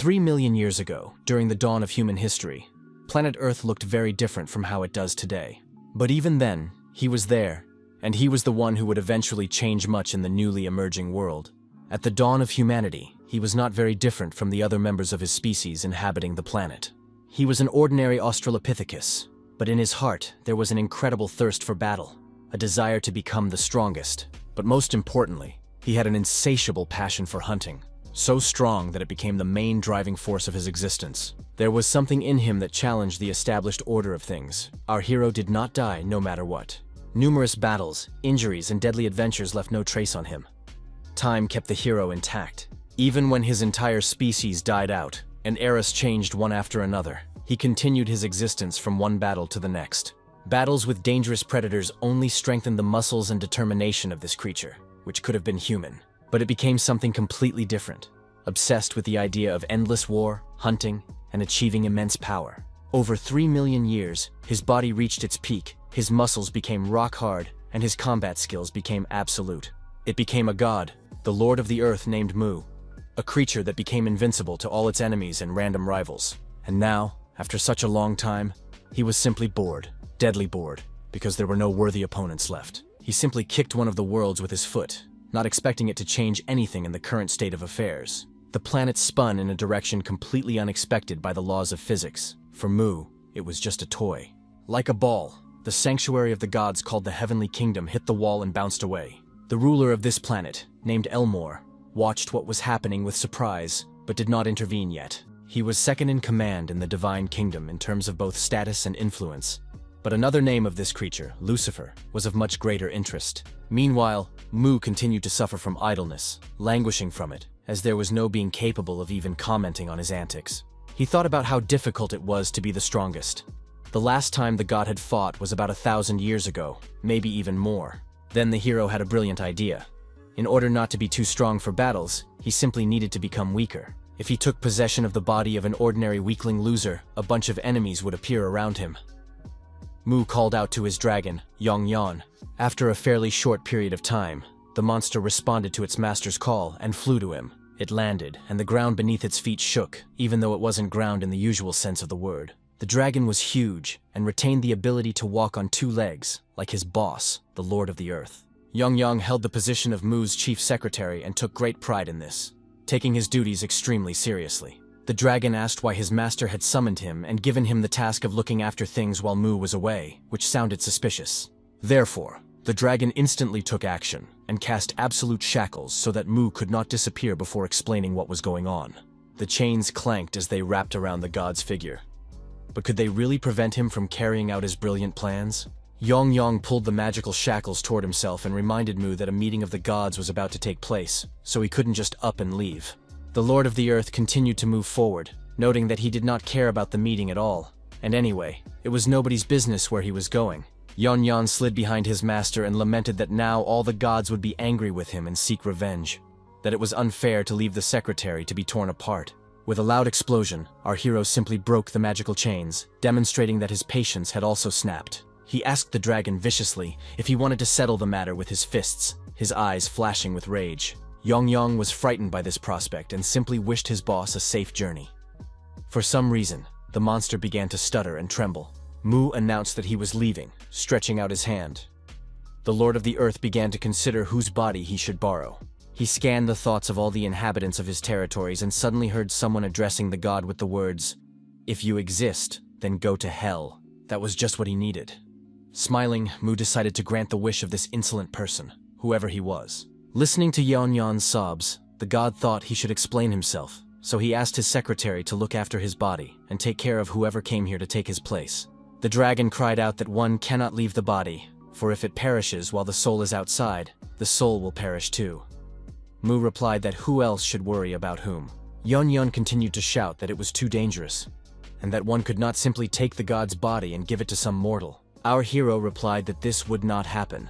3 million years ago, during the dawn of human history, planet Earth looked very different from how it does today. But even then, he was there, and he was the one who would eventually change much in the newly emerging world. At the dawn of humanity, he was not very different from the other members of his species inhabiting the planet. He was an ordinary Australopithecus, but in his heart there was an incredible thirst for battle, a desire to become the strongest. But most importantly, he had an insatiable passion for hunting, so strong that it became the main driving force of his existence. There was something in him that challenged the established order of things. Our hero did not die no matter what. Numerous battles, injuries, and deadly adventures left no trace on him. Time kept the hero intact. Even when his entire species died out, and eras changed one after another, he continued his existence from one battle to the next. Battles with dangerous predators only strengthened the muscles and determination of this creature, which could have been human. But it became something completely different, obsessed with the idea of endless war, hunting, and achieving immense power. Over 3 million years, his body reached its peak, his muscles became rock hard, and his combat skills became absolute. It became a god, the Lord of the Earth named Mu, a creature that became invincible to all its enemies and random rivals. And now, after such a long time, he was simply bored, deadly bored, because there were no worthy opponents left. He simply kicked one of the worlds with his foot, not expecting it to change anything in the current state of affairs. The planet spun in a direction completely unexpected by the laws of physics. For Mu, it was just a toy. Like a ball, the sanctuary of the gods called the Heavenly Kingdom hit the wall and bounced away. The ruler of this planet, named Elmore, watched what was happening with surprise, but did not intervene yet. He was second in command in the Divine Kingdom in terms of both status and influence. But another name of this creature, Lucifer, was of much greater interest. Meanwhile, Mu continued to suffer from idleness, languishing from it, as there was no being capable of even commenting on his antics. He thought about how difficult it was to be the strongest. The last time the god had fought was about 1,000 years ago, maybe even more. Then the hero had a brilliant idea. In order not to be too strong for battles, he simply needed to become weaker. If he took possession of the body of an ordinary weakling loser, a bunch of enemies would appear around him. Mu called out to his dragon, Yong-Yan. After a fairly short period of time, the monster responded to its master's call and flew to him. It landed, and the ground beneath its feet shook, even though it wasn't ground in the usual sense of the word. The dragon was huge, and retained the ability to walk on 2 legs, like his boss, the Lord of the Earth. Yong-Yang held the position of Mu's chief secretary and took great pride in this, taking his duties extremely seriously. The dragon asked why his master had summoned him and given him the task of looking after things while Mu was away, which sounded suspicious. Therefore, the dragon instantly took action and cast absolute shackles so that Mu could not disappear before explaining what was going on. The chains clanked as they wrapped around the god's figure. But could they really prevent him from carrying out his brilliant plans? Yong-Yang pulled the magical shackles toward himself and reminded Mu that a meeting of the gods was about to take place, so he couldn't just up and leave. The Lord of the Earth continued to move forward, noting that he did not care about the meeting at all. And anyway, it was nobody's business where he was going. Yon-Yan slid behind his master and lamented that now all the gods would be angry with him and seek revenge. That it was unfair to leave the secretary to be torn apart. With a loud explosion, our hero simply broke the magical chains, demonstrating that his patience had also snapped. He asked the dragon viciously if he wanted to settle the matter with his fists, his eyes flashing with rage. Yong-Yang was frightened by this prospect and simply wished his boss a safe journey. For some reason, the monster began to stutter and tremble. Mu announced that he was leaving, stretching out his hand. The Lord of the Earth began to consider whose body he should borrow. He scanned the thoughts of all the inhabitants of his territories and suddenly heard someone addressing the god with the words, "If you exist, then go to hell." That was just what he needed. Smiling, Mu decided to grant the wish of this insolent person, whoever he was. Listening to Yon-Yan's sobs, the god thought he should explain himself, so he asked his secretary to look after his body and take care of whoever came here to take his place. The dragon cried out that one cannot leave the body, for if it perishes while the soul is outside, the soul will perish too. Mu replied that who else should worry about whom. Yon-Yan continued to shout that it was too dangerous, and that one could not simply take the god's body and give it to some mortal. Our hero replied that this would not happen,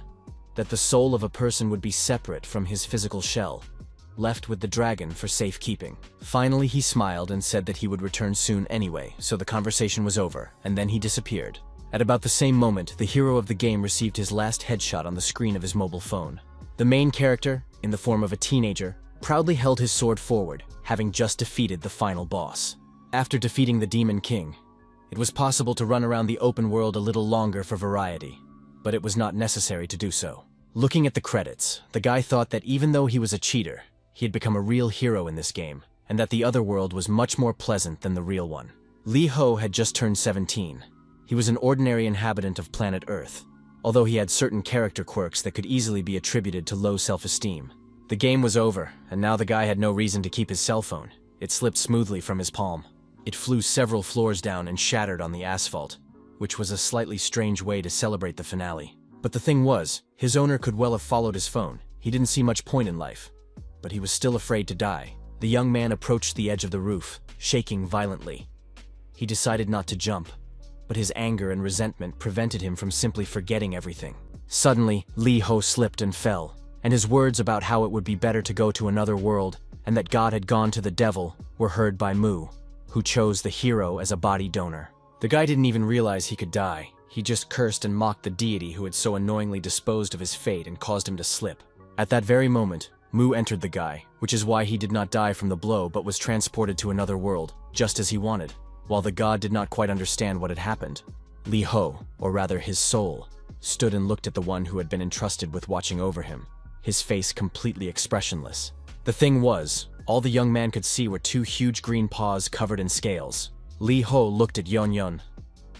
that the soul of a person would be separate from his physical shell, left with the dragon for safekeeping. Finally, he smiled and said that he would return soon anyway, so the conversation was over, and then he disappeared. At about the same moment, the hero of the game received his last headshot on the screen of his mobile phone. The main character, in the form of a teenager, proudly held his sword forward, having just defeated the final boss. After defeating the Demon King, it was possible to run around the open world a little longer for variety, but it was not necessary to do so. Looking at the credits, the guy thought that even though he was a cheater, he had become a real hero in this game, and that the other world was much more pleasant than the real one. Lee Ho had just turned 17. He was an ordinary inhabitant of planet Earth, although he had certain character quirks that could easily be attributed to low self-esteem. The game was over, and now the guy had no reason to keep his cell phone. It slipped smoothly from his palm. It flew several floors down and shattered on the asphalt, which was a slightly strange way to celebrate the finale. But the thing was, his owner could well have followed his phone. He didn't see much point in life, but he was still afraid to die. The young man approached the edge of the roof, shaking violently. He decided not to jump, but his anger and resentment prevented him from simply forgetting everything. Suddenly, Lee Ho slipped and fell, and his words about how it would be better to go to another world and that God had gone to the devil were heard by Mu, who chose the hero as a body donor. The guy didn't even realize he could die. He just cursed and mocked the deity who had so annoyingly disposed of his fate and caused him to slip. At that very moment, Mu entered the guy, which is why he did not die from the blow but was transported to another world, just as he wanted. While the god did not quite understand what had happened, Lee Ho, or rather his soul, stood and looked at the one who had been entrusted with watching over him, his face completely expressionless. The thing was, all the young man could see were two huge green paws covered in scales. Lee Ho looked at Yon Yun.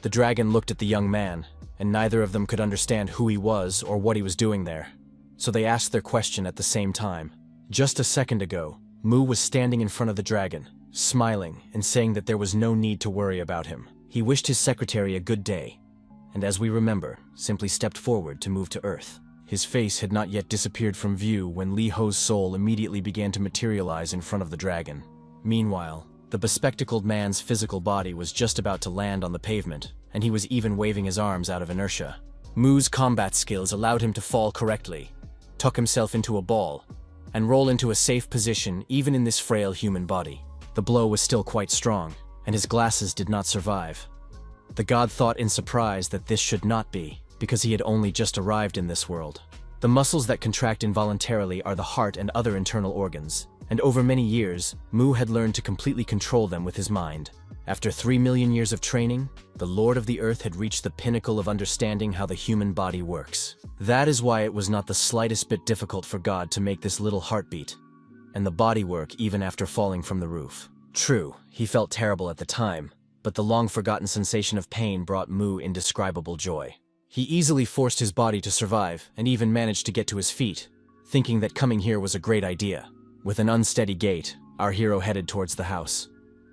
The dragon looked at the young man, and neither of them could understand who he was or what he was doing there. So they asked their question at the same time. Just a second ago, Mu was standing in front of the dragon, smiling and saying that there was no need to worry about him. He wished his secretary a good day, and as we remember, simply stepped forward to move to Earth. His face had not yet disappeared from view when Lee Ho's soul immediately began to materialize in front of the dragon. Meanwhile, the bespectacled man's physical body was just about to land on the pavement, and he was even waving his arms out of inertia. Mu's combat skills allowed him to fall correctly, tuck himself into a ball, and roll into a safe position even in this frail human body. The blow was still quite strong, and his glasses did not survive. The god thought in surprise that this should not be, because he had only just arrived in this world. The muscles that contract involuntarily are the heart and other internal organs, and over many years, Mu had learned to completely control them with his mind. After 3 million years of training, the Lord of the Earth had reached the pinnacle of understanding how the human body works. That is why it was not the slightest bit difficult for God to make this little heartbeat, and the body work even after falling from the roof. True, he felt terrible at the time, but the long-forgotten sensation of pain brought Mu indescribable joy. He easily forced his body to survive and even managed to get to his feet, thinking that coming here was a great idea. With an unsteady gait, our hero headed towards the house.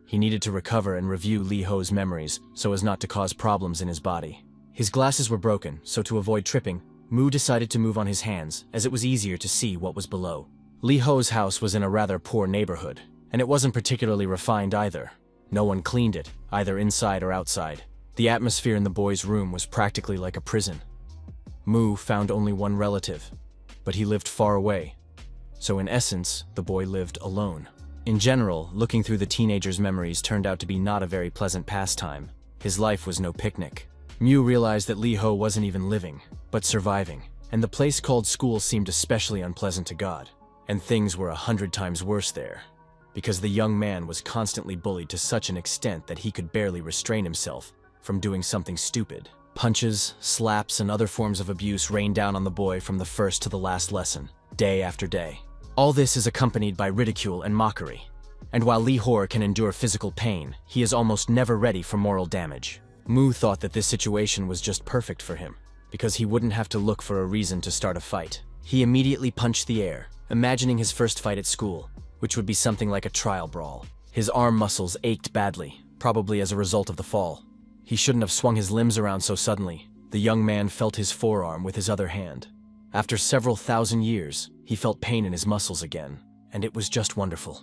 He needed to recover and review Lee Ho's memories so as not to cause problems in his body. His glasses were broken, so to avoid tripping, Mu decided to move on his hands as it was easier to see what was below. Lee Ho's house was in a rather poor neighborhood, and it wasn't particularly refined either. No one cleaned it, either inside or outside. The atmosphere in the boy's room was practically like a prison. Mu found only one relative, but he lived far away. So in essence, the boy lived alone. In general, looking through the teenager's memories turned out to be not a very pleasant pastime. His life was no picnic. Mu realized that Lee Ho wasn't even living, but surviving, and the place called school seemed especially unpleasant to God. And things were 100 times worse there, because the young man was constantly bullied to such an extent that he could barely restrain himself from doing something stupid. Punches, slaps, and other forms of abuse rained down on the boy from the first to the last lesson, day after day. All this is accompanied by ridicule and mockery. And while Lee Ho can endure physical pain, he is almost never ready for moral damage. Mu thought that this situation was just perfect for him, because he wouldn't have to look for a reason to start a fight. He immediately punched the air, imagining his first fight at school, which would be something like a trial brawl. His arm muscles ached badly, probably as a result of the fall. He shouldn't have swung his limbs around so suddenly. The young man felt his forearm with his other hand. After several thousand years, he felt pain in his muscles again, and it was just wonderful.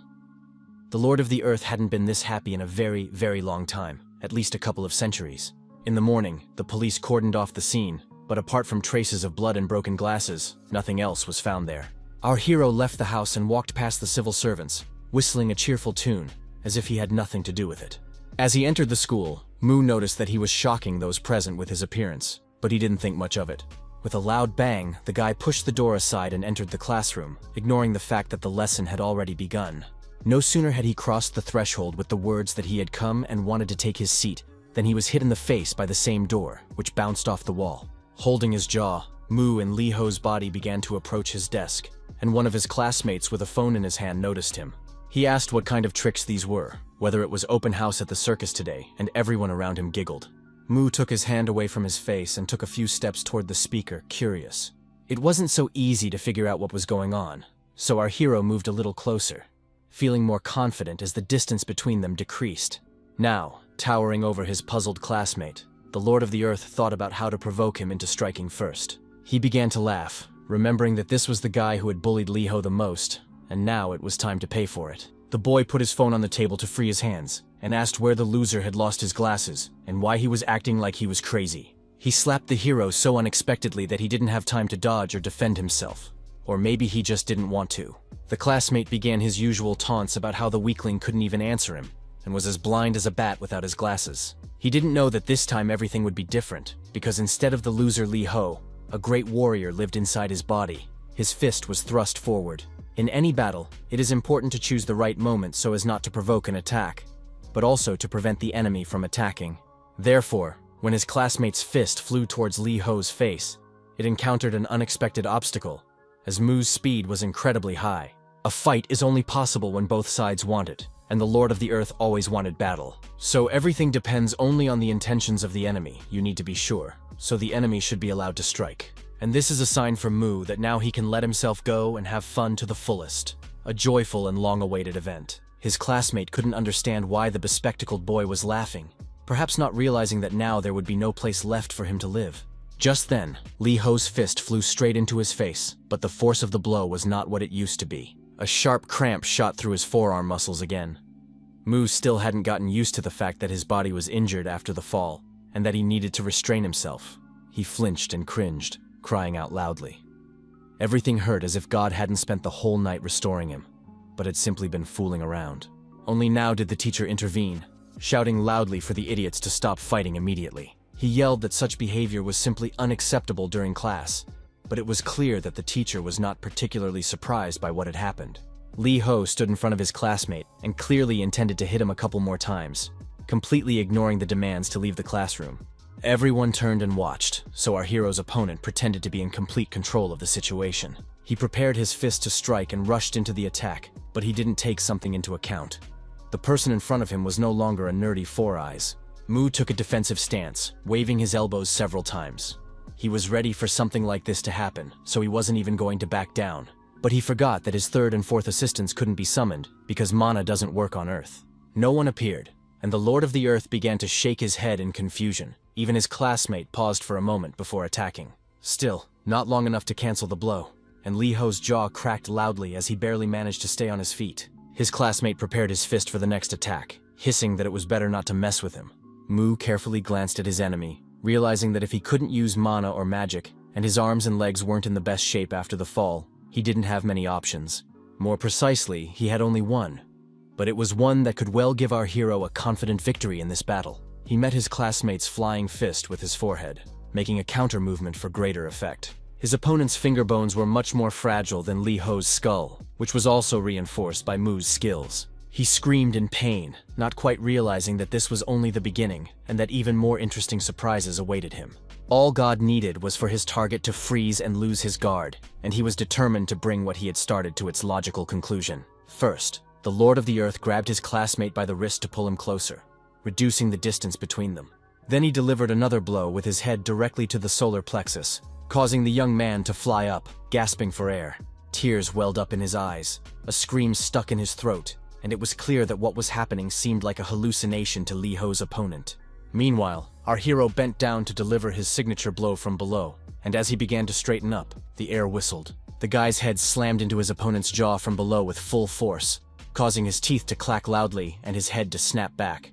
The Lord of the Earth hadn't been this happy in a very, very long time, at least a couple of centuries. In the morning, the police cordoned off the scene, but apart from traces of blood and broken glasses, nothing else was found there. Our hero left the house and walked past the civil servants, whistling a cheerful tune, as if he had nothing to do with it. As he entered the school, Mu noticed that he was shocking those present with his appearance, but he didn't think much of it. With a loud bang, the guy pushed the door aside and entered the classroom, ignoring the fact that the lesson had already begun. No sooner had he crossed the threshold with the words that he had come and wanted to take his seat than he was hit in the face by the same door, which bounced off the wall. Holding his jaw, Mu and Lee Ho's body began to approach his desk, and one of his classmates with a phone in his hand noticed him. He asked what kind of tricks these were, whether it was open house at the circus today, and everyone around him giggled. Mu took his hand away from his face and took a few steps toward the speaker, curious. It wasn't so easy to figure out what was going on, so our hero moved a little closer, feeling more confident as the distance between them decreased. Now, towering over his puzzled classmate, the Lord of the Earth thought about how to provoke him into striking first. He began to laugh, remembering that this was the guy who had bullied Lee Ho the most, and now it was time to pay for it. The boy put his phone on the table to free his hands, and asked where the loser had lost his glasses, and why he was acting like he was crazy. He slapped the hero so unexpectedly that he didn't have time to dodge or defend himself. Or maybe he just didn't want to. The classmate began his usual taunts about how the weakling couldn't even answer him, and was as blind as a bat without his glasses. He didn't know that this time everything would be different, because instead of the loser Lee Ho, a great warrior lived inside his body. His fist was thrust forward. In any battle, it is important to choose the right moment so as not to provoke an attack, but also to prevent the enemy from attacking. Therefore, when his classmate's fist flew towards Lee Ho's face, it encountered an unexpected obstacle, as Mu's speed was incredibly high. A fight is only possible when both sides want it, and the Lord of the Earth always wanted battle. So everything depends only on the intentions of the enemy, you need to be sure, so the enemy should be allowed to strike. And this is a sign from Mu that now he can let himself go and have fun to the fullest. A joyful and long-awaited event. His classmate couldn't understand why the bespectacled boy was laughing, perhaps not realizing that now there would be no place left for him to live. Just then, Lee Ho's fist flew straight into his face, but the force of the blow was not what it used to be. A sharp cramp shot through his forearm muscles again. Mu still hadn't gotten used to the fact that his body was injured after the fall, and that he needed to restrain himself. He flinched and cringed, crying out loudly. Everything hurt as if God hadn't spent the whole night restoring him, but had simply been fooling around. Only now did the teacher intervene, shouting loudly for the idiots to stop fighting immediately. He yelled that such behavior was simply unacceptable during class, but it was clear that the teacher was not particularly surprised by what had happened. Lee Ho stood in front of his classmate and clearly intended to hit him a couple more times, completely ignoring the demands to leave the classroom. Everyone turned and watched, so our hero's opponent pretended to be in complete control of the situation. He prepared his fist to strike and rushed into the attack, but he didn't take something into account. The person in front of him was no longer a nerdy Four Eyes. Mu took a defensive stance, waving his elbows several times. He was ready for something like this to happen, so he wasn't even going to back down. But he forgot that his third and fourth assistants couldn't be summoned, because mana doesn't work on Earth. No one appeared, and the Lord of the Earth began to shake his head in confusion. Even his classmate paused for a moment before attacking. Still, not long enough to cancel the blow, and Lee Ho's jaw cracked loudly as he barely managed to stay on his feet. His classmate prepared his fist for the next attack, hissing that it was better not to mess with him. Mu carefully glanced at his enemy, realizing that if he couldn't use mana or magic, and his arms and legs weren't in the best shape after the fall, he didn't have many options. More precisely, he had only one. But it was one that could well give our hero a confident victory in this battle. He met his classmate's flying fist with his forehead, making a counter movement for greater effect. His opponent's finger bones were much more fragile than Lee Ho's skull, which was also reinforced by Mu's skills. He screamed in pain, not quite realizing that this was only the beginning, and that even more interesting surprises awaited him. All God needed was for his target to freeze and lose his guard, and he was determined to bring what he had started to its logical conclusion. First, the Lord of the Earth grabbed his classmate by the wrist to pull him closer, reducing the distance between them. Then he delivered another blow with his head directly to the solar plexus, causing the young man to fly up, gasping for air. Tears welled up in his eyes, a scream stuck in his throat, and it was clear that what was happening seemed like a hallucination to Lee Ho's opponent. Meanwhile, our hero bent down to deliver his signature blow from below, and as he began to straighten up, the air whistled. The guy's head slammed into his opponent's jaw from below with full force, causing his teeth to clack loudly and his head to snap back.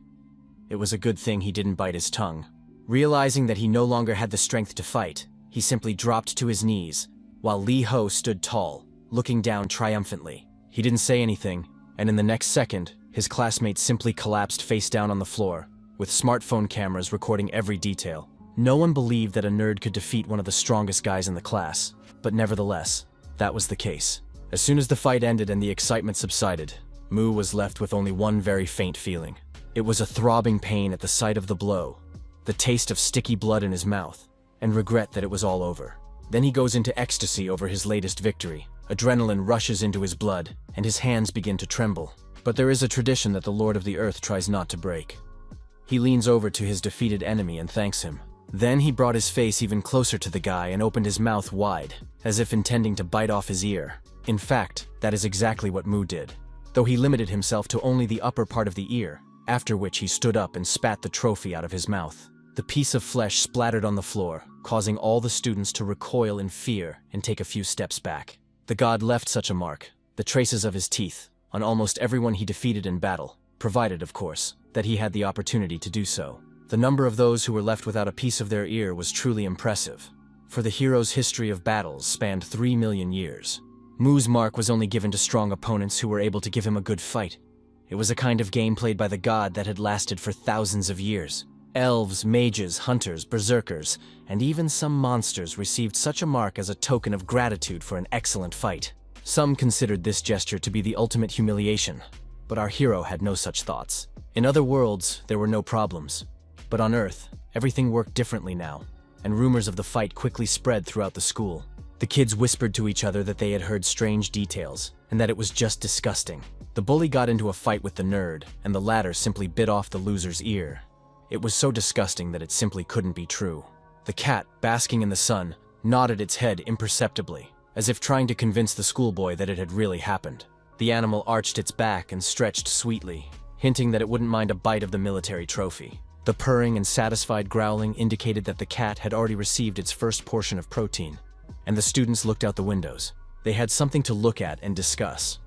It was a good thing he didn't bite his tongue. Realizing that he no longer had the strength to fight, he simply dropped to his knees, while Lee Ho stood tall, looking down triumphantly. He didn't say anything, and in the next second, his classmate simply collapsed face down on the floor, with smartphone cameras recording every detail. No one believed that a nerd could defeat one of the strongest guys in the class, but nevertheless, that was the case. As soon as the fight ended and the excitement subsided, Mu was left with only one very faint feeling. It was a throbbing pain at the sight of the blow, the taste of sticky blood in his mouth, and regret that it was all over. Then he goes into ecstasy over his latest victory. Adrenaline rushes into his blood, and his hands begin to tremble. But there is a tradition that the Lord of the Earth tries not to break. He leans over to his defeated enemy and thanks him. Then he brought his face even closer to the guy and opened his mouth wide, as if intending to bite off his ear. In fact, that is exactly what Mu did, though he limited himself to only the upper part of the ear, after which he stood up and spat the trophy out of his mouth. The piece of flesh splattered on the floor, causing all the students to recoil in fear and take a few steps back. The god left such a mark, the traces of his teeth, on almost everyone he defeated in battle, provided, of course, that he had the opportunity to do so. The number of those who were left without a piece of their ear was truly impressive, for the hero's history of battles spanned 3 million years. Mu's mark was only given to strong opponents who were able to give him a good fight. It was a kind of game played by the god that had lasted for thousands of years. Elves, mages, hunters, berserkers, and even some monsters received such a mark as a token of gratitude for an excellent fight. Some considered this gesture to be the ultimate humiliation, but our hero had no such thoughts. In other worlds, there were no problems. But on Earth, everything worked differently now, and rumors of the fight quickly spread throughout the school. The kids whispered to each other that they had heard strange details, and that it was just disgusting. The bully got into a fight with the nerd, and the latter simply bit off the loser's ear. It was so disgusting that it simply couldn't be true. The cat, basking in the sun, nodded its head imperceptibly, as if trying to convince the schoolboy that it had really happened. The animal arched its back and stretched sweetly, hinting that it wouldn't mind a bite of the military trophy. The purring and satisfied growling indicated that the cat had already received its first portion of protein, and the students looked out the windows. They had something to look at and discuss.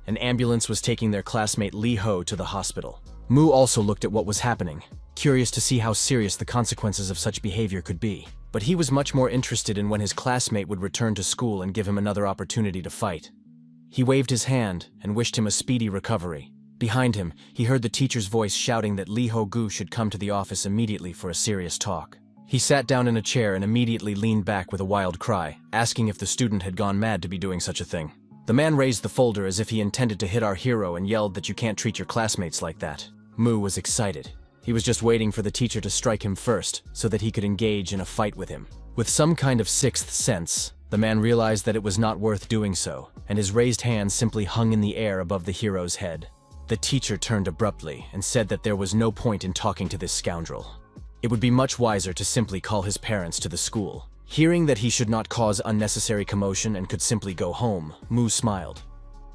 An ambulance was taking their classmate Lee Ho to the hospital. Mu also looked at what was happening, curious to see how serious the consequences of such behavior could be. But he was much more interested in when his classmate would return to school and give him another opportunity to fight. He waved his hand and wished him a speedy recovery. Behind him, he heard the teacher's voice shouting that Lee Ho-gu should come to the office immediately for a serious talk. He sat down in a chair and immediately leaned back with a wild cry, asking if the student had gone mad to be doing such a thing. The man raised the folder as if he intended to hit our hero and yelled that you can't treat your classmates like that. Mu was excited. He was just waiting for the teacher to strike him first, so that he could engage in a fight with him. With some kind of sixth sense, the man realized that it was not worth doing so, and his raised hand simply hung in the air above the hero's head. The teacher turned abruptly and said that there was no point in talking to this scoundrel. It would be much wiser to simply call his parents to the school. Hearing that he should not cause unnecessary commotion and could simply go home, Mu smiled.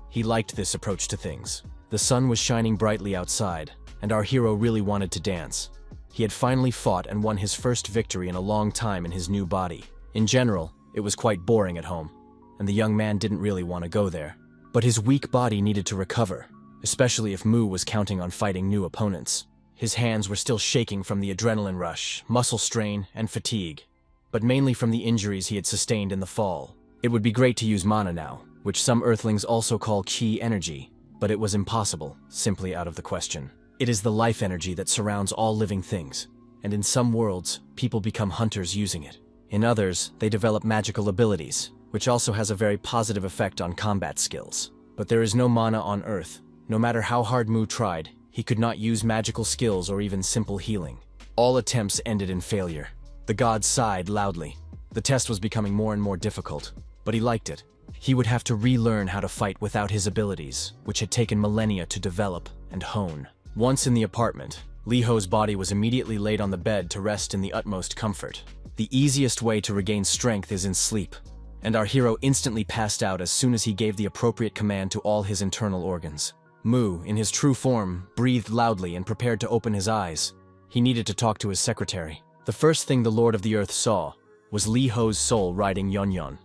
He liked this approach to things. The sun was shining brightly outside, and our hero really wanted to dance. He had finally fought and won his first victory in a long time in his new body. In general, it was quite boring at home, and the young man didn't really want to go there. But his weak body needed to recover, especially if Mu was counting on fighting new opponents. His hands were still shaking from the adrenaline rush, muscle strain, and fatigue, but mainly from the injuries he had sustained in the fall. It would be great to use mana now, which some Earthlings also call chi energy, but it was impossible, simply out of the question. It is the life energy that surrounds all living things, and in some worlds, people become hunters using it. In others, they develop magical abilities, which also has a very positive effect on combat skills. But there is no mana on Earth. No matter how hard Mu tried, he could not use magical skills or even simple healing. All attempts ended in failure. The god sighed loudly. The test was becoming more and more difficult, but he liked it. He would have to relearn how to fight without his abilities, which had taken millennia to develop and hone. Once in the apartment, Lee Ho's body was immediately laid on the bed to rest in the utmost comfort. The easiest way to regain strength is in sleep, and our hero instantly passed out as soon as he gave the appropriate command to all his internal organs. Mu, in his true form, breathed loudly and prepared to open his eyes. He needed to talk to his secretary. The first thing the Lord of the Earth saw was Lee Ho's soul riding Yun-Yun.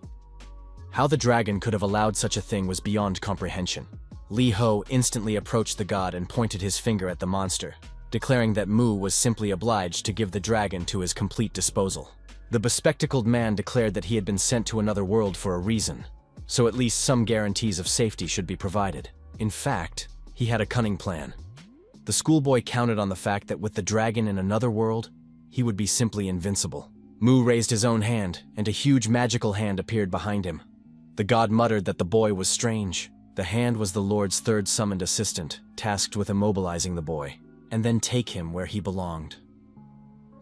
How the dragon could have allowed such a thing was beyond comprehension. Lee Ho instantly approached the god and pointed his finger at the monster, declaring that Mu was simply obliged to give the dragon to his complete disposal. The bespectacled man declared that he had been sent to another world for a reason, so at least some guarantees of safety should be provided. In fact, he had a cunning plan. The schoolboy counted on the fact that with the dragon in another world, he would be simply invincible. Mu raised his own hand, and a huge magical hand appeared behind him. The god muttered that the boy was strange. The hand was the Lord's third summoned assistant, tasked with immobilizing the boy, and then take him where he belonged.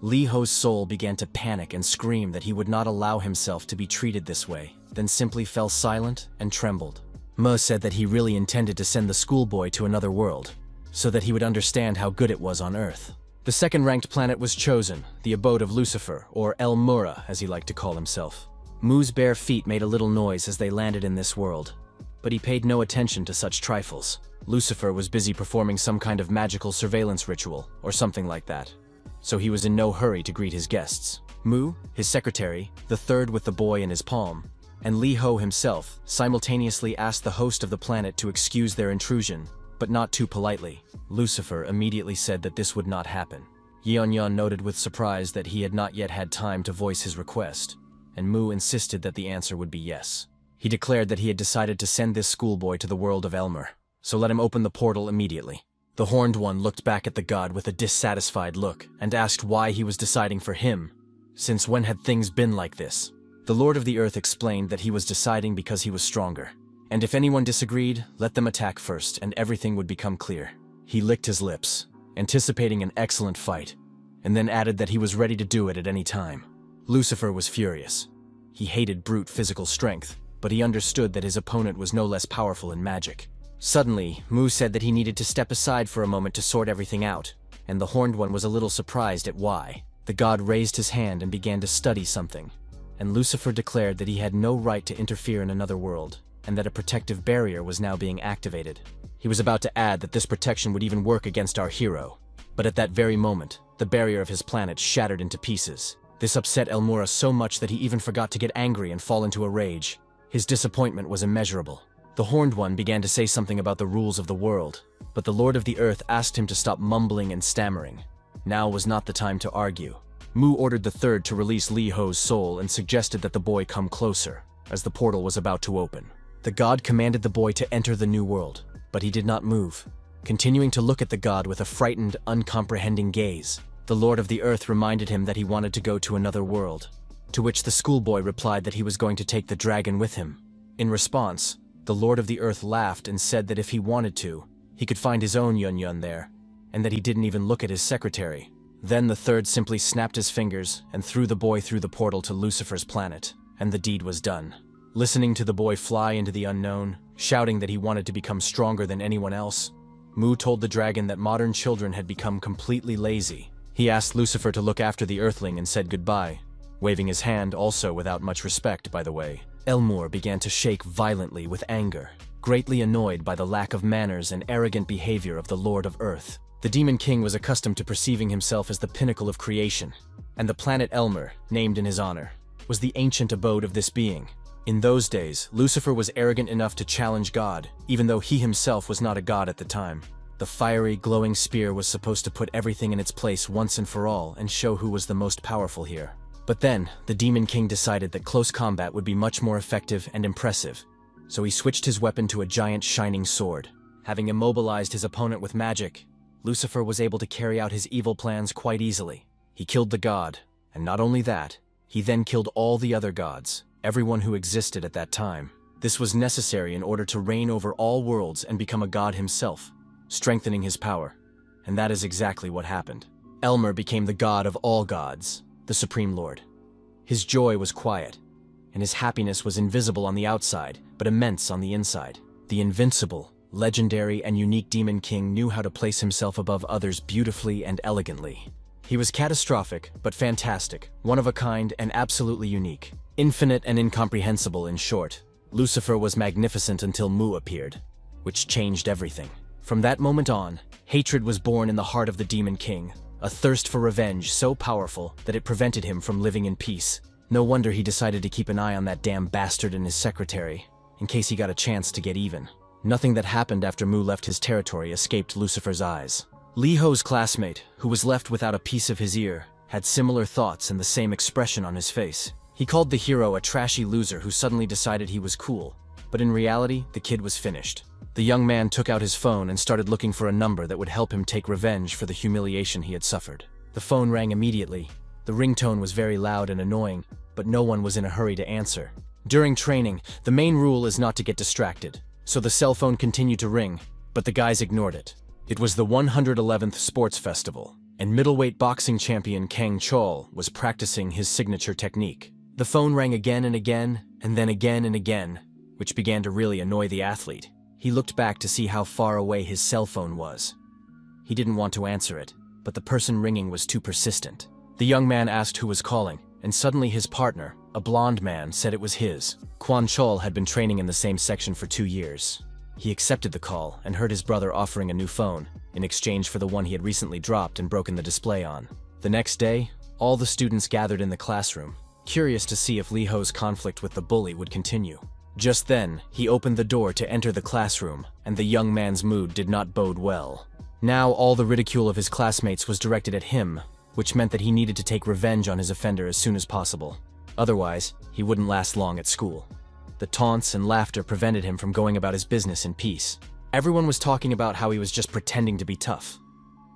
Lee Ho's soul began to panic and scream that he would not allow himself to be treated this way, then simply fell silent and trembled. Me said that he really intended to send the schoolboy to another world, so that he would understand how good it was on Earth. The second-ranked planet was chosen, the abode of Lucifer, or El Mura, as he liked to call himself. Mu's bare feet made a little noise as they landed in this world, but he paid no attention to such trifles. Lucifer was busy performing some kind of magical surveillance ritual, or something like that, so he was in no hurry to greet his guests. Mu, his secretary, the third with the boy in his palm, and Lee Ho himself simultaneously asked the host of the planet to excuse their intrusion, but not too politely. Lucifer immediately said that this would not happen. Yeon-yeon noted with surprise that he had not yet had time to voice his request, and Mu insisted that the answer would be yes. He declared that he had decided to send this schoolboy to the world of Elmer, so let him open the portal immediately. The Horned One looked back at the god with a dissatisfied look and asked why he was deciding for him. Since when had things been like this? The Lord of the Earth explained that he was deciding because he was stronger, and if anyone disagreed, let them attack first and everything would become clear. He licked his lips, anticipating an excellent fight, and then added that he was ready to do it at any time. Lucifer was furious. He hated brute physical strength, but he understood that his opponent was no less powerful in magic. Suddenly, Mu said that he needed to step aside for a moment to sort everything out, and the Horned One was a little surprised at why. The god raised his hand and began to study something, and Lucifer declared that he had no right to interfere in another world, and that a protective barrier was now being activated. He was about to add that this protection would even work against our hero, but at that very moment, the barrier of his planet shattered into pieces. This upset Elmura so much that he even forgot to get angry and fall into a rage. His disappointment was immeasurable. The Horned One began to say something about the rules of the world, but the Lord of the Earth asked him to stop mumbling and stammering. Now was not the time to argue. Mu ordered the third to release Lee Ho's soul and suggested that the boy come closer, as the portal was about to open. The god commanded the boy to enter the new world, but he did not move, continuing to look at the god with a frightened, uncomprehending gaze. The Lord of the Earth reminded him that he wanted to go to another world, to which the schoolboy replied that he was going to take the dragon with him. In response, the Lord of the Earth laughed and said that if he wanted to, he could find his own Yeon-yeon there, and that he didn't even look at his secretary. Then the third simply snapped his fingers and threw the boy through the portal to Lucifer's planet, and the deed was done. Listening to the boy fly into the unknown, shouting that he wanted to become stronger than anyone else, Mu told the dragon that modern children had become completely lazy. He asked Lucifer to look after the Earthling and said goodbye, waving his hand also without much respect, by the way. Elmur began to shake violently with anger, greatly annoyed by the lack of manners and arrogant behavior of the Lord of Earth. The Demon King was accustomed to perceiving himself as the pinnacle of creation, and the planet Elmer, named in his honor, was the ancient abode of this being. In those days, Lucifer was arrogant enough to challenge God, even though he himself was not a god at the time. The fiery, glowing spear was supposed to put everything in its place once and for all and show who was the most powerful here. But then, the Demon King decided that close combat would be much more effective and impressive, so he switched his weapon to a giant shining sword. Having immobilized his opponent with magic, Lucifer was able to carry out his evil plans quite easily. He killed the god, and not only that, he then killed all the other gods, everyone who existed at that time. This was necessary in order to reign over all worlds and become a god himself, strengthening his power. And that is exactly what happened. Elmer became the god of all gods, the Supreme Lord. His joy was quiet, and his happiness was invisible on the outside, but immense on the inside. The invincible, legendary, and unique Demon King knew how to place himself above others beautifully and elegantly. He was catastrophic, but fantastic, one of a kind, and absolutely unique. Infinite and incomprehensible, in short. Lucifer was magnificent until Mu appeared, which changed everything. From that moment on, hatred was born in the heart of the Demon King, a thirst for revenge so powerful that it prevented him from living in peace. No wonder he decided to keep an eye on that damn bastard and his secretary, in case he got a chance to get even. Nothing that happened after Mu left his territory escaped Lucifer's eyes. Lee Ho's classmate, who was left without a piece of his ear, had similar thoughts and the same expression on his face. He called the hero a trashy loser who suddenly decided he was cool, but in reality, the kid was finished. The young man took out his phone and started looking for a number that would help him take revenge for the humiliation he had suffered. The phone rang immediately. The ringtone was very loud and annoying, but no one was in a hurry to answer. During training, the main rule is not to get distracted, so the cell phone continued to ring, but the guys ignored it. It was the 111th Sports Festival, and middleweight boxing champion Kang Chol was practicing his signature technique. The phone rang again and again, and then again and again, which began to really annoy the athlete. He looked back to see how far away his cell phone was. He didn't want to answer it, but the person ringing was too persistent. The young man asked who was calling, and suddenly his partner, a blonde man, said it was his. Kwan Chol had been training in the same section for 2 years. He accepted the call and heard his brother offering a new phone, in exchange for the one he had recently dropped and broken the display on. The next day, all the students gathered in the classroom, curious to see if Lee Ho's conflict with the bully would continue. Just then, he opened the door to enter the classroom, and the young man's mood did not bode well. Now all the ridicule of his classmates was directed at him, which meant that he needed to take revenge on his offender as soon as possible. Otherwise, he wouldn't last long at school. The taunts and laughter prevented him from going about his business in peace. Everyone was talking about how he was just pretending to be tough.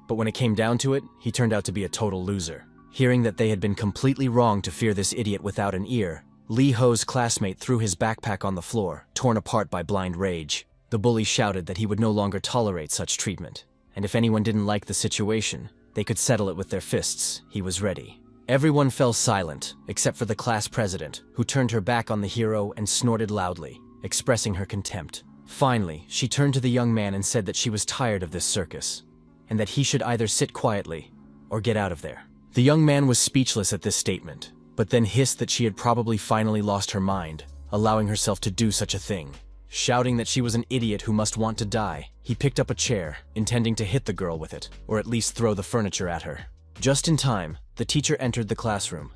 But when it came down to it, he turned out to be a total loser. Hearing that they had been completely wrong to fear this idiot without an ear, Lee Ho's classmate threw his backpack on the floor, torn apart by blind rage. The bully shouted that he would no longer tolerate such treatment, and if anyone didn't like the situation, they could settle it with their fists. He was ready. Everyone fell silent, except for the class president, who turned her back on the hero and snorted loudly, expressing her contempt. Finally, she turned to the young man and said that she was tired of this circus, and that he should either sit quietly or get out of there. The young man was speechless at this statement, but then hissed that she had probably finally lost her mind, allowing herself to do such a thing. Shouting that she was an idiot who must want to die, he picked up a chair, intending to hit the girl with it, or at least throw the furniture at her. Just in time, the teacher entered the classroom.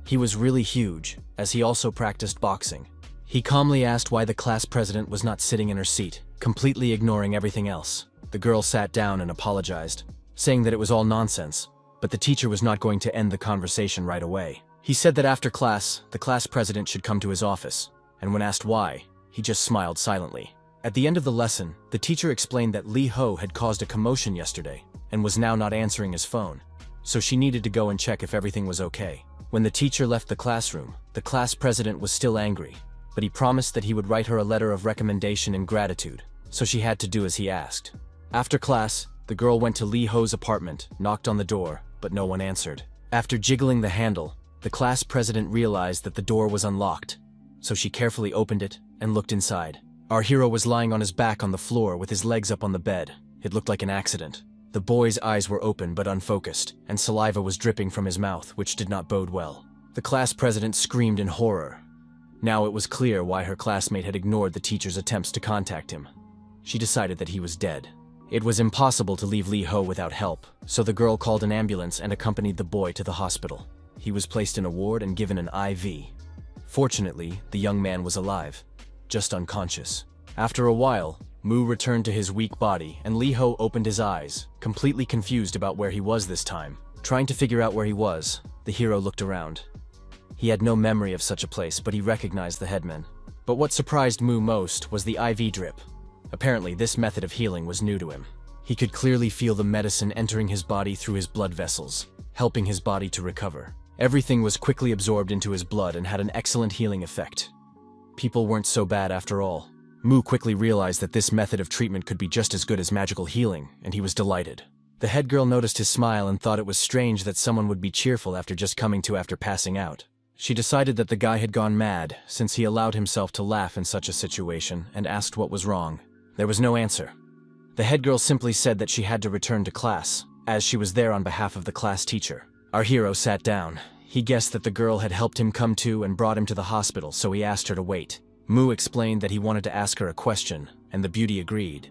He was really huge, as he also practiced boxing. He calmly asked why the class president was not sitting in her seat, completely ignoring everything else. The girl sat down and apologized, saying that it was all nonsense, but the teacher was not going to end the conversation right away. He said that after class, the class president should come to his office, and when asked why, he just smiled silently. At the end of the lesson, the teacher explained that Lee Ho had caused a commotion yesterday, and was now not answering his phone, so she needed to go and check if everything was okay. When the teacher left the classroom, the class president was still angry, but he promised that he would write her a letter of recommendation and gratitude, so she had to do as he asked. After class, the girl went to Lee Ho's apartment, knocked on the door, but no one answered. After jiggling the handle, the class president realized that the door was unlocked, so she carefully opened it and looked inside. Our hero was lying on his back on the floor with his legs up on the bed. It looked like an accident. The boy's eyes were open but unfocused, and saliva was dripping from his mouth, which did not bode well. The class president screamed in horror. Now it was clear why her classmate had ignored the teacher's attempts to contact him. She decided that he was dead. It was impossible to leave Lee Ho without help, so the girl called an ambulance and accompanied the boy to the hospital. He was placed in a ward and given an IV. Fortunately, the young man was alive, just unconscious. After a while, Mu returned to his weak body, and Lee Ho opened his eyes, completely confused about where he was this time. Trying to figure out where he was, the hero looked around. He had no memory of such a place, but he recognized the headman. But what surprised Mu most was the IV drip. Apparently, this method of healing was new to him. He could clearly feel the medicine entering his body through his blood vessels, helping his body to recover. Everything was quickly absorbed into his blood and had an excellent healing effect. People weren't so bad after all. Mu quickly realized that this method of treatment could be just as good as magical healing, and he was delighted. The head girl noticed his smile and thought it was strange that someone would be cheerful after just coming to after passing out. She decided that the guy had gone mad, since he allowed himself to laugh in such a situation, and asked what was wrong. There was no answer. The head girl simply said that she had to return to class, as she was there on behalf of the class teacher. Our hero sat down. He guessed that the girl had helped him come to and brought him to the hospital, so he asked her to wait. Mu explained that he wanted to ask her a question, and the beauty agreed,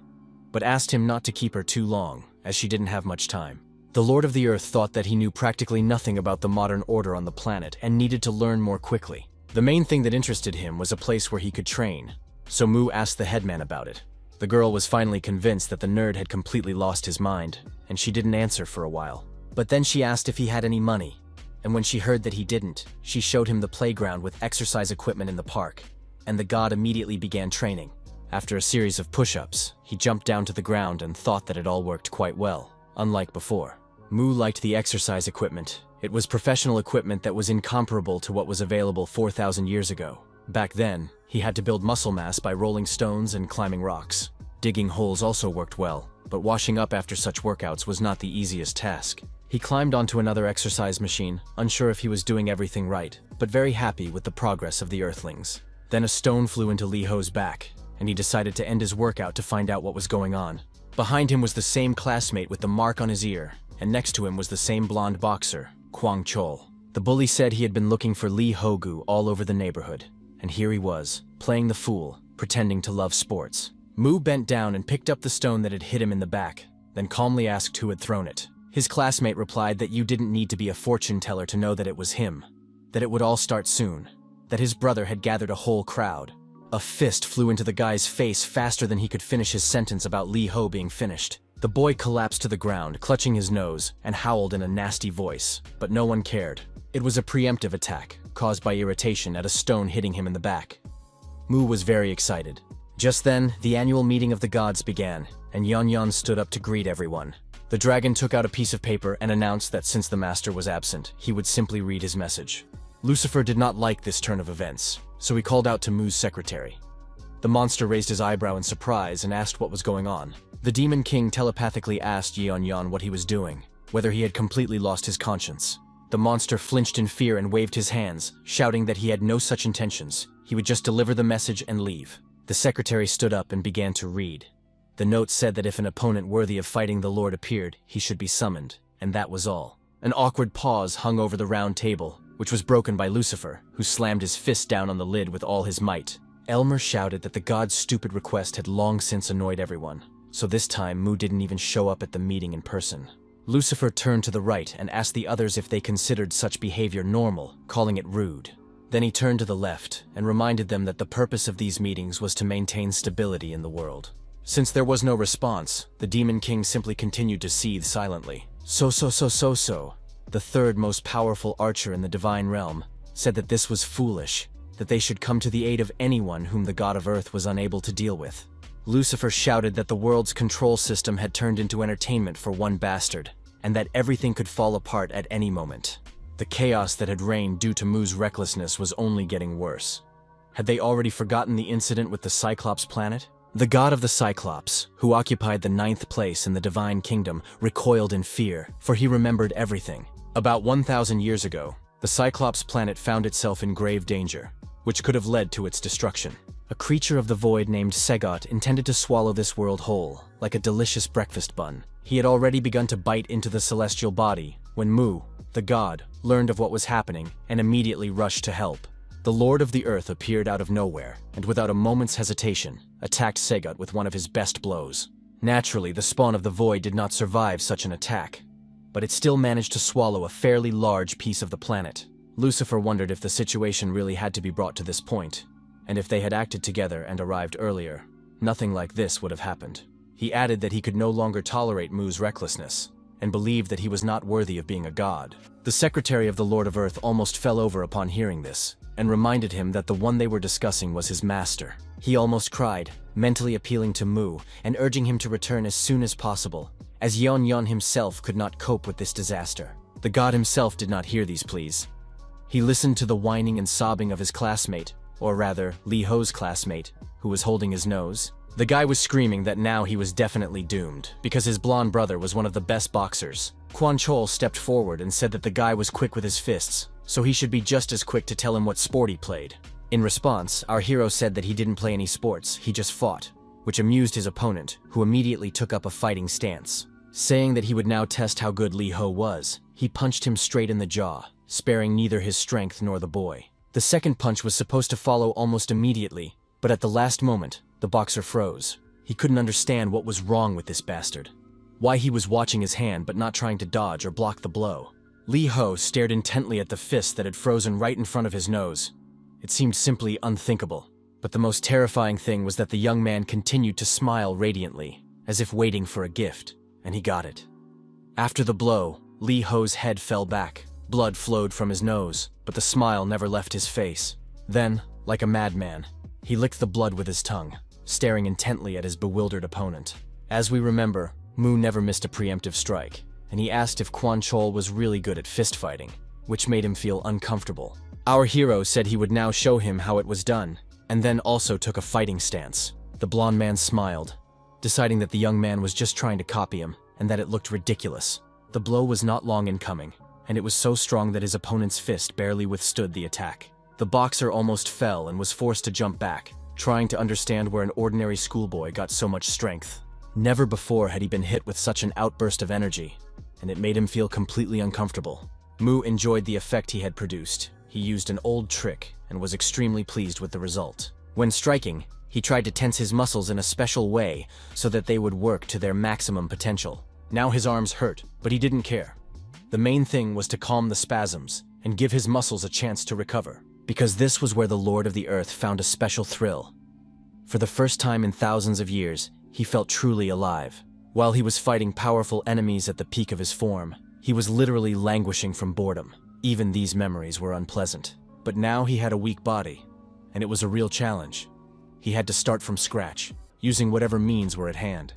but asked him not to keep her too long, as she didn't have much time. The Lord of the Earth thought that he knew practically nothing about the modern order on the planet and needed to learn more quickly. The main thing that interested him was a place where he could train, so Mu asked the headman about it. The girl was finally convinced that the nerd had completely lost his mind, and she didn't answer for a while. But then she asked if he had any money, and when she heard that he didn't, she showed him the playground with exercise equipment in the park, and the god immediately began training. After a series of push-ups, he jumped down to the ground and thought that it all worked quite well, unlike before. Mu liked the exercise equipment. It was professional equipment that was incomparable to what was available 4,000 years ago. Back then, he had to build muscle mass by rolling stones and climbing rocks. Digging holes also worked well, but washing up after such workouts was not the easiest task. He climbed onto another exercise machine, unsure if he was doing everything right, but very happy with the progress of the Earthlings. Then a stone flew into Lee Ho's back, and he decided to end his workout to find out what was going on. Behind him was the same classmate with the mark on his ear, and next to him was the same blonde boxer, Kwang Chol. The bully said he had been looking for Lee Ho-gu all over the neighborhood, and here he was, playing the fool, pretending to love sports. Mu bent down and picked up the stone that had hit him in the back, then calmly asked who had thrown it. His classmate replied that you didn't need to be a fortune teller to know that it was him, that it would all start soon, that his brother had gathered a whole crowd. A fist flew into the guy's face faster than he could finish his sentence about Lee Ho being finished. The boy collapsed to the ground, clutching his nose, and howled in a nasty voice, but no one cared. It was a preemptive attack, caused by irritation at a stone hitting him in the back. Mu was very excited. Just then, the annual meeting of the gods began, and Yon Yon stood up to greet everyone. The dragon took out a piece of paper and announced that since the master was absent, he would simply read his message. Lucifer did not like this turn of events, so he called out to Mu's secretary. The monster raised his eyebrow in surprise and asked what was going on. The Demon King telepathically asked Yon Yon what he was doing, whether he had completely lost his conscience. The monster flinched in fear and waved his hands, shouting that he had no such intentions. He would just deliver the message and leave. The secretary stood up and began to read. The note said that if an opponent worthy of fighting the Lord appeared, he should be summoned, and that was all. An awkward pause hung over the round table, which was broken by Lucifer, who slammed his fist down on the lid with all his might. Elmer shouted that the god's stupid request had long since annoyed everyone, so this time Mu didn't even show up at the meeting in person. Lucifer turned to the right and asked the others if they considered such behavior normal, calling it rude. Then he turned to the left and reminded them that the purpose of these meetings was to maintain stability in the world. Since there was no response, the Demon King simply continued to seethe silently. So. The third most powerful archer in the divine realm said that this was foolish, that they should come to the aid of anyone whom the god of earth was unable to deal with. Lucifer shouted that the world's control system had turned into entertainment for one bastard, and that everything could fall apart at any moment. The chaos that had reigned due to Mu's recklessness was only getting worse. Had they already forgotten the incident with the Cyclops planet? The god of the Cyclops, who occupied the 9th place in the divine kingdom, recoiled in fear, for he remembered everything. About 1,000 years ago, the Cyclops planet found itself in grave danger, which could have led to its destruction. A creature of the void named Segot intended to swallow this world whole, like a delicious breakfast bun. He had already begun to bite into the celestial body when Mu, the god, learned of what was happening and immediately rushed to help. The Lord of the Earth appeared out of nowhere and without a moment's hesitation, attacked Segot with one of his best blows. Naturally, the spawn of the void did not survive such an attack, but it still managed to swallow a fairly large piece of the planet. Lucifer wondered if the situation really had to be brought to this point, and if they had acted together and arrived earlier, nothing like this would have happened. He added that he could no longer tolerate Mu's recklessness, and believed that he was not worthy of being a god. The secretary of the Lord of Earth almost fell over upon hearing this, and reminded him that the one they were discussing was his master. He almost cried, mentally appealing to Mu and urging him to return as soon as possible, as Yon Yon himself could not cope with this disaster. The god himself did not hear these pleas. He listened to the whining and sobbing of his classmate, or rather, Lee Ho's classmate, who was holding his nose. The guy was screaming that now he was definitely doomed, because his blonde brother was one of the best boxers. Quan Chol stepped forward and said that the guy was quick with his fists, so he should be just as quick to tell him what sport he played. In response, our hero said that he didn't play any sports, he just fought, which amused his opponent, who immediately took up a fighting stance. Saying that he would now test how good Lee Ho was, he punched him straight in the jaw, sparing neither his strength nor the boy. The second punch was supposed to follow almost immediately, but at the last moment, the boxer froze. He couldn't understand what was wrong with this bastard. Why he was watching his hand but not trying to dodge or block the blow. Lee Ho stared intently at the fist that had frozen right in front of his nose. It seemed simply unthinkable. But the most terrifying thing was that the young man continued to smile radiantly, as if waiting for a gift, and he got it. After the blow, Lee Ho's head fell back. Blood flowed from his nose, but the smile never left his face. Then, like a madman, he licked the blood with his tongue, staring intently at his bewildered opponent. As we remember, Mu never missed a preemptive strike, and he asked if Quan Chol was really good at fist fighting, which made him feel uncomfortable. Our hero said he would now show him how it was done, and then also took a fighting stance. The blonde man smiled, deciding that the young man was just trying to copy him, and that it looked ridiculous. The blow was not long in coming, and it was so strong that his opponent's fist barely withstood the attack. The boxer almost fell and was forced to jump back, trying to understand where an ordinary schoolboy got so much strength. Never before had he been hit with such an outburst of energy, and it made him feel completely uncomfortable. Mu enjoyed the effect he had produced. He used an old trick and was extremely pleased with the result. When striking, he tried to tense his muscles in a special way so that they would work to their maximum potential. Now his arms hurt, but he didn't care. The main thing was to calm the spasms and give his muscles a chance to recover, because this was where the Lord of the Earth found a special thrill. For the first time in thousands of years, he felt truly alive. While he was fighting powerful enemies at the peak of his form, he was literally languishing from boredom. Even these memories were unpleasant. But now he had a weak body, and it was a real challenge. He had to start from scratch, using whatever means were at hand.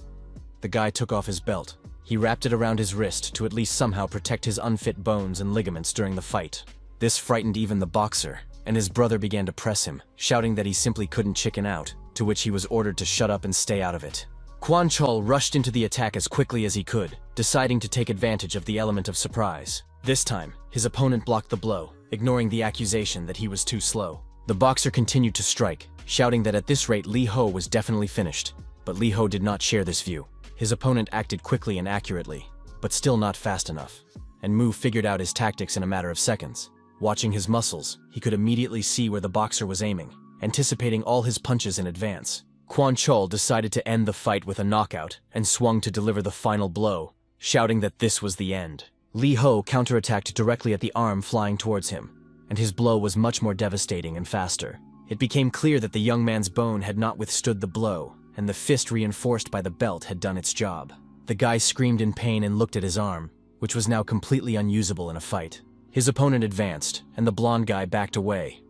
The guy took off his belt. He wrapped it around his wrist to at least somehow protect his unfit bones and ligaments during the fight. This frightened even the boxer, and his brother began to press him, shouting that he simply couldn't chicken out, to which he was ordered to shut up and stay out of it. Quan Chol rushed into the attack as quickly as he could, deciding to take advantage of the element of surprise. This time, his opponent blocked the blow, ignoring the accusation that he was too slow. The boxer continued to strike, shouting that at this rate Li Ho was definitely finished, but Li Ho did not share this view. His opponent acted quickly and accurately, but still not fast enough, and Mu figured out his tactics in a matter of seconds. Watching his muscles, he could immediately see where the boxer was aiming, anticipating all his punches in advance. Quan Chol decided to end the fight with a knockout and swung to deliver the final blow, shouting that this was the end. Li Ho counterattacked directly at the arm flying towards him, and his blow was much more devastating and faster. It became clear that the young man's bone had not withstood the blow, and the fist reinforced by the belt had done its job. The guy screamed in pain and looked at his arm, which was now completely unusable in a fight. His opponent advanced, and the blonde guy backed away,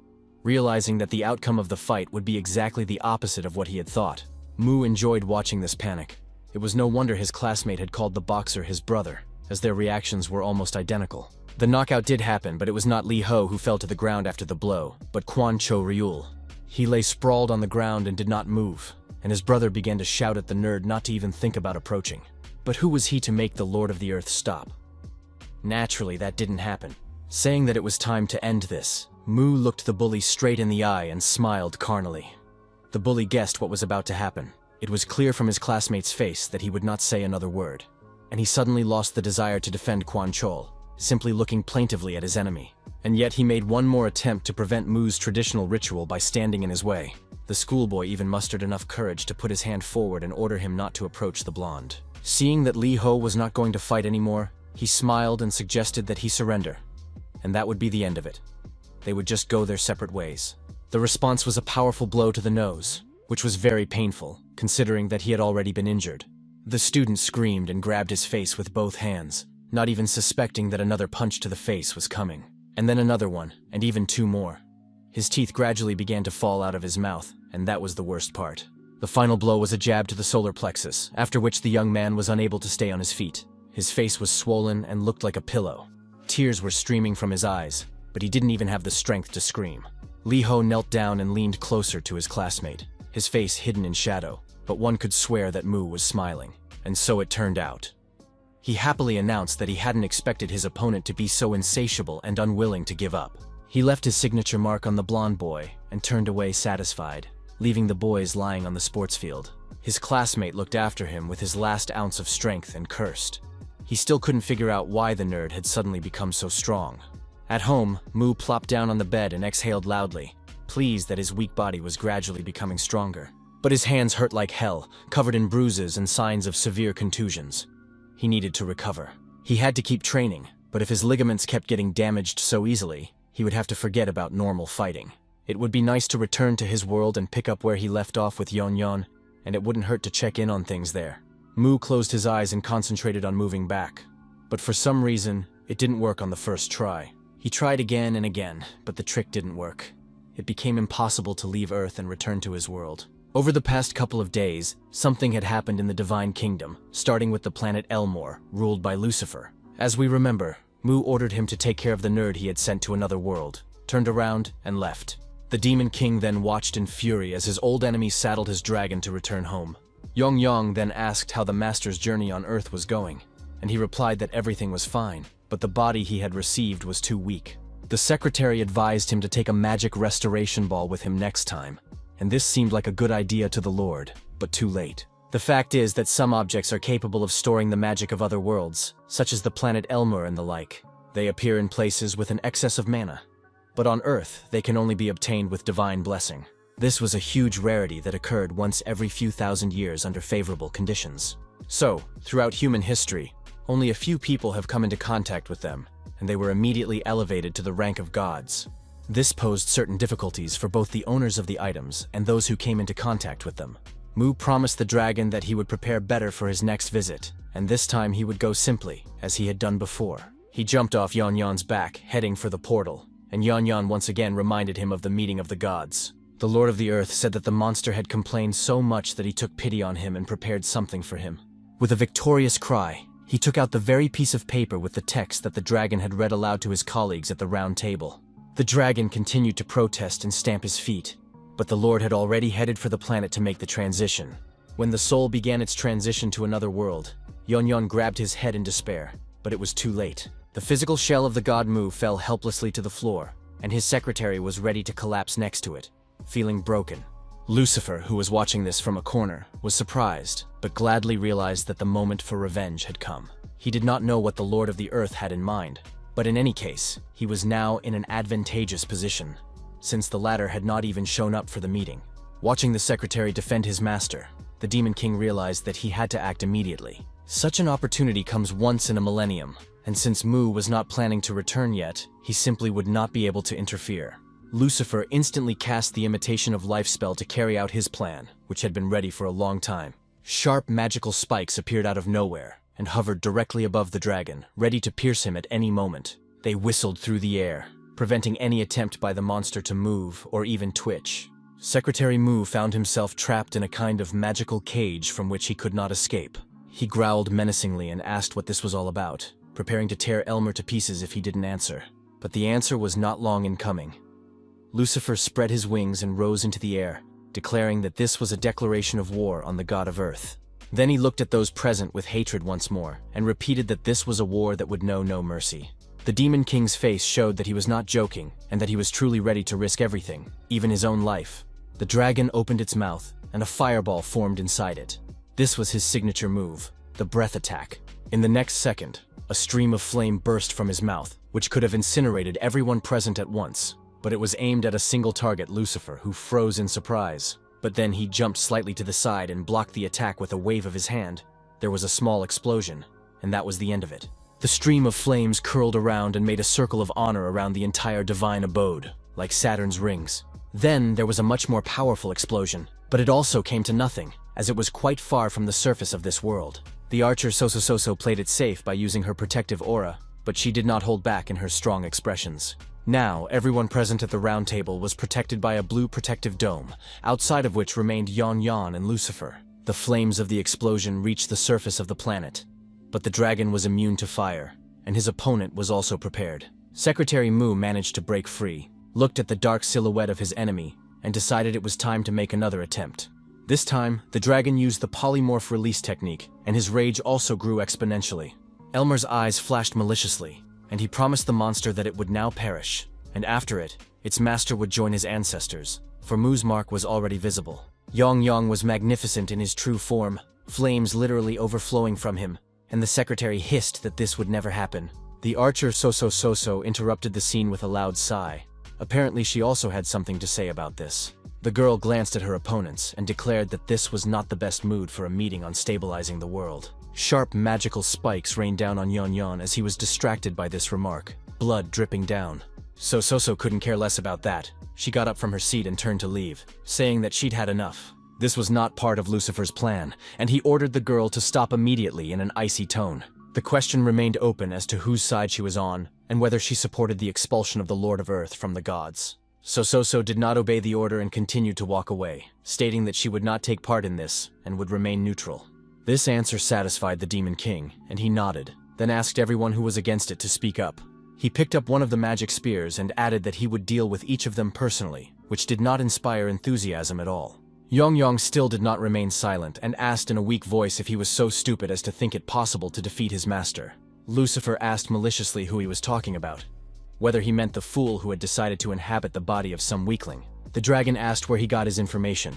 realizing that the outcome of the fight would be exactly the opposite of what he had thought. Mu enjoyed watching this panic. It was no wonder his classmate had called the boxer his brother, as their reactions were almost identical. The knockout did happen, but it was not Li Ho who fell to the ground after the blow, but Quan Cho Ryul. He lay sprawled on the ground and did not move, and his brother began to shout at the nerd not to even think about approaching. But who was he to make the Lord of the Earth stop? Naturally, that didn't happen. Saying that it was time to end this, Mu looked the bully straight in the eye and smiled carnally. The bully guessed what was about to happen. It was clear from his classmate's face that he would not say another word, and he suddenly lost the desire to defend Quan Chol, simply looking plaintively at his enemy. And yet he made one more attempt to prevent Mu's traditional ritual by standing in his way. The schoolboy even mustered enough courage to put his hand forward and order him not to approach the blonde. Seeing that Li Ho was not going to fight anymore, he smiled and suggested that he surrender, and that would be the end of it. They would just go their separate ways. The response was a powerful blow to the nose, which was very painful, considering that he had already been injured. The student screamed and grabbed his face with both hands, not even suspecting that another punch to the face was coming. And then another one, and even two more. His teeth gradually began to fall out of his mouth, and that was the worst part. The final blow was a jab to the solar plexus, after which the young man was unable to stay on his feet. His face was swollen and looked like a pillow. Tears were streaming from his eyes, but he didn't even have the strength to scream. Li Ho knelt down and leaned closer to his classmate, his face hidden in shadow, but one could swear that Mu was smiling. And so it turned out. He happily announced that he hadn't expected his opponent to be so insatiable and unwilling to give up. He left his signature mark on the blonde boy and turned away satisfied, leaving the boys lying on the sports field. His classmate looked after him with his last ounce of strength and cursed. He still couldn't figure out why the nerd had suddenly become so strong. At home, Mu plopped down on the bed and exhaled loudly, pleased that his weak body was gradually becoming stronger. But his hands hurt like hell, covered in bruises and signs of severe contusions. He needed to recover. He had to keep training, but if his ligaments kept getting damaged so easily, he would have to forget about normal fighting. It would be nice to return to his world and pick up where he left off with Yon Yon, and it wouldn't hurt to check in on things there. Mu closed his eyes and concentrated on moving back. But for some reason, it didn't work on the first try. He tried again and again, but the trick didn't work. It became impossible to leave Earth and return to his world. Over the past couple of days, something had happened in the Divine Kingdom, starting with the planet Elmore, ruled by Lucifer. As we remember, Mu ordered him to take care of the nerd he had sent to another world. turned around, and left. The Demon King then watched in fury as his old enemy saddled his dragon to return home. Yong then asked how the master's journey on Earth was going, and he replied that everything was fine, but the body he had received was too weak. The secretary advised him to take a magic restoration ball with him next time, and this seemed like a good idea to the Lord, but too late. The fact is that some objects are capable of storing the magic of other worlds, such as the planet Elmur and the like. They appear in places with an excess of mana, but on Earth they can only be obtained with divine blessing. This was a huge rarity that occurred once every few thousand years under favorable conditions. So, throughout human history, only a few people have come into contact with them, and they were immediately elevated to the rank of gods. This posed certain difficulties for both the owners of the items and those who came into contact with them. Mu promised the dragon that he would prepare better for his next visit, and this time he would go simply, as he had done before. He jumped off Yan's back, heading for the portal, and Yan once again reminded him of the meeting of the gods. The Lord of the Earth said that the monster had complained so much that he took pity on him and prepared something for him. With a victorious cry, he took out the very piece of paper with the text that the dragon had read aloud to his colleagues at the round table. The dragon continued to protest and stamp his feet, but the Lord had already headed for the planet to make the transition. When the soul began its transition to another world, Yan grabbed his head in despair, but it was too late. The physical shell of the god Mu fell helplessly to the floor, and his secretary was ready to collapse next to it, feeling broken. Lucifer, who was watching this from a corner, was surprised, but gladly realized that the moment for revenge had come. He did not know what the Lord of the Earth had in mind, but in any case, he was now in an advantageous position, since the latter had not even shown up for the meeting. Watching the secretary defend his master, the Demon King realized that he had to act immediately. Such an opportunity comes once in a millennium, and since Mu was not planning to return yet, he simply would not be able to interfere. Lucifer instantly cast the Imitation of Life spell to carry out his plan, which had been ready for a long time. Sharp magical spikes appeared out of nowhere and hovered directly above the dragon, ready to pierce him at any moment. They whistled through the air, preventing any attempt by the monster to move or even twitch. Secretary Mu found himself trapped in a kind of magical cage from which he could not escape. He growled menacingly and asked what this was all about, preparing to tear Elmer to pieces if he didn't answer. But the answer was not long in coming. Lucifer spread his wings and rose into the air, declaring that this was a declaration of war on the god of Earth. Then he looked at those present with hatred once more, and repeated that this was a war that would know no mercy. The Demon King's face showed that he was not joking, and that he was truly ready to risk everything, even his own life. The dragon opened its mouth, and a fireball formed inside it. This was his signature move, the breath attack. In the next second, a stream of flame burst from his mouth, which could have incinerated everyone present at once. But it was aimed at a single target, Lucifer, who froze in surprise. But then he jumped slightly to the side and blocked the attack with a wave of his hand. There was a small explosion, and that was the end of it. The stream of flames curled around and made a circle of honor around the entire divine abode, like Saturn's rings. Then there was a much more powerful explosion, but it also came to nothing, as it was quite far from the surface of this world. The archer Soso played it safe by using her protective aura, but she did not hold back in her strong expressions. Now, everyone present at the round table was protected by a blue protective dome, outside of which remained Yan and Lucifer. The flames of the explosion reached the surface of the planet, but the dragon was immune to fire, and his opponent was also prepared. Secretary Mu managed to break free, looked at the dark silhouette of his enemy, and decided it was time to make another attempt. This time, the dragon used the polymorph release technique, and his rage also grew exponentially. Elmer's eyes flashed maliciously, and he promised the monster that it would now perish, and after it, its master would join his ancestors, for Mu's mark was already visible. Yang was magnificent in his true form, flames literally overflowing from him, and the secretary hissed that this would never happen. The archer Soso interrupted the scene with a loud sigh. Apparently she also had something to say about this. The girl glanced at her opponents and declared that this was not the best mood for a meeting on stabilizing the world. Sharp magical spikes rained down on Yan as he was distracted by this remark, blood dripping down. Soso couldn't care less about that. She got up from her seat and turned to leave, saying that she'd had enough. This was not part of Lucifer's plan, and he ordered the girl to stop immediately in an icy tone. The question remained open as to whose side she was on, and whether she supported the expulsion of the Lord of Earth from the gods. Soso did not obey the order and continued to walk away, stating that she would not take part in this and would remain neutral. This answer satisfied the Demon King, and he nodded, then asked everyone who was against it to speak up. He picked up one of the magic spears and added that he would deal with each of them personally, which did not inspire enthusiasm at all. Yong still did not remain silent and asked in a weak voice if he was so stupid as to think it possible to defeat his master. Lucifer asked maliciously who he was talking about, whether he meant the fool who had decided to inhabit the body of some weakling. The dragon asked where he got his information,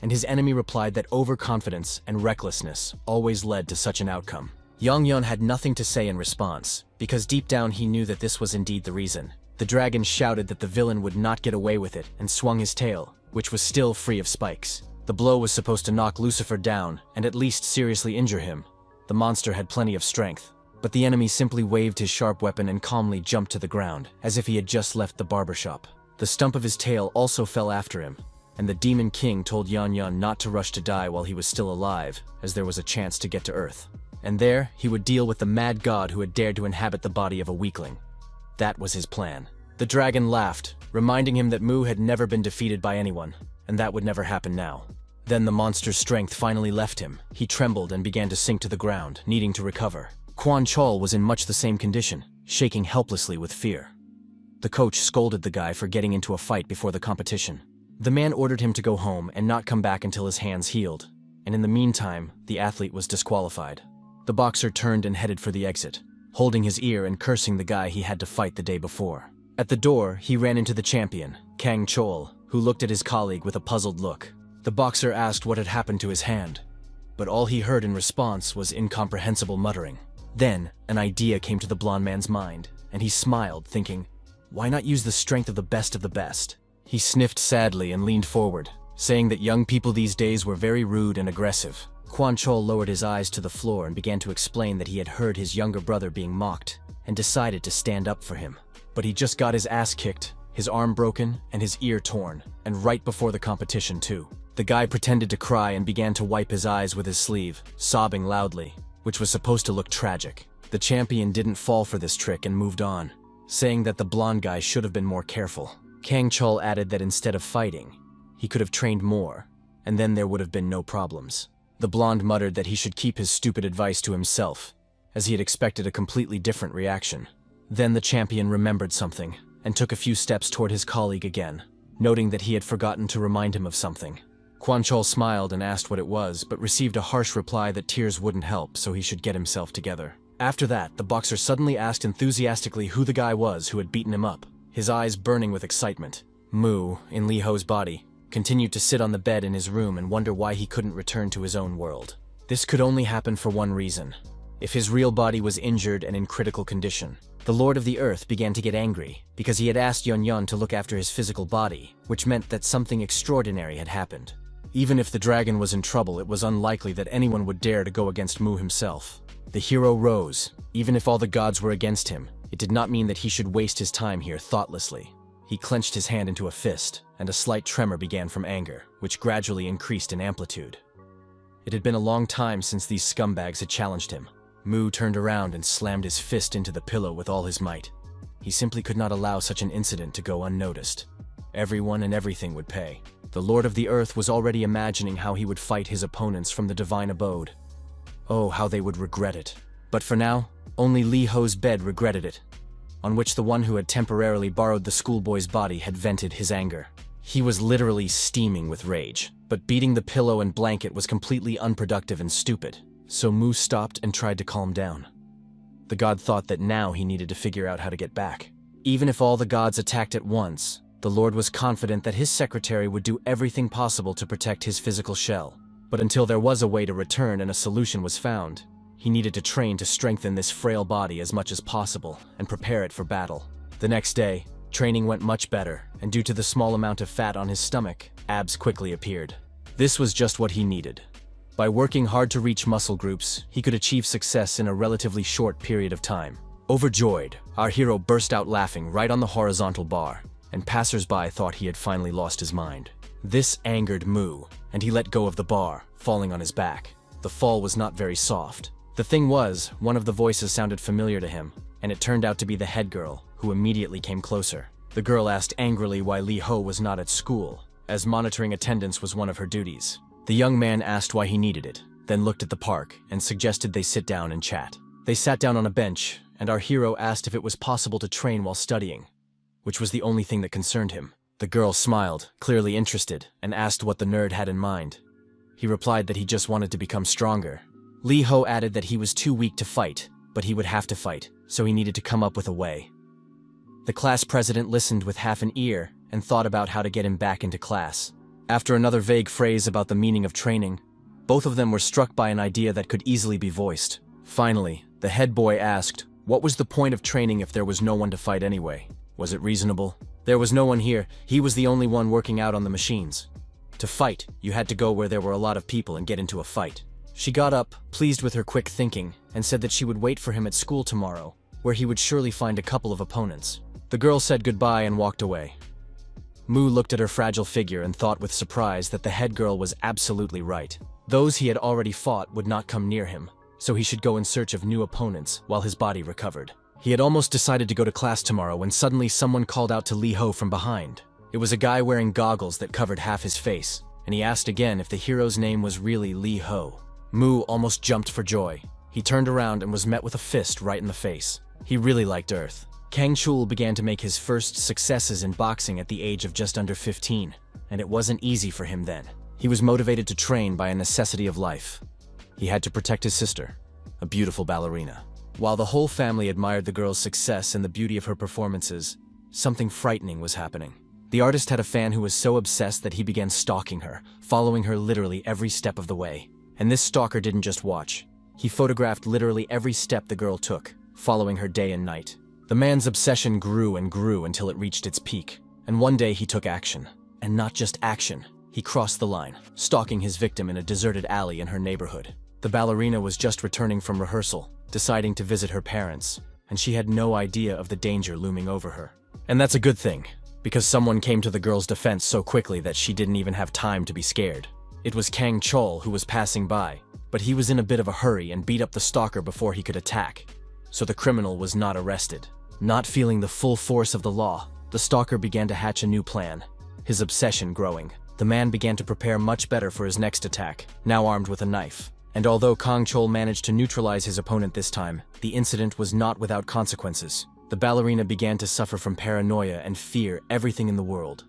and his enemy replied that overconfidence and recklessness always led to such an outcome. Yong had nothing to say in response, because deep down he knew that this was indeed the reason. The dragon shouted that the villain would not get away with it and swung his tail, which was still free of spikes. The blow was supposed to knock Lucifer down and at least seriously injure him. The monster had plenty of strength, but the enemy simply waved his sharp weapon and calmly jumped to the ground, as if he had just left the barbershop. The stump of his tail also fell after him, and the Demon King told Yan not to rush to die while he was still alive, as there was a chance to get to Earth. And there, he would deal with the mad god who had dared to inhabit the body of a weakling. That was his plan. The dragon laughed, reminding him that Mu had never been defeated by anyone, and that would never happen now. Then the monster's strength finally left him. He trembled and began to sink to the ground, needing to recover. Quan Chol was in much the same condition, shaking helplessly with fear. The coach scolded the guy for getting into a fight before the competition. The man ordered him to go home and not come back until his hands healed, and in the meantime, the athlete was disqualified. The boxer turned and headed for the exit, holding his ear and cursing the guy he had to fight the day before. At the door, he ran into the champion, Kang Chol, who looked at his colleague with a puzzled look. The boxer asked what had happened to his hand, but all he heard in response was incomprehensible muttering. Then, an idea came to the blond man's mind, and he smiled, thinking, why not use the strength of the best? He sniffed sadly and leaned forward, saying that young people these days were very rude and aggressive. Quan Chol lowered his eyes to the floor and began to explain that he had heard his younger brother being mocked, and decided to stand up for him. But he just got his ass kicked, his arm broken, and his ear torn, and right before the competition too. The guy pretended to cry and began to wipe his eyes with his sleeve, sobbing loudly, which was supposed to look tragic. The champion didn't fall for this trick and moved on, saying that the blonde guy should have been more careful. Kang Chol added that instead of fighting, he could have trained more, and then there would have been no problems. The blonde muttered that he should keep his stupid advice to himself, as he had expected a completely different reaction. Then the champion remembered something, and took a few steps toward his colleague again, noting that he had forgotten to remind him of something. Quan Chol smiled and asked what it was, but received a harsh reply that tears wouldn't help, so he should get himself together. After that, the boxer suddenly asked enthusiastically who the guy was who had beaten him up, his eyes burning with excitement. Mu, in Li Ho's body, continued to sit on the bed in his room and wonder why he couldn't return to his own world. This could only happen for one reason. If his real body was injured and in critical condition. The Lord of the Earth began to get angry, because he had asked Yan to look after his physical body, which meant that something extraordinary had happened. Even if the dragon was in trouble, it was unlikely that anyone would dare to go against Mu himself. The hero rose. Even if all the gods were against him, it did not mean that he should waste his time here thoughtlessly. He clenched his hand into a fist, and a slight tremor began from anger, which gradually increased in amplitude. It had been a long time since these scumbags had challenged him. Mu turned around and slammed his fist into the pillow with all his might. He simply could not allow such an incident to go unnoticed. Everyone and everything would pay. The Lord of the Earth was already imagining how he would fight his opponents from the divine abode. Oh, how they would regret it. But for now, only Li Ho's bed regretted it, on which the one who had temporarily borrowed the schoolboy's body had vented his anger. He was literally steaming with rage, but beating the pillow and blanket was completely unproductive and stupid. So Mu stopped and tried to calm down. The god thought that now he needed to figure out how to get back. Even if all the gods attacked at once, the Lord was confident that his secretary would do everything possible to protect his physical shell. But until there was a way to return and a solution was found, he needed to train to strengthen this frail body as much as possible and prepare it for battle. The next day, training went much better, and due to the small amount of fat on his stomach, abs quickly appeared. This was just what he needed. By working hard to reach muscle groups, he could achieve success in a relatively short period of time. Overjoyed, our hero burst out laughing right on the horizontal bar, and passers-by thought he had finally lost his mind. This angered Mu, and he let go of the bar, falling on his back. The fall was not very soft. The thing was, one of the voices sounded familiar to him, and it turned out to be the head girl, who immediately came closer. The girl asked angrily why Li Ho was not at school, as monitoring attendance was one of her duties. The young man asked why he needed it, then looked at the park and suggested they sit down and chat. They sat down on a bench, and our hero asked if it was possible to train while studying, which was the only thing that concerned him. The girl smiled, clearly interested, and asked what the nerd had in mind. He replied that he just wanted to become stronger. Lee Ho added that he was too weak to fight, but he would have to fight, so he needed to come up with a way. The class president listened with half an ear and thought about how to get him back into class. After another vague phrase about the meaning of training, both of them were struck by an idea that could easily be voiced. Finally, the head boy asked, what was the point of training if there was no one to fight anyway? Was it reasonable? There was no one here. He was the only one working out on the machines. To fight, you had to go where there were a lot of people and get into a fight. She got up, pleased with her quick thinking, and said that she would wait for him at school tomorrow, where he would surely find a couple of opponents. The girl said goodbye and walked away. Mu looked at her fragile figure and thought with surprise that the head girl was absolutely right. Those he had already fought would not come near him, so he should go in search of new opponents while his body recovered. He had almost decided to go to class tomorrow when suddenly someone called out to Lee Ho from behind. It was a guy wearing goggles that covered half his face, and he asked again if the hero's name was really Lee Ho. Mu almost jumped for joy. He turned around and was met with a fist right in the face. He really liked Earth. Kang Chul began to make his first successes in boxing at the age of just under 15, and it wasn't easy for him then. He was motivated to train by a necessity of life. He had to protect his sister, a beautiful ballerina. While the whole family admired the girl's success and the beauty of her performances, something frightening was happening. The artist had a fan who was so obsessed that he began stalking her, following her literally every step of the way. And this stalker didn't just watch. He photographed literally every step the girl took, following her day and night. The man's obsession grew and grew until it reached its peak. And one day he took action. And not just action. He crossed the line, stalking his victim in a deserted alley in her neighborhood. The ballerina was just returning from rehearsal, deciding to visit her parents, and she had no idea of the danger looming over her. And that's a good thing, because someone came to the girl's defense so quickly that she didn't even have time to be scared. It was Kang Chol who was passing by, but he was in a bit of a hurry and beat up the stalker before he could attack. So the criminal was not arrested. Not feeling the full force of the law, the stalker began to hatch a new plan, his obsession growing. The man began to prepare much better for his next attack, now armed with a knife. And although Kang Chol managed to neutralize his opponent this time, the incident was not without consequences. The ballerina began to suffer from paranoia and fear everything in the world.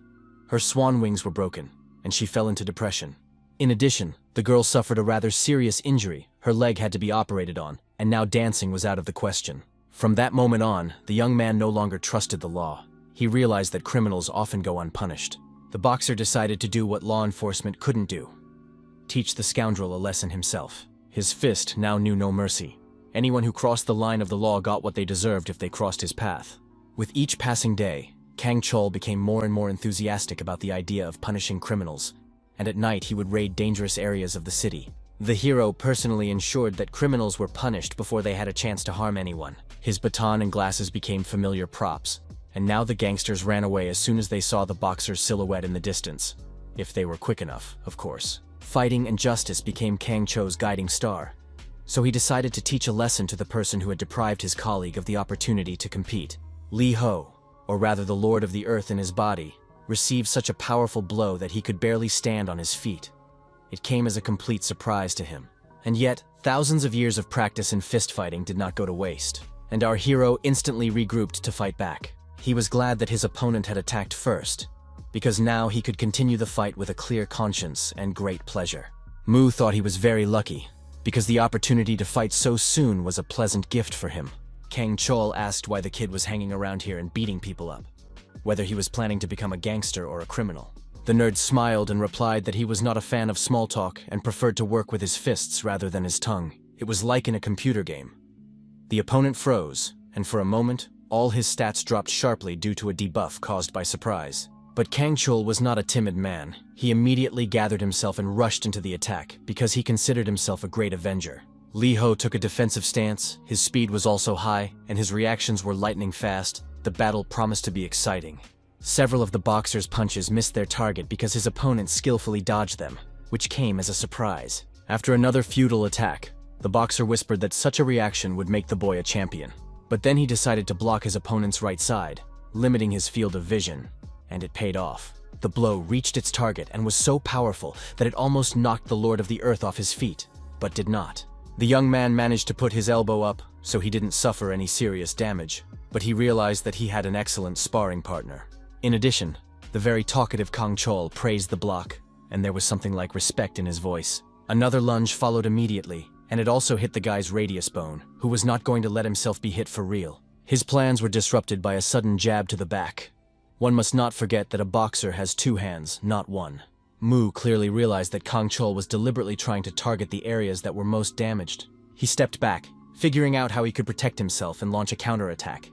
Her swan wings were broken, and she fell into depression. In addition, the girl suffered a rather serious injury. Her leg had to be operated on, and now dancing was out of the question. From that moment on, the young man no longer trusted the law. He realized that criminals often go unpunished. The boxer decided to do what law enforcement couldn't do: teach the scoundrel a lesson himself. His fist now knew no mercy. Anyone who crossed the line of the law got what they deserved if they crossed his path. With each passing day, Kang Chol became more and more enthusiastic about the idea of punishing criminals, and at night he would raid dangerous areas of the city. The hero personally ensured that criminals were punished before they had a chance to harm anyone. His baton and glasses became familiar props, and now the gangsters ran away as soon as they saw the boxer's silhouette in the distance. If they were quick enough, of course. Fighting and justice became Kang Cho's guiding star, so he decided to teach a lesson to the person who had deprived his colleague of the opportunity to compete. Lee Ho, or rather the Lord of the Earth in his body, received such a powerful blow that he could barely stand on his feet. It came as a complete surprise to him. And yet, thousands of years of practice in fist-fighting did not go to waste, and our hero instantly regrouped to fight back. He was glad that his opponent had attacked first, because now he could continue the fight with a clear conscience and great pleasure. Mu thought he was very lucky, because the opportunity to fight so soon was a pleasant gift for him. Kang Chol asked why the kid was hanging around here and beating people up, whether he was planning to become a gangster or a criminal. The nerd smiled and replied that he was not a fan of small talk and preferred to work with his fists rather than his tongue. It was like in a computer game. The opponent froze, and for a moment, all his stats dropped sharply due to a debuff caused by surprise. But Kang Chul was not a timid man. He immediately gathered himself and rushed into the attack because he considered himself a great avenger. Lee Ho took a defensive stance, his speed was also high, and his reactions were lightning fast. The battle promised to be exciting. Several of the boxer's punches missed their target because his opponent skillfully dodged them, which came as a surprise. After another futile attack, the boxer whispered that such a reaction would make the boy a champion. But then he decided to block his opponent's right side, limiting his field of vision, and it paid off. The blow reached its target and was so powerful that it almost knocked the Lord of the Earth off his feet, but did not. The young man managed to put his elbow up, so he didn't suffer any serious damage, but he realized that he had an excellent sparring partner. In addition, the very talkative Kang Chol praised the block, and there was something like respect in his voice. Another lunge followed immediately, and it also hit the guy's radius bone, who was not going to let himself be hit for real. His plans were disrupted by a sudden jab to the back. One must not forget that a boxer has two hands, not one. Mu clearly realized that Kang Chol was deliberately trying to target the areas that were most damaged. He stepped back, figuring out how he could protect himself and launch a counterattack.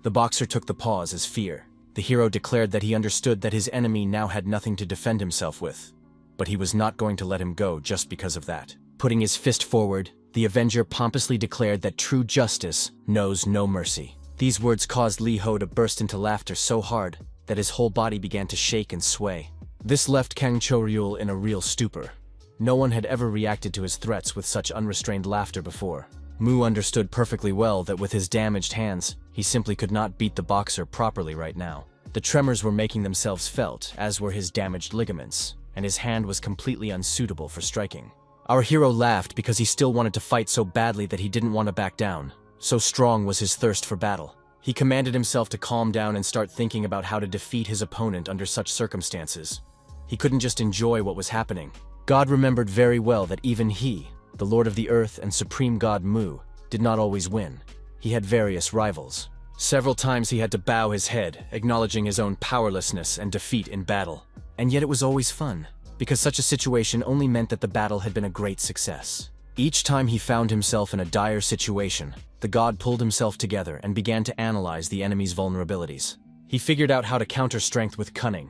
The boxer took the pause as fear. The hero declared that he understood that his enemy now had nothing to defend himself with, but he was not going to let him go just because of that. Putting his fist forward, the Avenger pompously declared that true justice knows no mercy. These words caused Li Ho to burst into laughter so hard that his whole body began to shake and sway. This left Kang Choryul in a real stupor. No one had ever reacted to his threats with such unrestrained laughter before. Mu understood perfectly well that with his damaged hands, he simply could not beat the boxer properly right now. The tremors were making themselves felt, as were his damaged ligaments, and his hand was completely unsuitable for striking. Our hero laughed because he still wanted to fight so badly that he didn't want to back down. So strong was his thirst for battle. He commanded himself to calm down and start thinking about how to defeat his opponent under such circumstances. He couldn't just enjoy what was happening. God remembered very well that even he, the Lord of the Earth and Supreme God Mu, did not always win. He had various rivals. Several times he had to bow his head, acknowledging his own powerlessness and defeat in battle. And yet it was always fun, because such a situation only meant that the battle had been a great success. Each time he found himself in a dire situation, the god pulled himself together and began to analyze the enemy's vulnerabilities. He figured out how to counter strength with cunning.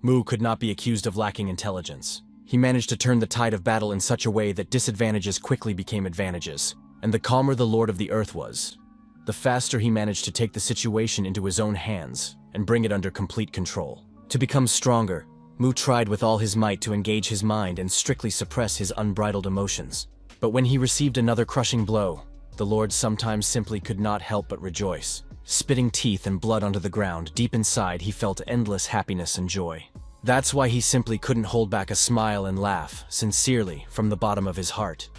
Mu could not be accused of lacking intelligence. He managed to turn the tide of battle in such a way that disadvantages quickly became advantages. And the calmer the Lord of the Earth was, the faster he managed to take the situation into his own hands and bring it under complete control. To become stronger, Mu tried with all his might to engage his mind and strictly suppress his unbridled emotions. But when he received another crushing blow, the Lord sometimes simply could not help but rejoice. Spitting teeth and blood onto the ground, deep inside he felt endless happiness and joy. That's why he simply couldn't hold back a smile and laugh, sincerely, from the bottom of his heart.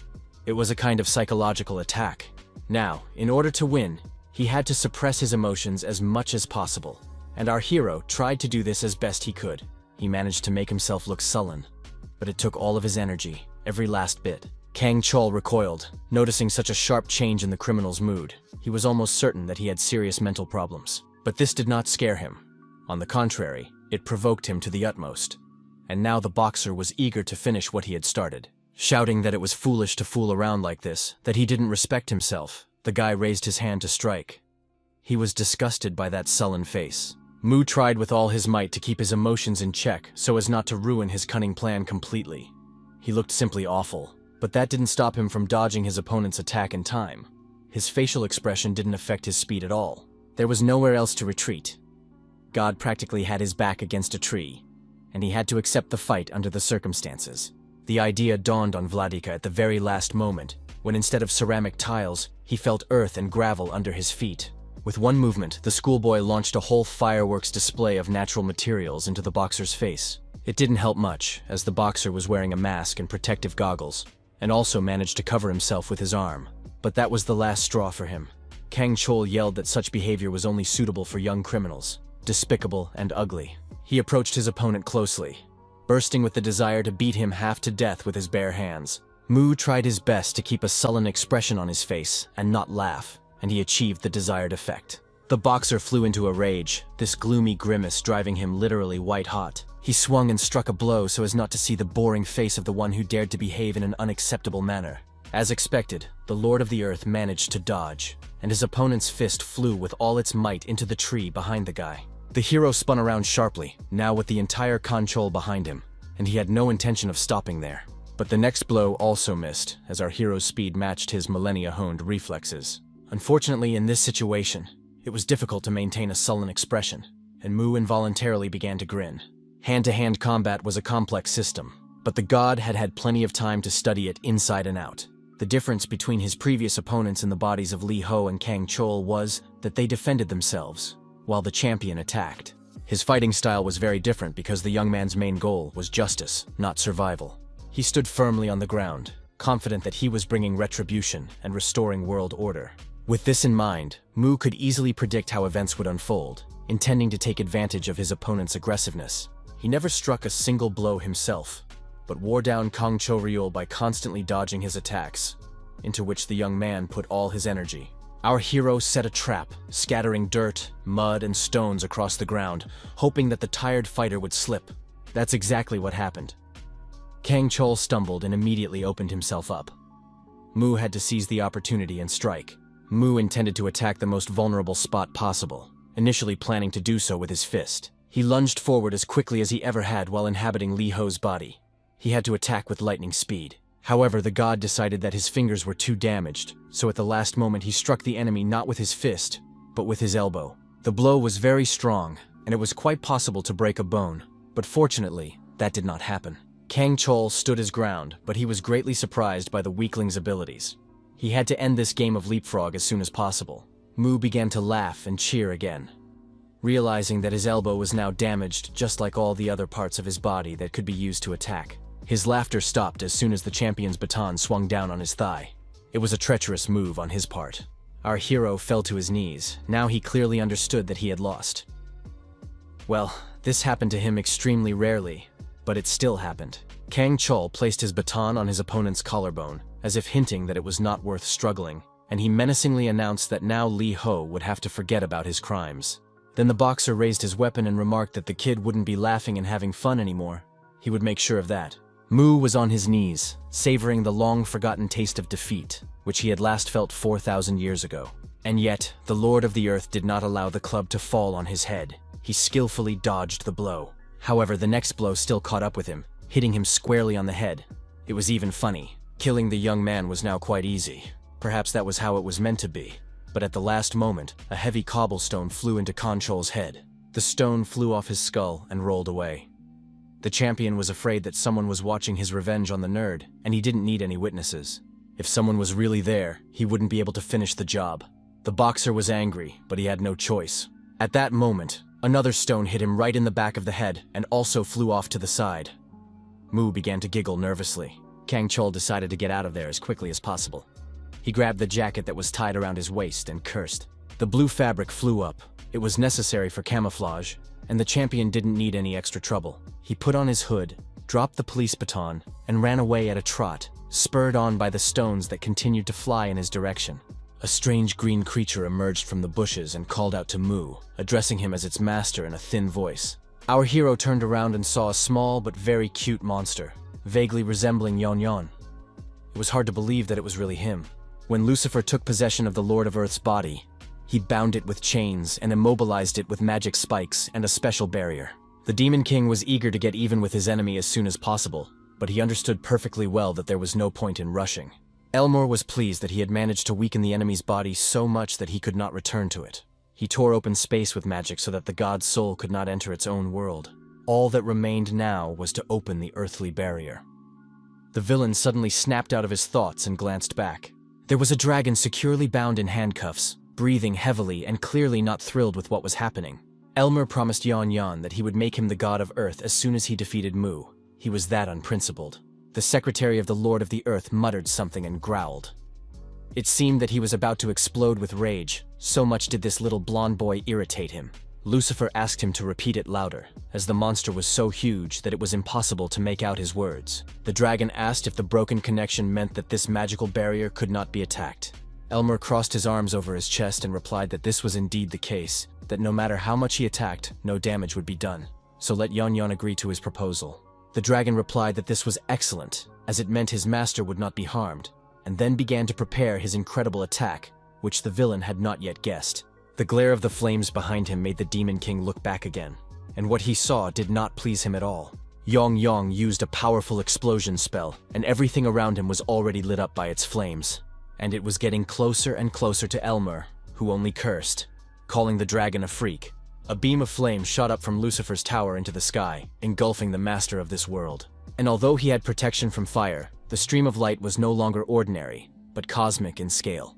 It was a kind of psychological attack. Now, in order to win, he had to suppress his emotions as much as possible. And our hero tried to do this as best he could. He managed to make himself look sullen, but it took all of his energy, every last bit. Kang Chol recoiled, noticing such a sharp change in the criminal's mood. He was almost certain that he had serious mental problems. But this did not scare him. On the contrary, it provoked him to the utmost. And now the boxer was eager to finish what he had started. Shouting that it was foolish to fool around like this, that he didn't respect himself, the guy raised his hand to strike. He was disgusted by that sullen face. Mu tried with all his might to keep his emotions in check so as not to ruin his cunning plan completely. He looked simply awful, but that didn't stop him from dodging his opponent's attack in time. His facial expression didn't affect his speed at all. There was nowhere else to retreat. God practically had his back against a tree, and he had to accept the fight under the circumstances. The idea dawned on Vladika at the very last moment, when instead of ceramic tiles, he felt earth and gravel under his feet. With one movement, the schoolboy launched a whole fireworks display of natural materials into the boxer's face. It didn't help much, as the boxer was wearing a mask and protective goggles, and also managed to cover himself with his arm. But that was the last straw for him. Kang Chol yelled that such behavior was only suitable for young criminals, despicable and ugly. He approached his opponent closely, bursting with the desire to beat him half to death with his bare hands. Mu tried his best to keep a sullen expression on his face and not laugh, and he achieved the desired effect. The boxer flew into a rage, this gloomy grimace driving him literally white-hot. He swung and struck a blow so as not to see the boring face of the one who dared to behave in an unacceptable manner. As expected, the Lord of the Earth managed to dodge, and his opponent's fist flew with all its might into the tree behind the guy. The hero spun around sharply, now with the entire control behind him, and he had no intention of stopping there. But the next blow also missed, as our hero's speed matched his millennia-honed reflexes. Unfortunately, in this situation, it was difficult to maintain a sullen expression, and Mu involuntarily began to grin. Hand-to-hand combat was a complex system, but the god had had plenty of time to study it inside and out. The difference between his previous opponents in the bodies of Li Ho and Kang Chol was that they defended themselves, while the champion attacked. His fighting style was very different because the young man's main goal was justice, not survival. He stood firmly on the ground, confident that he was bringing retribution and restoring world order. With this in mind, Mu could easily predict how events would unfold, intending to take advantage of his opponent's aggressiveness. He never struck a single blow himself, but wore down Kang Cho-ryul by constantly dodging his attacks, into which the young man put all his energy. Our hero set a trap, scattering dirt, mud, and stones across the ground, hoping that the tired fighter would slip. That's exactly what happened. Kang Chol stumbled and immediately opened himself up. Mu had to seize the opportunity and strike. Mu intended to attack the most vulnerable spot possible, initially planning to do so with his fist. He lunged forward as quickly as he ever had while inhabiting Li Ho's body. He had to attack with lightning speed. However, the god decided that his fingers were too damaged, so at the last moment he struck the enemy not with his fist, but with his elbow. The blow was very strong, and it was quite possible to break a bone, but fortunately, that did not happen. Kang Chol stood his ground, but he was greatly surprised by the weakling's abilities. He had to end this game of leapfrog as soon as possible. Mu began to laugh and cheer again, realizing that his elbow was now damaged just like all the other parts of his body that could be used to attack. His laughter stopped as soon as the champion's baton swung down on his thigh. It was a treacherous move on his part. Our hero fell to his knees. Now he clearly understood that he had lost. Well, this happened to him extremely rarely, but it still happened. Kang Chol placed his baton on his opponent's collarbone, as if hinting that it was not worth struggling, and he menacingly announced that now Li Ho would have to forget about his crimes. Then the boxer raised his weapon and remarked that the kid wouldn't be laughing and having fun anymore. He would make sure of that. Mu was on his knees, savoring the long-forgotten taste of defeat, which he had last felt 4,000 years ago. And yet, the Lord of the Earth did not allow the club to fall on his head. He skillfully dodged the blow. However, the next blow still caught up with him, hitting him squarely on the head. It was even funny. Killing the young man was now quite easy. Perhaps that was how it was meant to be. But at the last moment, a heavy cobblestone flew into Kang Chol's head. The stone flew off his skull and rolled away. The champion was afraid that someone was watching his revenge on the nerd, and he didn't need any witnesses. If someone was really there, he wouldn't be able to finish the job. The boxer was angry, but he had no choice. At that moment, another stone hit him right in the back of the head and also flew off to the side. Mu began to giggle nervously. Kang Chol decided to get out of there as quickly as possible. He grabbed the jacket that was tied around his waist and cursed. The blue fabric flew up. It was necessary for camouflage, and the champion didn't need any extra trouble. He put on his hood, dropped the police baton, and ran away at a trot, spurred on by the stones that continued to fly in his direction. A strange green creature emerged from the bushes and called out to Mu, addressing him as its master in a thin voice. Our hero turned around and saw a small but very cute monster, vaguely resembling Yon Yon. It was hard to believe that it was really him. When Lucifer took possession of the Lord of Earth's body, he bound it with chains and immobilized it with magic spikes and a special barrier. The Demon King was eager to get even with his enemy as soon as possible, but he understood perfectly well that there was no point in rushing. Elmore was pleased that he had managed to weaken the enemy's body so much that he could not return to it. He tore open space with magic so that the god's soul could not enter its own world. All that remained now was to open the earthly barrier. The villain suddenly snapped out of his thoughts and glanced back. There was a dragon securely bound in handcuffs, breathing heavily and clearly not thrilled with what was happening. Elmer promised Yon Yon that he would make him the god of Earth as soon as he defeated Mu. He was that unprincipled. The secretary of the Lord of the Earth muttered something and growled. It seemed that he was about to explode with rage, so much did this little blonde boy irritate him. Lucifer asked him to repeat it louder, as the monster was so huge that it was impossible to make out his words. The dragon asked if the broken connection meant that this magical barrier could not be attacked. Elmer crossed his arms over his chest and replied that this was indeed the case, that no matter how much he attacked, no damage would be done. So let Yon Yon agree to his proposal. The dragon replied that this was excellent, as it meant his master would not be harmed, and then began to prepare his incredible attack, which the villain had not yet guessed. The glare of the flames behind him made the Demon King look back again, and what he saw did not please him at all. Yong Yong used a powerful explosion spell, and everything around him was already lit up by its flames. And it was getting closer and closer to Elmer, who only cursed, calling the dragon a freak. A beam of flame shot up from Lucifer's tower into the sky, engulfing the master of this world. And although he had protection from fire, the stream of light was no longer ordinary, but cosmic in scale.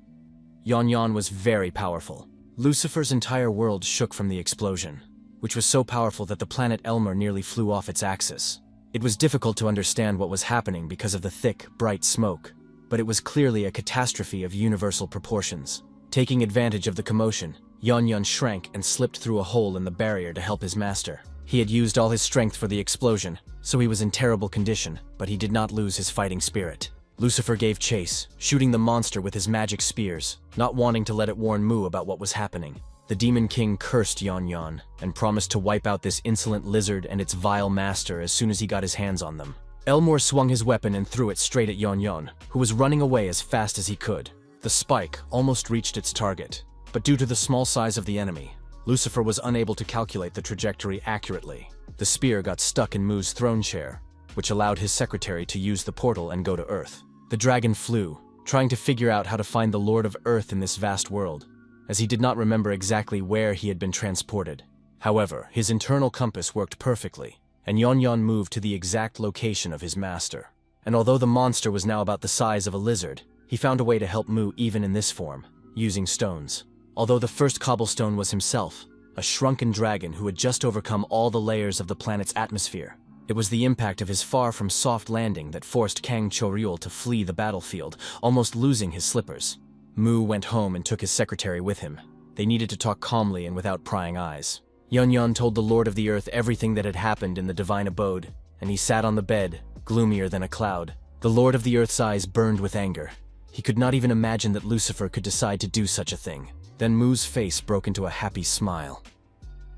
Yon Yon was very powerful. Lucifer's entire world shook from the explosion, which was so powerful that the planet Elmer nearly flew off its axis. It was difficult to understand what was happening because of the thick, bright smoke, but it was clearly a catastrophe of universal proportions. Taking advantage of the commotion, Yon shrank and slipped through a hole in the barrier to help his master. He had used all his strength for the explosion, so he was in terrible condition, but he did not lose his fighting spirit. Lucifer gave chase, shooting the monster with his magic spears, not wanting to let it warn Mu about what was happening. The Demon King cursed Yon and promised to wipe out this insolent lizard and its vile master as soon as he got his hands on them. Elmore swung his weapon and threw it straight at Yon, who was running away as fast as he could. The spike almost reached its target, but due to the small size of the enemy, Lucifer was unable to calculate the trajectory accurately. The spear got stuck in Mu's throne chair, which allowed his secretary to use the portal and go to Earth. The dragon flew, trying to figure out how to find the Lord of Earth in this vast world, as he did not remember exactly where he had been transported. However, his internal compass worked perfectly, and Yon moved to the exact location of his master. And although the monster was now about the size of a lizard, he found a way to help Mu even in this form, using stones. Although the first cobblestone was himself, a shrunken dragon who had just overcome all the layers of the planet's atmosphere. It was the impact of his far-from-soft landing that forced Kang Choryul to flee the battlefield, almost losing his slippers. Mu went home and took his secretary with him. They needed to talk calmly and without prying eyes. Yon told the Lord of the Earth everything that had happened in the divine abode, and he sat on the bed, gloomier than a cloud. The Lord of the Earth's eyes burned with anger. He could not even imagine that Lucifer could decide to do such a thing. Then Mu's face broke into a happy smile.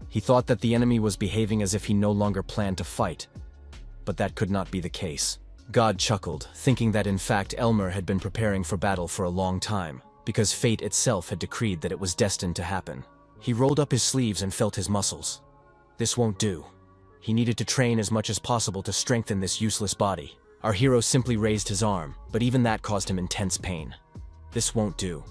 He thought that the enemy was behaving as if he no longer planned to fight, but that could not be the case. God chuckled, thinking that in fact Elmer had been preparing for battle for a long time, because fate itself had decreed that it was destined to happen. He rolled up his sleeves and felt his muscles. This won't do. He needed to train as much as possible to strengthen this useless body. Our hero simply raised his arm, but even that caused him intense pain. This won't do.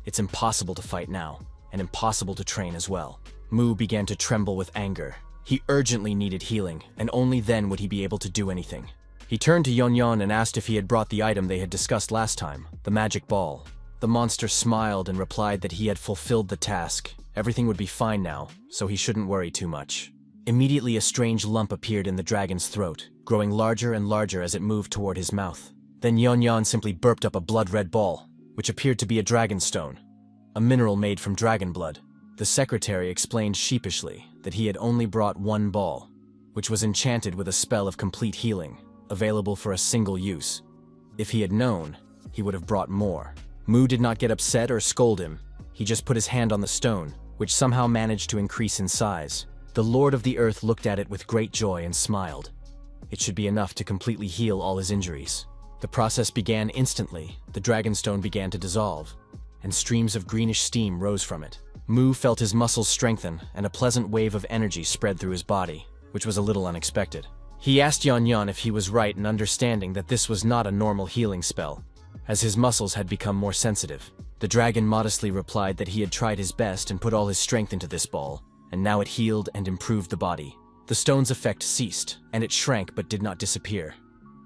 It's impossible to fight now, and impossible to train as well. Mu began to tremble with anger. He urgently needed healing, and only then would he be able to do anything. He turned to Yon and asked if he had brought the item they had discussed last time, the magic ball. The monster smiled and replied that he had fulfilled the task. Everything would be fine now, so he shouldn't worry too much. Immediately a strange lump appeared in the dragon's throat, growing larger and larger as it moved toward his mouth. Then Yon simply burped up a blood-red ball, which appeared to be a dragonstone, a mineral made from dragon blood. The secretary explained sheepishly that he had only brought one ball, which was enchanted with a spell of complete healing, available for a single use. If he had known, he would have brought more. Mu did not get upset or scold him. He just put his hand on the stone, which somehow managed to increase in size. The Lord of the Earth looked at it with great joy and smiled. It should be enough to completely heal all his injuries. The process began instantly. The dragonstone began to dissolve, and streams of greenish steam rose from it. Mu felt his muscles strengthen, and a pleasant wave of energy spread through his body, which was a little unexpected. He asked Yon if he was right in understanding that this was not a normal healing spell, as his muscles had become more sensitive. The dragon modestly replied that he had tried his best and put all his strength into this ball, and now it healed and improved the body. The stone's effect ceased, and it shrank but did not disappear.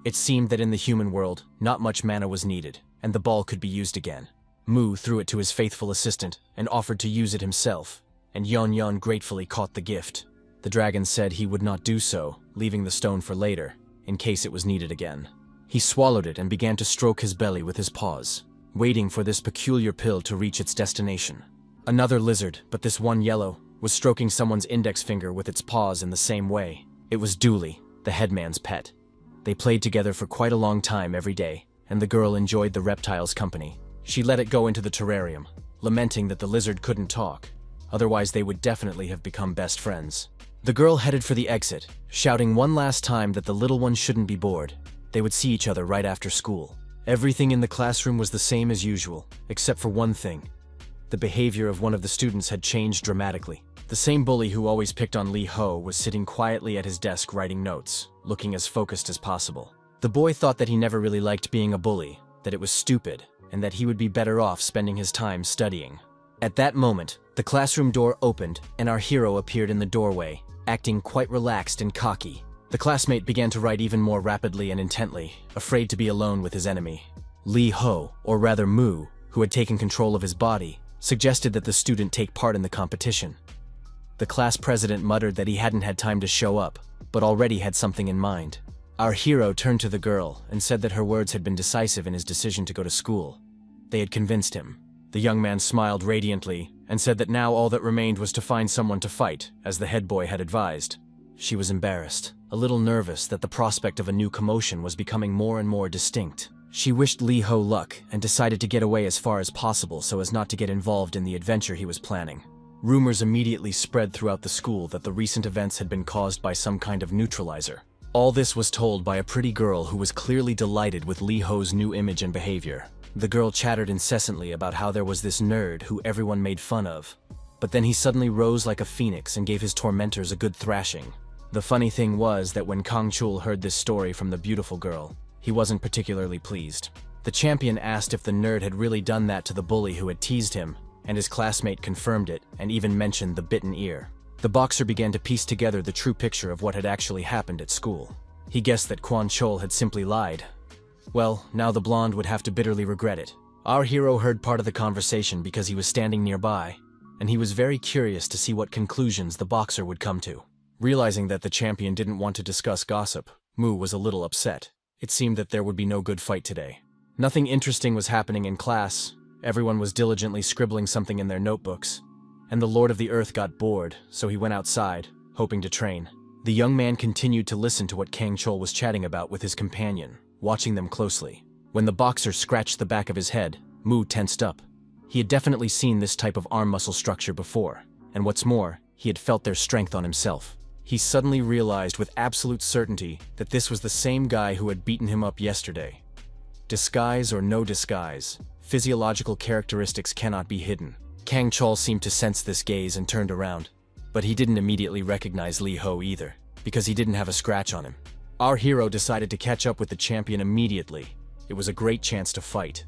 It seemed that in the human world, not much mana was needed, and the ball could be used again. Mu threw it to his faithful assistant and offered to use it himself, and Yon gratefully caught the gift. The dragon said he would not do so, leaving the stone for later, in case it was needed again. He swallowed it and began to stroke his belly with his paws, waiting for this peculiar pill to reach its destination. Another lizard, but this one yellow, was stroking someone's index finger with its paws in the same way. It was Dooley, the headman's pet. They played together for quite a long time every day, and the girl enjoyed the reptile's company. She let it go into the terrarium, lamenting that the lizard couldn't talk. Otherwise, they would definitely have become best friends. The girl headed for the exit, shouting one last time that the little one shouldn't be bored. They would see each other right after school. Everything in the classroom was the same as usual, except for one thing. The behavior of one of the students had changed dramatically. The same bully who always picked on Lee Ho was sitting quietly at his desk writing notes, looking as focused as possible. The boy thought that he never really liked being a bully, that it was stupid, and that he would be better off spending his time studying. At that moment, the classroom door opened, and our hero appeared in the doorway, acting quite relaxed and cocky. The classmate began to write even more rapidly and intently, afraid to be alone with his enemy. Lee Ho, or rather Mu, who had taken control of his body, suggested that the student take part in the competition. The class president muttered that he hadn't had time to show up, but already had something in mind. Our hero turned to the girl and said that her words had been decisive in his decision to go to school. They had convinced him. The young man smiled radiantly and said that now all that remained was to find someone to fight, as the head boy had advised. She was embarrassed, a little nervous that the prospect of a new commotion was becoming more and more distinct. She wished Lee Ho luck and decided to get away as far as possible so as not to get involved in the adventure he was planning. Rumors immediately spread throughout the school that the recent events had been caused by some kind of neutralizer. All this was told by a pretty girl who was clearly delighted with Lee Ho's new image and behavior. The girl chattered incessantly about how there was this nerd who everyone made fun of. But then he suddenly rose like a phoenix and gave his tormentors a good thrashing. The funny thing was that when Kang Chul heard this story from the beautiful girl, he wasn't particularly pleased. The champion asked if the nerd had really done that to the bully who had teased him, and his classmate confirmed it and even mentioned the bitten ear. The boxer began to piece together the true picture of what had actually happened at school. He guessed that Kwon Chol had simply lied. Well, now the blonde would have to bitterly regret it. Our hero heard part of the conversation because he was standing nearby, and he was very curious to see what conclusions the boxer would come to. Realizing that the champion didn't want to discuss gossip, Mu was a little upset. It seemed that there would be no good fight today. Nothing interesting was happening in class. Everyone was diligently scribbling something in their notebooks. And the Lord of the Earth got bored, so he went outside, hoping to train. The young man continued to listen to what Kang Chol was chatting about with his companion, watching them closely. When the boxer scratched the back of his head, Mu tensed up. He had definitely seen this type of arm muscle structure before, and what's more, he had felt their strength on himself. He suddenly realized with absolute certainty that this was the same guy who had beaten him up yesterday. Disguise or no disguise, physiological characteristics cannot be hidden. Kang Chol seemed to sense this gaze and turned around, but he didn't immediately recognize Lee Ho either, because he didn't have a scratch on him. Our hero decided to catch up with the champion immediately. It was a great chance to fight.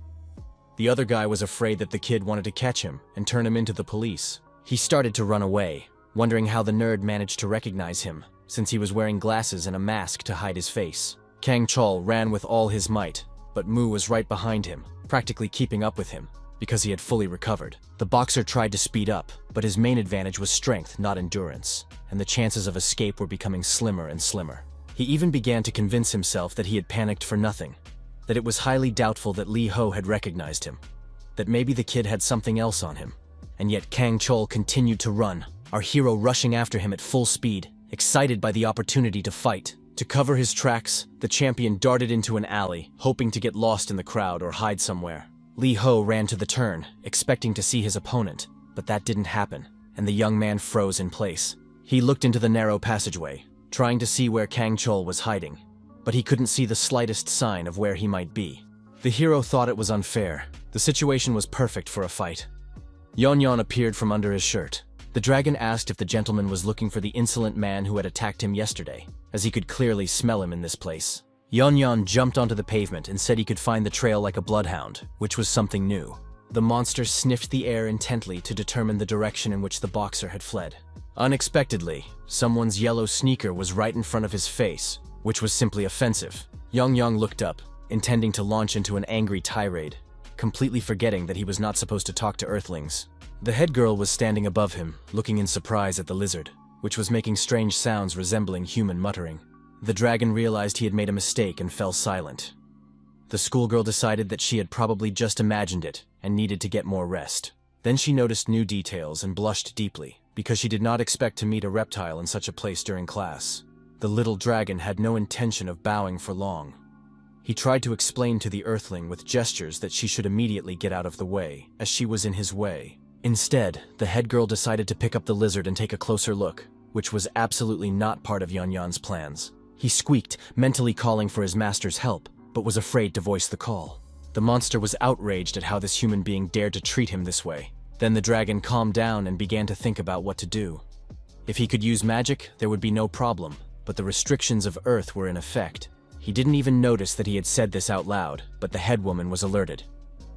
The other guy was afraid that the kid wanted to catch him and turn him into the police. He started to run away, wondering how the nerd managed to recognize him, since he was wearing glasses and a mask to hide his face. Kang Chol ran with all his might, but Mu was right behind him, practically keeping up with him, because he had fully recovered. The boxer tried to speed up, but his main advantage was strength, not endurance, and the chances of escape were becoming slimmer and slimmer. He even began to convince himself that he had panicked for nothing, that it was highly doubtful that Lee Ho had recognized him, that maybe the kid had something else on him. And yet Kang Chol continued to run, our hero rushing after him at full speed, excited by the opportunity to fight. To cover his tracks, the champion darted into an alley, hoping to get lost in the crowd or hide somewhere. Lee Ho ran to the turn, expecting to see his opponent, but that didn't happen, and the young man froze in place. He looked into the narrow passageway, trying to see where Kang Chol was hiding, but he couldn't see the slightest sign of where he might be. The hero thought it was unfair. The situation was perfect for a fight. Yon Yon appeared from under his shirt. The dragon asked if the gentleman was looking for the insolent man who had attacked him yesterday, as he could clearly smell him in this place. Yon Yon jumped onto the pavement and said he could find the trail like a bloodhound, which was something new. The monster sniffed the air intently to determine the direction in which the boxer had fled. Unexpectedly, someone's yellow sneaker was right in front of his face, which was simply offensive. Yang Yang looked up, intending to launch into an angry tirade, completely forgetting that he was not supposed to talk to earthlings. The head girl was standing above him, looking in surprise at the lizard, which was making strange sounds resembling human muttering. The dragon realized he had made a mistake and fell silent. The schoolgirl decided that she had probably just imagined it and needed to get more rest. Then she noticed new details and blushed deeply, because she did not expect to meet a reptile in such a place during class. The little dragon had no intention of bowing for long. He tried to explain to the earthling with gestures that she should immediately get out of the way, as she was in his way. Instead, the head girl decided to pick up the lizard and take a closer look, which was absolutely not part of Yan Yan's plans. He squeaked, mentally calling for his master's help, but was afraid to voice the call. The monster was outraged at how this human being dared to treat him this way. Then the dragon calmed down and began to think about what to do. If he could use magic, there would be no problem, but the restrictions of Earth were in effect. He didn't even notice that he had said this out loud, but the head woman was alerted.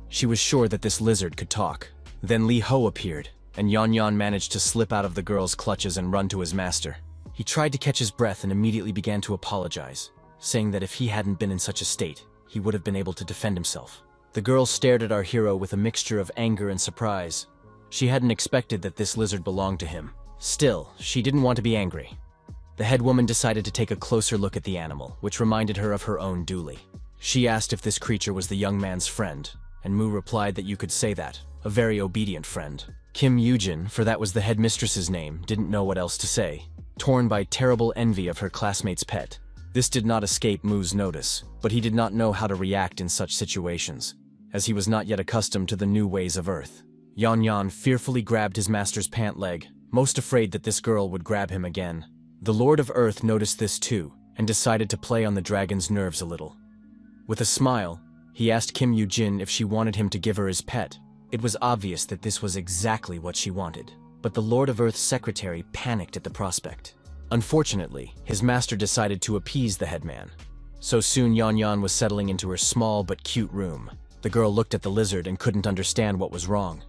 She was sure that this lizard could talk. Then Lee Ho appeared, and Yan Yan managed to slip out of the girl's clutches and run to his master. He tried to catch his breath and immediately began to apologize, saying that if he hadn't been in such a state, he would have been able to defend himself. The girl stared at our hero with a mixture of anger and surprise. She hadn't expected that this lizard belonged to him. Still, she didn't want to be angry. The head woman decided to take a closer look at the animal, which reminded her of her own Dooley. She asked if this creature was the young man's friend, and Mu replied that you could say that. a very obedient friend. Kim Yujin, for that was the headmistress's name, didn't know what else to say, torn by terrible envy of her classmate's pet. This did not escape Mu's notice, but he did not know how to react in such situations, as he was not yet accustomed to the new ways of Earth. Yan fearfully grabbed his master's pant leg, most afraid that this girl would grab him again. The Lord of Earth noticed this too, and decided to play on the dragon's nerves a little. With a smile, he asked Kim Yujin if she wanted him to give her his pet. It was obvious that this was exactly what she wanted, but the Lord of Earth's secretary panicked at the prospect. Unfortunately, his master decided to appease the headman. So soon Yan was settling into her small but cute room. The girl looked at the lizard and couldn't understand what was wrong.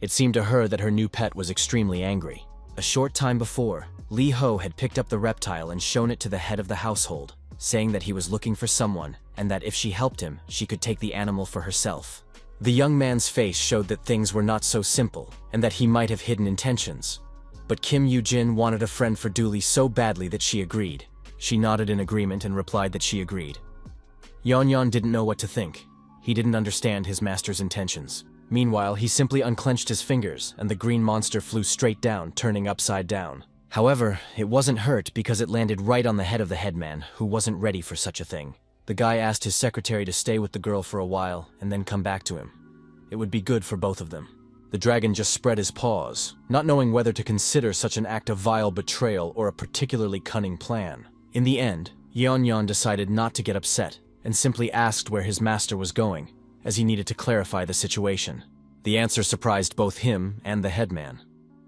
It seemed to her that her new pet was extremely angry. A short time before, Li Ho had picked up the reptile and shown it to the head of the household, saying that he was looking for someone and that if she helped him, she could take the animal for herself. The young man's face showed that things were not so simple and that he might have hidden intentions. But Kim Yujin wanted a friend for Dooley so badly that she agreed. She nodded in agreement and replied that she agreed. Yan didn't know what to think. He didn't understand his master's intentions. Meanwhile, he simply unclenched his fingers and the green monster flew straight down, turning upside down. However, it wasn't hurt because it landed right on the head of the headman, who wasn't ready for such a thing. The guy asked his secretary to stay with the girl for a while and then come back to him. It would be good for both of them. The dragon just spread his paws, not knowing whether to consider such an act of vile betrayal or a particularly cunning plan. In the end, Yan decided not to get upset and simply asked where his master was going, as he needed to clarify the situation. The answer surprised both him and the headman.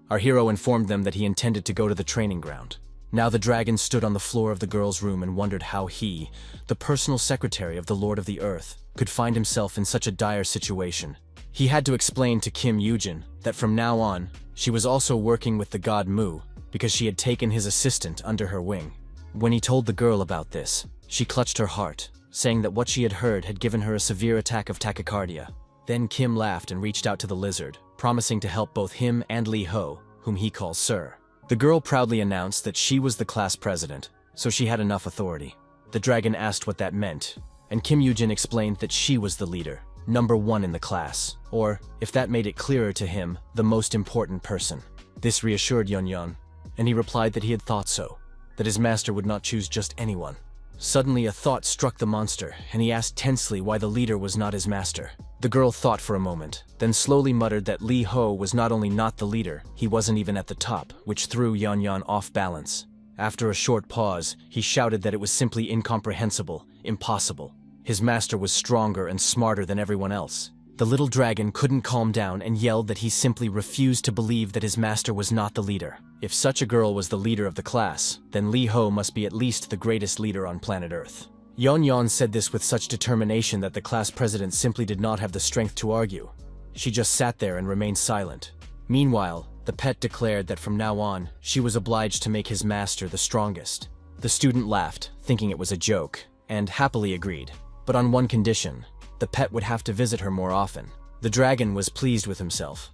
Our hero informed them that he intended to go to the training ground. Now the dragon stood on the floor of the girl's room and wondered how he, the personal secretary of the Lord of the Earth, could find himself in such a dire situation. He had to explain to Kim Yujin that from now on, she was also working with the god Mu because she had taken his assistant under her wing. When he told the girl about this, she clutched her heart, saying that what she had heard had given her a severe attack of tachycardia. Then Kim laughed and reached out to the lizard, promising to help both him and Li Ho, whom he calls Sir. The girl proudly announced that she was the class president, so she had enough authority. The dragon asked what that meant, and Kim Yujin explained that she was the leader, number one in the class, or, if that made it clearer to him, the most important person. This reassured Yan, and he replied that he had thought so, that his master would not choose just anyone. Suddenly a thought struck the monster, and he asked tensely why the leader was not his master. The girl thought for a moment, then slowly muttered that Li Ho was not only not the leader, he wasn't even at the top, which threw Yan off balance. After a short pause, he shouted that it was simply incomprehensible, impossible. His master was stronger and smarter than everyone else. The little dragon couldn't calm down and yelled that he simply refused to believe that his master was not the leader. If such a girl was the leader of the class, then Li Ho must be at least the greatest leader on planet Earth. Yan said this with such determination that the class president simply did not have the strength to argue. She just sat there and remained silent. Meanwhile, the pet declared that from now on, she was obliged to make his master the strongest. The student laughed, thinking it was a joke, and happily agreed. But on one condition, the pet would have to visit her more often. The dragon was pleased with himself.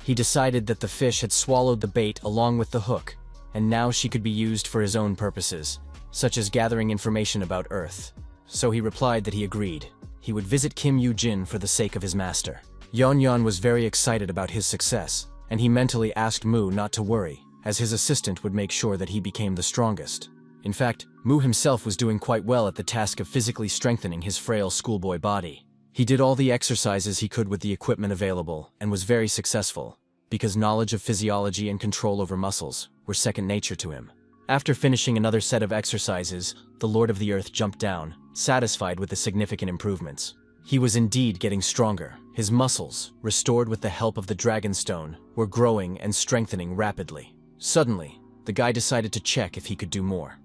He decided that the fish had swallowed the bait along with the hook, and now she could be used for his own purposes, such as gathering information about Earth. So he replied that he agreed. He would visit Kim Yujin for the sake of his master. Yan was very excited about his success, and he mentally asked Mu not to worry, as his assistant would make sure that he became the strongest. In fact, Mu himself was doing quite well at the task of physically strengthening his frail schoolboy body. He did all the exercises he could with the equipment available and was very successful, because knowledge of physiology and control over muscles were second nature to him. After finishing another set of exercises, the Lord of the Earth jumped down, satisfied with the significant improvements. He was indeed getting stronger. His muscles, restored with the help of the Dragonstone, were growing and strengthening rapidly. Suddenly, the guy decided to check if he could do more.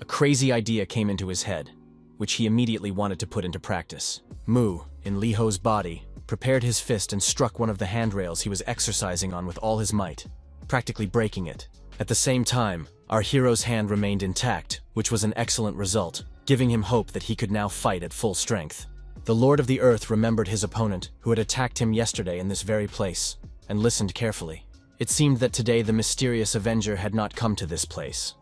A crazy idea came into his head, which he immediately wanted to put into practice. Mu, in Li Ho's body, prepared his fist and struck one of the handrails he was exercising on with all his might, practically breaking it. At the same time, our hero's hand remained intact, which was an excellent result, giving him hope that he could now fight at full strength. The Lord of the Earth remembered his opponent, who had attacked him yesterday in this very place, and listened carefully. It seemed that today the mysterious Avenger had not come to this place,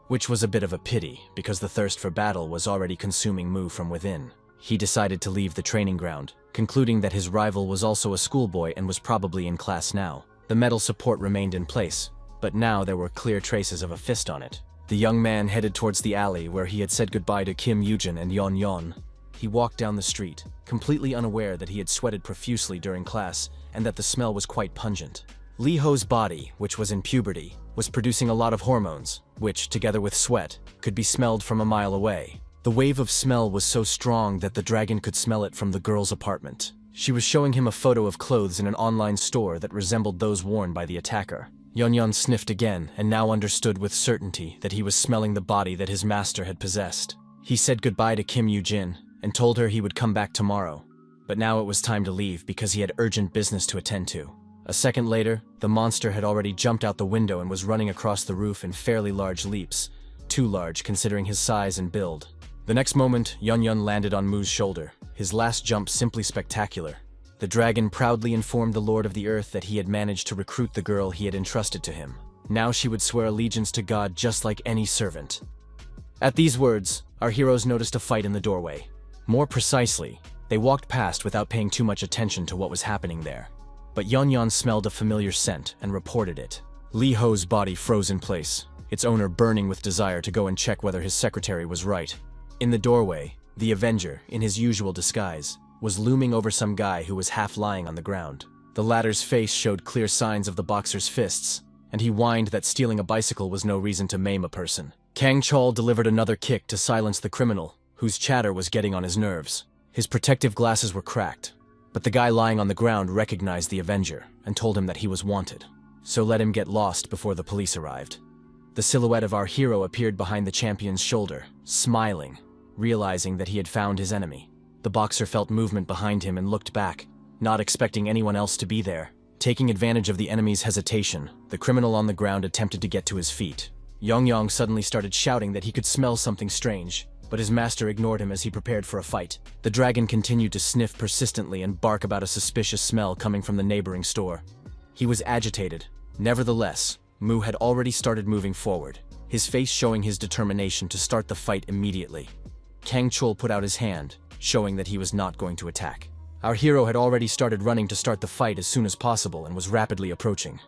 which was a bit of a pity, because the thirst for battle was already consuming Mu from within. He decided to leave the training ground, concluding that his rival was also a schoolboy and was probably in class now. The metal support remained in place, but now there were clear traces of a fist on it. The young man headed towards the alley where he had said goodbye to Kim Yujin and Yeon Yeon. He walked down the street, completely unaware that he had sweated profusely during class and that the smell was quite pungent. Lee Ho's body, which was in puberty, was producing a lot of hormones, which, together with sweat, could be smelled from a mile away. The wave of smell was so strong that the dragon could smell it from the girl's apartment. She was showing him a photo of clothes in an online store that resembled those worn by the attacker. Yeon sniffed again and now understood with certainty that he was smelling the body that his master had possessed. He said goodbye to Kim Yujin and told her he would come back tomorrow. But now it was time to leave because he had urgent business to attend to. A second later, the monster had already jumped out the window and was running across the roof in fairly large leaps. Too large considering his size and build. The next moment, Yeon landed on Mu's shoulder, his last jump simply spectacular. The dragon proudly informed the Lord of the Earth that he had managed to recruit the girl he had entrusted to him. Now she would swear allegiance to God just like any servant. At these words, our heroes noticed a fight in the doorway. More precisely, they walked past without paying too much attention to what was happening there. But Yeon smelled a familiar scent and reported it. Lee Ho's body froze in place, its owner burning with desire to go and check whether his secretary was right. In the doorway, the Avenger, in his usual disguise, was looming over some guy who was half lying on the ground. The latter's face showed clear signs of the boxer's fists, and he whined that stealing a bicycle was no reason to maim a person. Kang Chol delivered another kick to silence the criminal, whose chatter was getting on his nerves. His protective glasses were cracked, but the guy lying on the ground recognized the Avenger and told him that he was wanted. So let him get lost before the police arrived. The silhouette of our hero appeared behind the champion's shoulder, smiling, realizing that he had found his enemy. The boxer felt movement behind him and looked back, not expecting anyone else to be there. Taking advantage of the enemy's hesitation, the criminal on the ground attempted to get to his feet. Yeon suddenly started shouting that he could smell something strange, but his master ignored him as he prepared for a fight. The dragon continued to sniff persistently and bark about a suspicious smell coming from the neighboring store. He was agitated. Nevertheless, Mu had already started moving forward, his face showing his determination to start the fight immediately. Kang Chul put out his hand, showing that he was not going to attack. Our hero had already started running to start the fight as soon as possible and was rapidly approaching.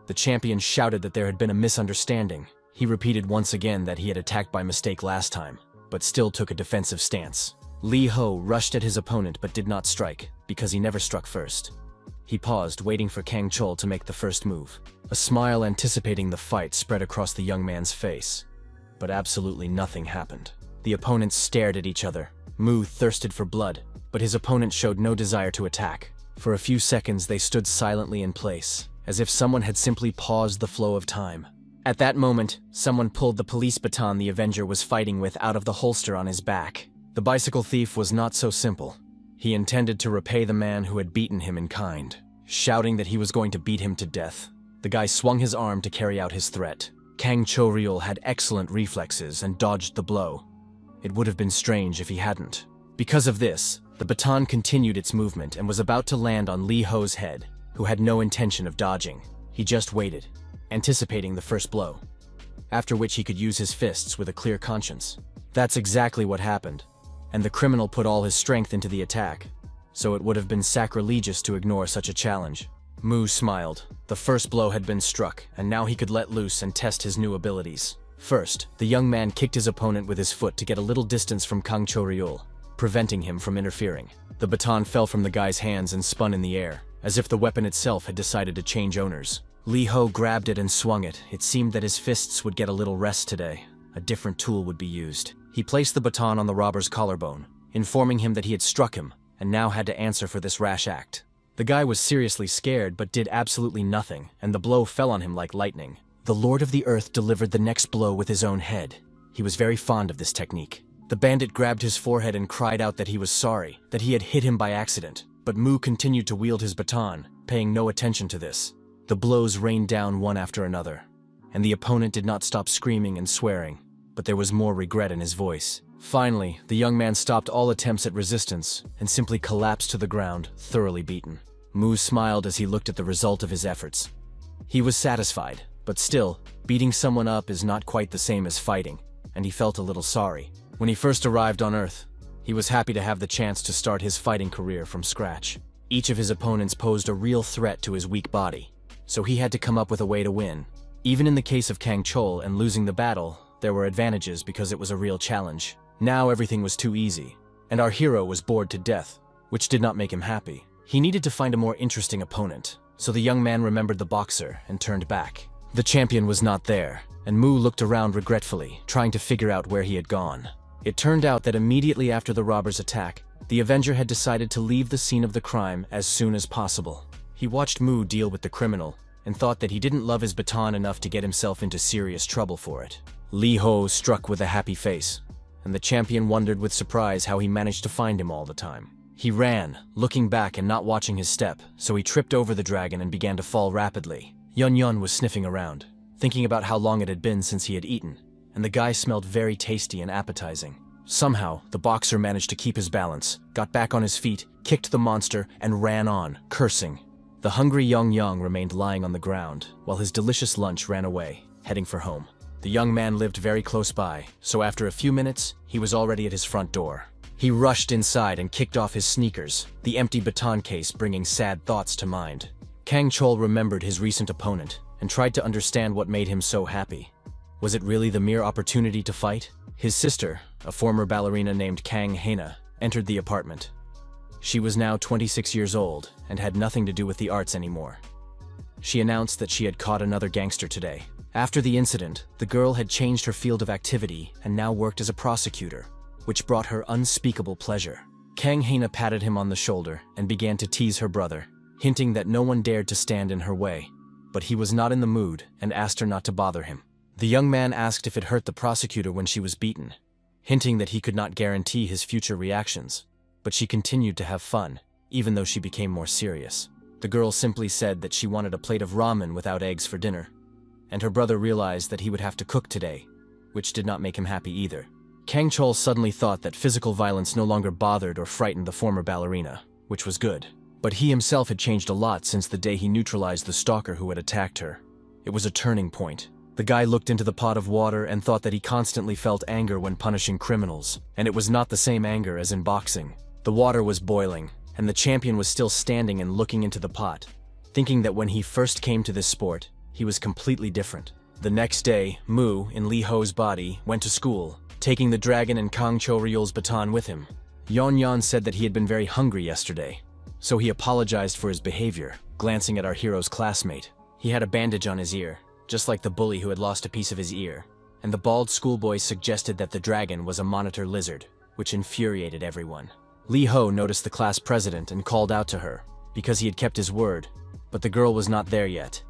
The champion shouted that there had been a misunderstanding. He repeated once again that he had attacked by mistake last time, but still took a defensive stance. Lee Ho rushed at his opponent but did not strike, because he never struck first. He paused, waiting for Kang Chul to make the first move. A smile anticipating the fight spread across the young man's face. But absolutely nothing happened. The opponents stared at each other. Mu thirsted for blood, but his opponent showed no desire to attack. For a few seconds they stood silently in place, as if someone had simply paused the flow of time. At that moment, someone pulled the police baton the Avenger was fighting with out of the holster on his back. The bicycle thief was not so simple. He intended to repay the man who had beaten him in kind, shouting that he was going to beat him to death. The guy swung his arm to carry out his threat. Kang Cho-ryul had excellent reflexes and dodged the blow. It would have been strange if he hadn't. Because of this, the baton continued its movement and was about to land on Lee Ho's head, who had no intention of dodging. He just waited, anticipating the first blow, after which he could use his fists with a clear conscience. That's exactly what happened, and the criminal put all his strength into the attack, so it would have been sacrilegious to ignore such a challenge. Mu smiled. The first blow had been struck, and now he could let loose and test his new abilities. First, the young man kicked his opponent with his foot to get a little distance from Kang Cho-ryul, preventing him from interfering. The baton fell from the guy's hands and spun in the air, as if the weapon itself had decided to change owners. Lee Ho grabbed it and swung it. It seemed that his fists would get a little rest today. A different tool would be used. He placed the baton on the robber's collarbone, informing him that he had struck him, and now had to answer for this rash act. The guy was seriously scared but did absolutely nothing, and the blow fell on him like lightning. The Lord of the Earth delivered the next blow with his own head. He was very fond of this technique. The bandit grabbed his forehead and cried out that he was sorry, that he had hit him by accident, but Mu continued to wield his baton, paying no attention to this. The blows rained down one after another, and the opponent did not stop screaming and swearing, but there was more regret in his voice. Finally, the young man stopped all attempts at resistance and simply collapsed to the ground, thoroughly beaten. Mu smiled as he looked at the result of his efforts. He was satisfied, but still, beating someone up is not quite the same as fighting, and he felt a little sorry. When he first arrived on Earth, He was happy to have the chance to start his fighting career from scratch. Each of his opponents posed a real threat to his weak body, so he had to come up with a way to win. Even in the case of Kang Chol and losing the battle, there were advantages because it was a real challenge. Now everything was too easy, and our hero was bored to death, which did not make him happy. He needed to find a more interesting opponent, so the young man remembered the boxer and turned back. The champion was not there, and Mu looked around regretfully, trying to figure out where he had gone. It turned out that immediately after the robber's attack, the Avenger had decided to leave the scene of the crime as soon as possible. He watched Mu deal with the criminal, and thought that he didn't love his baton enough to get himself into serious trouble for it. Li Ho struck with a happy face, and the champion wondered with surprise how he managed to find him all the time. He ran, looking back and not watching his step, so he tripped over the dragon and began to fall rapidly. Yun Yun was sniffing around, thinking about how long it had been since he had eaten, and the guy smelled very tasty and appetizing. Somehow, the boxer managed to keep his balance, got back on his feet, kicked the monster, and ran on, cursing. The hungry Yong Yang remained lying on the ground, while his delicious lunch ran away, heading for home. The young man lived very close by, so after a few minutes, he was already at his front door. He rushed inside and kicked off his sneakers, the empty baton case bringing sad thoughts to mind. Kang Chol remembered his recent opponent and tried to understand what made him so happy. Was it really the mere opportunity to fight? His sister, a former ballerina named Kang Hena, entered the apartment. She was now 26 years old and had nothing to do with the arts anymore. She announced that she had caught another gangster today. After the incident, the girl had changed her field of activity and now worked as a prosecutor, which brought her unspeakable pleasure. Kang Hena patted him on the shoulder and began to tease her brother, hinting that no one dared to stand in her way. But he was not in the mood and asked her not to bother him. The young man asked if it hurt the prosecutor when she was beaten, hinting that he could not guarantee his future reactions. But she continued to have fun, even though she became more serious. The girl simply said that she wanted a plate of ramen without eggs for dinner, and her brother realized that he would have to cook today, which did not make him happy either. Kang Chol suddenly thought that physical violence no longer bothered or frightened the former ballerina, which was good. But he himself had changed a lot since the day he neutralized the stalker who had attacked her. It was a turning point. The guy looked into the pot of water and thought that he constantly felt anger when punishing criminals, and it was not the same anger as in boxing. The water was boiling, and the champion was still standing and looking into the pot, thinking that when he first came to this sport, he was completely different. The next day, Mu, in Li Ho's body, went to school, taking the dragon and Kang Cho-ryul's baton with him. Yon Yan said that he had been very hungry yesterday, so he apologized for his behavior, glancing at our hero's classmate. He had a bandage on his ear, just like the bully who had lost a piece of his ear, and the bald schoolboy suggested that the dragon was a monitor lizard, which infuriated everyone. Li Ho noticed the class president and called out to her, because he had kept his word, but the girl was not there yet.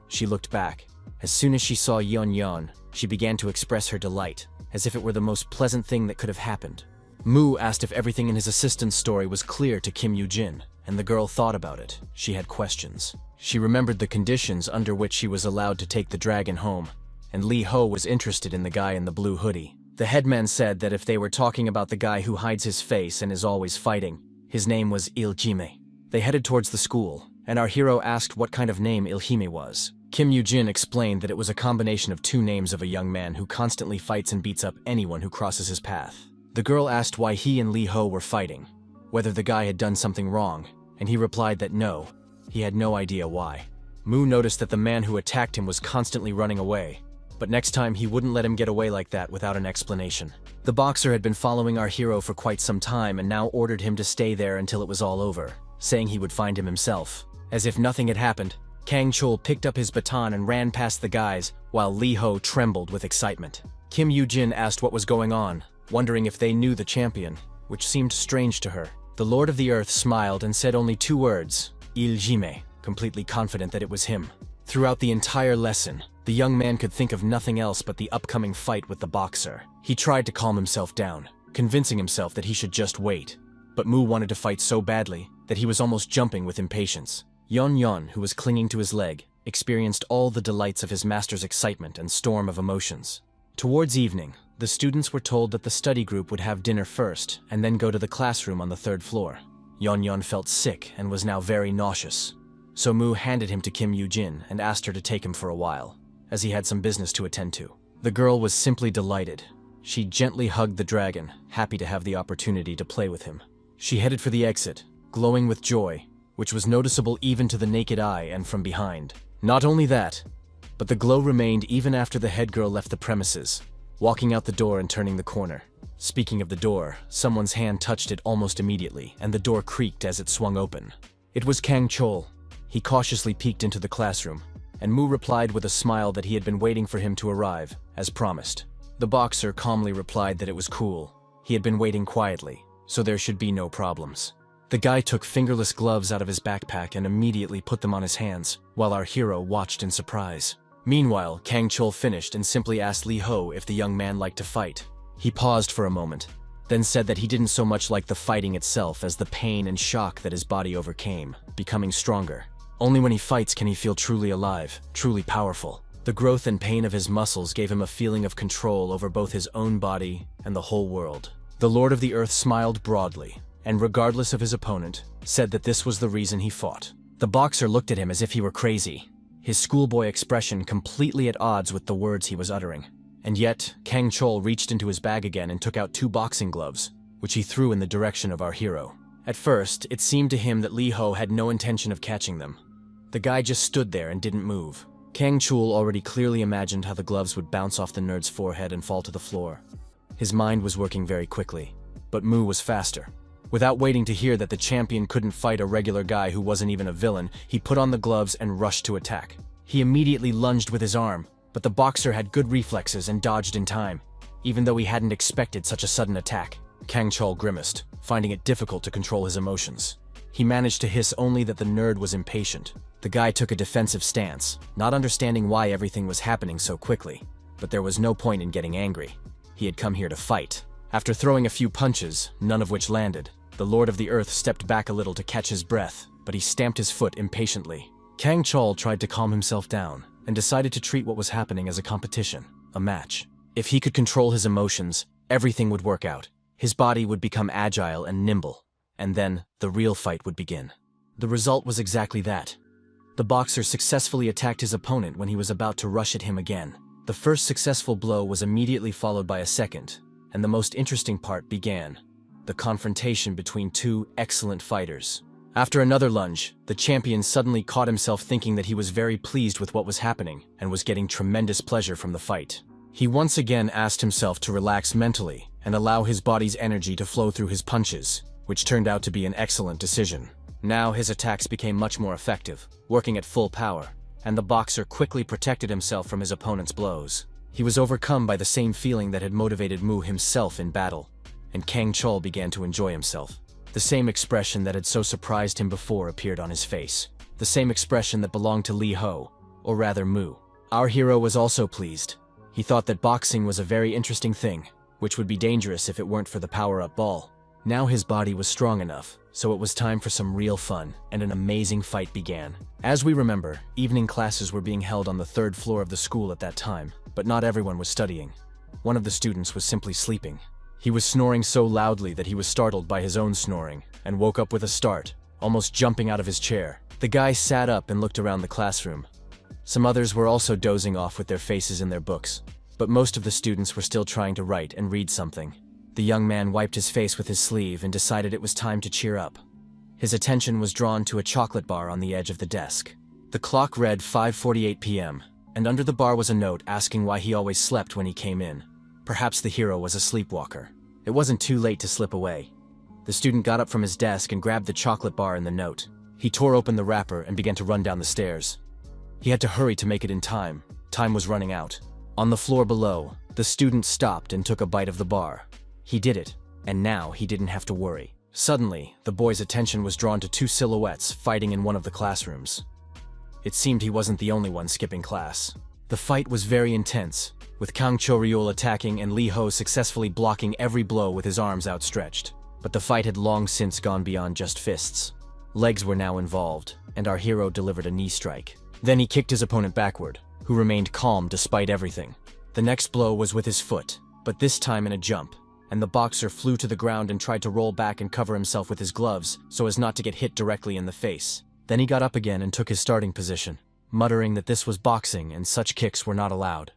She looked back. As soon as she saw Yon Yan, she began to express her delight, as if it were the most pleasant thing that could have happened. Mu asked if everything in his assistant's story was clear to Kim Yoo-jin, and the girl thought about it. She had questions. She remembered the conditions under which she was allowed to take the dragon home, and Li Ho was interested in the guy in the blue hoodie. The headman said that if they were talking about the guy who hides his face and is always fighting, his name was Il-jime. They headed towards the school, and our hero asked what kind of name Il-jime was. Kim Yoo-jin explained that it was a combination of two names of a young man who constantly fights and beats up anyone who crosses his path. The girl asked why he and Li Ho were fighting, whether the guy had done something wrong, and he replied that no, he had no idea why. Mu noticed that the man who attacked him was constantly running away, but next time he wouldn't let him get away like that without an explanation. The boxer had been following our hero for quite some time and now ordered him to stay there until it was all over, saying he would find him himself. As if nothing had happened, Kang Chol picked up his baton and ran past the guys, while Li Ho trembled with excitement. Kim Yoo-jin asked what was going on, wondering if they knew the champion, which seemed strange to her. The Lord of the Earth smiled and said only two words, Il-jime, completely confident that it was him. Throughout the entire lesson, the young man could think of nothing else but the upcoming fight with the boxer. He tried to calm himself down, convincing himself that he should just wait. But Mu wanted to fight so badly that he was almost jumping with impatience. Yon Yon, who was clinging to his leg, experienced all the delights of his master's excitement and storm of emotions. Towards evening, the students were told that the study group would have dinner first and then go to the classroom on the third floor. Yon Yon felt sick and was now very nauseous. So Mu handed him to Kim Yoo-jin and asked her to take him for a while, as he had some business to attend to. The girl was simply delighted. She gently hugged the dragon, happy to have the opportunity to play with him. She headed for the exit, glowing with joy, which was noticeable even to the naked eye and from behind. Not only that, but the glow remained even after the head girl left the premises, walking out the door and turning the corner. Speaking of the door, someone's hand touched it almost immediately, and the door creaked as it swung open. It was Kang Chol. He cautiously peeked into the classroom, and Mu replied with a smile that he had been waiting for him to arrive, as promised. The boxer calmly replied that it was cool. He had been waiting quietly, so there should be no problems. The guy took fingerless gloves out of his backpack and immediately put them on his hands, while our hero watched in surprise. Meanwhile, Kang Chol finished and simply asked Li Ho if the young man liked to fight. He paused for a moment, then said that he didn't so much like the fighting itself as the pain and shock that his body overcame, becoming stronger. Only when he fights can he feel truly alive, truly powerful. The growth and pain of his muscles gave him a feeling of control over both his own body and the whole world. The Lord of the Earth smiled broadly, and regardless of his opponent, said that this was the reason he fought. The boxer looked at him as if he were crazy, his schoolboy expression completely at odds with the words he was uttering. And yet, Kang Chol reached into his bag again and took out 2 boxing gloves, which he threw in the direction of our hero. At first, it seemed to him that Li Ho had no intention of catching them. The guy just stood there and didn't move. Kang Chol already clearly imagined how the gloves would bounce off the nerd's forehead and fall to the floor. His mind was working very quickly, but Mu was faster. Without waiting to hear that the champion couldn't fight a regular guy who wasn't even a villain, he put on the gloves and rushed to attack. He immediately lunged with his arm, but the boxer had good reflexes and dodged in time, even though he hadn't expected such a sudden attack. Kang Chol grimaced, finding it difficult to control his emotions. He managed to hiss only that the nerd was impatient. The guy took a defensive stance, not understanding why everything was happening so quickly. But there was no point in getting angry. He had come here to fight. After throwing a few punches, none of which landed, the Lord of the Earth stepped back a little to catch his breath, but he stamped his foot impatiently. Kang Chol tried to calm himself down, and decided to treat what was happening as a competition, a match. If he could control his emotions, everything would work out. His body would become agile and nimble, and then the real fight would begin. The result was exactly that. The boxer successfully attacked his opponent when he was about to rush at him again. The first successful blow was immediately followed by a second, and the most interesting part began: the confrontation between 2 excellent fighters. After another lunge, the champion suddenly caught himself thinking that he was very pleased with what was happening and was getting tremendous pleasure from the fight. He once again asked himself to relax mentally and allow his body's energy to flow through his punches, which turned out to be an excellent decision. Now his attacks became much more effective, working at full power, and the boxer quickly protected himself from his opponent's blows. He was overcome by the same feeling that had motivated Mu himself in battle, and Kang Chol began to enjoy himself. The same expression that had so surprised him before appeared on his face. The same expression that belonged to Li Ho, or rather Mu. Our hero was also pleased. He thought that boxing was a very interesting thing, which would be dangerous if it weren't for the power-up ball. Now his body was strong enough, so it was time for some real fun, and an amazing fight began. As we remember, evening classes were being held on the 3rd floor of the school at that time, but not everyone was studying. One of the students was simply sleeping. He was snoring so loudly that he was startled by his own snoring, and woke up with a start, almost jumping out of his chair. The guy sat up and looked around the classroom. Some others were also dozing off with their faces in their books, but most of the students were still trying to write and read something. The young man wiped his face with his sleeve and decided it was time to cheer up. His attention was drawn to a chocolate bar on the edge of the desk. The clock read 5:48 p.m., and under the bar was a note asking why he always slept when he came in. Perhaps the hero was a sleepwalker. It wasn't too late to slip away. The student got up from his desk and grabbed the chocolate bar and the note. He tore open the wrapper and began to run down the stairs. He had to hurry to make it in time. Time was running out. On the floor below, the student stopped and took a bite of the bar. He did it, and now he didn't have to worry. Suddenly, the boy's attention was drawn to 2 silhouettes fighting in one of the classrooms. It seemed he wasn't the only one skipping class. The fight was very intense, with Kang Choriol attacking and Li Ho successfully blocking every blow with his arms outstretched. But the fight had long since gone beyond just fists. Legs were now involved, and our hero delivered a knee strike. Then he kicked his opponent backward, who remained calm despite everything. The next blow was with his foot, but this time in a jump, and the boxer flew to the ground and tried to roll back and cover himself with his gloves so as not to get hit directly in the face. Then he got up again and took his starting position, muttering that this was boxing and such kicks were not allowed.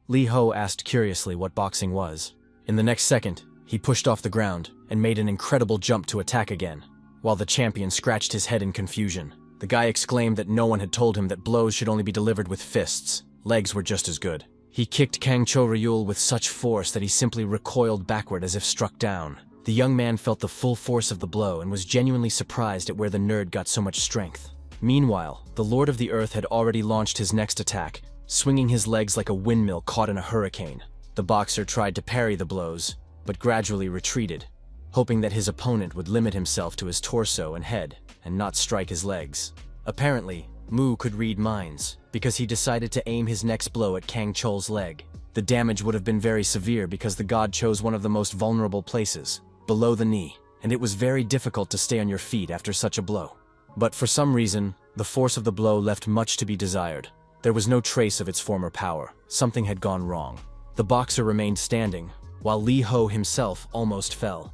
Lee Ho asked curiously what boxing was. In the next second, he pushed off the ground and made an incredible jump to attack again. While the champion scratched his head in confusion, the guy exclaimed that no one had told him that blows should only be delivered with fists. Legs were just as good. He kicked Kang Cho-ryul with such force that he simply recoiled backward as if struck down. The young man felt the full force of the blow and was genuinely surprised at where the nerd got so much strength. Meanwhile, the Lord of the Earth had already launched his next attack, swinging his legs like a windmill caught in a hurricane. The boxer tried to parry the blows, but gradually retreated, hoping that his opponent would limit himself to his torso and head and not strike his legs. Apparently, Mu could read minds, because he decided to aim his next blow at Kang Chol's leg. The damage would have been very severe because the god chose one of the most vulnerable places, below the knee, and it was very difficult to stay on your feet after such a blow. But for some reason, the force of the blow left much to be desired. There was no trace of its former power. Something had gone wrong. The boxer remained standing, while Lee Ho himself almost fell.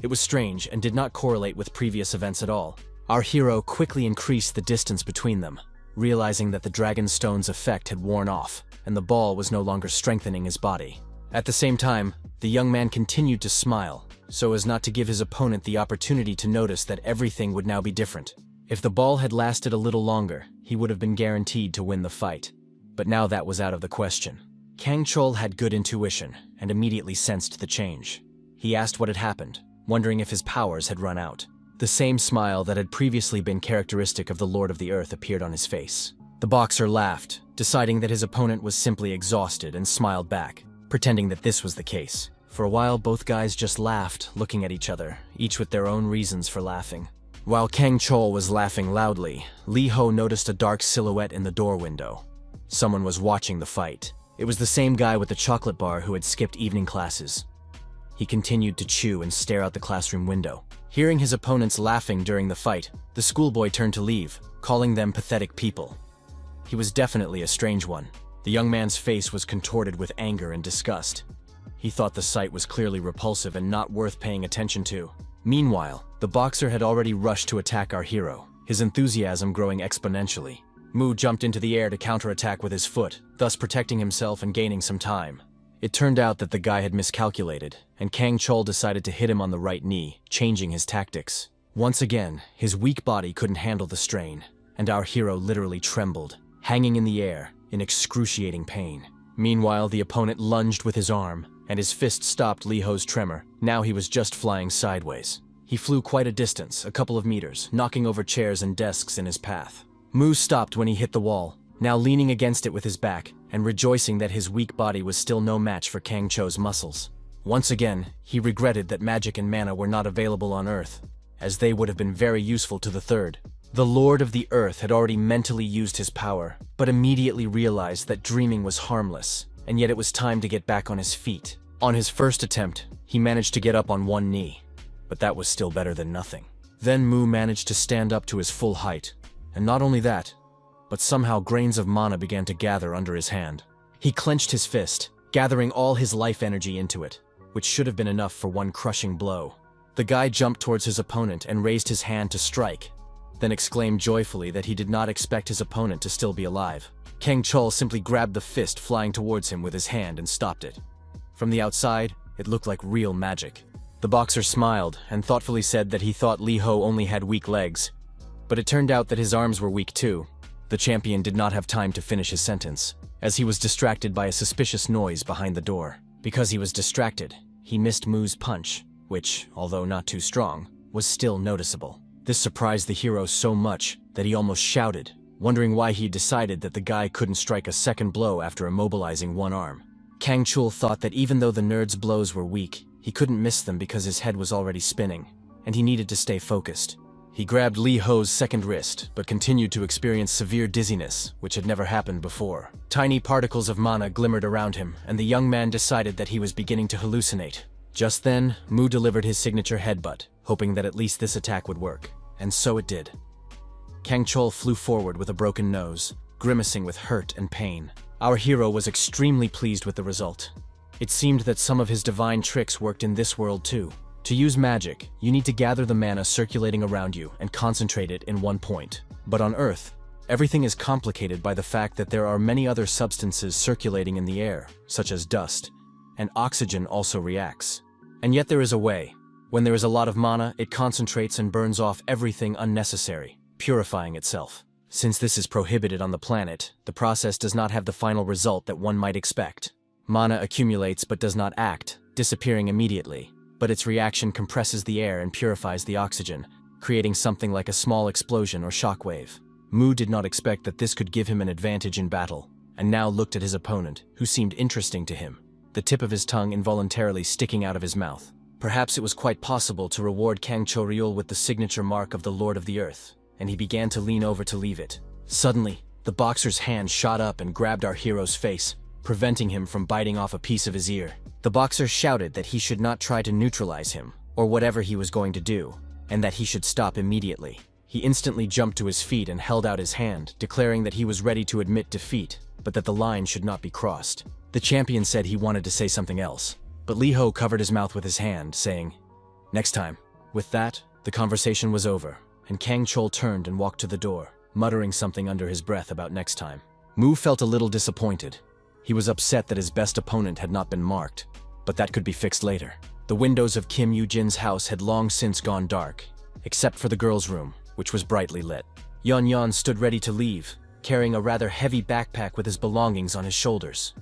It was strange and did not correlate with previous events at all. Our hero quickly increased the distance between them, realizing that the Dragonstone's effect had worn off, and the ball was no longer strengthening his body. At the same time, the young man continued to smile, so as not to give his opponent the opportunity to notice that everything would now be different. If the ball had lasted a little longer, he would have been guaranteed to win the fight. But now that was out of the question. Kang Chol had good intuition, and immediately sensed the change. He asked what had happened, wondering if his powers had run out. The same smile that had previously been characteristic of the Lord of the Earth appeared on his face. The boxer laughed, deciding that his opponent was simply exhausted, and smiled back, pretending that this was the case. For a while, both guys just laughed, looking at each other, each with their own reasons for laughing. While Kang Chol was laughing loudly, Lee Ho noticed a dark silhouette in the door window. Someone was watching the fight. It was the same guy with the chocolate bar who had skipped evening classes. He continued to chew and stare out the classroom window. Hearing his opponents laughing during the fight, the schoolboy turned to leave, calling them pathetic people. He was definitely a strange one. The young man's face was contorted with anger and disgust. He thought the sight was clearly repulsive and not worth paying attention to. Meanwhile, the boxer had already rushed to attack our hero, his enthusiasm growing exponentially. Mu jumped into the air to counterattack with his foot, thus protecting himself and gaining some time. It turned out that the guy had miscalculated, and Kang Chol decided to hit him on the right knee, changing his tactics. Once again, his weak body couldn't handle the strain, and our hero literally trembled, hanging in the air, in excruciating pain. Meanwhile, the opponent lunged with his arm, and his fist stopped Lee Ho's tremor. Now he was just flying sideways. He flew quite a distance, a couple of meters, knocking over chairs and desks in his path. Mu stopped when he hit the wall, now leaning against it with his back, and rejoicing that his weak body was still no match for Kang Cho's muscles. Once again, he regretted that magic and mana were not available on Earth, as they would have been very useful to the third. The Lord of the Earth had already mentally used his power, but immediately realized that dreaming was harmless, and yet it was time to get back on his feet. On his first attempt, he managed to get up on one knee, but that was still better than nothing. Then Mu managed to stand up to his full height, and not only that, but somehow grains of mana began to gather under his hand. He clenched his fist, gathering all his life energy into it, which should have been enough for one crushing blow. The guy jumped towards his opponent and raised his hand to strike, then exclaimed joyfully that he did not expect his opponent to still be alive. Kang Chol simply grabbed the fist flying towards him with his hand and stopped it. From the outside, it looked like real magic. The boxer smiled and thoughtfully said that he thought Lee Ho only had weak legs, but it turned out that his arms were weak too. The champion did not have time to finish his sentence, as he was distracted by a suspicious noise behind the door. Because he was distracted, he missed Mu's punch, which, although not too strong, was still noticeable. This surprised the hero so much that he almost shouted, wondering why he decided that the guy couldn't strike a second blow after immobilizing one arm. Kang Chul thought that even though the nerd's blows were weak, he couldn't miss them because his head was already spinning, and he needed to stay focused. He grabbed Lee Ho's second wrist, but continued to experience severe dizziness, which had never happened before. Tiny particles of mana glimmered around him, and the young man decided that he was beginning to hallucinate. Just then, Mu delivered his signature headbutt, hoping that at least this attack would work. And so it did. Kang Chol flew forward with a broken nose, grimacing with hurt and pain. Our hero was extremely pleased with the result. It seemed that some of his divine tricks worked in this world too. To use magic, you need to gather the mana circulating around you and concentrate it in one point. But on Earth, Everything is complicated by the fact that there are many other substances circulating in the air, such as dust, and oxygen also reacts. And yet there is a way. When there is a lot of mana, it concentrates and burns off everything unnecessary, purifying itself. Since this is prohibited on the planet, the process does not have the final result that one might expect. Mana accumulates but does not act, disappearing immediately, but its reaction compresses the air and purifies the oxygen, creating something like a small explosion or shockwave. Mu did not expect that this could give him an advantage in battle, and now looked at his opponent, who seemed interesting to him, the tip of his tongue involuntarily sticking out of his mouth. Perhaps it was quite possible to reward Kang Cho-ryul with the signature mark of the Lord of the Earth, and he began to lean over to leave it. Suddenly, the boxer's hand shot up and grabbed our hero's face, preventing him from biting off a piece of his ear. The boxer shouted that he should not try to neutralize him, or whatever he was going to do, and that he should stop immediately. He instantly jumped to his feet and held out his hand, declaring that he was ready to admit defeat, but that the line should not be crossed. The champion said he wanted to say something else, but Lee Ho covered his mouth with his hand, saying, "Next time." With that, the conversation was over, and Kang Chol turned and walked to the door, muttering something under his breath about next time. Mu felt a little disappointed. He was upset that his best opponent had not been marked, but that could be fixed later. The windows of Kim Yoo-jin's house had long since gone dark, except for the girls' room, which was brightly lit. Yeon stood ready to leave, carrying a rather heavy backpack with his belongings on his shoulders.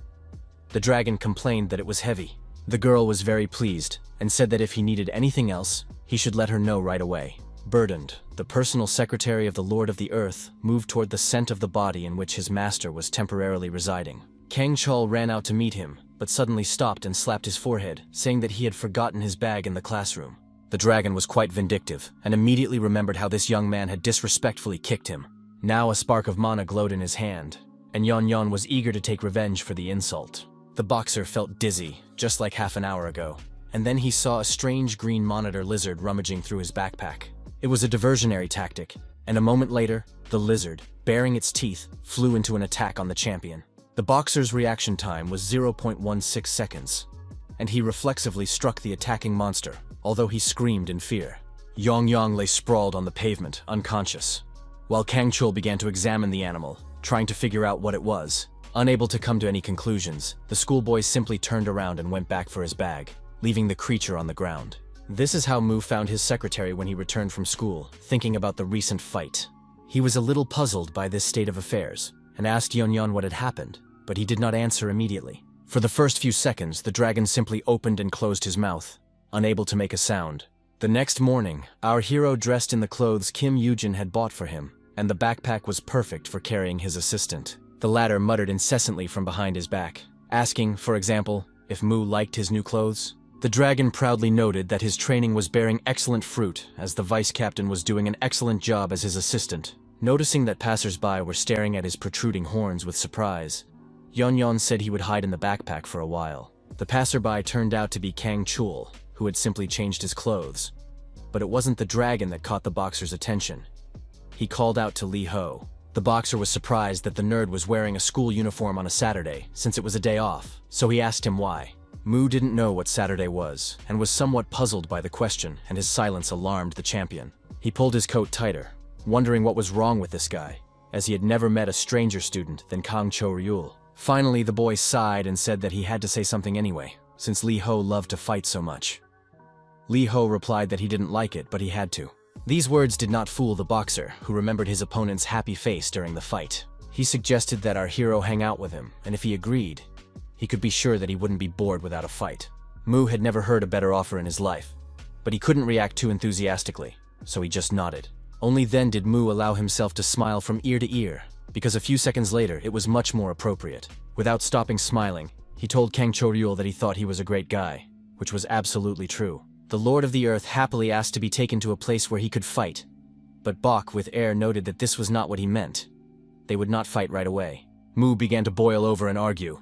The dragon complained that it was heavy. The girl was very pleased, and said that if he needed anything else, he should let her know right away. Burdened, the personal secretary of the Lord of the Earth moved toward the scent of the body in which his master was temporarily residing. Kang Chol ran out to meet him, but suddenly stopped and slapped his forehead, saying that he had forgotten his bag in the classroom. The dragon was quite vindictive, and immediately remembered how this young man had disrespectfully kicked him. Now a spark of mana glowed in his hand, and Yeon was eager to take revenge for the insult. The boxer felt dizzy, just like half an hour ago, and then he saw a strange green monitor lizard rummaging through his backpack. It was a diversionary tactic, and a moment later, the lizard, baring its teeth, flew into an attack on the champion. The boxer's reaction time was 0.16 seconds, and he reflexively struck the attacking monster, although he screamed in fear. Yeon lay sprawled on the pavement, unconscious, while Kang Chul began to examine the animal, trying to figure out what it was. Unable to come to any conclusions, the schoolboy simply turned around and went back for his bag, leaving the creature on the ground. This is how Mu found his secretary when he returned from school, thinking about the recent fight. He was a little puzzled by this state of affairs, and asked Yeon what had happened, but he did not answer immediately. For the first few seconds, the dragon simply opened and closed his mouth, unable to make a sound. The next morning, our hero dressed in the clothes Kim Yoo-jin had bought for him, and the backpack was perfect for carrying his assistant. The latter muttered incessantly from behind his back, asking, for example, if Mu liked his new clothes. The dragon proudly noted that his training was bearing excellent fruit, as the vice captain was doing an excellent job as his assistant. Noticing that passers-by were staring at his protruding horns with surprise, Yeon said he would hide in the backpack for a while. The passerby turned out to be Kang Chul, who had simply changed his clothes. But it wasn't the dragon that caught the boxer's attention. He called out to Lee Ho. The boxer was surprised that the nerd was wearing a school uniform on a Saturday, since it was a day off, so he asked him why. Mu didn't know what Saturday was, and was somewhat puzzled by the question, and his silence alarmed the champion. He pulled his coat tighter, wondering what was wrong with this guy, as he had never met a stranger student than Kang Cho-ryul. Finally, the boy sighed and said that he had to say something anyway, since Lee Ho loved to fight so much. Lee Ho replied that he didn't like it, but he had to. These words did not fool the boxer, who remembered his opponent's happy face during the fight. He suggested that our hero hang out with him, and if he agreed, he could be sure that he wouldn't be bored without a fight. Mu had never heard a better offer in his life, but he couldn't react too enthusiastically, so he just nodded. Only then did Mu allow himself to smile from ear to ear, because a few seconds later it was much more appropriate. Without stopping smiling, he told Kang Cho-ryul that he thought he was a great guy, which was absolutely true. The Lord of the Earth happily asked to be taken to a place where he could fight, but Bok with air noted that this was not what he meant. They would not fight right away. Mu began to boil over and argue.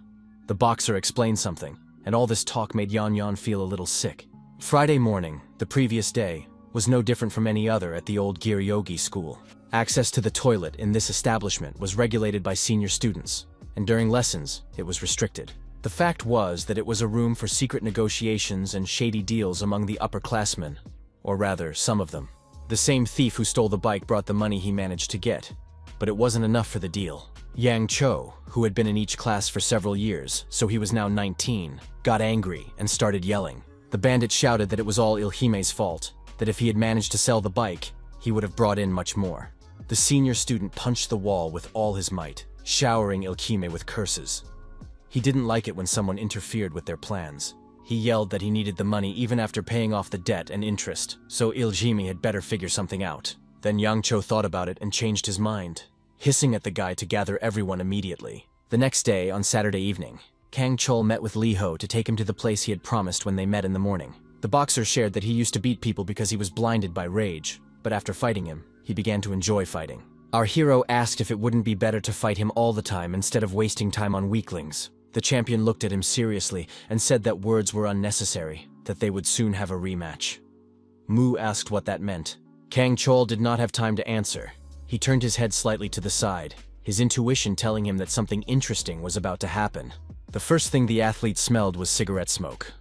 The boxer explained something, and all this talk made Yeon feel a little sick. Friday morning, the previous day, was no different from any other at the old Giryogi school. Access to the toilet in this establishment was regulated by senior students, and during lessons, it was restricted. The fact was that it was a room for secret negotiations and shady deals among the upperclassmen, or rather, some of them. The same thief who stole the bike brought the money he managed to get, but it wasn't enough for the deal. Yang Cho, who had been in each class for several years, so he was now 19, got angry and started yelling. The bandit shouted that it was all Ilhime's fault, that if he had managed to sell the bike, he would have brought in much more. The senior student punched the wall with all his might, showering Ilhime with curses. He didn't like it when someone interfered with their plans. He yelled that he needed the money even after paying off the debt and interest, so Ilhime had better figure something out. Then Yang Cho thought about it and changed his mind, hissing at the guy to gather everyone immediately. The next day, on Saturday evening, Kang Chol met with Lee Ho to take him to the place he had promised when they met in the morning. The boxer shared that he used to beat people because he was blinded by rage, but after fighting him, he began to enjoy fighting. Our hero asked if it wouldn't be better to fight him all the time instead of wasting time on weaklings. The champion looked at him seriously and said that words were unnecessary, that they would soon have a rematch. Mu asked what that meant. Kang Chol did not have time to answer. He turned his head slightly to the side, his intuition telling him that something interesting was about to happen. The first thing the athlete smelled was cigarette smoke.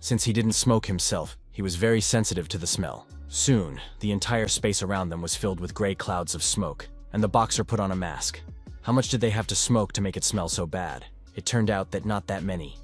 Since he didn't smoke himself, he was very sensitive to the smell. Soon, the entire space around them was filled with gray clouds of smoke, and the boxer put on a mask. How much did they have to smoke to make it smell so bad? It turned out that not that many.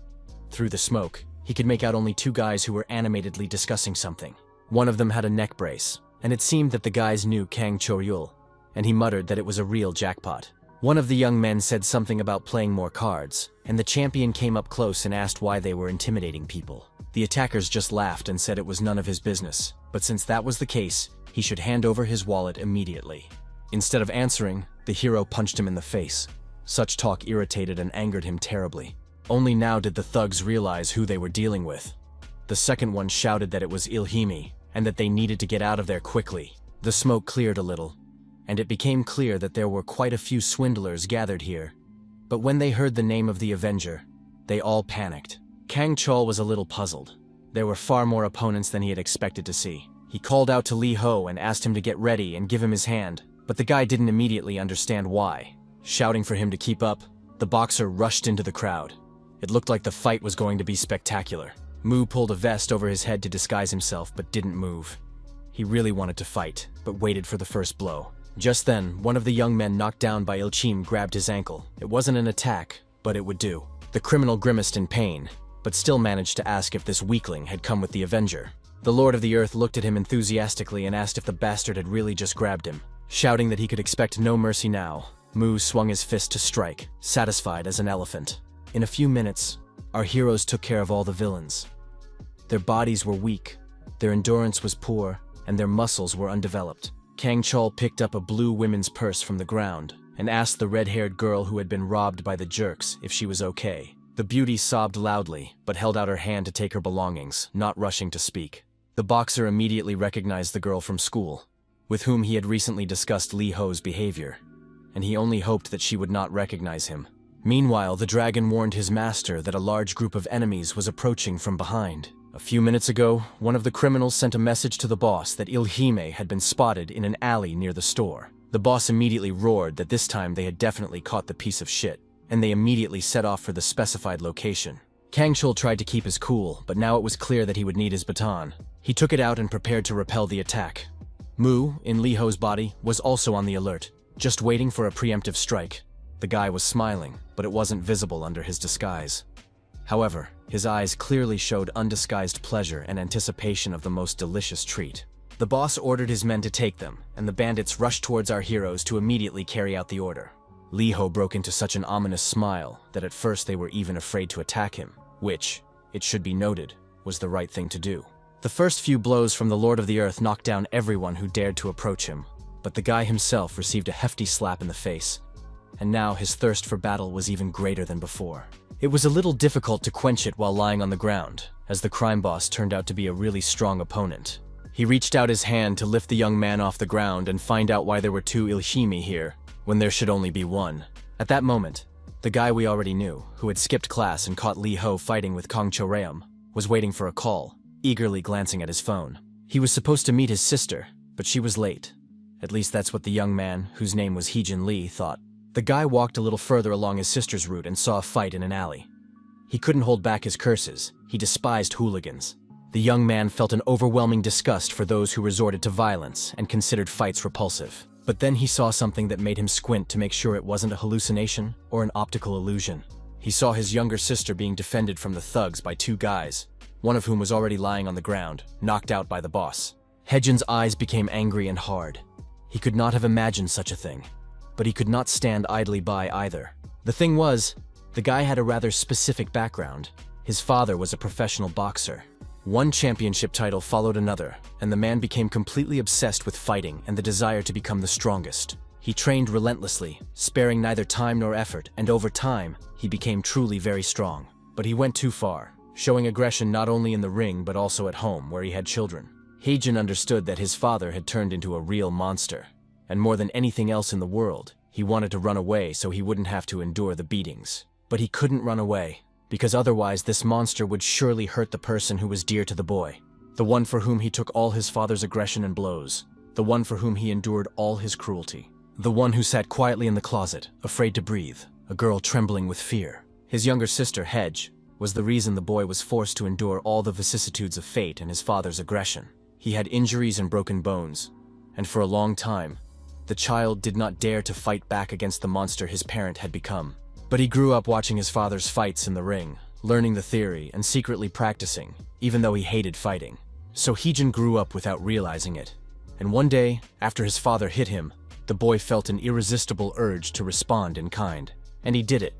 Through the smoke, he could make out only two guys who were animatedly discussing something. One of them had a neck brace, and it seemed that the guys knew Kang Choryul, and he muttered that it was a real jackpot. One of the young men said something about playing more cards, and the champion came up close and asked why they were intimidating people. The attackers just laughed and said it was none of his business, but since that was the case, he should hand over his wallet immediately. Instead of answering, the hero punched him in the face. Such talk irritated and angered him terribly. Only now did the thugs realize who they were dealing with. The second one shouted that it was Ilhime, and that they needed to get out of there quickly. The smoke cleared a little, and it became clear that there were quite a few swindlers gathered here. But when they heard the name of the Avenger, they all panicked. Kang Chol was a little puzzled. There were far more opponents than he had expected to see. He called out to Lee Ho and asked him to get ready and give him his hand, but the guy didn't immediately understand why. Shouting for him to keep up, the boxer rushed into the crowd. It looked like the fight was going to be spectacular. Mu pulled a vest over his head to disguise himself, but didn't move. He really wanted to fight, but waited for the first blow. Just then, one of the young men knocked down by Ilchim grabbed his ankle. It wasn't an attack, but it would do. The criminal grimaced in pain, but still managed to ask if this weakling had come with the Avenger. The Lord of the Earth looked at him enthusiastically and asked if the bastard had really just grabbed him. Shouting that he could expect no mercy now, Mu swung his fist to strike, satisfied as an elephant. In a few minutes, our heroes took care of all the villains. Their bodies were weak, their endurance was poor, and their muscles were undeveloped. Kang Chol picked up a blue women's purse from the ground and asked the red-haired girl who had been robbed by the jerks if she was okay. The beauty sobbed loudly, but held out her hand to take her belongings, not rushing to speak. The boxer immediately recognized the girl from school, with whom he had recently discussed Lee Ho's behavior, and he only hoped that she would not recognize him. Meanwhile, the dragon warned his master that a large group of enemies was approaching from behind. A few minutes ago, one of the criminals sent a message to the boss that Ilhime had been spotted in an alley near the store. The boss immediately roared that this time they had definitely caught the piece of shit, and they immediately set off for the specified location. Kang Chul tried to keep his cool, but now it was clear that he would need his baton. He took it out and prepared to repel the attack. Mu, in Lee Ho's body, was also on the alert, just waiting for a preemptive strike. The guy was smiling, but it wasn't visible under his disguise. However, his eyes clearly showed undisguised pleasure and anticipation of the most delicious treat. The boss ordered his men to take them, and the bandits rushed towards our heroes to immediately carry out the order. Lee Ho broke into such an ominous smile that at first they were even afraid to attack him, which, it should be noted, was the right thing to do. The first few blows from the Lord of the Earth knocked down everyone who dared to approach him, but the guy himself received a hefty slap in the face, and now his thirst for battle was even greater than before. It was a little difficult to quench it while lying on the ground, as the crime boss turned out to be a really strong opponent. He reached out his hand to lift the young man off the ground and find out why there were two Ilhime here, when there should only be one. At that moment, the guy we already knew, who had skipped class and caught Lee Ho fighting with Kong Choreum, was waiting for a call, eagerly glancing at his phone. He was supposed to meet his sister, but she was late. At least that's what the young man, whose name was Heejin Lee, thought. The guy walked a little further along his sister's route and saw a fight in an alley. He couldn't hold back his curses. He despised hooligans. The young man felt an overwhelming disgust for those who resorted to violence and considered fights repulsive. But then he saw something that made him squint to make sure it wasn't a hallucination or an optical illusion. He saw his younger sister being defended from the thugs by two guys, one of whom was already lying on the ground, knocked out by the boss. Hejin's eyes became angry and hard. He could not have imagined such a thing, but he could not stand idly by either. The thing was, the guy had a rather specific background. His father was a professional boxer. One championship title followed another, and the man became completely obsessed with fighting and the desire to become the strongest. He trained relentlessly, sparing neither time nor effort, and over time, he became truly very strong. But he went too far, showing aggression not only in the ring but also at home, where he had children. Heijin understood that his father had turned into a real monster, and more than anything else in the world, he wanted to run away so he wouldn't have to endure the beatings. But he couldn't run away, because otherwise this monster would surely hurt the person who was dear to the boy, the one for whom he took all his father's aggression and blows, the one for whom he endured all his cruelty, the one who sat quietly in the closet, afraid to breathe, a girl trembling with fear. His younger sister, Hej, was the reason the boy was forced to endure all the vicissitudes of fate and his father's aggression. He had injuries and broken bones, and for a long time, the child did not dare to fight back against the monster his parent had become. But he grew up watching his father's fights in the ring, learning the theory and secretly practicing, even though he hated fighting. So Heejin grew up without realizing it. And one day, after his father hit him, the boy felt an irresistible urge to respond in kind. And he did it.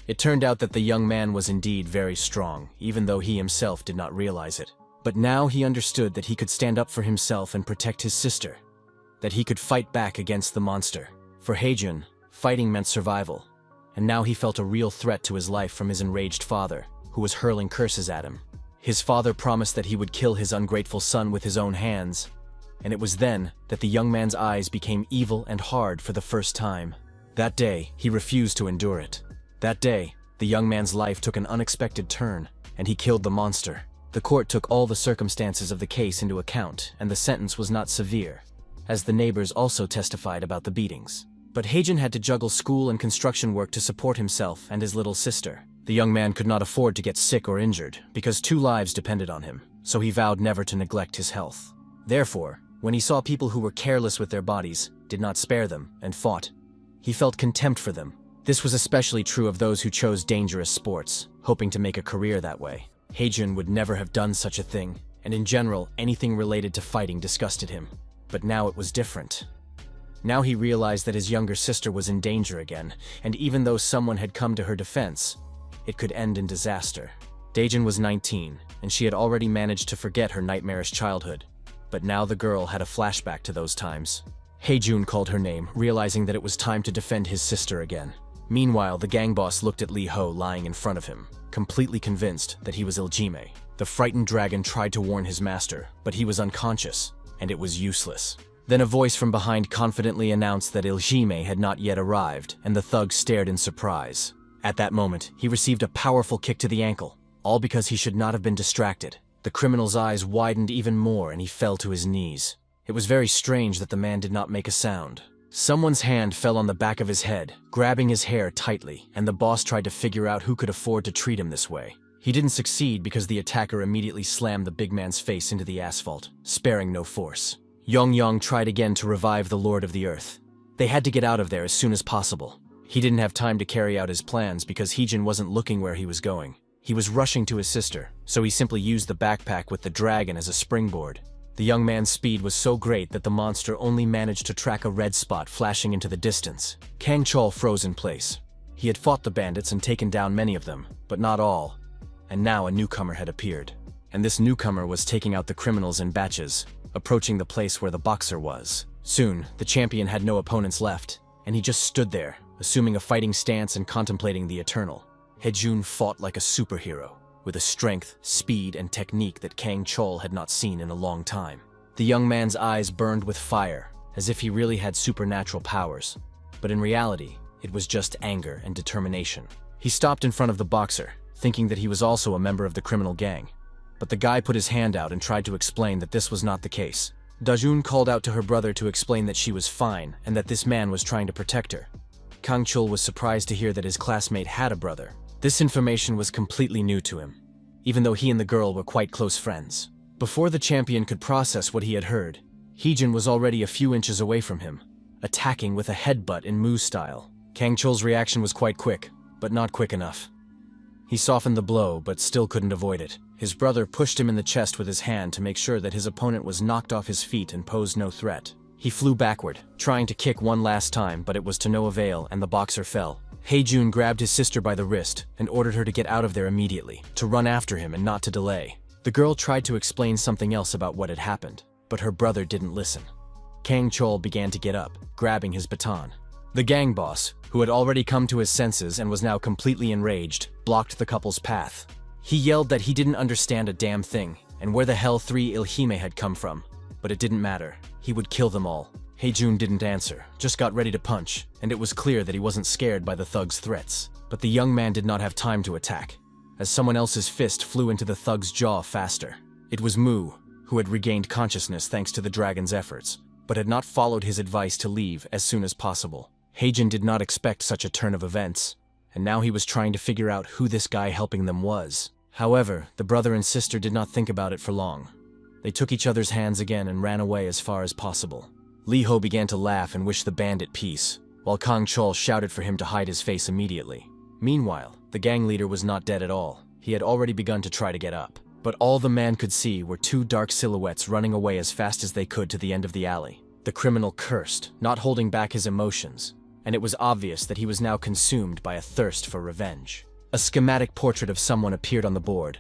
It turned out that the young man was indeed very strong, even though he himself did not realize it. But now he understood that he could stand up for himself and protect his sister, that he could fight back against the monster. For Heijun, fighting meant survival, and now he felt a real threat to his life from his enraged father, who was hurling curses at him. His father promised that he would kill his ungrateful son with his own hands, and it was then that the young man's eyes became evil and hard for the first time. That day, he refused to endure it. That day, the young man's life took an unexpected turn, and he killed the monster. The court took all the circumstances of the case into account, and the sentence was not severe, as the neighbors also testified about the beatings. But Heijin had to juggle school and construction work to support himself and his little sister. The young man could not afford to get sick or injured, because 2 lives depended on him, so he vowed never to neglect his health. Therefore, when he saw people who were careless with their bodies, did not spare them, and fought, he felt contempt for them. This was especially true of those who chose dangerous sports, hoping to make a career that way. Heijun would never have done such a thing, and in general, anything related to fighting disgusted him. But now it was different. Now he realized that his younger sister was in danger again, and even though someone had come to her defense, it could end in disaster. Daejin was 19, and she had already managed to forget her nightmarish childhood. But now the girl had a flashback to those times. Heijun called her name, realizing that it was time to defend his sister again. Meanwhile, the gang boss looked at Lee Ho lying in front of him, completely convinced that he was Iljime. The frightened dragon tried to warn his master, but he was unconscious, and it was useless. Then a voice from behind confidently announced that Iljime had not yet arrived, and the thug stared in surprise. At that moment, he received a powerful kick to the ankle, all because he should not have been distracted. The criminal's eyes widened even more and he fell to his knees. It was very strange that the man did not make a sound. Someone's hand fell on the back of his head, grabbing his hair tightly, and the boss tried to figure out who could afford to treat him this way. He didn't succeed because the attacker immediately slammed the big man's face into the asphalt, sparing no force. Yong tried again to revive the Lord of the Earth. They had to get out of there as soon as possible. He didn't have time to carry out his plans because Heejin wasn't looking where he was going. He was rushing to his sister, so he simply used the backpack with the dragon as a springboard. The young man's speed was so great that the monster only managed to track a red spot flashing into the distance. Kang Chol froze in place. He had fought the bandits and taken down many of them, but not all. And now a newcomer had appeared. And this newcomer was taking out the criminals in batches, approaching the place where the boxer was. Soon, the champion had no opponents left, and he just stood there, assuming a fighting stance and contemplating the eternal. Heijun fought like a superhero, with a strength, speed, and technique that Kang Chol had not seen in a long time. The young man's eyes burned with fire, as if he really had supernatural powers. But in reality, it was just anger and determination. He stopped in front of the boxer, thinking that he was also a member of the criminal gang. But the guy put his hand out and tried to explain that this was not the case. Dajun called out to her brother to explain that she was fine and that this man was trying to protect her. Kang Chul was surprised to hear that his classmate had a brother. This information was completely new to him, even though he and the girl were quite close friends. Before the champion could process what he had heard, Heejin was already a few inches away from him, attacking with a headbutt in Mu style. Kang Chul's reaction was quite quick, but not quick enough. He softened the blow, but still couldn't avoid it. His brother pushed him in the chest with his hand to make sure that his opponent was knocked off his feet and posed no threat. He flew backward, trying to kick one last time, but it was to no avail, and the boxer fell. Hae-jun grabbed his sister by the wrist and ordered her to get out of there immediately, to run after him and not to delay. The girl tried to explain something else about what had happened, but her brother didn't listen. Kang Chul began to get up, grabbing his baton. The gang boss, who had already come to his senses and was now completely enraged, blocked the couple's path. He yelled that he didn't understand a damn thing, and where the hell 3 Ilhime had come from. But it didn't matter. He would kill them all. Hae-jun didn't answer, just got ready to punch, and it was clear that he wasn't scared by the thug's threats. But the young man did not have time to attack, as someone else's fist flew into the thug's jaw faster. It was Mu, who had regained consciousness thanks to the dragon's efforts, but had not followed his advice to leave as soon as possible. Hae-jun did not expect such a turn of events, and now he was trying to figure out who this guy helping them was. However, the brother and sister did not think about it for long. They took each other's hands again and ran away as far as possible. Lee Ho began to laugh and wish the bandit peace, while Kang Chul shouted for him to hide his face immediately. Meanwhile, the gang leader was not dead at all. He had already begun to try to get up. But all the man could see were 2 dark silhouettes running away as fast as they could to the end of the alley. The criminal cursed, not holding back his emotions, and it was obvious that he was now consumed by a thirst for revenge. A schematic portrait of someone appeared on the board.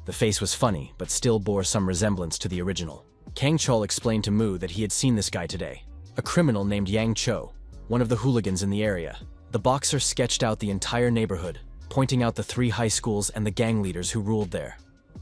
The face was funny, but still bore some resemblance to the original. Kang Chul explained to Mu that he had seen this guy today. A criminal named Yang Cho, one of the hooligans in the area. The boxer sketched out the entire neighborhood, pointing out the 3 high schools and the gang leaders who ruled there.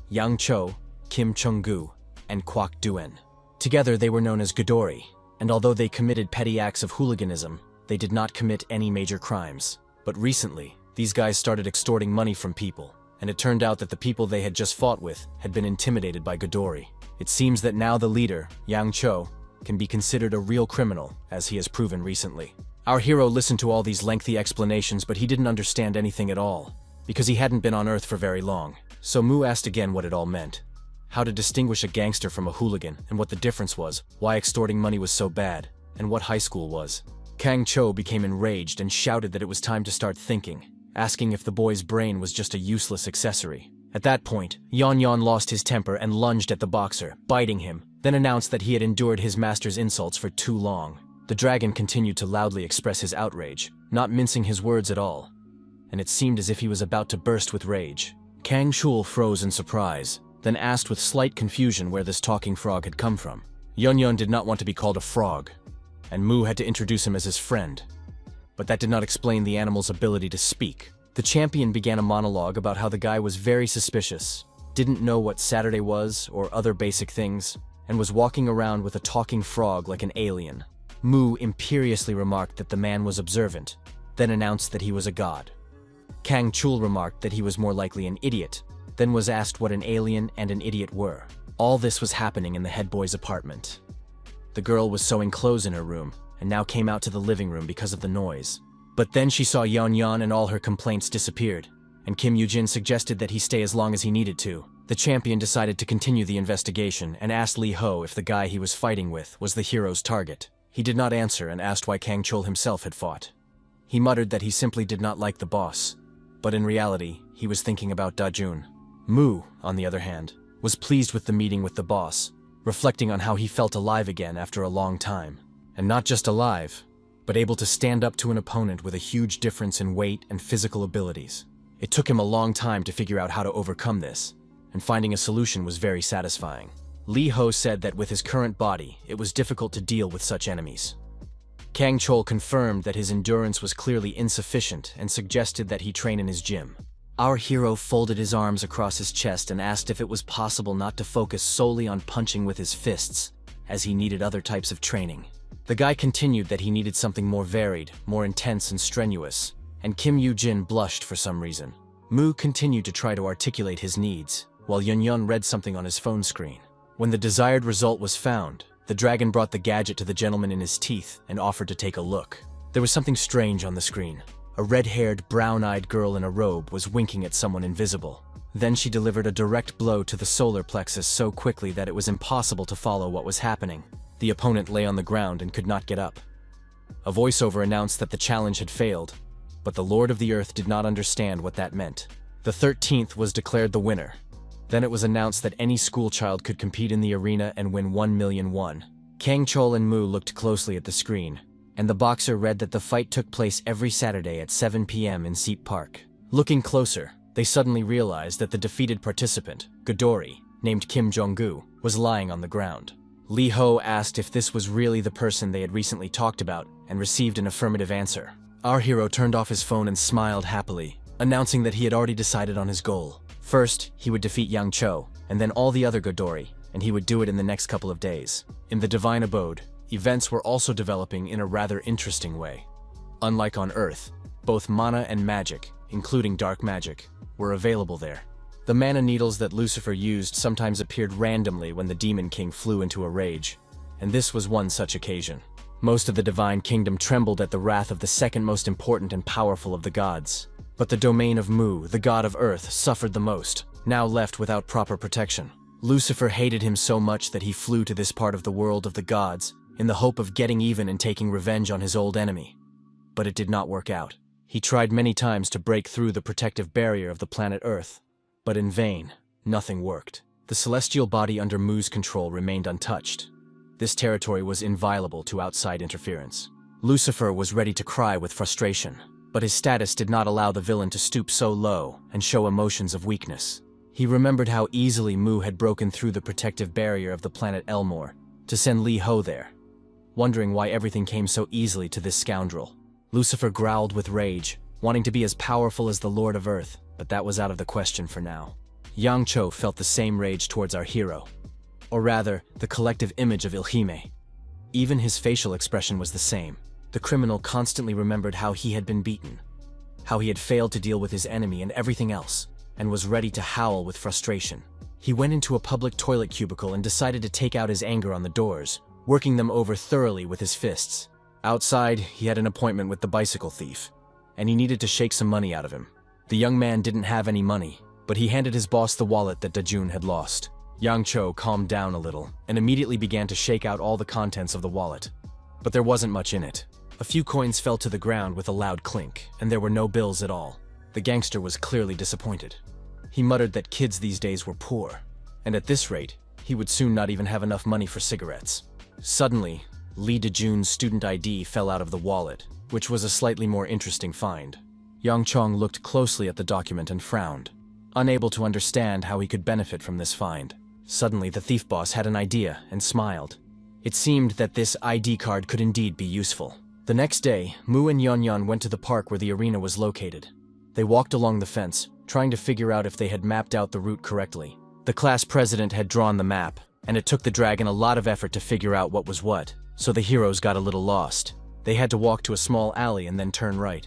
Yang Cho, Kim Chung-gu, and Kwak Duen. Together they were known as Godori, and although they committed petty acts of hooliganism, they did not commit any major crimes. But recently, these guys started extorting money from people, and it turned out that the people they had just fought with had been intimidated by Godori. It seems that now the leader, Yang Cho, can be considered a real criminal, as he has proven recently. Our hero listened to all these lengthy explanations, but he didn't understand anything at all, because he hadn't been on Earth for very long. So Mu asked again what it all meant. How to distinguish a gangster from a hooligan, and what the difference was, why extorting money was so bad, and what high school was. Kang Cho became enraged and shouted that it was time to start thinking, asking if the boy's brain was just a useless accessory. At that point, Yan Yan lost his temper and lunged at the boxer, biting him, then announced that he had endured his master's insults for too long. The dragon continued to loudly express his outrage, not mincing his words at all, and it seemed as if he was about to burst with rage. Kang Chul froze in surprise, then asked with slight confusion where this talking frog had come from. Yan Yan did not want to be called a frog, and Mu had to introduce him as his friend. But that did not explain the animal's ability to speak. The champion began a monologue about how the guy was very suspicious, didn't know what Saturday was or other basic things, and was walking around with a talking frog like an alien. Mu imperiously remarked that the man was observant, then announced that he was a god. Kang Chul remarked that he was more likely an idiot, then was asked what an alien and an idiot were. All this was happening in the head boy's apartment. The girl was sewing clothes in her room, and now came out to the living room because of the noise. But then she saw Yan Yan and all her complaints disappeared, and Kim Yoo-jin suggested that he stay as long as he needed to. The champion decided to continue the investigation and asked Lee Ho if the guy he was fighting with was the hero's target. He did not answer and asked why Kang Chul himself had fought. He muttered that he simply did not like the boss, but in reality, he was thinking about Da-jun. Mu, on the other hand, was pleased with the meeting with the boss, reflecting on how he felt alive again after a long time. And not just alive, but able to stand up to an opponent with a huge difference in weight and physical abilities. It took him a long time to figure out how to overcome this, and finding a solution was very satisfying. Lee Ho said that with his current body, it was difficult to deal with such enemies. Kang Chul confirmed that his endurance was clearly insufficient and suggested that he train in his gym. Our hero folded his arms across his chest and asked if it was possible not to focus solely on punching with his fists, as he needed other types of training. The guy continued that he needed something more varied, more intense and strenuous, and Kim Yoo-jin blushed for some reason. Mu continued to try to articulate his needs, while Yun-yun read something on his phone screen. When the desired result was found, the dragon brought the gadget to the gentleman in his teeth and offered to take a look. There was something strange on the screen. A red-haired, brown-eyed girl in a robe was winking at someone invisible. Then she delivered a direct blow to the solar plexus so quickly that it was impossible to follow what was happening. The opponent lay on the ground and could not get up. A voiceover announced that the challenge had failed, but the Lord of the Earth did not understand what that meant. The 13th was declared the winner. Then it was announced that any schoolchild could compete in the arena and win 1,000,000 won. Kang Chol and Mu looked closely at the screen, and the boxer read that the fight took place every Saturday at 7 p.m. in Seep Park. Looking closer, they suddenly realized that the defeated participant, Godori, named Kim Jong-gu, was lying on the ground. Lee Ho asked if this was really the person they had recently talked about and received an affirmative answer. Our hero turned off his phone and smiled happily, announcing that he had already decided on his goal. First, he would defeat Yang Cho, and then all the other Godori, and he would do it in the next couple of days. In the Divine Abode, events were also developing in a rather interesting way. Unlike on Earth, both mana and magic, including dark magic, were available there. The mana needles that Lucifer used sometimes appeared randomly when the Demon King flew into a rage, and this was one such occasion. Most of the Divine Kingdom trembled at the wrath of the second most important and powerful of the gods. But the domain of Mu, the god of Earth, suffered the most, now left without proper protection. Lucifer hated him so much that he flew to this part of the world of the gods in the hope of getting even and taking revenge on his old enemy. But it did not work out. He tried many times to break through the protective barrier of the planet Earth, but in vain. Nothing worked. The celestial body under Mu's control remained untouched. This territory was inviolable to outside interference. Lucifer was ready to cry with frustration, but his status did not allow the villain to stoop so low and show emotions of weakness. He remembered how easily Mu had broken through the protective barrier of the planet Elmore to send Lee Ho there. Wondering why everything came so easily to this scoundrel, Lucifer growled with rage, wanting to be as powerful as the Lord of Earth, but that was out of the question for now. Yang Cho felt the same rage towards our hero, or rather, the collective image of Ilhime. Even his facial expression was the same. The criminal constantly remembered how he had been beaten, how he had failed to deal with his enemy and everything else, and was ready to howl with frustration. He went into a public toilet cubicle and decided to take out his anger on the doors, working them over thoroughly with his fists. Outside, he had an appointment with the bicycle thief, and he needed to shake some money out of him. The young man didn't have any money, but he handed his boss the wallet that Dajun had lost. Yang Cho calmed down a little and immediately began to shake out all the contents of the wallet. But there wasn't much in it. A few coins fell to the ground with a loud clink, and there were no bills at all. The gangster was clearly disappointed. He muttered that kids these days were poor, and at this rate, he would soon not even have enough money for cigarettes. Suddenly, Lee Dajun's student ID fell out of the wallet, which was a slightly more interesting find. Yang Chong looked closely at the document and frowned, unable to understand how he could benefit from this find. Suddenly, the thief boss had an idea and smiled. It seemed that this ID card could indeed be useful. The next day, Mu and Yon went to the park where the arena was located. They walked along the fence, trying to figure out if they had mapped out the route correctly. The class president had drawn the map, and it took the dragon a lot of effort to figure out what was what, so the heroes got a little lost. They had to walk to a small alley and then turn right.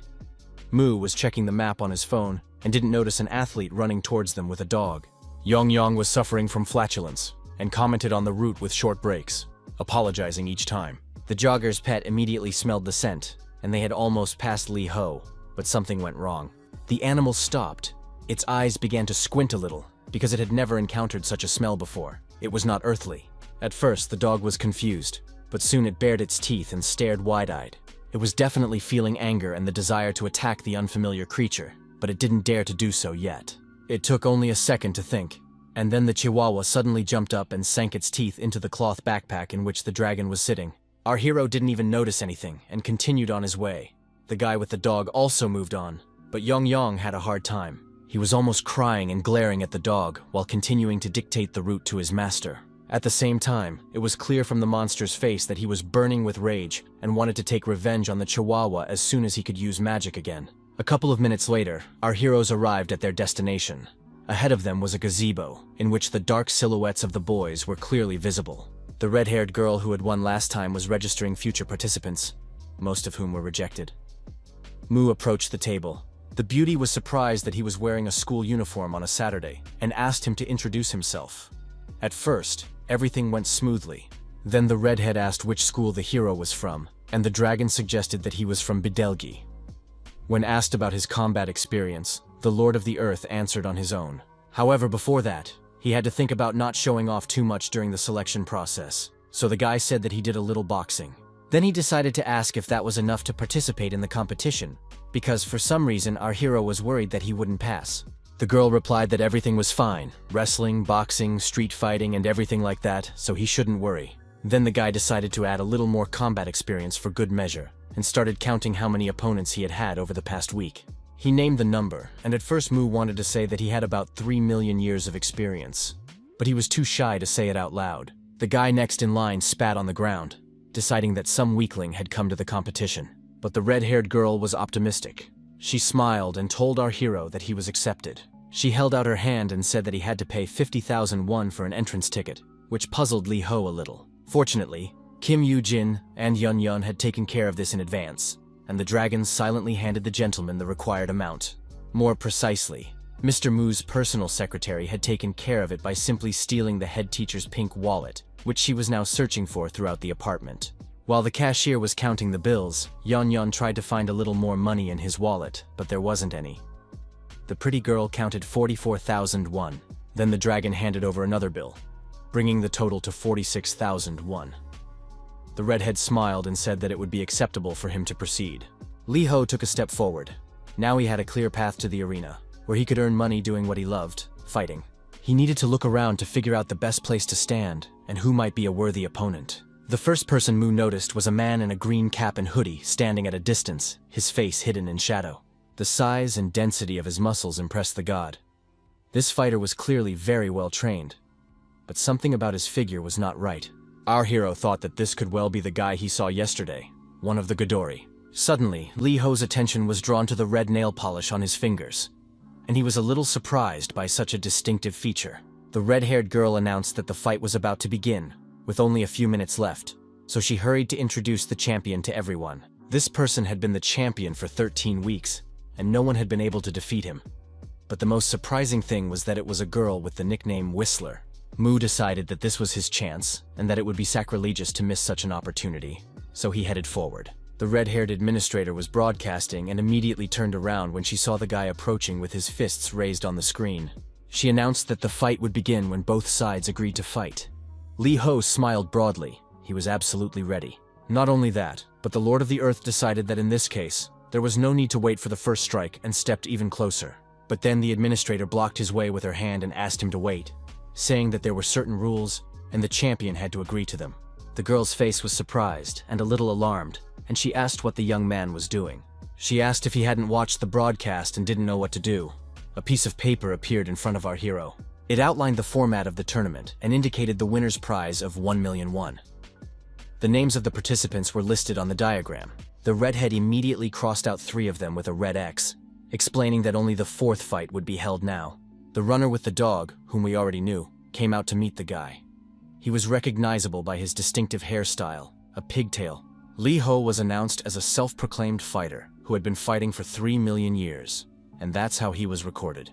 Mu was checking the map on his phone and didn't notice an athlete running towards them with a dog. Yong was suffering from flatulence and commented on the route with short breaks, apologizing each time. The jogger's pet immediately smelled the scent, and they had almost passed Lee Ho, but something went wrong. The animal stopped. Its eyes began to squint a little, because it had never encountered such a smell before. It was not earthly. At first, the dog was confused, but soon it bared its teeth and stared wide-eyed. It was definitely feeling anger and the desire to attack the unfamiliar creature, but it didn't dare to do so yet. It took only a second to think, and then the chihuahua suddenly jumped up and sank its teeth into the cloth backpack in which the dragon was sitting. Our hero didn't even notice anything and continued on his way. The guy with the dog also moved on, but Yong had a hard time. He was almost crying and glaring at the dog while continuing to dictate the route to his master. At the same time, it was clear from the monster's face that he was burning with rage and wanted to take revenge on the chihuahua as soon as he could use magic again. A couple of minutes later, our heroes arrived at their destination. Ahead of them was a gazebo, in which the dark silhouettes of the boys were clearly visible. The red-haired girl who had won last time was registering future participants, most of whom were rejected. Mu approached the table. The beauty was surprised that he was wearing a school uniform on a Saturday and asked him to introduce himself. At first, everything went smoothly. Then the redhead asked which school the hero was from, and the dragon suggested that he was from Bidelgi. When asked about his combat experience, the Lord of the Earth answered on his own. However, before that, he had to think about not showing off too much during the selection process, so the guy said that he did a little boxing. Then he decided to ask if that was enough to participate in the competition, because for some reason our hero was worried that he wouldn't pass. The girl replied that everything was fine, wrestling, boxing, street fighting, and everything like that, so he shouldn't worry. Then the guy decided to add a little more combat experience for good measure, and started counting how many opponents he had had over the past week. He named the number, and at first Mu wanted to say that he had about 3 million years of experience, but he was too shy to say it out loud. The guy next in line spat on the ground, deciding that some weakling had come to the competition. But the red-haired girl was optimistic. She smiled and told our hero that he was accepted. She held out her hand and said that he had to pay 50,000 won for an entrance ticket, which puzzled Lee Ho a little. Fortunately, Kim Yoo-jin and Yun Yun had taken care of this in advance, and the dragons silently handed the gentleman the required amount. More precisely, Mr. Mu's personal secretary had taken care of it by simply stealing the head teacher's pink wallet, which she was now searching for throughout the apartment. While the cashier was counting the bills, Yun Yun tried to find a little more money in his wallet, but there wasn't any. The pretty girl counted 44,000 won. Then the dragon handed over another bill, bringing the total to 46,000 won. The redhead smiled and said that it would be acceptable for him to proceed. Lee Ho took a step forward. Now he had a clear path to the arena, where he could earn money doing what he loved, fighting. He needed to look around to figure out the best place to stand, and who might be a worthy opponent. The first person Mu noticed was a man in a green cap and hoodie standing at a distance, his face hidden in shadow. The size and density of his muscles impressed the god. This fighter was clearly very well trained, but something about his figure was not right. Our hero thought that this could well be the guy he saw yesterday, one of the Godori. Suddenly, Lee Ho's attention was drawn to the red nail polish on his fingers, and he was a little surprised by such a distinctive feature. The red-haired girl announced that the fight was about to begin, with only a few minutes left, so she hurried to introduce the champion to everyone. This person had been the champion for 13 weeks, and no one had been able to defeat him. But the most surprising thing was that it was a girl with the nickname Whistler. Mu decided that this was his chance, and that it would be sacrilegious to miss such an opportunity, so he headed forward. The red-haired administrator was broadcasting and immediately turned around when she saw the guy approaching with his fists raised on the screen. She announced that the fight would begin when both sides agreed to fight. Lee Ho smiled broadly. He was absolutely ready. Not only that, but the Lord of the Earth decided that in this case, there was no need to wait for the first strike and stepped even closer. But then the administrator blocked his way with her hand and asked him to wait, saying that there were certain rules and the champion had to agree to them. The girl's face was surprised and a little alarmed, and she asked what the young man was doing. She asked if he hadn't watched the broadcast and didn't know what to do. A piece of paper appeared in front of our hero. It outlined the format of the tournament and indicated the winner's prize of 1 million won. The names of the participants were listed on the diagram. The redhead immediately crossed out 3 of them with a red X, explaining that only the 4th fight would be held now. The runner with the dog, whom we already knew, came out to meet the guy. He was recognizable by his distinctive hairstyle, a pigtail. Lee Ho was announced as a self-proclaimed fighter who had been fighting for 3 million years, and that's how he was recorded.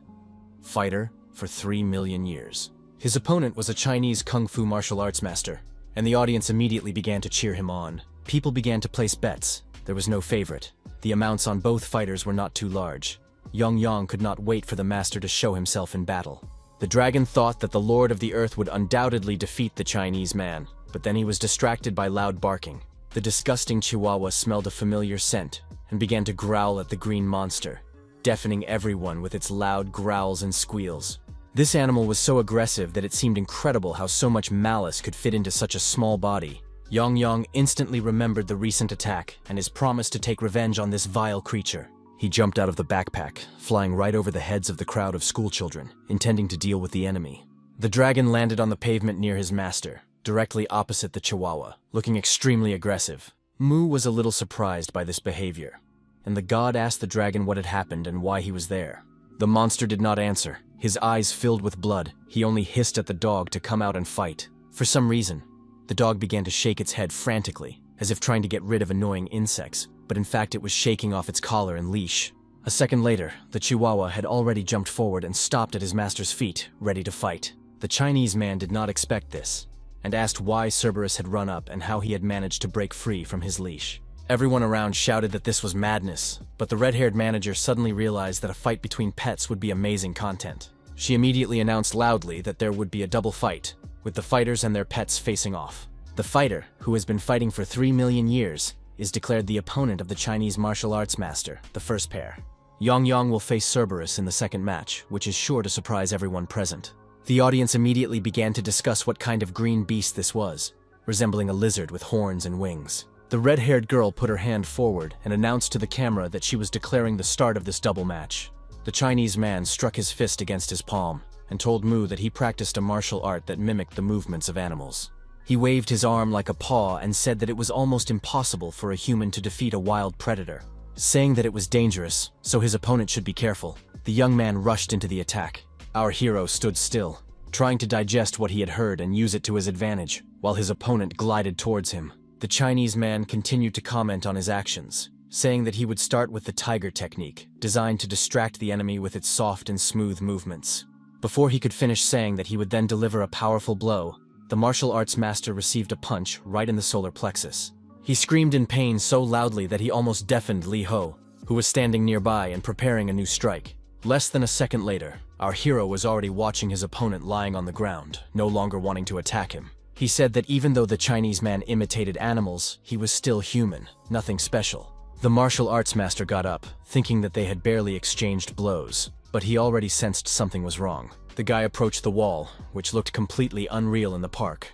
Fighter for 3 million years. His opponent was a Chinese kung fu martial arts master, and the audience immediately began to cheer him on. People began to place bets. There was no favorite. The amounts on both fighters were not too large. Yang Yang could not wait for the master to show himself in battle. The dragon thought that the Lord of the Earth would undoubtedly defeat the Chinese man, but then he was distracted by loud barking. The disgusting chihuahua smelled a familiar scent and began to growl at the green monster, deafening everyone with its loud growls and squeals. This animal was so aggressive that it seemed incredible how so much malice could fit into such a small body. Yang Yang instantly remembered the recent attack and his promise to take revenge on this vile creature. He jumped out of the backpack, flying right over the heads of the crowd of schoolchildren, intending to deal with the enemy. The dragon landed on the pavement near his master, directly opposite the chihuahua, looking extremely aggressive. Mu was a little surprised by this behavior, and the god asked the dragon what had happened and why he was there. The monster did not answer. His eyes filled with blood. He only hissed at the dog to come out and fight. For some reason, the dog began to shake its head frantically, as if trying to get rid of annoying insects, but in fact it was shaking off its collar and leash. A second later, the chihuahua had already jumped forward and stopped at his master's feet, ready to fight. The Chinese man did not expect this, and asked why Cerberus had run up and how he had managed to break free from his leash. Everyone around shouted that this was madness, but the red-haired manager suddenly realized that a fight between pets would be amazing content. She immediately announced loudly that there would be a double fight, with the fighters and their pets facing off. The The fighter, who has been fighting for 3 million years, is declared the opponent of the Chinese martial arts master, the first pair. Yang will face Cerberus in the second match, which is sure to surprise everyone present. The audience immediately began to discuss what kind of green beast this was, resembling a lizard with horns and wings. The red-haired girl put her hand forward and announced to the camera that she was declaring the start of this double match. The Chinese man struck his fist against his palm and told Mu that he practiced a martial art that mimicked the movements of animals. He waved his arm like a paw and said that it was almost impossible for a human to defeat a wild predator, saying that it was dangerous, so his opponent should be careful. The young man rushed into the attack. Our hero stood still, trying to digest what he had heard and use it to his advantage, while his opponent glided towards him. The Chinese man continued to comment on his actions, saying that he would start with the tiger technique, designed to distract the enemy with its soft and smooth movements. Before he could finish saying that he would then deliver a powerful blow, the martial arts master received a punch right in the solar plexus. He screamed in pain so loudly that he almost deafened Li Ho, who was standing nearby and preparing a new strike. Less than a second later, our hero was already watching his opponent lying on the ground, no longer wanting to attack him. He said that even though the Chinese man imitated animals, he was still human, nothing special. The martial arts master got up, thinking that they had barely exchanged blows, but he already sensed something was wrong. The guy approached the wall, which looked completely unreal in the park.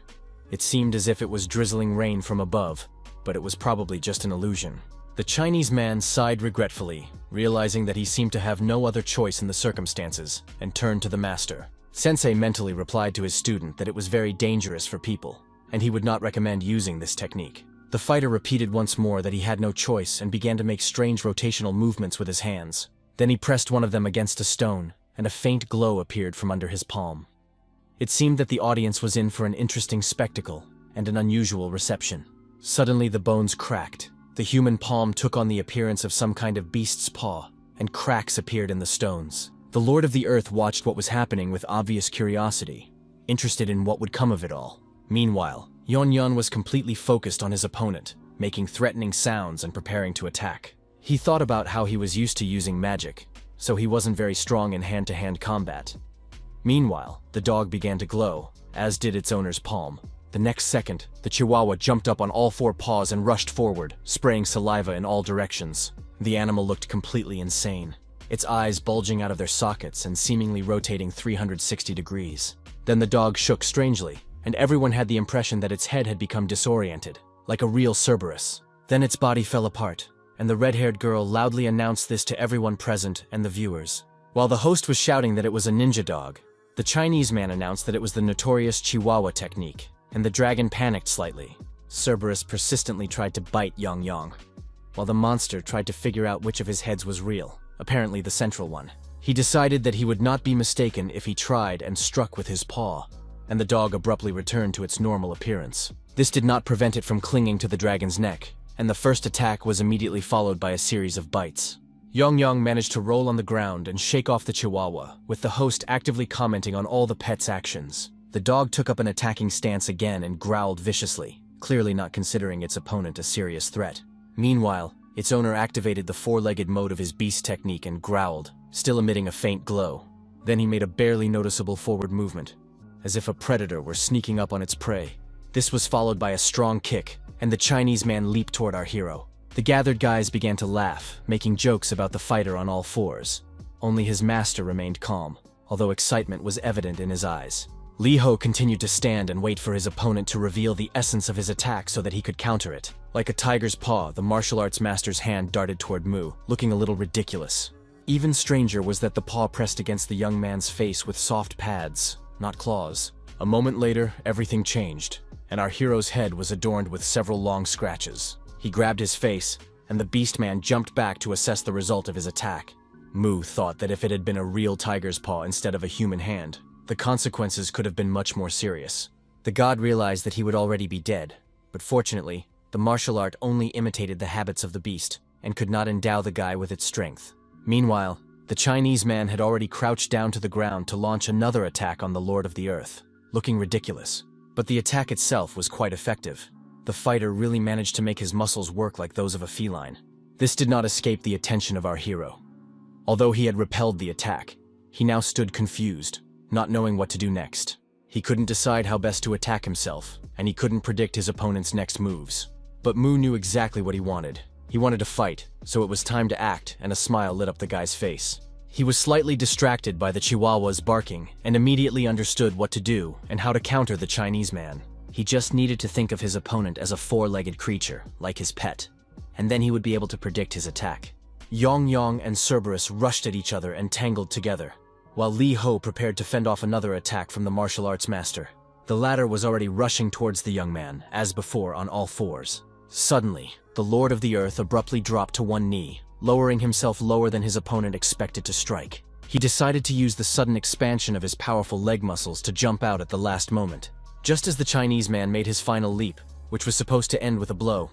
It seemed as if it was drizzling rain from above, but it was probably just an illusion. The Chinese man sighed regretfully, realizing that he seemed to have no other choice in the circumstances, and turned to the master. Sensei mentally replied to his student that it was very dangerous for people, and he would not recommend using this technique. The fighter repeated once more that he had no choice and began to make strange rotational movements with his hands. Then he pressed one of them against a stone, and a faint glow appeared from under his palm. It seemed that the audience was in for an interesting spectacle and an unusual reception. Suddenly the bones cracked. The human palm took on the appearance of some kind of beast's paw, and cracks appeared in the stones. The Lord of the Earth watched what was happening with obvious curiosity, interested in what would come of it all. Meanwhile, Yon was completely focused on his opponent, making threatening sounds and preparing to attack. He thought about how he was used to using magic, so he wasn't very strong in hand-to-hand combat. Meanwhile, the dog began to glow, as did its owner's palm. The next second, the Chihuahua jumped up on all four paws and rushed forward, spraying saliva in all directions. The animal looked completely insane, its eyes bulging out of their sockets and seemingly rotating 360 degrees. Then the dog shook strangely, and everyone had the impression that its head had become disoriented, like a real Cerberus. Then its body fell apart, and the red-haired girl loudly announced this to everyone present and the viewers. While the host was shouting that it was a ninja dog, the Chinese man announced that it was the notorious Chihuahua technique, and the dragon panicked slightly. Cerberus persistently tried to bite Yang, while the monster tried to figure out which of his heads was real, apparently the central one. He decided that he would not be mistaken if he tried and struck with his paw, and the dog abruptly returned to its normal appearance. This did not prevent it from clinging to the dragon's neck, and the first attack was immediately followed by a series of bites. Yang managed to roll on the ground and shake off the Chihuahua, with the host actively commenting on all the pet's actions. The dog took up an attacking stance again and growled viciously, clearly not considering its opponent a serious threat. Meanwhile, its owner activated the four-legged mode of his beast technique and growled, still emitting a faint glow. Then he made a barely noticeable forward movement, as if a predator were sneaking up on its prey. This was followed by a strong kick, and the Chinese man leaped toward our hero. The gathered guys began to laugh, making jokes about the fighter on all fours. Only his master remained calm, although excitement was evident in his eyes. Li Ho continued to stand and wait for his opponent to reveal the essence of his attack so that he could counter it. Like a tiger's paw, the martial arts master's hand darted toward Mu, looking a little ridiculous. Even stranger was that the paw pressed against the young man's face with soft pads, not claws. A moment later, everything changed, and our hero's head was adorned with several long scratches. He grabbed his face, and the beast man jumped back to assess the result of his attack. Mu thought that if it had been a real tiger's paw instead of a human hand, the consequences could have been much more serious. The god realized that he would already be dead, but fortunately, the martial art only imitated the habits of the beast and could not endow the guy with its strength. Meanwhile, the Chinese man had already crouched down to the ground to launch another attack on the Lord of the Earth, looking ridiculous. But the attack itself was quite effective. The fighter really managed to make his muscles work like those of a feline. This did not escape the attention of our hero. Although he had repelled the attack, he now stood confused, not knowing what to do next. He couldn't decide how best to attack himself, and he couldn't predict his opponent's next moves. But Mu knew exactly what he wanted. He wanted to fight, so it was time to act, and a smile lit up the guy's face. He was slightly distracted by the Chihuahua's barking and immediately understood what to do and how to counter the Chinese man. He just needed to think of his opponent as a four-legged creature, like his pet, and then he would be able to predict his attack. Yong Yong and Cerberus rushed at each other and tangled together, while Li Ho prepared to fend off another attack from the martial arts master. The latter was already rushing towards the young man, as before, on all fours. Suddenly, the Lord of the Earth abruptly dropped to one knee, lowering himself lower than his opponent expected to strike. He decided to use the sudden expansion of his powerful leg muscles to jump out at the last moment. Just as the Chinese man made his final leap, which was supposed to end with a blow,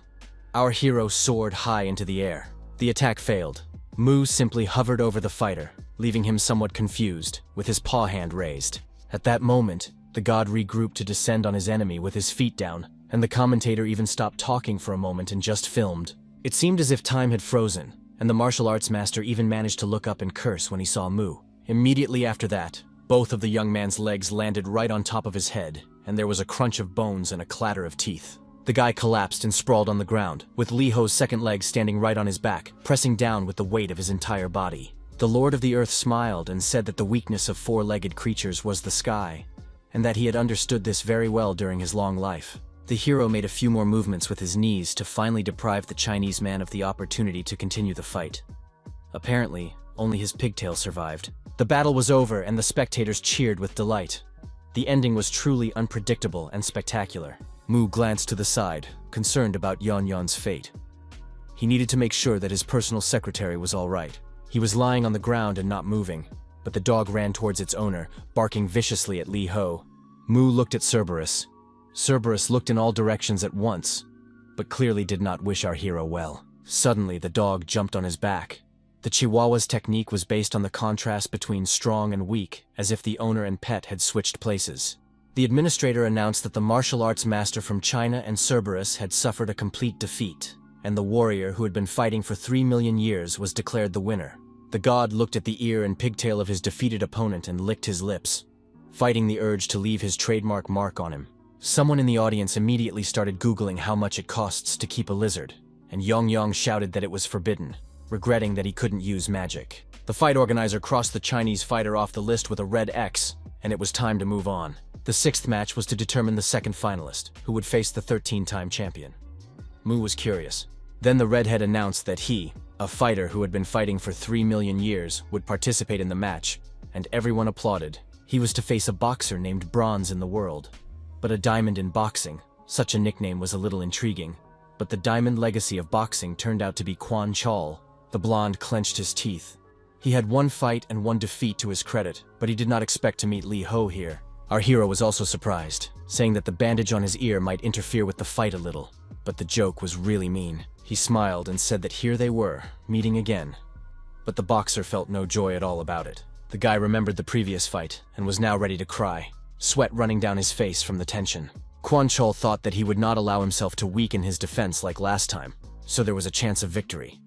our hero soared high into the air. The attack failed. Mu simply hovered over the fighter, leaving him somewhat confused, with his paw hand raised. At that moment, the god regrouped to descend on his enemy with his feet down, and the commentator even stopped talking for a moment and just filmed. It seemed as if time had frozen, and the martial arts master even managed to look up and curse when he saw Mu. Immediately after that, both of the young man's legs landed right on top of his head, and there was a crunch of bones and a clatter of teeth. The guy collapsed and sprawled on the ground, with Li Ho's second leg standing right on his back, pressing down with the weight of his entire body. The Lord of the Earth smiled and said that the weakness of four-legged creatures was the sky, and that he had understood this very well during his long life. The hero made a few more movements with his knees to finally deprive the Chinese man of the opportunity to continue the fight. Apparently, only his pigtail survived. The battle was over and the spectators cheered with delight. The ending was truly unpredictable and spectacular. Mu glanced to the side, concerned about Yon Yon's fate. He needed to make sure that his personal secretary was all right. He was lying on the ground and not moving, but the dog ran towards its owner, barking viciously at Li Ho. Mu looked at Cerberus. Cerberus looked in all directions at once, but clearly did not wish our hero well. Suddenly, the dog jumped on his back. The Chihuahua's technique was based on the contrast between strong and weak, as if the owner and pet had switched places. The administrator announced that the martial arts master from China and Cerberus had suffered a complete defeat, and the warrior who had been fighting for 3 million years was declared the winner. The god looked at the ear and pigtail of his defeated opponent and licked his lips, fighting the urge to leave his trademark mark on him. Someone in the audience immediately started Googling how much it costs to keep a lizard, and Yong Yong shouted that it was forbidden, regretting that he couldn't use magic. The fight organizer crossed the Chinese fighter off the list with a red X, and it was time to move on. The sixth match was to determine the second finalist, who would face the 13-time champion. Mu was curious. Then the redhead announced that he, a fighter who had been fighting for 3 million years, would participate in the match, and everyone applauded. He was to face a boxer named Bronze in the world. But a diamond in boxing, such a nickname was a little intriguing. But the diamond legacy of boxing turned out to be Quan Chol. The blonde clenched his teeth. He had one fight and one defeat to his credit, but he did not expect to meet Li Ho here. Our hero was also surprised, saying that the bandage on his ear might interfere with the fight a little. But the joke was really mean. He smiled and said that here they were, meeting again. But the boxer felt no joy at all about it. The guy remembered the previous fight and was now ready to cry, sweat running down his face from the tension. Quan Chol thought that he would not allow himself to weaken his defense like last time, so there was a chance of victory.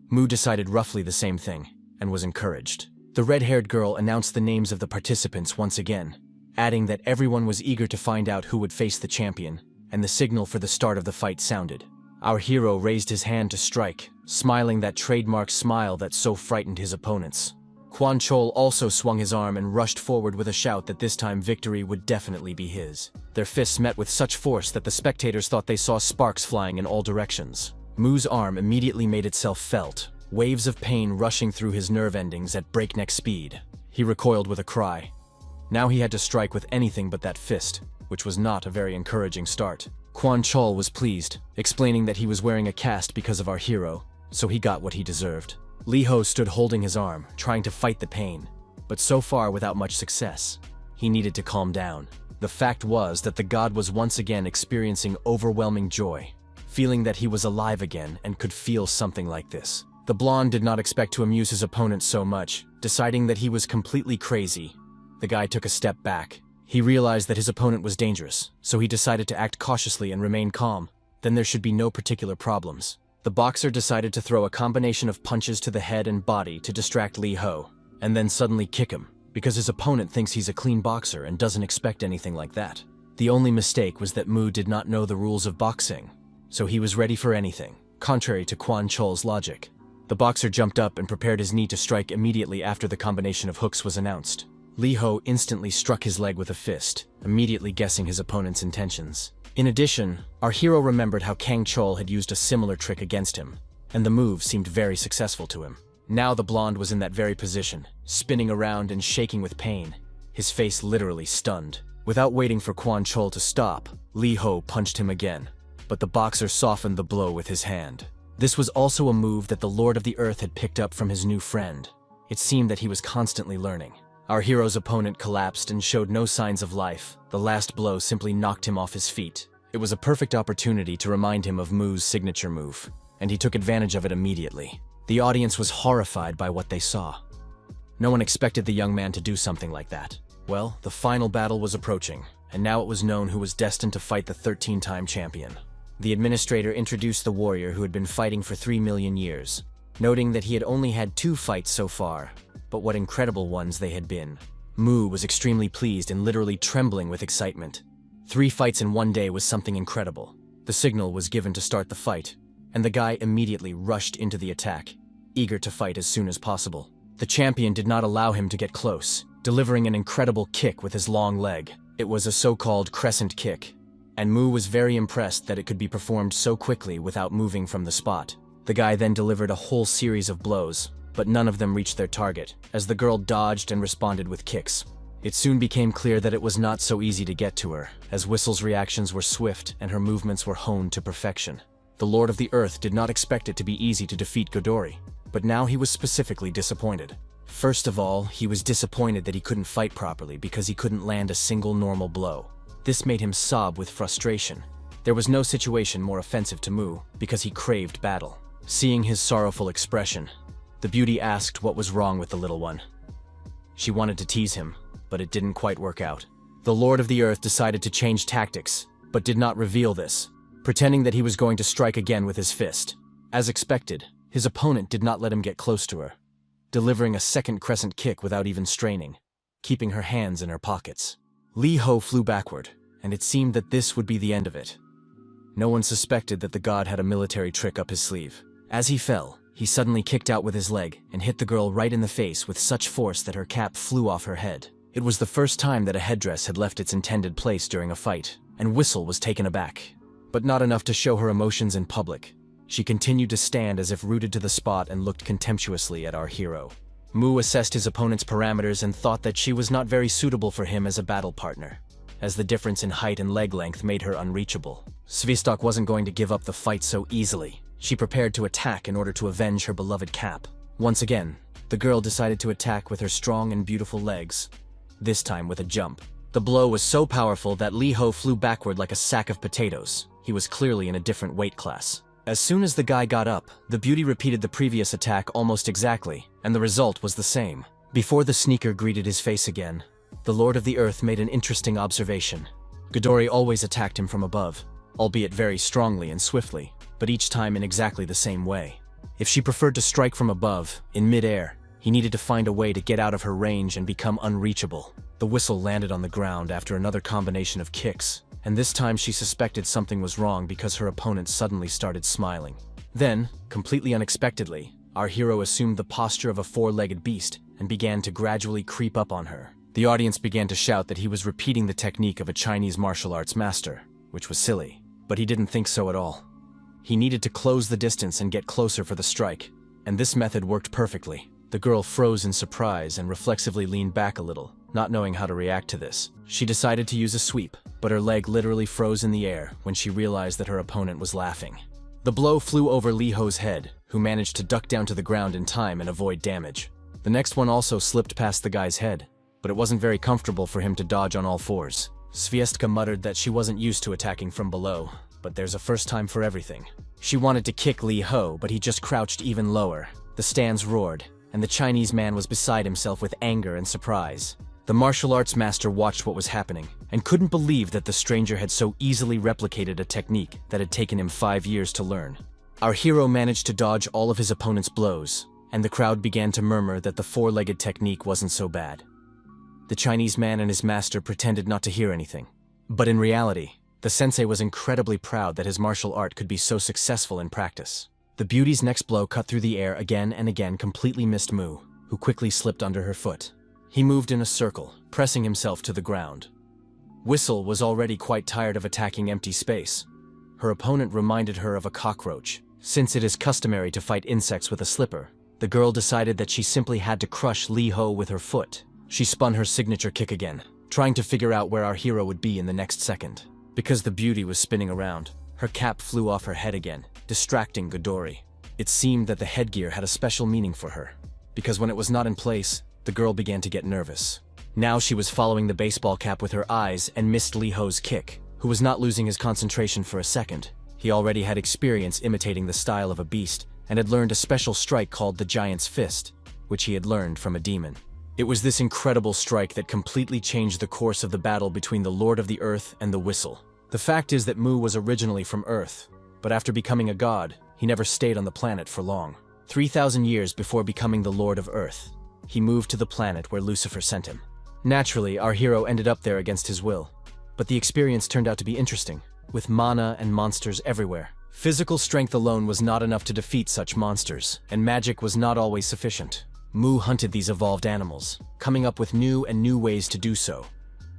Mu decided roughly the same thing, and was encouraged. The red-haired girl announced the names of the participants once again, adding that everyone was eager to find out who would face the champion, and the signal for the start of the fight sounded. Our hero raised his hand to strike, smiling that trademark smile that so frightened his opponents. Quan Chol also swung his arm and rushed forward with a shout that this time victory would definitely be his. Their fists met with such force that the spectators thought they saw sparks flying in all directions. Mu's arm immediately made itself felt, waves of pain rushing through his nerve endings at breakneck speed. He recoiled with a cry. Now he had to strike with anything but that fist, which was not a very encouraging start. Quan Chol was pleased, explaining that he was wearing a cast because of our hero, so he got what he deserved. Li Ho stood holding his arm, trying to fight the pain, but so far without much success. He needed to calm down. The fact was that the god was once again experiencing overwhelming joy, feeling that he was alive again and could feel something like this. The blonde did not expect to amuse his opponent so much, deciding that he was completely crazy. The guy took a step back. He realized that his opponent was dangerous, so he decided to act cautiously and remain calm. Then there should be no particular problems. The boxer decided to throw a combination of punches to the head and body to distract Li Ho, and then suddenly kick him. because his opponent thinks he's a clean boxer and doesn't expect anything like that. The only mistake was that Mu did not know the rules of boxing, so he was ready for anything, contrary to Quan Chol's logic. The boxer jumped up and prepared his knee to strike immediately after the combination of hooks was announced. Li Ho instantly struck his leg with a fist, immediately guessing his opponent's intentions. In addition, our hero remembered how Kang Chol had used a similar trick against him, and the move seemed very successful to him. Now the blonde was in that very position, spinning around and shaking with pain, his face literally stunned. Without waiting for Quan Chol to stop, Li Ho punched him again, but the boxer softened the blow with his hand. This was also a move that the Lord of the Earth had picked up from his new friend. It seemed that he was constantly learning. Our hero's opponent collapsed and showed no signs of life. The last blow simply knocked him off his feet. It was a perfect opportunity to remind him of Mu's signature move, and he took advantage of it immediately. The audience was horrified by what they saw. No one expected the young man to do something like that. Well, the final battle was approaching, and now it was known who was destined to fight the 13-time champion. The administrator introduced the warrior who had been fighting for 3 million years, noting that he had only had 2 fights so far, but what incredible ones they had been. Mu was extremely pleased and literally trembling with excitement. 3 fights in 1 day was something incredible. The signal was given to start the fight, and the guy immediately rushed into the attack, eager to fight as soon as possible. The champion did not allow him to get close, delivering an incredible kick with his long leg. It was a so-called crescent kick, and Mu was very impressed that it could be performed so quickly without moving from the spot. The guy then delivered a whole series of blows, but none of them reached their target, as the girl dodged and responded with kicks. It soon became clear that it was not so easy to get to her, as Whistle's reactions were swift and her movements were honed to perfection. The Lord of the Earth did not expect it to be easy to defeat Godori, but now he was specifically disappointed. First of all, he was disappointed that he couldn't fight properly because he couldn't land a single normal blow. This made him sob with frustration. There was no situation more offensive to Mu, because he craved battle. Seeing his sorrowful expression, the beauty asked what was wrong with the little one. She wanted to tease him, but it didn't quite work out. The Lord of the Earth decided to change tactics, but did not reveal this, pretending that he was going to strike again with his fist. As expected, his opponent did not let him get close to her, delivering a second crescent kick without even straining, keeping her hands in her pockets. Li Ho flew backward, and it seemed that this would be the end of it. No one suspected that the god had a military trick up his sleeve. As he fell, he suddenly kicked out with his leg and hit the girl right in the face with such force that her cap flew off her head. It was the first time that a headdress had left its intended place during a fight, and Whistle was taken aback. But not enough to show her emotions in public. She continued to stand as if rooted to the spot and looked contemptuously at our hero. Mu assessed his opponent's parameters and thought that she was not very suitable for him as a battle partner, as the difference in height and leg length made her unreachable. Svistok wasn't going to give up the fight so easily. She prepared to attack in order to avenge her beloved cap. Once again, the girl decided to attack with her strong and beautiful legs, this time with a jump. The blow was so powerful that Li Ho flew backward like a sack of potatoes. He was clearly in a different weight class. As soon as the guy got up, the beauty repeated the previous attack almost exactly, and the result was the same. Before the sneaker greeted his face again, the Lord of the Earth made an interesting observation. Godori always attacked him from above, albeit very strongly and swiftly, but each time in exactly the same way. If she preferred to strike from above, in mid-air, he needed to find a way to get out of her range and become unreachable. The whistle landed on the ground after another combination of kicks, and this time she suspected something was wrong because her opponent suddenly started smiling. Then, completely unexpectedly, our hero assumed the posture of a 4-legged beast and began to gradually creep up on her. The audience began to shout that he was repeating the technique of a Chinese martial arts master, which was silly, but he didn't think so at all. He needed to close the distance and get closer for the strike, and this method worked perfectly. The girl froze in surprise and reflexively leaned back a little, not knowing how to react to this. She decided to use a sweep, but her leg literally froze in the air when she realized that her opponent was laughing. The blow flew over Li Ho's head, who managed to duck down to the ground in time and avoid damage. The next one also slipped past the guy's head, but it wasn't very comfortable for him to dodge on all fours. Sviestka muttered that she wasn't used to attacking from below, but there's a first time for everything. She wanted to kick Li Ho, but he just crouched even lower. The stands roared, and the Chinese man was beside himself with anger and surprise. The martial arts master watched what was happening, and couldn't believe that the stranger had so easily replicated a technique that had taken him 5 years to learn. Our hero managed to dodge all of his opponent's blows, and the crowd began to murmur that the 4-legged technique wasn't so bad. The Chinese man and his master pretended not to hear anything. But in reality, the sensei was incredibly proud that his martial art could be so successful in practice. The beauty's next blow cut through the air again and again, completely missed Mu, who quickly slipped under her foot. He moved in a circle, pressing himself to the ground. Whistle was already quite tired of attacking empty space. Her opponent reminded her of a cockroach. Since it is customary to fight insects with a slipper, the girl decided that she simply had to crush Li Ho with her foot. She spun her signature kick again, trying to figure out where our hero would be in the next second. Because the beauty was spinning around, her cap flew off her head again, distracting Godori. It seemed that the headgear had a special meaning for her, because when it was not in place, the girl began to get nervous. Now she was following the baseball cap with her eyes and missed Li Ho's kick, who was not losing his concentration for a second. He already had experience imitating the style of a beast, and had learned a special strike called the Giant's Fist, which he had learned from a demon. It was this incredible strike that completely changed the course of the battle between the Lord of the Earth and the Whistle. The fact is that Mu was originally from Earth, but after becoming a god, he never stayed on the planet for long. 3,000 years before becoming the Lord of Earth, he moved to the planet where Lucifer sent him. Naturally, our hero ended up there against his will, but the experience turned out to be interesting, with mana and monsters everywhere. Physical strength alone was not enough to defeat such monsters, and magic was not always sufficient. Mu hunted these evolved animals, coming up with new ways to do so.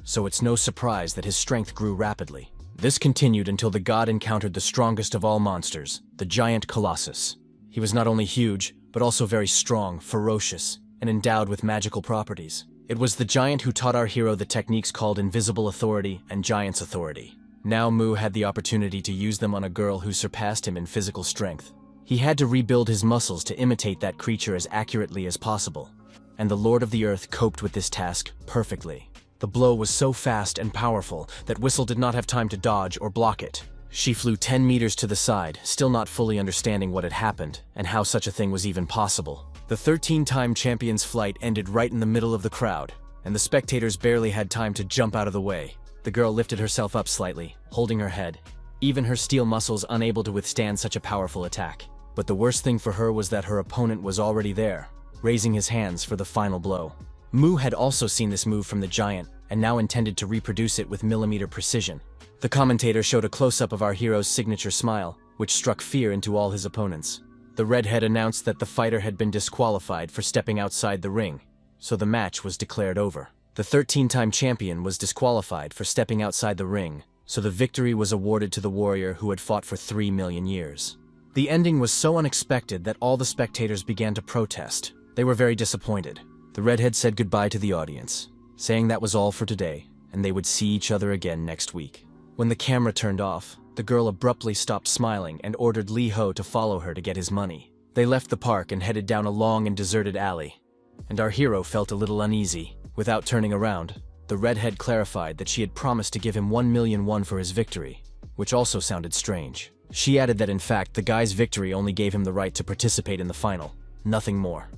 So it's no surprise that his strength grew rapidly. This continued until the god encountered the strongest of all monsters, the giant Colossus. He was not only huge, but also very strong, ferocious, and endowed with magical properties. It was the giant who taught our hero the techniques called Invisible Authority and Giant's Authority. Now Mu had the opportunity to use them on a girl who surpassed him in physical strength. He had to rebuild his muscles to imitate that creature as accurately as possible, and the Lord of the Earth coped with this task perfectly. The blow was so fast and powerful that Whistle did not have time to dodge or block it. She flew 10 meters to the side, still not fully understanding what had happened and how such a thing was even possible. The 13-time champion's flight ended right in the middle of the crowd, and the spectators barely had time to jump out of the way. The girl lifted herself up slightly, holding her head, even her steel muscles unable to withstand such a powerful attack. But the worst thing for her was that her opponent was already there, raising his hands for the final blow. Mu had also seen this move from the giant, and now intended to reproduce it with millimeter precision. The commentator showed a close-up of our hero's signature smile, which struck fear into all his opponents. The redhead announced that the fighter had been disqualified for stepping outside the ring, so the match was declared over. The 13-time champion was disqualified for stepping outside the ring, so the victory was awarded to the warrior who had fought for 3 million years. The ending was so unexpected that all the spectators began to protest. They were very disappointed. The redhead said goodbye to the audience, saying that was all for today, and they would see each other again next week. When the camera turned off, the girl abruptly stopped smiling and ordered Li Ho to follow her to get his money. They left the park and headed down a long and deserted alley, and our hero felt a little uneasy. Without turning around, the redhead clarified that she had promised to give him 1,000,000 won for his victory, which also sounded strange. She added that in fact the guy's victory only gave him the right to participate in the final, nothing more.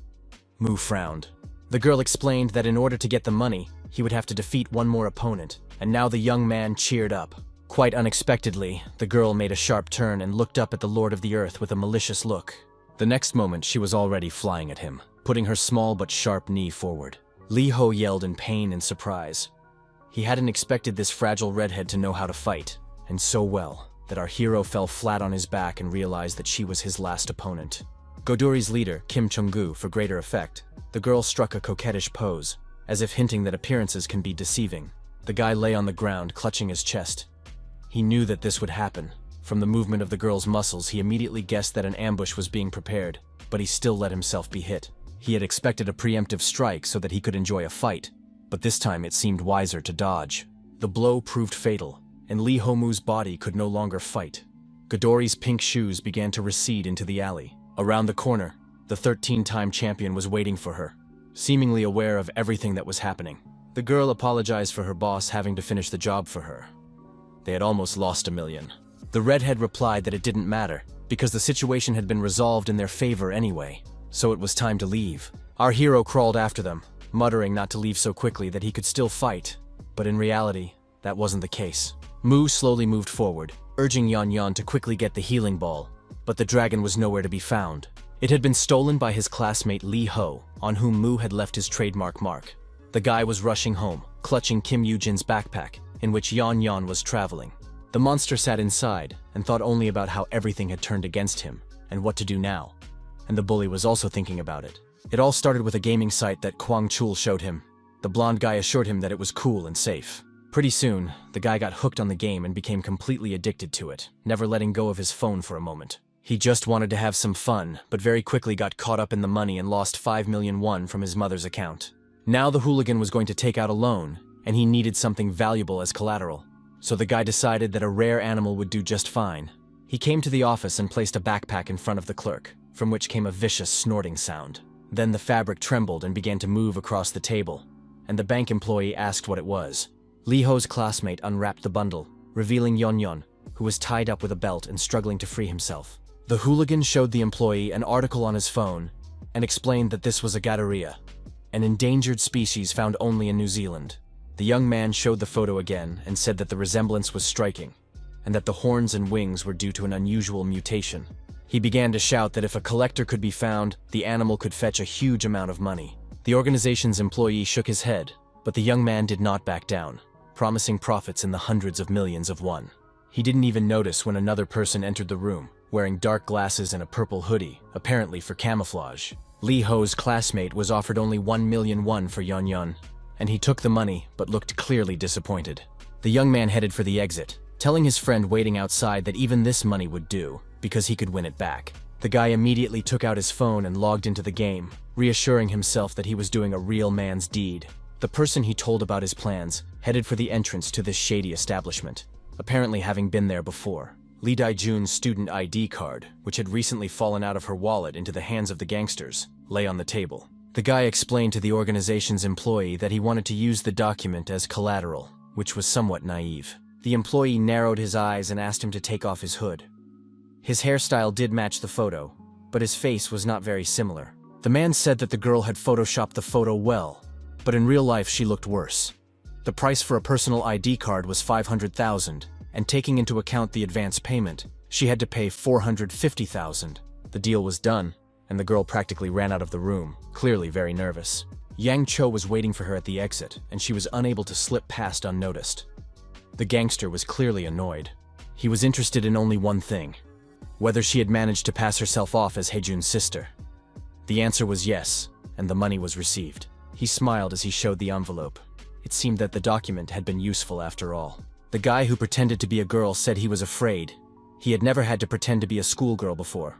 Mu frowned. The girl explained that in order to get the money, he would have to defeat one more opponent, and now the young man cheered up. Quite unexpectedly, the girl made a sharp turn and looked up at the Lord of the Earth with a malicious look. The next moment she was already flying at him, putting her small but sharp knee forward. Li Ho yelled in pain and surprise. He hadn't expected this fragile redhead to know how to fight, and so well, that our hero fell flat on his back and realized that she was his last opponent. Godori's leader, Kim Chung-gu, for greater effect, the girl struck a coquettish pose, as if hinting that appearances can be deceiving. The guy lay on the ground, clutching his chest. He knew that this would happen. From the movement of the girl's muscles, he immediately guessed that an ambush was being prepared, but he still let himself be hit. He had expected a preemptive strike so that he could enjoy a fight, but this time it seemed wiser to dodge. The blow proved fatal, and Li Homu's body could no longer fight. Godori's pink shoes began to recede into the alley. Around the corner, the 13-time champion was waiting for her, seemingly aware of everything that was happening. The girl apologized for her boss having to finish the job for her. They had almost lost 1,000,000. The redhead replied that it didn't matter, because the situation had been resolved in their favor anyway, so it was time to leave. Our hero crawled after them, muttering not to leave so quickly that he could still fight, but in reality, that wasn't the case. Mu slowly moved forward, urging Yan Yan to quickly get the healing ball, but the dragon was nowhere to be found. It had been stolen by his classmate Li Ho, on whom Mu had left his trademark mark. The guy was rushing home, clutching Kim Yoo-jin's backpack, in which Yeon was traveling. The monster sat inside and thought only about how everything had turned against him and what to do now. And the bully was also thinking about it. It all started with a gaming site that Kwang Chul showed him. The blonde guy assured him that it was cool and safe. Pretty soon, the guy got hooked on the game and became completely addicted to it, never letting go of his phone for a moment. He just wanted to have some fun, but very quickly got caught up in the money and lost 5 million won from his mother's account. Now the hooligan was going to take out a loan, and he needed something valuable as collateral. So the guy decided that a rare animal would do just fine. He came to the office and placed a backpack in front of the clerk, from which came a vicious snorting sound. Then the fabric trembled and began to move across the table, and the bank employee asked what it was. Lee Ho's classmate unwrapped the bundle, revealing Yeon, who was tied up with a belt and struggling to free himself. The hooligan showed the employee an article on his phone and explained that this was a gadaria, an endangered species found only in New Zealand. The young man showed the photo again and said that the resemblance was striking, and that the horns and wings were due to an unusual mutation. He began to shout that if a collector could be found, the animal could fetch a huge amount of money. The organization's employee shook his head, but the young man did not back down, promising profits in the hundreds of millions of won. He didn't even notice when another person entered the room, wearing dark glasses and a purple hoodie, apparently for camouflage. Lee Ho's classmate was offered only 1 million won for Yeon, and he took the money but looked clearly disappointed. The young man headed for the exit, telling his friend waiting outside that even this money would do, because he could win it back. The guy immediately took out his phone and logged into the game, reassuring himself that he was doing a real man's deed. The person he told about his plans headed for the entrance to this shady establishment, apparently having been there before. Lee Dae-jun's student ID card, which had recently fallen out of her wallet into the hands of the gangsters, lay on the table. The guy explained to the organization's employee that he wanted to use the document as collateral, which was somewhat naive. The employee narrowed his eyes and asked him to take off his hood. His hairstyle did match the photo, but his face was not very similar. The man said that the girl had photoshopped the photo well, but in real life she looked worse. The price for a personal ID card was 500,000, and taking into account the advance payment, she had to pay 450,000. The deal was done, and the girl practically ran out of the room, clearly very nervous. Yang Cho was waiting for her at the exit, and she was unable to slip past unnoticed. The gangster was clearly annoyed. He was interested in only one thing: whether she had managed to pass herself off as Haejun's sister. The answer was yes, and the money was received. He smiled as he showed the envelope. It seemed that the document had been useful after all. The guy who pretended to be a girl said he was afraid. He had never had to pretend to be a schoolgirl before.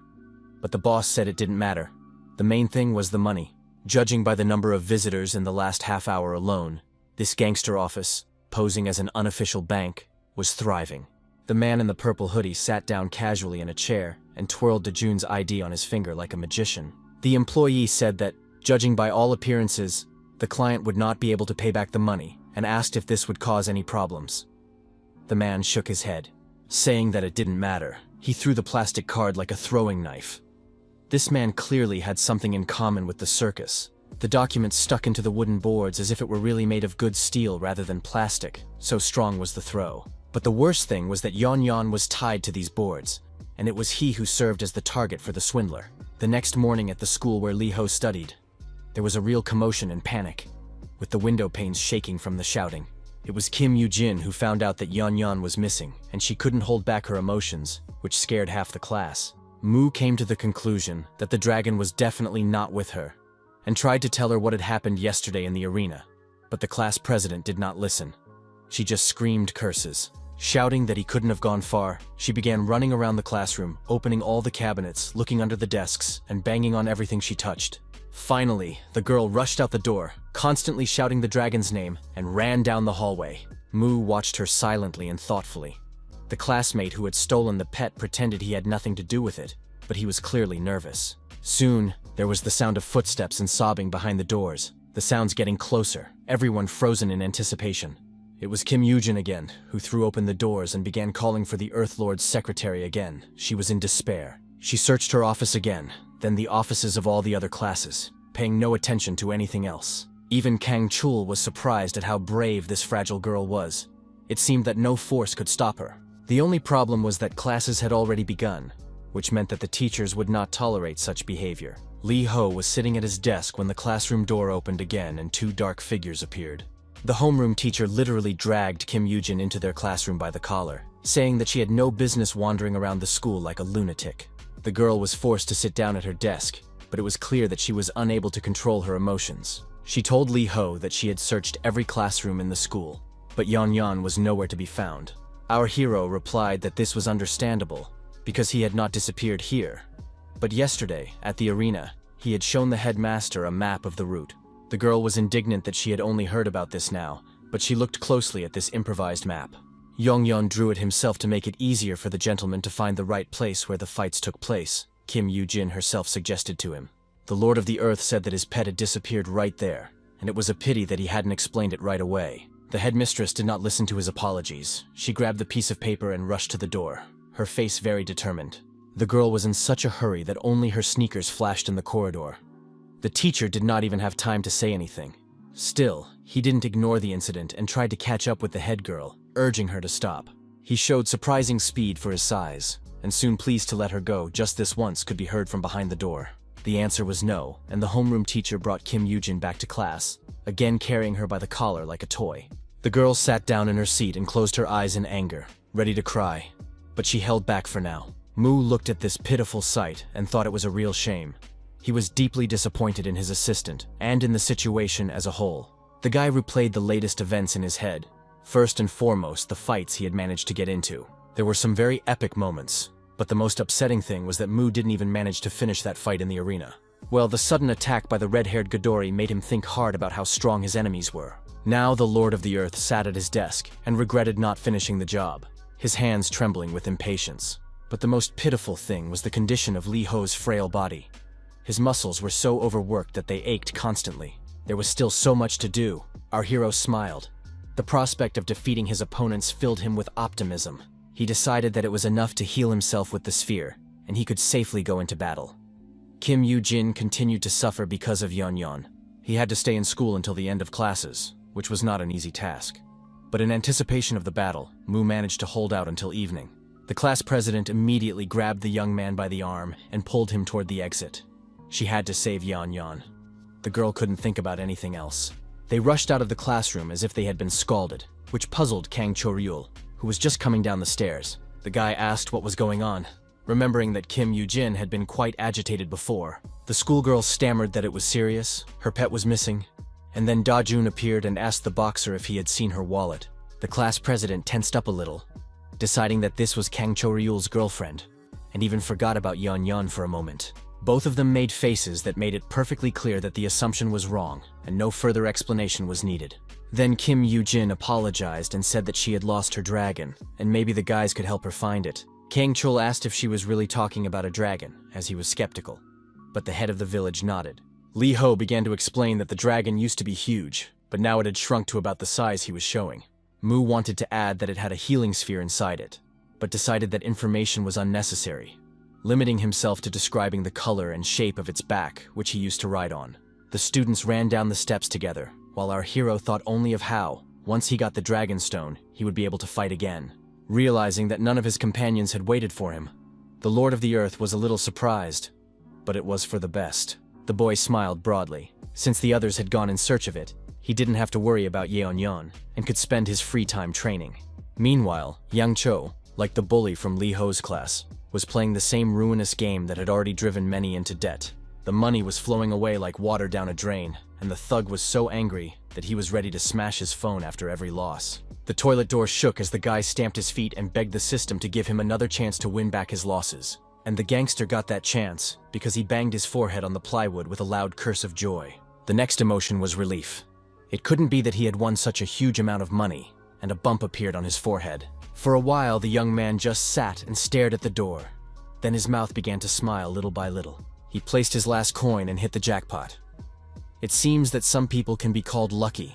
But the boss said it didn't matter. The main thing was the money. Judging by the number of visitors in the last half hour alone, this gangster office, posing as an unofficial bank, was thriving. The man in the purple hoodie sat down casually in a chair and twirled Dae-jun's ID on his finger like a magician. The employee said that, judging by all appearances, the client would not be able to pay back the money, and asked if this would cause any problems. The man shook his head, saying that it didn't matter. He threw the plastic card like a throwing knife. This man clearly had something in common with the circus. The document stuck into the wooden boards as if it were really made of good steel rather than plastic, so strong was the throw. But the worst thing was that Yeon was tied to these boards, and it was he who served as the target for the swindler. The next morning at the school where Lee Ho studied, there was a real commotion and panic, with the window panes shaking from the shouting. It was Kim Yoo-jin who found out that Yeon was missing, and she couldn't hold back her emotions, which scared half the class. Moo came to the conclusion that the dragon was definitely not with her, and tried to tell her what had happened yesterday in the arena, but the class president did not listen. She just screamed curses. Shouting that he couldn't have gone far, she began running around the classroom, opening all the cabinets, looking under the desks, and banging on everything she touched. Finally, the girl rushed out the door, constantly shouting the dragon's name, and ran down the hallway. Moo watched her silently and thoughtfully. The classmate who had stolen the pet pretended he had nothing to do with it, but he was clearly nervous. Soon, there was the sound of footsteps and sobbing behind the doors, the sounds getting closer, everyone frozen in anticipation. It was Kim Yoo-jin again, who threw open the doors and began calling for the Earth Lord's secretary again. She was in despair. She searched her office again, then the offices of all the other classes, paying no attention to anything else. Even Kang Chul was surprised at how brave this fragile girl was. It seemed that no force could stop her. The only problem was that classes had already begun, which meant that the teachers would not tolerate such behavior. Lee Ho was sitting at his desk when the classroom door opened again and two dark figures appeared. The homeroom teacher literally dragged Kim Yoo-jin into their classroom by the collar, saying that she had no business wandering around the school like a lunatic. The girl was forced to sit down at her desk, but it was clear that she was unable to control her emotions. She told Lee Ho that she had searched every classroom in the school, but Yan was nowhere to be found. Our hero replied that this was understandable, because he had not disappeared here. But yesterday, at the arena, he had shown the headmaster a map of the route. The girl was indignant that she had only heard about this now, but she looked closely at this improvised map. Yongyeon drew it himself to make it easier for the gentleman to find the right place where the fights took place, Kim Yoo-jin herself suggested to him. The Lord of the Earth said that his pet had disappeared right there, and it was a pity that he hadn't explained it right away. The headmistress did not listen to his apologies. She grabbed the piece of paper and rushed to the door, her face very determined. The girl was in such a hurry that only her sneakers flashed in the corridor. The teacher did not even have time to say anything. Still, he didn't ignore the incident and tried to catch up with the head girl, urging her to stop. He showed surprising speed for his size, and soon pleased to let her go just this once could be heard from behind the door. The answer was no, and the homeroom teacher brought Kim Yoo-jin back to class, again carrying her by the collar like a toy. The girl sat down in her seat and closed her eyes in anger, ready to cry. But she held back for now. Moo looked at this pitiful sight and thought it was a real shame. He was deeply disappointed in his assistant, and in the situation as a whole. The guy replayed the latest events in his head. First and foremost, the fights he had managed to get into. There were some very epic moments, but the most upsetting thing was that Moo didn't even manage to finish that fight in the arena. Well, the sudden attack by the red-haired Godori made him think hard about how strong his enemies were. Now the Lord of the Earth sat at his desk and regretted not finishing the job, his hands trembling with impatience. But the most pitiful thing was the condition of Lee Ho's frail body. His muscles were so overworked that they ached constantly. There was still so much to do. Our hero smiled. The prospect of defeating his opponents filled him with optimism. He decided that it was enough to heal himself with the sphere, and he could safely go into battle. Kim Yoo-jin continued to suffer because of Yeon. He had to stay in school until the end of classes, which was not an easy task. But in anticipation of the battle, Moo managed to hold out until evening. The class president immediately grabbed the young man by the arm and pulled him toward the exit. She had to save Yeon. The girl couldn't think about anything else. They rushed out of the classroom as if they had been scalded, which puzzled Kang Cho-ryul, who was just coming down the stairs. The guy asked what was going on. Remembering that Kim Yoo-jin had been quite agitated before, the schoolgirl stammered that it was serious, her pet was missing, and then Da-jun appeared and asked the boxer if he had seen her wallet. The class president tensed up a little, deciding that this was Kang Cho-ryul's girlfriend, and even forgot about Yeon for a moment. Both of them made faces that made it perfectly clear that the assumption was wrong, and no further explanation was needed. Then Kim Yoo-jin apologized and said that she had lost her dragon, and maybe the guys could help her find it. Kang Chul asked if she was really talking about a dragon, as he was skeptical, but the head of the village nodded. Lee Ho began to explain that the dragon used to be huge, but now it had shrunk to about the size he was showing. Moo wanted to add that it had a healing sphere inside it, but decided that information was unnecessary, limiting himself to describing the color and shape of its back, which he used to ride on. The students ran down the steps together, while our hero thought only of how, once he got the dragon stone, he would be able to fight again. Realizing that none of his companions had waited for him, the Lord of the Earth was a little surprised, but it was for the best. The boy smiled broadly. Since the others had gone in search of it, he didn't have to worry about Yeon and could spend his free time training. Meanwhile, Yang Cho, like the bully from Lee Ho's class, was playing the same ruinous game that had already driven many into debt. The money was flowing away like water down a drain, and the thug was so angry that he was ready to smash his phone after every loss. The toilet door shook as the guy stamped his feet and begged the system to give him another chance to win back his losses. And the gangster got that chance because he banged his forehead on the plywood with a loud curse of joy. The next emotion was relief. It couldn't be that he had won such a huge amount of money, and a bump appeared on his forehead. For a while, the young man just sat and stared at the door. Then his mouth began to smile little by little. He placed his last coin and hit the jackpot. It seems that some people can be called lucky,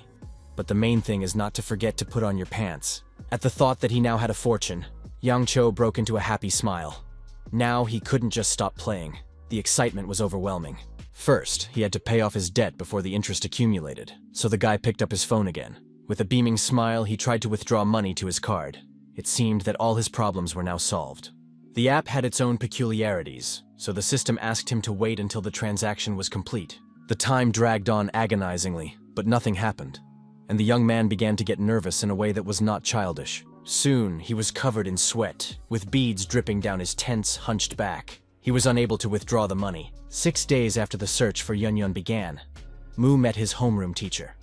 but the main thing is not to forget to put on your pants. At the thought that he now had a fortune, Yang Cho broke into a happy smile. Now he couldn't just stop playing. The excitement was overwhelming. First, he had to pay off his debt before the interest accumulated, so the guy picked up his phone again. With a beaming smile, he tried to withdraw money to his card. It seemed that all his problems were now solved. The app had its own peculiarities, so the system asked him to wait until the transaction was complete. The time dragged on agonizingly, but nothing happened, and the young man began to get nervous in a way that was not childish. Soon, he was covered in sweat, with beads dripping down his tense, hunched back. He was unable to withdraw the money. 6 days after the search for Yunyun began, Mu met his homeroom teacher,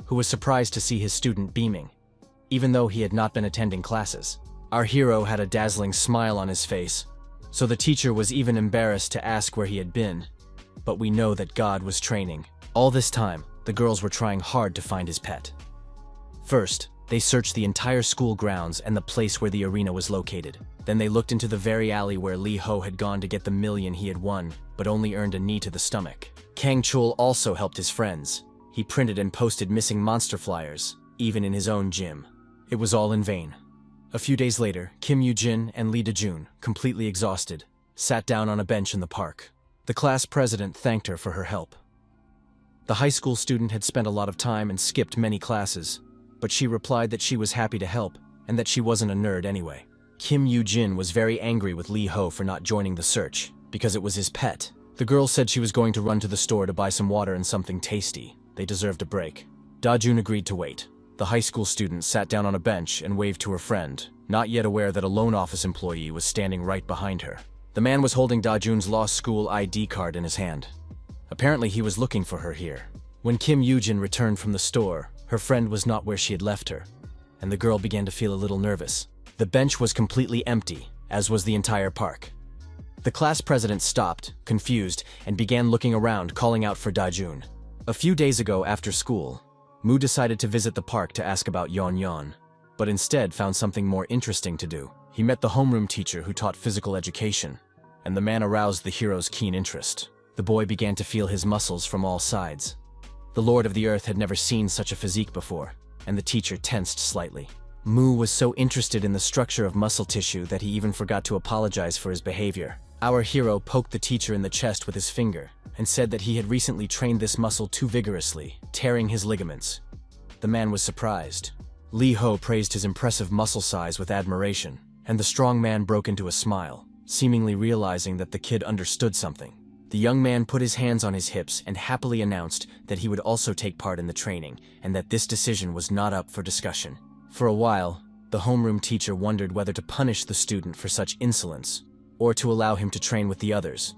who was surprised to see his student beaming, even though he had not been attending classes. Our hero had a dazzling smile on his face, so the teacher was even embarrassed to ask where he had been. But we know that God was training. All this time, the girls were trying hard to find his pet. First, they searched the entire school grounds and the place where the arena was located. Then they looked into the very alley where Li Ho had gone to get the million he had won, but only earned a knee to the stomach. Kang Chul also helped his friends. He printed and posted missing monster flyers, even in his own gym. It was all in vain. A few days later, Kim Yoo-jin and Lee Da-jun, completely exhausted, sat down on a bench in the park. The class president thanked her for her help. The high school student had spent a lot of time and skipped many classes, but she replied that she was happy to help and that she wasn't a nerd anyway. Kim Yoo-jin was very angry with Lee Ho for not joining the search, because it was his pet. The girl said she was going to run to the store to buy some water and something tasty. They deserved a break. Da-jun agreed to wait. The high school student sat down on a bench and waved to her friend, not yet aware that a loan office employee was standing right behind her. The man was holding Da-jun's lost school ID card in his hand. Apparently he was looking for her here. When Kim Yoo-jin returned from the store, her friend was not where she had left her, and the girl began to feel a little nervous. The bench was completely empty, as was the entire park. The class president stopped, confused, and began looking around, calling out for Da-jun. A few days ago after school, Mu decided to visit the park to ask about Yon, but instead found something more interesting to do. He met the homeroom teacher who taught physical education, and the man aroused the hero's keen interest. The boy began to feel his muscles from all sides. The Lord of the Earth had never seen such a physique before, and the teacher tensed slightly. Mu was so interested in the structure of muscle tissue that he even forgot to apologize for his behavior. Our hero poked the teacher in the chest with his finger and said that he had recently trained this muscle too vigorously, tearing his ligaments. The man was surprised. Li Ho praised his impressive muscle size with admiration, and the strong man broke into a smile, seemingly realizing that the kid understood something. The young man put his hands on his hips and happily announced that he would also take part in the training, and that this decision was not up for discussion. For a while, the homeroom teacher wondered whether to punish the student for such insolence, or to allow him to train with the others.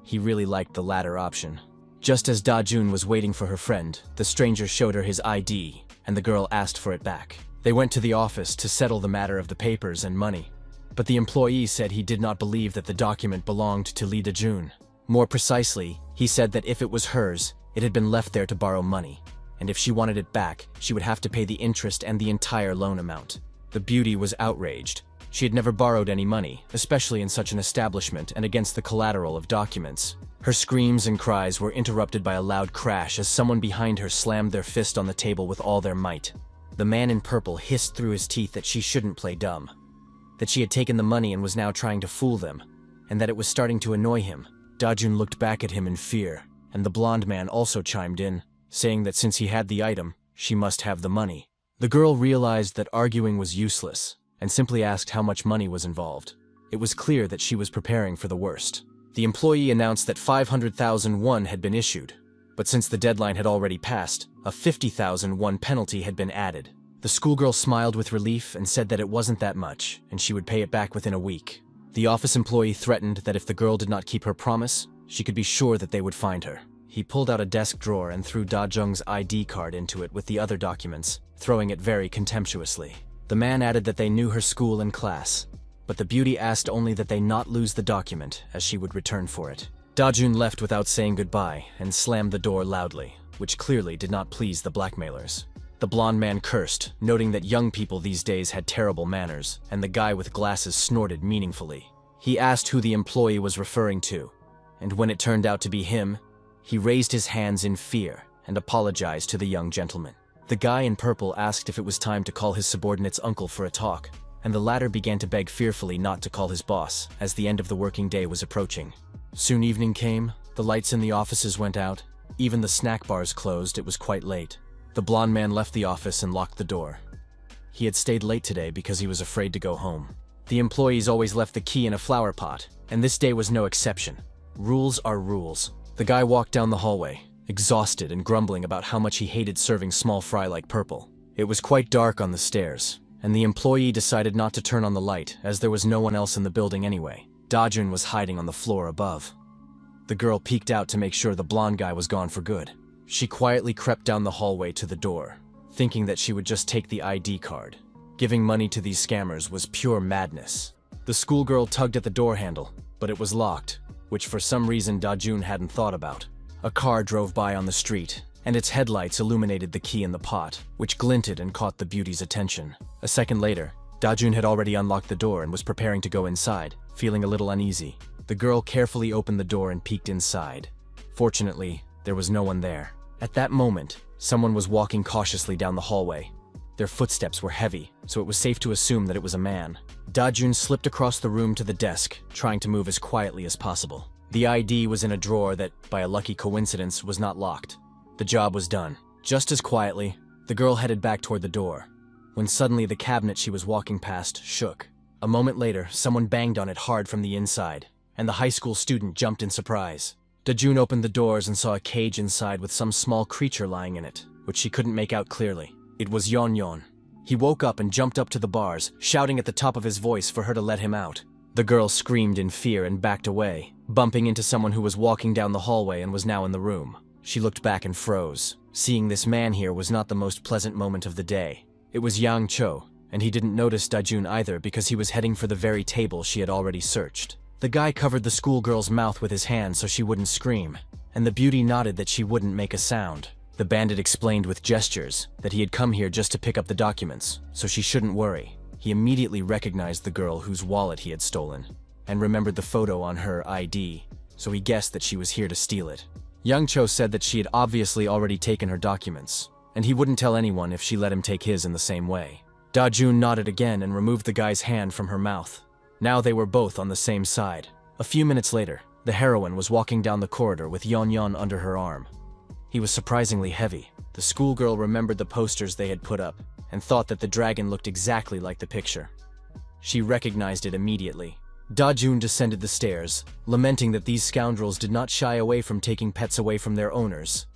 He really liked the latter option. Just as Da-jun was waiting for her friend, the stranger showed her his ID, and the girl asked for it back. They went to the office to settle the matter of the papers and money, but the employee said he did not believe that the document belonged to Lee Da-jun. More precisely, he said that if it was hers, it had been left there to borrow money, and if she wanted it back, she would have to pay the interest and the entire loan amount. The beauty was outraged. She had never borrowed any money, especially in such an establishment and against the collateral of documents. Her screams and cries were interrupted by a loud crash as someone behind her slammed their fist on the table with all their might. The man in purple hissed through his teeth that she shouldn't play dumb, that she had taken the money and was now trying to fool them, and that it was starting to annoy him. Da-jun looked back at him in fear, and the blonde man also chimed in, saying that since he had the item, she must have the money. The girl realized that arguing was useless, and simply asked how much money was involved. It was clear that she was preparing for the worst. The employee announced that 500,000 won had been issued, but since the deadline had already passed, a 50,000 won penalty had been added. The schoolgirl smiled with relief and said that it wasn't that much, and she would pay it back within a week. The office employee threatened that if the girl did not keep her promise, she could be sure that they would find her. He pulled out a desk drawer and threw Da-jung's ID card into it with the other documents, throwing it very contemptuously. The man added that they knew her school and class, but the beauty asked only that they not lose the document, as she would return for it. Da-jun left without saying goodbye and slammed the door loudly, which clearly did not please the blackmailers. The blonde man cursed, noting that young people these days had terrible manners, and the guy with glasses snorted meaningfully. He asked who the employee was referring to, and when it turned out to be him, he raised his hands in fear and apologized to the young gentleman. The guy in purple asked if it was time to call his subordinate's uncle for a talk, and the latter began to beg fearfully not to call his boss, as the end of the working day was approaching. Soon evening came, the lights in the offices went out, even the snack bars closed. It was quite late. The blonde man left the office and locked the door. He had stayed late today because he was afraid to go home. The employees always left the key in a flower pot, and this day was no exception. Rules are rules. The guy walked down the hallway, exhausted and grumbling about how much he hated serving small fry like Purple. It was quite dark on the stairs, and the employee decided not to turn on the light as there was no one else in the building anyway. Dajun was hiding on the floor above. The girl peeked out to make sure the blonde guy was gone for good. She quietly crept down the hallway to the door, thinking that she would just take the ID card. Giving money to these scammers was pure madness. The schoolgirl tugged at the door handle, but it was locked, which for some reason Dajun hadn't thought about. A car drove by on the street, and its headlights illuminated the key in the pot, which glinted and caught the beauty's attention. A second later, Dajun had already unlocked the door and was preparing to go inside, feeling a little uneasy. The girl carefully opened the door and peeked inside. Fortunately, there was no one there. At that moment, someone was walking cautiously down the hallway. Their footsteps were heavy, so it was safe to assume that it was a man. Dajun slipped across the room to the desk, trying to move as quietly as possible. The ID was in a drawer that, by a lucky coincidence, was not locked. The job was done. Just as quietly, the girl headed back toward the door, when suddenly the cabinet she was walking past shook. A moment later, someone banged on it hard from the inside, and the high school student jumped in surprise. Dajun opened the doors and saw a cage inside with some small creature lying in it, which she couldn't make out clearly. It was Yon. He woke up and jumped up to the bars, shouting at the top of his voice for her to let him out. The girl screamed in fear and backed away, bumping into someone who was walking down the hallway and was now in the room. She looked back and froze. Seeing this man here was not the most pleasant moment of the day. It was Yang Cho, and he didn't notice Dajun either because he was heading for the very table she had already searched. The guy covered the schoolgirl's mouth with his hand so she wouldn't scream, and the beauty nodded that she wouldn't make a sound. The bandit explained with gestures that he had come here just to pick up the documents, so she shouldn't worry. He immediately recognized the girl whose wallet he had stolen, and remembered the photo on her ID, so he guessed that she was here to steal it. Young Cho said that she had obviously already taken her documents, and he wouldn't tell anyone if she let him take his in the same way. Dajun nodded again and removed the guy's hand from her mouth. Now they were both on the same side. A few minutes later, the heroine was walking down the corridor with Yon under her arm. He was surprisingly heavy. The schoolgirl remembered the posters they had put up, and thought that the dragon looked exactly like the picture. She recognized it immediately. Dajun descended the stairs, lamenting that these scoundrels did not shy away from taking pets away from their owners.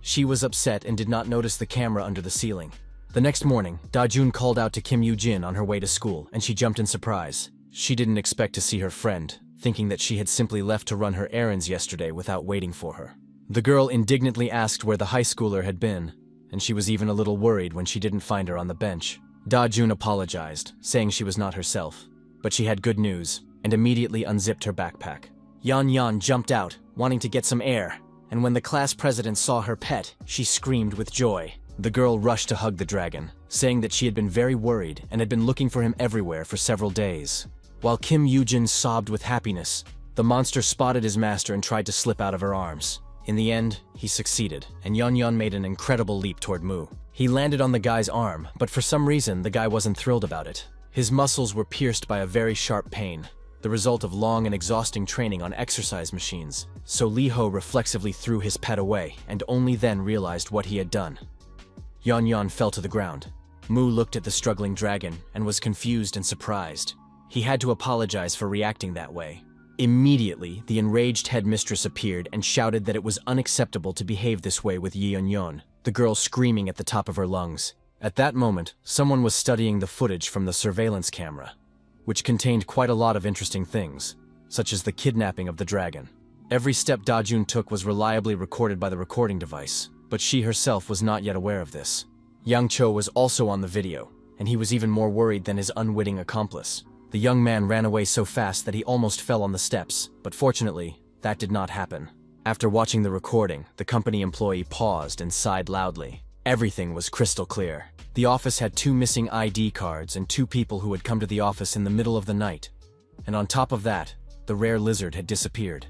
She was upset and did not notice the camera under the ceiling. The next morning, Dajun called out to Kim Yoo-jin on her way to school, and she jumped in surprise. She didn't expect to see her friend, thinking that she had simply left to run her errands yesterday without waiting for her. The girl indignantly asked where the high schooler had been, and she was even a little worried when she didn't find her on the bench. Dajun apologized, saying she was not herself, but she had good news, and immediately unzipped her backpack. Yan jumped out, wanting to get some air, and when the class president saw her pet, she screamed with joy. The girl rushed to hug the dragon, saying that she had been very worried and had been looking for him everywhere for several days. While Kim Yoo-jin sobbed with happiness, the monster spotted his master and tried to slip out of her arms. In the end, he succeeded, and Yan made an incredible leap toward Mu. He landed on the guy's arm, but for some reason, the guy wasn't thrilled about it. His muscles were pierced by a very sharp pain, the result of long and exhausting training on exercise machines. So Li-ho reflexively threw his pet away, and only then realized what he had done. Yan fell to the ground. Mu looked at the struggling dragon and was confused and surprised. He had to apologize for reacting that way. Immediately, the enraged headmistress appeared and shouted that it was unacceptable to behave this way with Yeon, the girl screaming at the top of her lungs. At that moment, someone was studying the footage from the surveillance camera, which contained quite a lot of interesting things, such as the kidnapping of the dragon. Every step Dajun took was reliably recorded by the recording device, but she herself was not yet aware of this. Yang Cho was also on the video, and he was even more worried than his unwitting accomplice. The young man ran away so fast that he almost fell on the steps, but fortunately, that did not happen. After watching the recording, the company employee paused and sighed loudly. Everything was crystal clear. The office had 2 missing ID cards and 2 people who had come to the office in the middle of the night. And on top of that, the rare lizard had disappeared.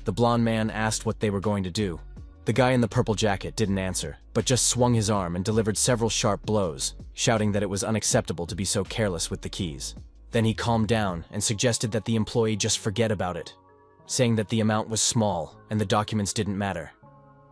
The blonde man asked what they were going to do. The guy in the purple jacket didn't answer, but just swung his arm and delivered several sharp blows, shouting that it was unacceptable to be so careless with the keys. Then he calmed down and suggested that the employee just forget about it, saying that the amount was small and the documents didn't matter.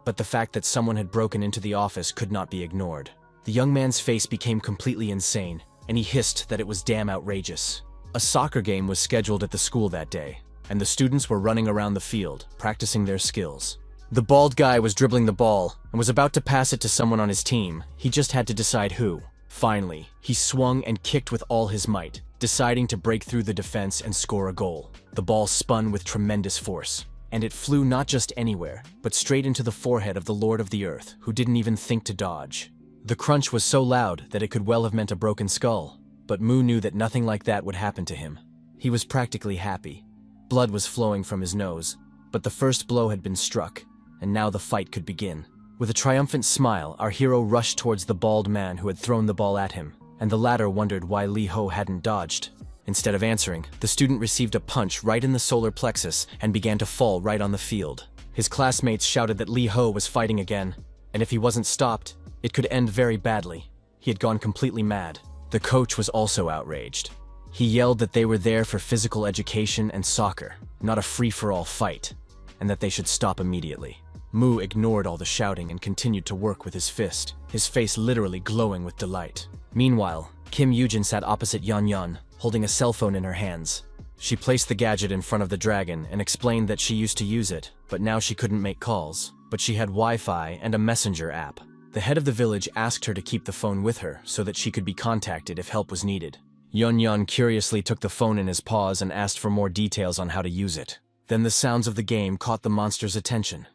But the fact that someone had broken into the office could not be ignored. The young man's face became completely insane, and he hissed that it was damn outrageous. A soccer game was scheduled at the school that day, and the students were running around the field, practicing their skills. The bald guy was dribbling the ball and was about to pass it to someone on his team. He just had to decide who. Finally, he swung and kicked with all his might, deciding to break through the defense and score a goal. The ball spun with tremendous force, and it flew not just anywhere, but straight into the forehead of the Lord of the Earth, who didn't even think to dodge. The crunch was so loud that it could well have meant a broken skull, but Mu knew that nothing like that would happen to him. He was practically happy. Blood was flowing from his nose, but the first blow had been struck, and now the fight could begin. With a triumphant smile, our hero rushed towards the bald man who had thrown the ball at him, and the latter wondered why Lee Ho hadn't dodged. Instead of answering, the student received a punch right in the solar plexus and began to fall right on the field. His classmates shouted that Lee Ho was fighting again, and if he wasn't stopped, it could end very badly. He had gone completely mad. The coach was also outraged. He yelled that they were there for physical education and soccer, not a free-for-all fight, and that they should stop immediately. Mu ignored all the shouting and continued to work with his fist, his face literally glowing with delight. Meanwhile, Kim Yujin sat opposite Yan, holding a cell phone in her hands. She placed the gadget in front of the dragon and explained that she used to use it, but now she couldn't make calls. But she had Wi-Fi and a messenger app. The head of the village asked her to keep the phone with her so that she could be contacted if help was needed. Yan curiously took the phone in his paws and asked for more details on how to use it. Then the sounds of the game caught the monster's attention.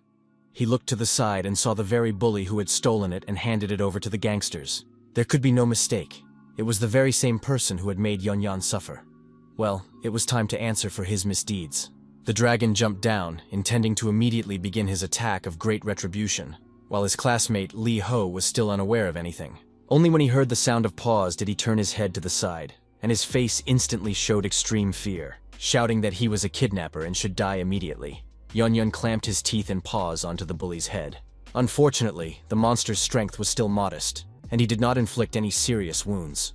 He looked to the side and saw the very bully who had stolen it and handed it over to the gangsters. There could be no mistake. It was the very same person who had made Yan suffer. Well, it was time to answer for his misdeeds. The dragon jumped down, intending to immediately begin his attack of great retribution, while his classmate Lee Ho was still unaware of anything. Only when he heard the sound of paws did he turn his head to the side, and his face instantly showed extreme fear, shouting that he was a kidnapper and should die immediately. Yan clamped his teeth and paws onto the bully's head. Unfortunately, the monster's strength was still modest, and he did not inflict any serious wounds.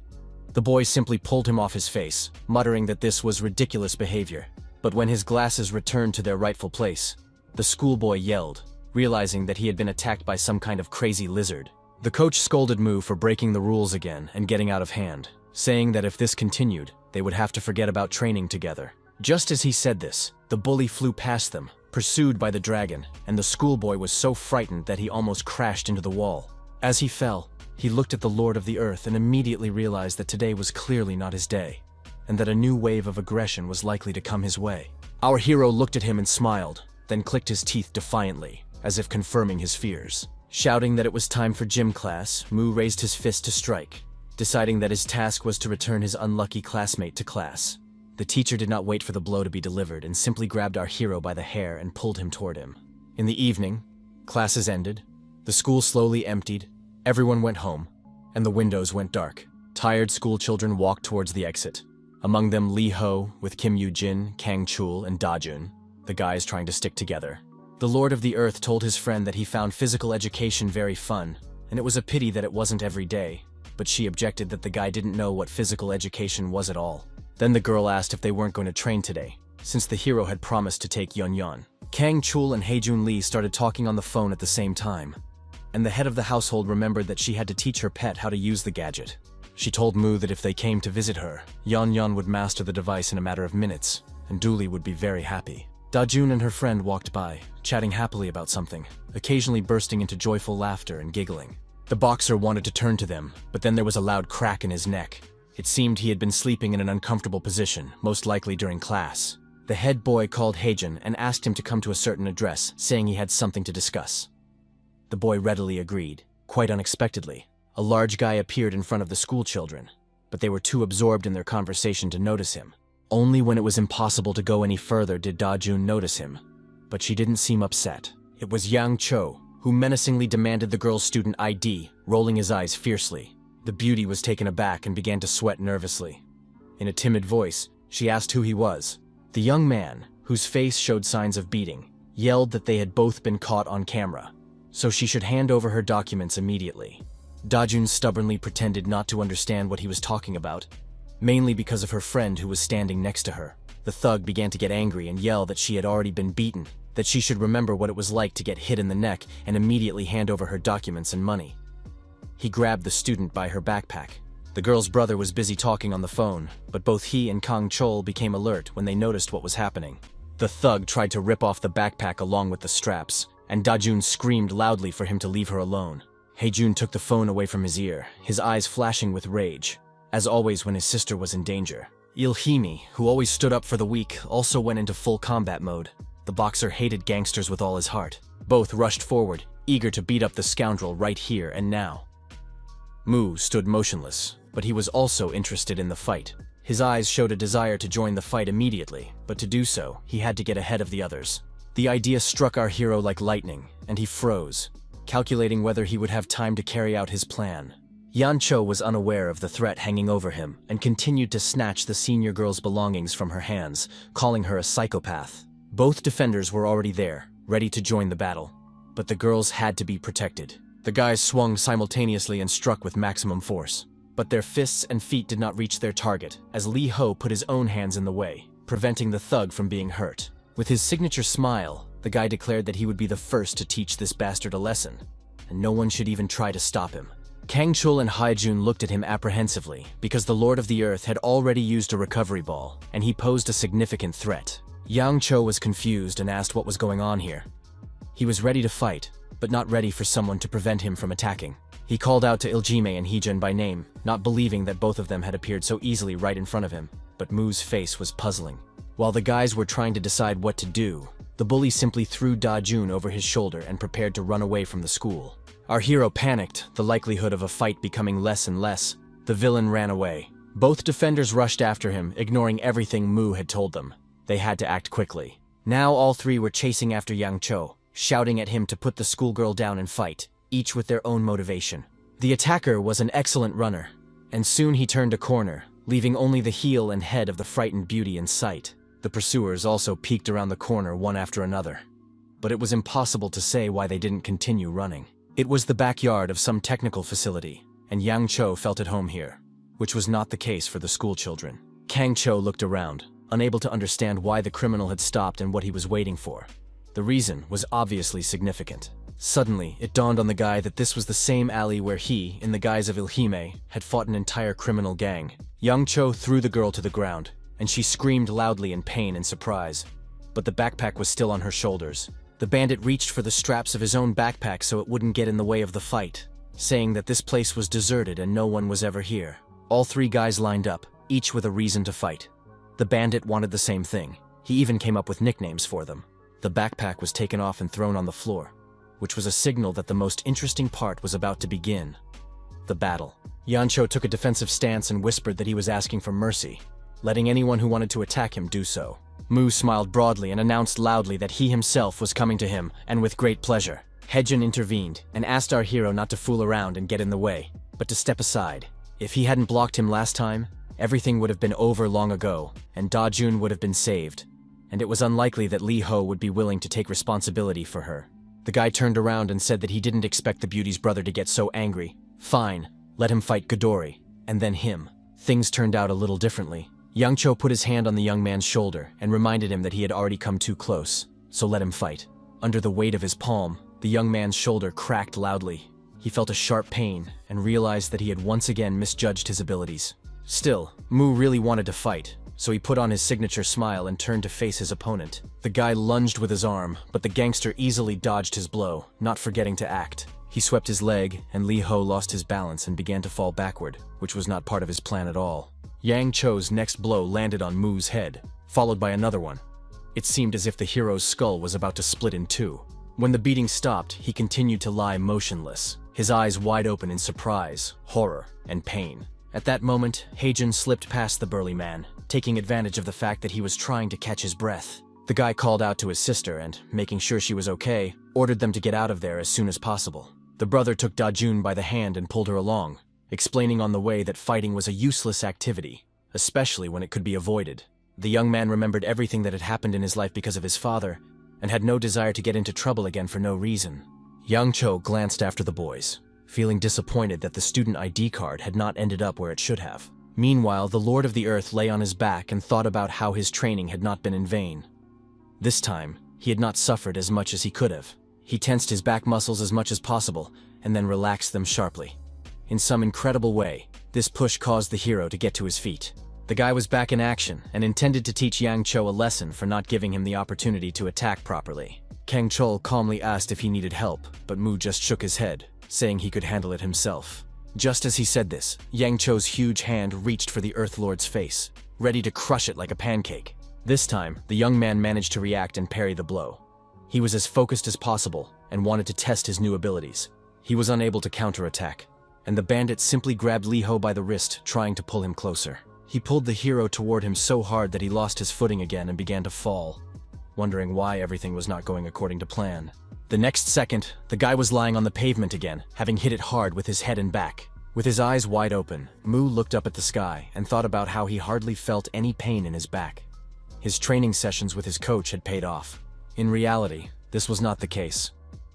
The boy simply pulled him off his face, muttering that this was ridiculous behavior. But when his glasses returned to their rightful place, the schoolboy yelled, realizing that he had been attacked by some kind of crazy lizard. The coach scolded Mu for breaking the rules again and getting out of hand, saying that if this continued, they would have to forget about training together. Just as he said this, the bully flew past them, pursued by the dragon, and the schoolboy was so frightened that he almost crashed into the wall. As he fell, he looked at the Lord of the Earth and immediately realized that today was clearly not his day, and that a new wave of aggression was likely to come his way. Our hero looked at him and smiled, then clicked his teeth defiantly, as if confirming his fears. Shouting that it was time for gym class, Mu raised his fist to strike, deciding that his task was to return his unlucky classmate to class. The teacher did not wait for the blow to be delivered and simply grabbed our hero by the hair and pulled him toward him. In the evening, classes ended, the school slowly emptied, everyone went home, and the windows went dark. Tired school children walked towards the exit. Among them Lee Ho, with Kim Yoo-jin, Kang Chul, and Da-jun, the guys trying to stick together. The Lord of the Earth told his friend that he found physical education very fun, and it was a pity that it wasn't every day, but she objected that the guy didn't know what physical education was at all. Then the girl asked if they weren't going to train today, since the hero had promised to take Yan. Kang Chul and Haejun Lee started talking on the phone at the same time, and the head of the household remembered that she had to teach her pet how to use the gadget. She told Mu that if they came to visit her, Yan would master the device in a matter of minutes, and Dooley would be very happy. Da-jun and her friend walked by, chatting happily about something, occasionally bursting into joyful laughter and giggling. The boxer wanted to turn to them, but then there was a loud crack in his neck. It seemed he had been sleeping in an uncomfortable position, most likely during class. The head boy called Haejun and asked him to come to a certain address, saying he had something to discuss. The boy readily agreed. Quite unexpectedly, a large guy appeared in front of the school children, but they were too absorbed in their conversation to notice him. Only when it was impossible to go any further did Da-jun notice him, but she didn't seem upset. It was Yang Cho, who menacingly demanded the girl's student ID, rolling his eyes fiercely. The beauty was taken aback and began to sweat nervously. In a timid voice, she asked who he was. The young man, whose face showed signs of beating, yelled that they had both been caught on camera, so she should hand over her documents immediately. Da-jun stubbornly pretended not to understand what he was talking about, mainly because of her friend who was standing next to her. The thug began to get angry and yell that she had already been beaten, that she should remember what it was like to get hit in the neck and immediately hand over her documents and money. He grabbed the student by her backpack, The girl's brother was busy talking on the phone, but both he and Kang Chol became alert when they noticed what was happening. The thug tried to rip off the backpack along with the straps, and Da-jun screamed loudly for him to leave her alone. Hae-jun took the phone away from his ear, his eyes flashing with rage, as always when his sister was in danger. Il-himi, who always stood up for the weak, also went into full combat mode. The boxer hated gangsters with all his heart. Both rushed forward, eager to beat up the scoundrel right here and now. Mu stood motionless, but he was also interested in the fight. His eyes showed a desire to join the fight immediately, but to do so, he had to get ahead of the others. The idea struck our hero like lightning, and he froze, calculating whether he would have time to carry out his plan. Yancho was unaware of the threat hanging over him and continued to snatch the senior girl's belongings from her hands, calling her a psychopath. Both defenders were already there, ready to join the battle, but the girls had to be protected. The guys swung simultaneously and struck with maximum force, but their fists and feet did not reach their target, as Lee Ho put his own hands in the way, preventing the thug from being hurt. With his signature smile, the guy declared that he would be the first to teach this bastard a lesson, and no one should even try to stop him. Kang Chul and Hae-jun looked at him apprehensively, because the Lord of the Earth had already used a recovery ball, and he posed a significant threat. Yang Cho was confused and asked what was going on here. He was ready to fight, but not ready for someone to prevent him from attacking. He called out to Iljime and Hae-jun by name, not believing that both of them had appeared so easily right in front of him, but Mu's face was puzzling. While the guys were trying to decide what to do, the bully simply threw Da-jun over his shoulder and prepared to run away from the school. Our hero panicked, the likelihood of a fight becoming less and less. The villain ran away. Both defenders rushed after him, ignoring everything Mu had told them. They had to act quickly. Now all three were chasing after Yang Cho, shouting at him to put the schoolgirl down and fight, each with their own motivation. The attacker was an excellent runner, and soon he turned a corner, leaving only the heel and head of the frightened beauty in sight. The pursuers also peeked around the corner one after another, but it was impossible to say why they didn't continue running. It was the backyard of some technical facility, and Yang Cho felt at home here, which was not the case for the school children. Kang Cho looked around, unable to understand why the criminal had stopped and what he was waiting for. The reason was obviously significant. Suddenly, it dawned on the guy that this was the same alley where he, in the guise of Ilhime, had fought an entire criminal gang. Yang Cho threw the girl to the ground, and she screamed loudly in pain and surprise. But the backpack was still on her shoulders. The bandit reached for the straps of his own backpack so it wouldn't get in the way of the fight, saying that this place was deserted and no one was ever here. All three guys lined up, each with a reason to fight. The bandit wanted the same thing. He even came up with nicknames for them. The backpack was taken off and thrown on the floor, which was a signal that the most interesting part was about to begin. The battle. Yancho took a defensive stance and whispered that he was asking for mercy, letting anyone who wanted to attack him do so. Mu smiled broadly and announced loudly that he himself was coming to him, and with great pleasure. Hae-jun intervened and asked our hero not to fool around and get in the way, but to step aside. If he hadn't blocked him last time, everything would have been over long ago, and Da-jun would have been saved, and it was unlikely that Lee Ho would be willing to take responsibility for her. The guy turned around and said that he didn't expect the beauty's brother to get so angry. Fine, let him fight Godori, and then him. Things turned out a little differently. Yang Cho put his hand on the young man's shoulder and reminded him that he had already come too close, so let him fight. Under the weight of his palm, the young man's shoulder cracked loudly. He felt a sharp pain and realized that he had once again misjudged his abilities. Still, Mu really wanted to fight, so he put on his signature smile and turned to face his opponent. The guy lunged with his arm, but the gangster easily dodged his blow, not forgetting to act. He swept his leg, and Lee Ho lost his balance and began to fall backward, which was not part of his plan at all. Yang Cho's next blow landed on Mu's head, followed by another one. It seemed as if the hero's skull was about to split in two. When the beating stopped, he continued to lie motionless, his eyes wide open in surprise, horror, and pain. At that moment, Hae-jun slipped past the burly man, taking advantage of the fact that he was trying to catch his breath. The guy called out to his sister and, making sure she was okay, ordered them to get out of there as soon as possible. The brother took Da-jun by the hand and pulled her along, explaining on the way that fighting was a useless activity, especially when it could be avoided. The young man remembered everything that had happened in his life because of his father, and had no desire to get into trouble again for no reason. Yang Cho glanced after the boys, feeling disappointed that the student ID card had not ended up where it should have. Meanwhile, the Lord of the Earth lay on his back and thought about how his training had not been in vain. This time, he had not suffered as much as he could have. He tensed his back muscles as much as possible, and then relaxed them sharply. In some incredible way, This push caused the hero to get to his feet. The guy was back in action and intended to teach Yang Cho a lesson for not giving him the opportunity to attack properly. Kang Chol calmly asked if he needed help, but Mu just shook his head, saying he could handle it himself. Just as he said this, Yang Cho's huge hand reached for the Earth Lord's face, ready to crush it like a pancake. This time, the young man managed to react and parry the blow. He was as focused as possible and wanted to test his new abilities. He was unable to counterattack, and the bandit simply grabbed Li Ho by the wrist, trying to pull him closer. He pulled the hero toward him so hard that he lost his footing again and began to fall, wondering why everything was not going according to plan. The next second, the guy was lying on the pavement again, having hit it hard with his head and back. With his eyes wide open, Mu looked up at the sky and thought about how he hardly felt any pain in his back. His training sessions with his coach had paid off. In reality, this was not the case.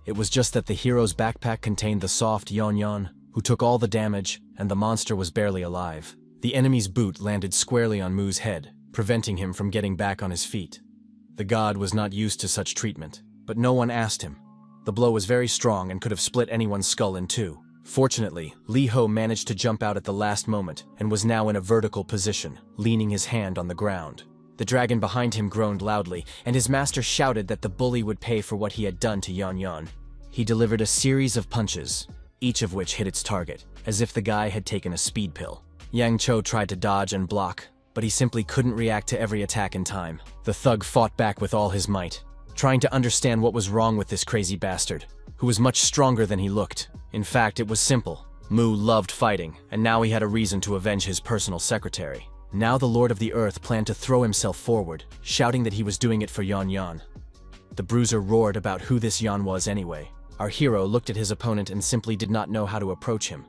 It was just that the hero's backpack contained the soft Yon Yon, who took all the damage, and the monster was barely alive. The enemy's boot landed squarely on Mu's head, preventing him from getting back on his feet. The god was not used to such treatment, but no one asked him. The blow was very strong and could have split anyone's skull in two. Fortunately, Li Ho managed to jump out at the last moment and was now in a vertical position, leaning his hand on the ground. The dragon behind him groaned loudly, and his master shouted that the bully would pay for what he had done to Yon Yon. He delivered a series of punches, each of which hit its target, as if the guy had taken a speed pill. Yang Cho tried to dodge and block, but he simply couldn't react to every attack in time. The thug fought back with all his might, trying to understand what was wrong with this crazy bastard, who was much stronger than he looked. In fact, it was simple. Mu loved fighting, and now he had a reason to avenge his personal secretary. Now the Lord of the Earth planned to throw himself forward, shouting that he was doing it for Yon Yon. The bruiser roared about who this Yon was anyway. Our hero looked at his opponent and simply did not know how to approach him.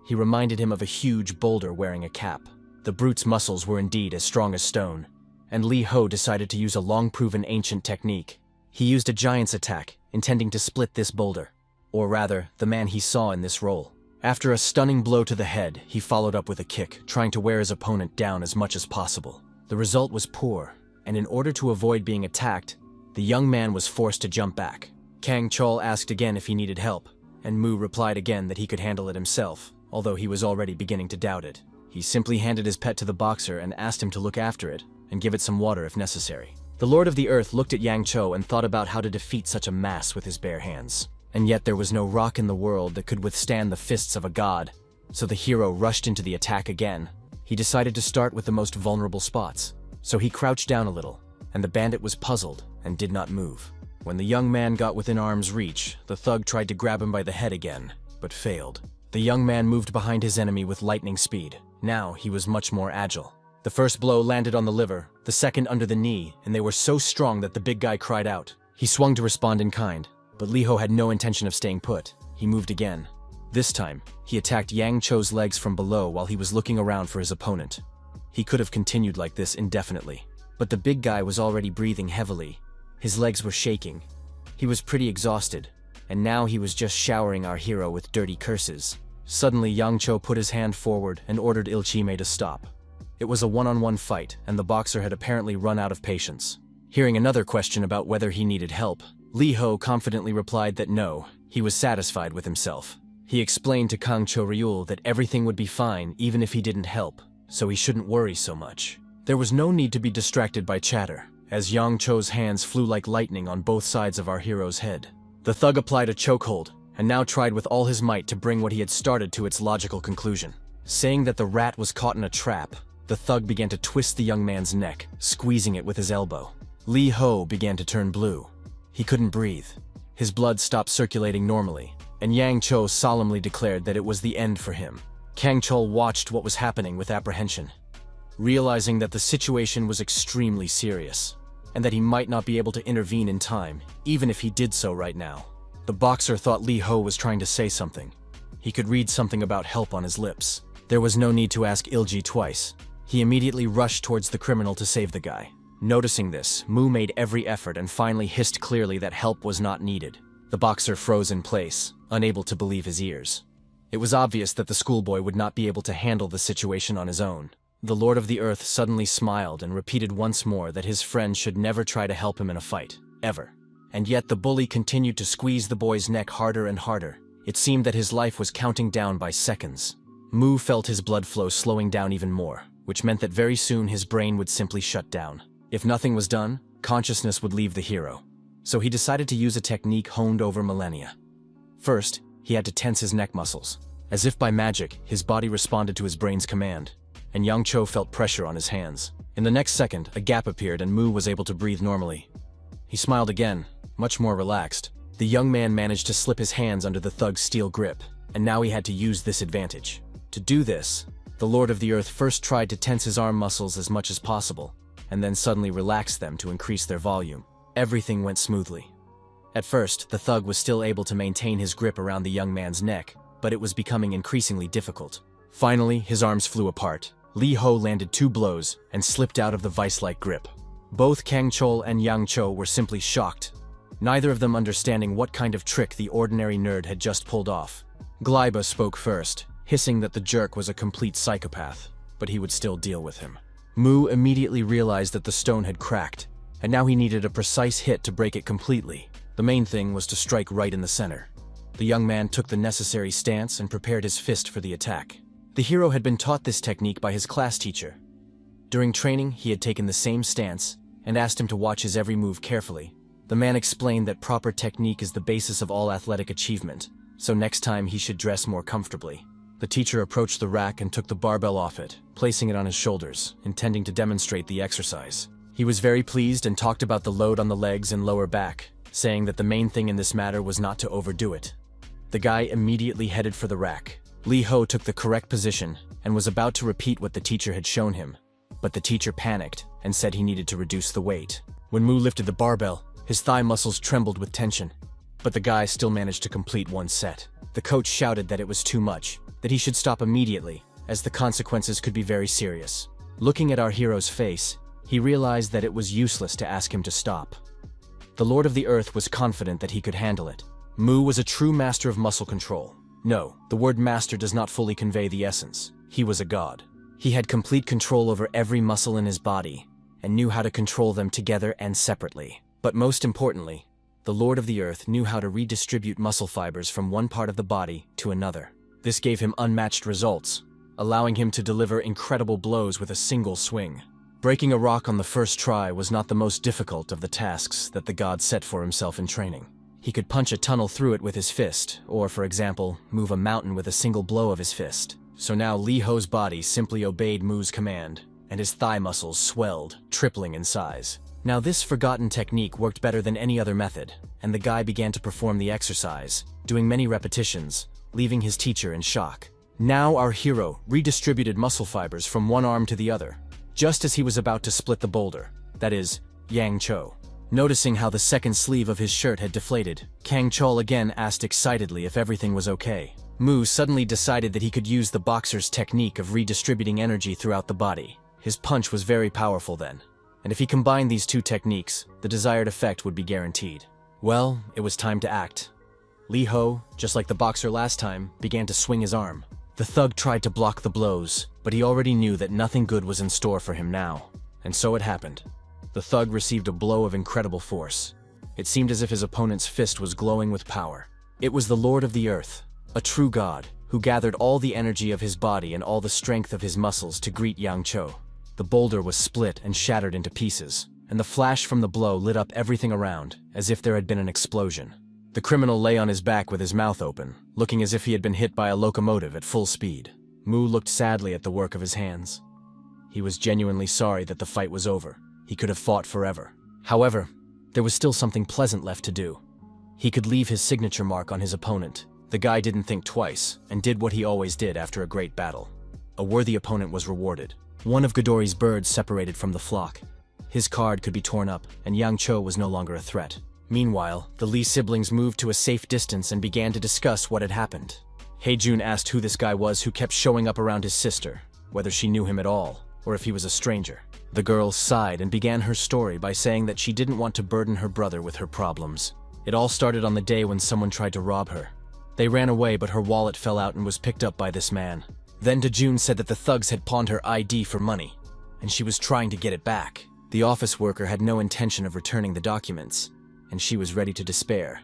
He reminded him of a huge boulder wearing a cap. The brute's muscles were indeed as strong as stone, and Li Ho decided to use a long-proven ancient technique. He used a giant's attack, intending to split this boulder, or rather, the man he saw in this role. After a stunning blow to the head, he followed up with a kick, trying to wear his opponent down as much as possible. The result was poor, and in order to avoid being attacked, the young man was forced to jump back. Kang Chol asked again if he needed help, and Mu replied again that he could handle it himself, although he was already beginning to doubt it. He simply handed his pet to the boxer and asked him to look after it, and give it some water if necessary. The Lord of the Earth looked at Yang Cho and thought about how to defeat such a mass with his bare hands. And yet there was no rock in the world that could withstand the fists of a god, so the hero rushed into the attack again. He decided to start with the most vulnerable spots, so he crouched down a little, and the bandit was puzzled and did not move. When the young man got within arm's reach, the thug tried to grab him by the head again, but failed. The young man moved behind his enemy with lightning speed. Now he was much more agile. The first blow landed on the liver, the second under the knee, and they were so strong that the big guy cried out. He swung to respond in kind, but Li Ho had no intention of staying put. He moved again. This time, he attacked Yang Cho's legs from below while he was looking around for his opponent. He could have continued like this indefinitely, but the big guy was already breathing heavily. His legs were shaking. He was pretty exhausted, and now he was just showering our hero with dirty curses. Suddenly, Yang Cho put his hand forward and ordered Ilchime to stop. It was a one-on-one fight, and the boxer had apparently run out of patience. Hearing another question about whether he needed help, Li Ho confidently replied that no, he was satisfied with himself. He explained to Kang Cho-ryul that everything would be fine even if he didn't help, so he shouldn't worry so much. There was no need to be distracted by chatter, as Yang Cho's hands flew like lightning on both sides of our hero's head. The thug applied a chokehold, and now tried with all his might to bring what he had started to its logical conclusion. Saying that the rat was caught in a trap, the thug began to twist the young man's neck, squeezing it with his elbow. Li Ho began to turn blue. He couldn't breathe. His blood stopped circulating normally, and Yang Cho solemnly declared that it was the end for him. Kang Chol watched what was happening with apprehension, realizing that the situation was extremely serious, and that he might not be able to intervene in time, even if he did so right now. The boxer thought Li Ho was trying to say something. He could read something about help on his lips. There was no need to ask Ilji twice. He immediately rushed towards the criminal to save the guy. Noticing this, Mu made every effort and finally hissed clearly that help was not needed. The boxer froze in place, unable to believe his ears. It was obvious that the schoolboy would not be able to handle the situation on his own. The Lord of the Earth suddenly smiled and repeated once more that his friend should never try to help him in a fight, ever. And yet the bully continued to squeeze the boy's neck harder and harder. It seemed that his life was counting down by seconds. Mu felt his blood flow slowing down even more, which meant that very soon his brain would simply shut down. If nothing was done, consciousness would leave the hero. So he decided to use a technique honed over millennia. First, he had to tense his neck muscles. As if by magic, his body responded to his brain's command, and Yang Cho felt pressure on his hands. In the next second, a gap appeared and Mu was able to breathe normally. He smiled again, much more relaxed. The young man managed to slip his hands under the thug's steel grip, and now he had to use this advantage. To do this, the Lord of the Earth first tried to tense his arm muscles as much as possible, and then suddenly relaxed them to increase their volume. Everything went smoothly. At first, the thug was still able to maintain his grip around the young man's neck, but it was becoming increasingly difficult. Finally, his arms flew apart. Li Ho landed 2 blows and slipped out of the vice-like grip. Both Kang Chol and Yang Cho were simply shocked, neither of them understanding what kind of trick the ordinary nerd had just pulled off. Glyba spoke first, hissing that the jerk was a complete psychopath, but he would still deal with him. Mu immediately realized that the stone had cracked, and now he needed a precise hit to break it completely. The main thing was to strike right in the center. The young man took the necessary stance and prepared his fist for the attack. The hero had been taught this technique by his class teacher. During training, he had taken the same stance and asked him to watch his every move carefully. The man explained that proper technique is the basis of all athletic achievement, so next time he should dress more comfortably. The teacher approached the rack and took the barbell off it, placing it on his shoulders, intending to demonstrate the exercise. He was very pleased and talked about the load on the legs and lower back, saying that the main thing in this matter was not to overdo it. The guy immediately headed for the rack. Li Ho took the correct position and was about to repeat what the teacher had shown him, but the teacher panicked and said he needed to reduce the weight. When Mu lifted the barbell, his thigh muscles trembled with tension, but the guy still managed to complete 1 set. The coach shouted that it was too much, that he should stop immediately, as the consequences could be very serious. Looking at our hero's face, he realized that it was useless to ask him to stop. The Lord of the Earth was confident that he could handle it. Mu was a true master of muscle control. No, the word master does not fully convey the essence. He was a god. He had complete control over every muscle in his body, and knew how to control them together and separately. But most importantly, the Lord of the Earth knew how to redistribute muscle fibers from one part of the body to another. This gave him unmatched results, allowing him to deliver incredible blows with a single swing. Breaking a rock on the first try was not the most difficult of the tasks that the god set for himself in training. He could punch a tunnel through it with his fist, or, for example, move a mountain with a single blow of his fist. So now Li Ho's body simply obeyed Mu's command, and his thigh muscles swelled, tripling in size. Now this forgotten technique worked better than any other method, and the guy began to perform the exercise, doing many repetitions, leaving his teacher in shock. Now our hero redistributed muscle fibers from one arm to the other, just as he was about to split the boulder, that is, Yang Cho. Noticing how the second sleeve of his shirt had deflated, Kang Chol again asked excitedly if everything was okay. Mu suddenly decided that he could use the boxer's technique of redistributing energy throughout the body. His punch was very powerful then, and if he combined these 2 techniques, the desired effect would be guaranteed. Well, it was time to act. Li Ho, just like the boxer last time, began to swing his arm. The thug tried to block the blows, but he already knew that nothing good was in store for him now. And so it happened. The thug received a blow of incredible force. It seemed as if his opponent's fist was glowing with power. It was the Lord of the Earth, a true god, who gathered all the energy of his body and all the strength of his muscles to greet Yang Cho. The boulder was split and shattered into pieces, and the flash from the blow lit up everything around, as if there had been an explosion. The criminal lay on his back with his mouth open, looking as if he had been hit by a locomotive at full speed. Mu looked sadly at the work of his hands. He was genuinely sorry that the fight was over. He could have fought forever. However, there was still something pleasant left to do. He could leave his signature mark on his opponent. The guy didn't think twice, and did what he always did after a great battle. A worthy opponent was rewarded. One of Godori's birds separated from the flock. His card could be torn up, and Yang Cho was no longer a threat. Meanwhile, the Lee siblings moved to a safe distance and began to discuss what had happened. Haejun asked who this guy was who kept showing up around his sister, whether she knew him at all, or if he was a stranger. The girl sighed and began her story by saying that she didn't want to burden her brother with her problems. It all started on the day when someone tried to rob her. They ran away, but her wallet fell out and was picked up by this man. Then Daejun said that the thugs had pawned her ID for money, and she was trying to get it back. The office worker had no intention of returning the documents, and she was ready to despair.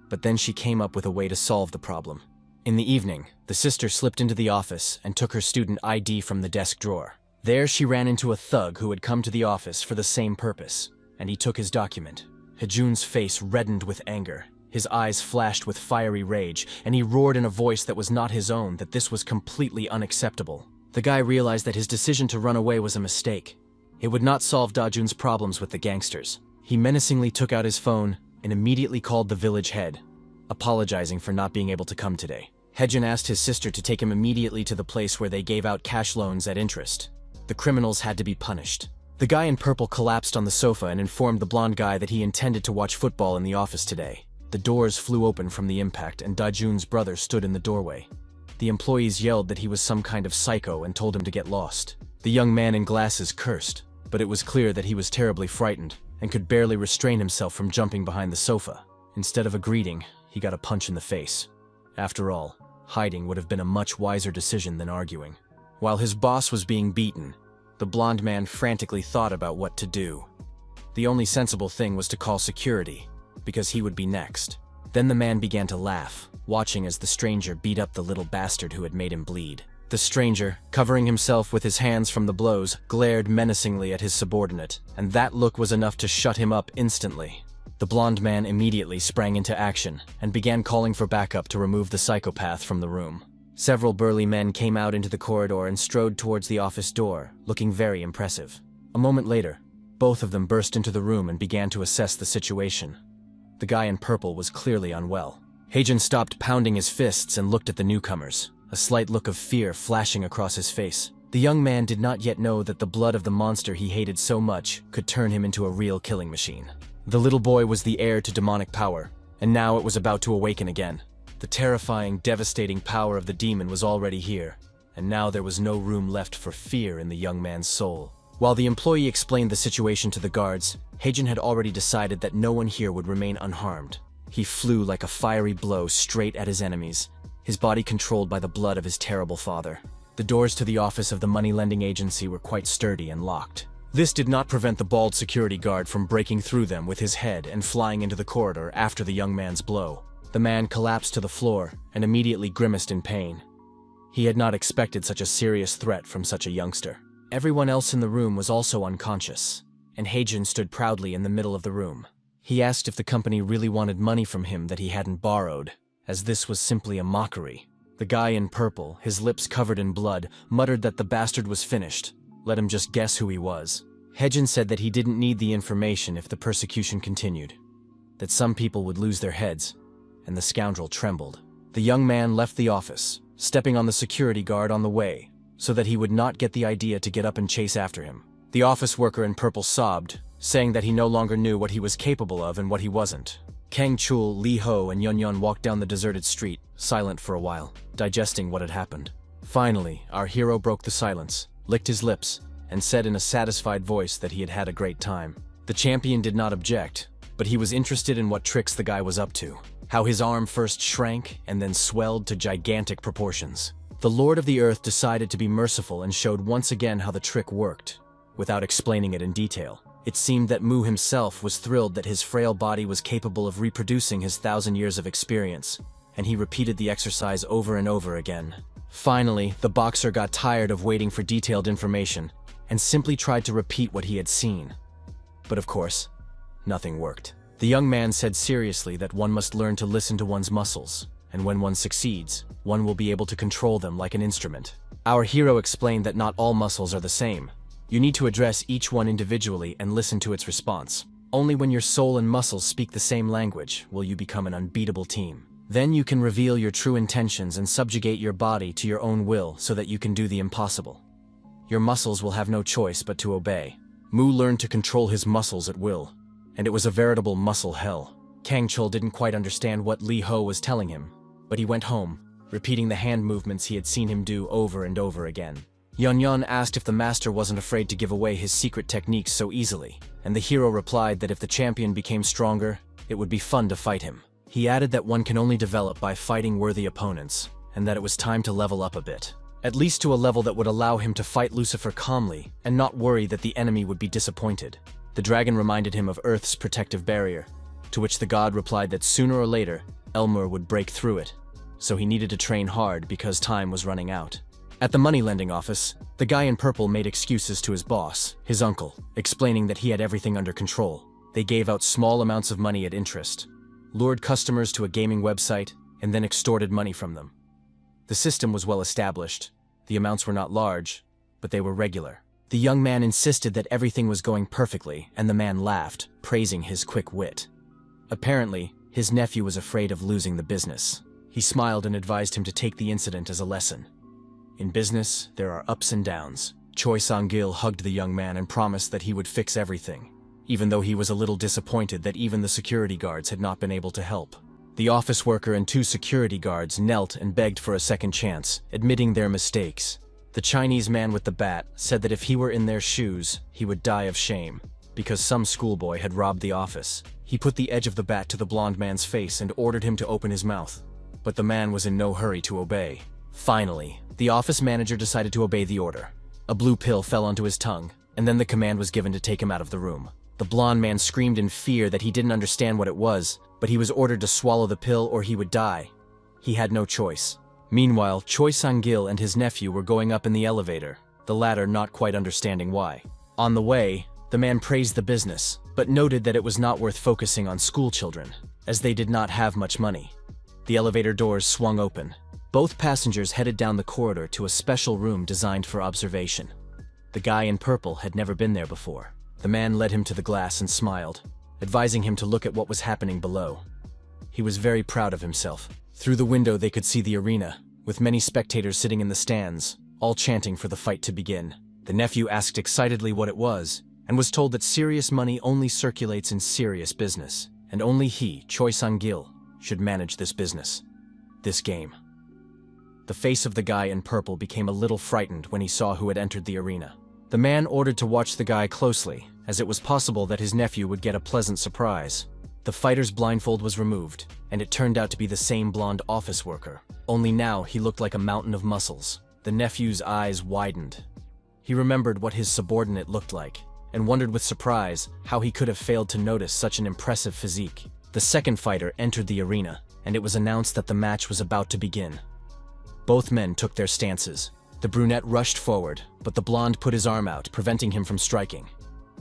But then she came up with a way to solve the problem. In the evening, the sister slipped into the office and took her student ID from the desk drawer. There she ran into a thug who had come to the office for the same purpose, and he took his document. Hejun's face reddened with anger. His eyes flashed with fiery rage, and he roared in a voice that was not his own that this was completely unacceptable. The guy realized that his decision to run away was a mistake. It would not solve Dajun's problems with the gangsters. He menacingly took out his phone and immediately called the village head, apologizing for not being able to come today. Hejun asked his sister to take him immediately to the place where they gave out cash loans at interest. The criminals had to be punished. The guy in purple collapsed on the sofa and informed the blonde guy that he intended to watch football in the office today. The doors flew open from the impact, and Dajun's brother stood in the doorway. The employees yelled that he was some kind of psycho and told him to get lost. The young man in glasses cursed, but it was clear that he was terribly frightened and could barely restrain himself from jumping behind the sofa. Instead of a greeting, he got a punch in the face. After all, hiding would have been a much wiser decision than arguing. While his boss was being beaten, the blonde man frantically thought about what to do. The only sensible thing was to call security, because he would be next. Then the man began to laugh, watching as the stranger beat up the little bastard who had made him bleed. The stranger, covering himself with his hands from the blows, glared menacingly at his subordinate, and that look was enough to shut him up instantly. The blonde man immediately sprang into action and began calling for backup to remove the psychopath from the room. Several burly men came out into the corridor and strode towards the office door, looking very impressive. A moment later, both of them burst into the room and began to assess the situation. The guy in purple was clearly unwell. Hejun stopped pounding his fists and looked at the newcomers, a slight look of fear flashing across his face. The young man did not yet know that the blood of the monster he hated so much could turn him into a real killing machine. The little boy was the heir to demonic power, and now it was about to awaken again. The terrifying, devastating power of the demon was already here, and now there was no room left for fear in the young man's soul. While the employee explained the situation to the guards, Hejun had already decided that no one here would remain unharmed. He flew like a fiery blow straight at his enemies, his body controlled by the blood of his terrible father. The doors to the office of the money-lending agency were quite sturdy and locked. This did not prevent the bald security guard from breaking through them with his head and flying into the corridor after the young man's blow. The man collapsed to the floor and immediately grimaced in pain. He had not expected such a serious threat from such a youngster. Everyone else in the room was also unconscious, and Hejun stood proudly in the middle of the room. He asked if the company really wanted money from him that he hadn't borrowed, as this was simply a mockery. The guy in purple, his lips covered in blood, muttered that the bastard was finished. Let him just guess who he was. Hejun said that he didn't need the information if the persecution continued, that some people would lose their heads, and the scoundrel trembled. The young man left the office, stepping on the security guard on the way, so that he would not get the idea to get up and chase after him. The office worker in purple sobbed, saying that he no longer knew what he was capable of and what he wasn't. Kang Chul, Lee Ho, and Yun walked down the deserted street, silent for a while, digesting what had happened. Finally, our hero broke the silence, licked his lips, and said in a satisfied voice that he had had a great time. The champion did not object, but he was interested in what tricks the guy was up to, how his arm first shrank and then swelled to gigantic proportions. The Lord of the Earth decided to be merciful and showed once again how the trick worked, without explaining it in detail. It seemed that Mu himself was thrilled that his frail body was capable of reproducing his 1,000 years of experience, and he repeated the exercise over and over again. Finally, the boxer got tired of waiting for detailed information and simply tried to repeat what he had seen. But of course, nothing worked. The young man said seriously that one must learn to listen to one's muscles, and when one succeeds, one will be able to control them like an instrument. Our hero explained that not all muscles are the same. You need to address each one individually and listen to its response. Only when your soul and muscles speak the same language will you become an unbeatable team. Then you can reveal your true intentions and subjugate your body to your own will so that you can do the impossible. Your muscles will have no choice but to obey. Mu learned to control his muscles at will, and it was a veritable muscle hell. Kang Chul didn't quite understand what Lee Ho was telling him, but he went home, repeating the hand movements he had seen him do over and over again. Yun asked if the master wasn't afraid to give away his secret techniques so easily, and the hero replied that if the champion became stronger, it would be fun to fight him. He added that one can only develop by fighting worthy opponents, and that it was time to level up a bit, at least to a level that would allow him to fight Lucifer calmly and not worry that the enemy would be disappointed. The dragon reminded him of Earth's protective barrier, to which the god replied that sooner or later, Elmer would break through it, so he needed to train hard because time was running out. At the money lending office, the guy in purple made excuses to his boss, his uncle, explaining that he had everything under control. They gave out small amounts of money at interest, lured customers to a gaming website, and then extorted money from them. The system was well established. The amounts were not large, but they were regular. The young man insisted that everything was going perfectly, and the man laughed, praising his quick wit. Apparently, his nephew was afraid of losing the business. He smiled and advised him to take the incident as a lesson. In business, there are ups and downs. Choi Sang-gil hugged the young man and promised that he would fix everything, even though he was a little disappointed that even the security guards had not been able to help. The office worker and 2 security guards knelt and begged for a second chance, admitting their mistakes. The Chinese man with the bat said that if he were in their shoes, he would die of shame, because some schoolboy had robbed the office. He put the edge of the bat to the blonde man's face and ordered him to open his mouth, but the man was in no hurry to obey. Finally, the office manager decided to obey the order. A blue pill fell onto his tongue, and then the command was given to take him out of the room. The blonde man screamed in fear that he didn't understand what it was, but he was ordered to swallow the pill or he would die. He had no choice. Meanwhile, Choi Sang-gil and his nephew were going up in the elevator, the latter not quite understanding why. On the way, the man praised the business, but noted that it was not worth focusing on school children, as they did not have much money. The elevator doors swung open. Both passengers headed down the corridor to a special room designed for observation. The guy in purple had never been there before. The man led him to the glass and smiled, advising him to look at what was happening below. He was very proud of himself. Through the window they could see the arena, with many spectators sitting in the stands, all chanting for the fight to begin. The nephew asked excitedly what it was, and was told that serious money only circulates in serious business, and only he, Choi Sang-gil, should manage this business, this game. The face of the guy in purple became a little frightened when he saw who had entered the arena. The man ordered to watch the guy closely, as it was possible that his nephew would get a pleasant surprise. The fighter's blindfold was removed, and it turned out to be the same blonde office worker. Only now he looked like a mountain of muscles. The nephew's eyes widened. He remembered what his subordinate looked like, and wondered with surprise how he could have failed to notice such an impressive physique. The second fighter entered the arena, and it was announced that the match was about to begin. Both men took their stances. The brunette rushed forward, but the blonde put his arm out, preventing him from striking.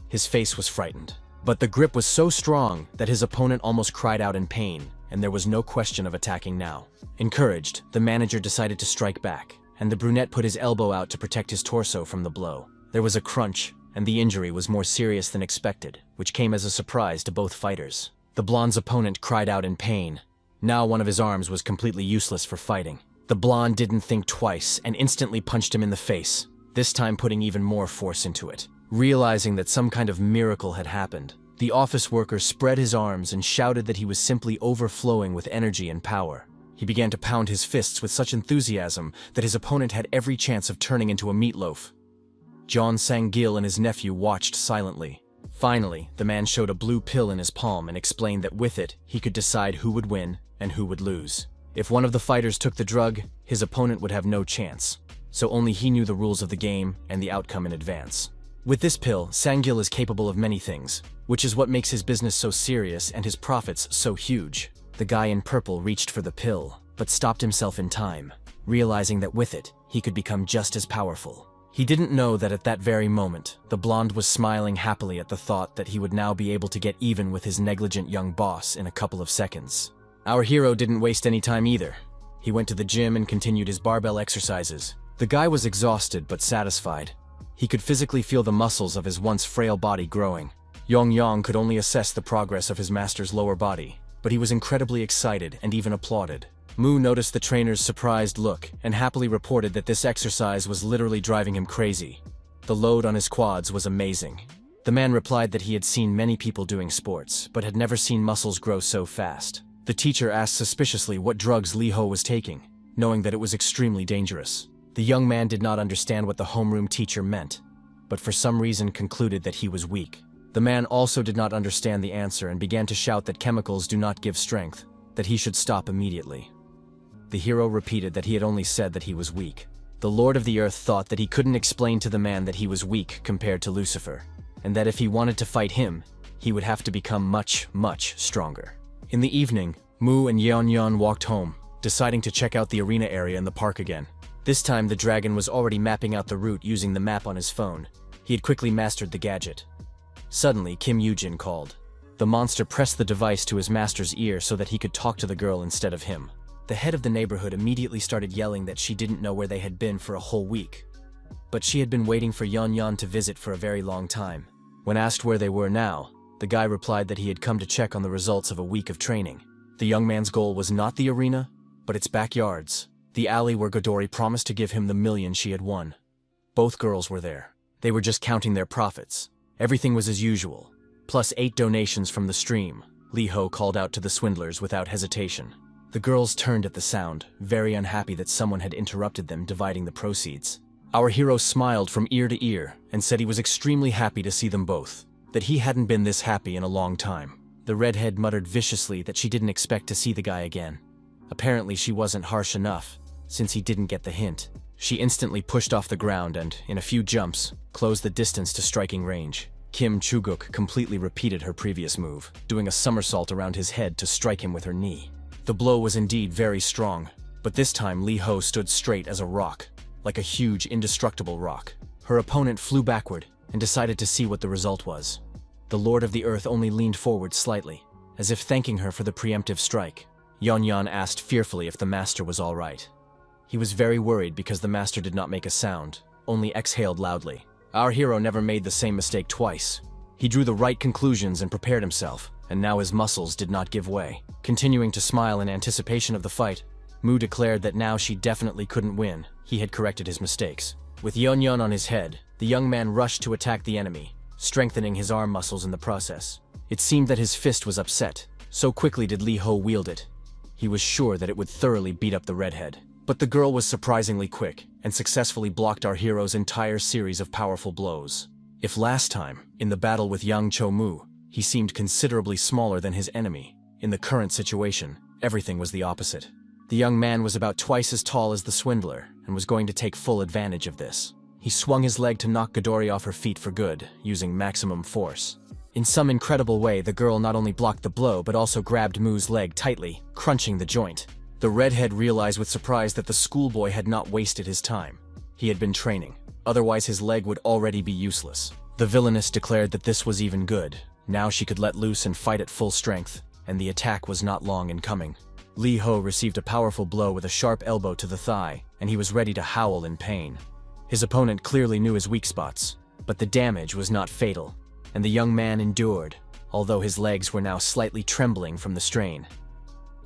His face was frightened, but the grip was so strong that his opponent almost cried out in pain, and there was no question of attacking now. Encouraged, the manager decided to strike back, and the brunette put his elbow out to protect his torso from the blow. There was a crunch, and the injury was more serious than expected, which came as a surprise to both fighters. The blonde's opponent cried out in pain. Now one of his arms was completely useless for fighting. The blonde didn't think twice and instantly punched him in the face, this time putting even more force into it. Realizing that some kind of miracle had happened, the office worker spread his arms and shouted that he was simply overflowing with energy and power. He began to pound his fists with such enthusiasm that his opponent had every chance of turning into a meatloaf. Choi Sang-gil and his nephew watched silently. Finally, the man showed a blue pill in his palm and explained that with it, he could decide who would win and who would lose. If one of the fighters took the drug, his opponent would have no chance, so only he knew the rules of the game and the outcome in advance. With this pill, Sang-gil is capable of many things, which is what makes his business so serious and his profits so huge. The guy in purple reached for the pill, but stopped himself in time, realizing that with it, he could become just as powerful. He didn't know that at that very moment, the blonde was smiling happily at the thought that he would now be able to get even with his negligent young boss in a couple of seconds. Our hero didn't waste any time either. He went to the gym and continued his barbell exercises. The guy was exhausted but satisfied. He could physically feel the muscles of his once frail body growing. Yong could only assess the progress of his master's lower body, but he was incredibly excited and even applauded. Mu noticed the trainer's surprised look and happily reported that this exercise was literally driving him crazy. The load on his quads was amazing. The man replied that he had seen many people doing sports, but had never seen muscles grow so fast. The teacher asked suspiciously what drugs Li Ho was taking, knowing that it was extremely dangerous. The young man did not understand what the homeroom teacher meant, but for some reason concluded that he was weak. The man also did not understand the answer and began to shout that chemicals do not give strength, that he should stop immediately. The hero repeated that he had only said that he was weak. The Lord of the Earth thought that he couldn't explain to the man that he was weak compared to Lucifer, and that if he wanted to fight him, he would have to become much, much stronger. In the evening, Mu and Yeon walked home, deciding to check out the arena area in the park again. This time, the dragon was already mapping out the route using the map on his phone. He had quickly mastered the gadget. Suddenly, Kim Yujin called. The monster pressed the device to his master's ear so that he could talk to the girl instead of him. The head of the neighborhood immediately started yelling that she didn't know where they had been for a whole week. But she had been waiting for Yeon to visit for a very long time. When asked where they were now, the guy replied that he had come to check on the results of a week of training. The young man's goal was not the arena, but its backyards, the alley where Godori promised to give him the million she had won. Both girls were there. They were just counting their profits. Everything was as usual, plus 8 donations from the stream. Lee Ho called out to the swindlers without hesitation. The girls turned at the sound, very unhappy that someone had interrupted them dividing the proceeds. Our hero smiled from ear to ear and said he was extremely happy to see them both, that he hadn't been this happy in a long time. The redhead muttered viciously that she didn't expect to see the guy again. Apparently she wasn't harsh enough, since he didn't get the hint. She instantly pushed off the ground and, in a few jumps, closed the distance to striking range. Kim Chuguk completely repeated her previous move, doing a somersault around his head to strike him with her knee. The blow was indeed very strong, but this time Lee Ho stood straight as a rock, like a huge, indestructible rock. Her opponent flew backward and decided to see what the result was. The Lord of the Earth only leaned forward slightly, as if thanking her for the preemptive strike. Yeon asked fearfully if the master was all right. He was very worried because the master did not make a sound, only exhaled loudly. Our hero never made the same mistake twice. He drew the right conclusions and prepared himself, and now his muscles did not give way. Continuing to smile in anticipation of the fight, Mu declared that now she definitely couldn't win. He had corrected his mistakes. With Yeon on his head, the young man rushed to attack the enemy, strengthening his arm muscles in the process. It seemed that his fist was upset. So quickly did Lee Ho wield it. He was sure that it would thoroughly beat up the redhead. But the girl was surprisingly quick and successfully blocked our hero's entire series of powerful blows. If last time, in the battle with Yang Cho-mu, he seemed considerably smaller than his enemy, in the current situation, everything was the opposite. The young man was about twice as tall as the swindler and was going to take full advantage of this. He swung his leg to knock Godori off her feet for good, using maximum force. In some incredible way, the girl not only blocked the blow but also grabbed Mu's leg tightly, crunching the joint. The redhead realized with surprise that the schoolboy had not wasted his time. He had been training, otherwise his leg would already be useless. The villainess declared that this was even good. Now she could let loose and fight at full strength, and the attack was not long in coming. Lee Ho received a powerful blow with a sharp elbow to the thigh, and he was ready to howl in pain. His opponent clearly knew his weak spots, but the damage was not fatal, and the young man endured, although his legs were now slightly trembling from the strain.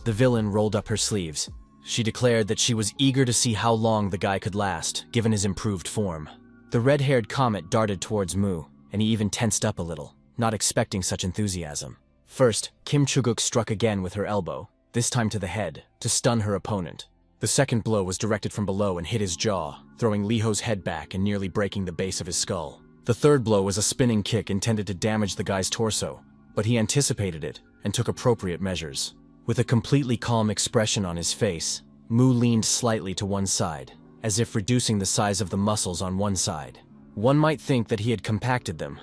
The villain rolled up her sleeves. She declared that she was eager to see how long the guy could last, given his improved form. The red-haired comet darted towards Mu, and he even tensed up a little, not expecting such enthusiasm. First, Kim Chuguk struck again with her elbow, this time to the head, to stun her opponent. The second blow was directed from below and hit his jaw, throwing Lee Ho's head back and nearly breaking the base of his skull. The third blow was a spinning kick intended to damage the guy's torso, but he anticipated it and took appropriate measures. With a completely calm expression on his face, Mu leaned slightly to one side, as if reducing the size of the muscles on one side. One might think that he had compacted them,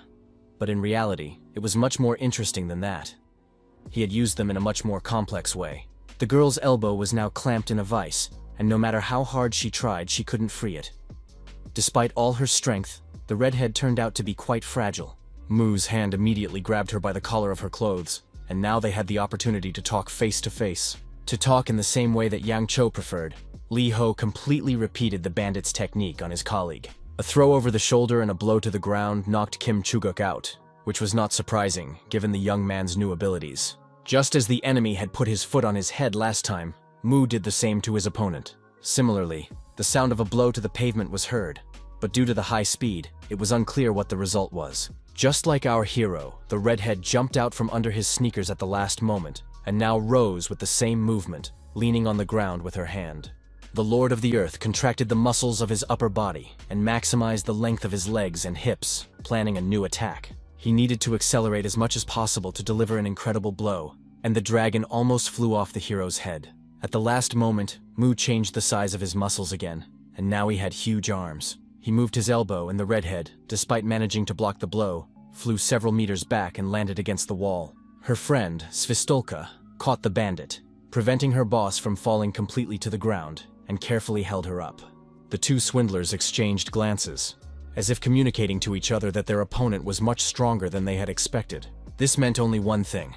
but in reality, it was much more interesting than that. He had used them in a much more complex way. The girl's elbow was now clamped in a vice, and no matter how hard she tried, she couldn't free it. Despite all her strength, the redhead turned out to be quite fragile. Mu's hand immediately grabbed her by the collar of her clothes, and now they had the opportunity to talk face to face. To talk in the same way that Yang Cho preferred, Lee Ho completely repeated the bandit's technique on his colleague. A throw over the shoulder and a blow to the ground knocked Kim Chuguk out, which was not surprising, given the young man's new abilities. Just as the enemy had put his foot on his head last time, Mu did the same to his opponent. Similarly, the sound of a blow to the pavement was heard, but due to the high speed, it was unclear what the result was. Just like our hero, the redhead jumped out from under his sneakers at the last moment, and now rose with the same movement, leaning on the ground with her hand. The Lord of the Earth contracted the muscles of his upper body and maximized the length of his legs and hips, planning a new attack. He needed to accelerate as much as possible to deliver an incredible blow, and the dragon almost flew off the hero's head. At the last moment, Mu changed the size of his muscles again, and now he had huge arms. He moved his elbow, and the redhead, despite managing to block the blow, flew several meters back and landed against the wall. Her friend, Svistolka, caught the bandit, preventing her boss from falling completely to the ground, and carefully held her up. The two swindlers exchanged glances, as if communicating to each other that their opponent was much stronger than they had expected. This meant only one thing.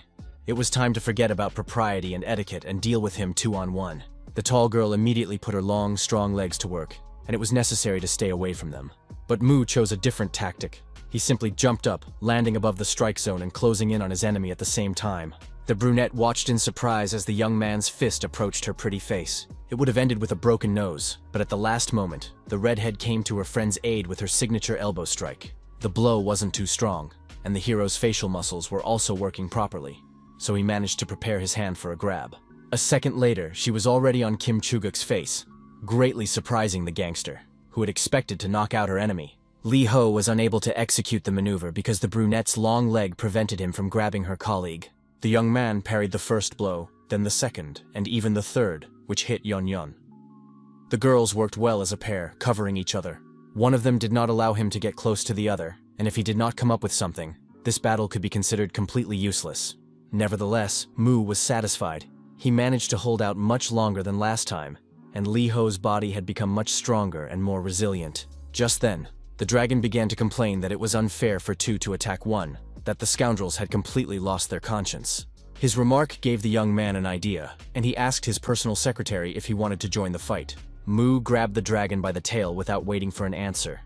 It was time to forget about propriety and etiquette and deal with him two-on-one. The tall girl immediately put her long, strong legs to work, and it was necessary to stay away from them. But Mu chose a different tactic. He simply jumped up, landing above the strike zone and closing in on his enemy at the same time. The brunette watched in surprise as the young man's fist approached her pretty face. It would have ended with a broken nose, but at the last moment, the redhead came to her friend's aid with her signature elbow strike. The blow wasn't too strong, and the hero's facial muscles were also working properly, so he managed to prepare his hand for a grab. A second later, she was already on Kim Chuguk's face, greatly surprising the gangster, who had expected to knock out her enemy. Lee Ho was unable to execute the maneuver because the brunette's long leg prevented him from grabbing her colleague. The young man parried the first blow, then the second, and even the third, which hit Yeon. The girls worked well as a pair, covering each other. One of them did not allow him to get close to the other, and if he did not come up with something, this battle could be considered completely useless. Nevertheless, Mu was satisfied. He managed to hold out much longer than last time, and Lee Ho's body had become much stronger and more resilient. Just then, the dragon began to complain that it was unfair for two to attack one, that the scoundrels had completely lost their conscience. His remark gave the young man an idea, and he asked his personal secretary if he wanted to join the fight. Mu grabbed the dragon by the tail without waiting for an answer.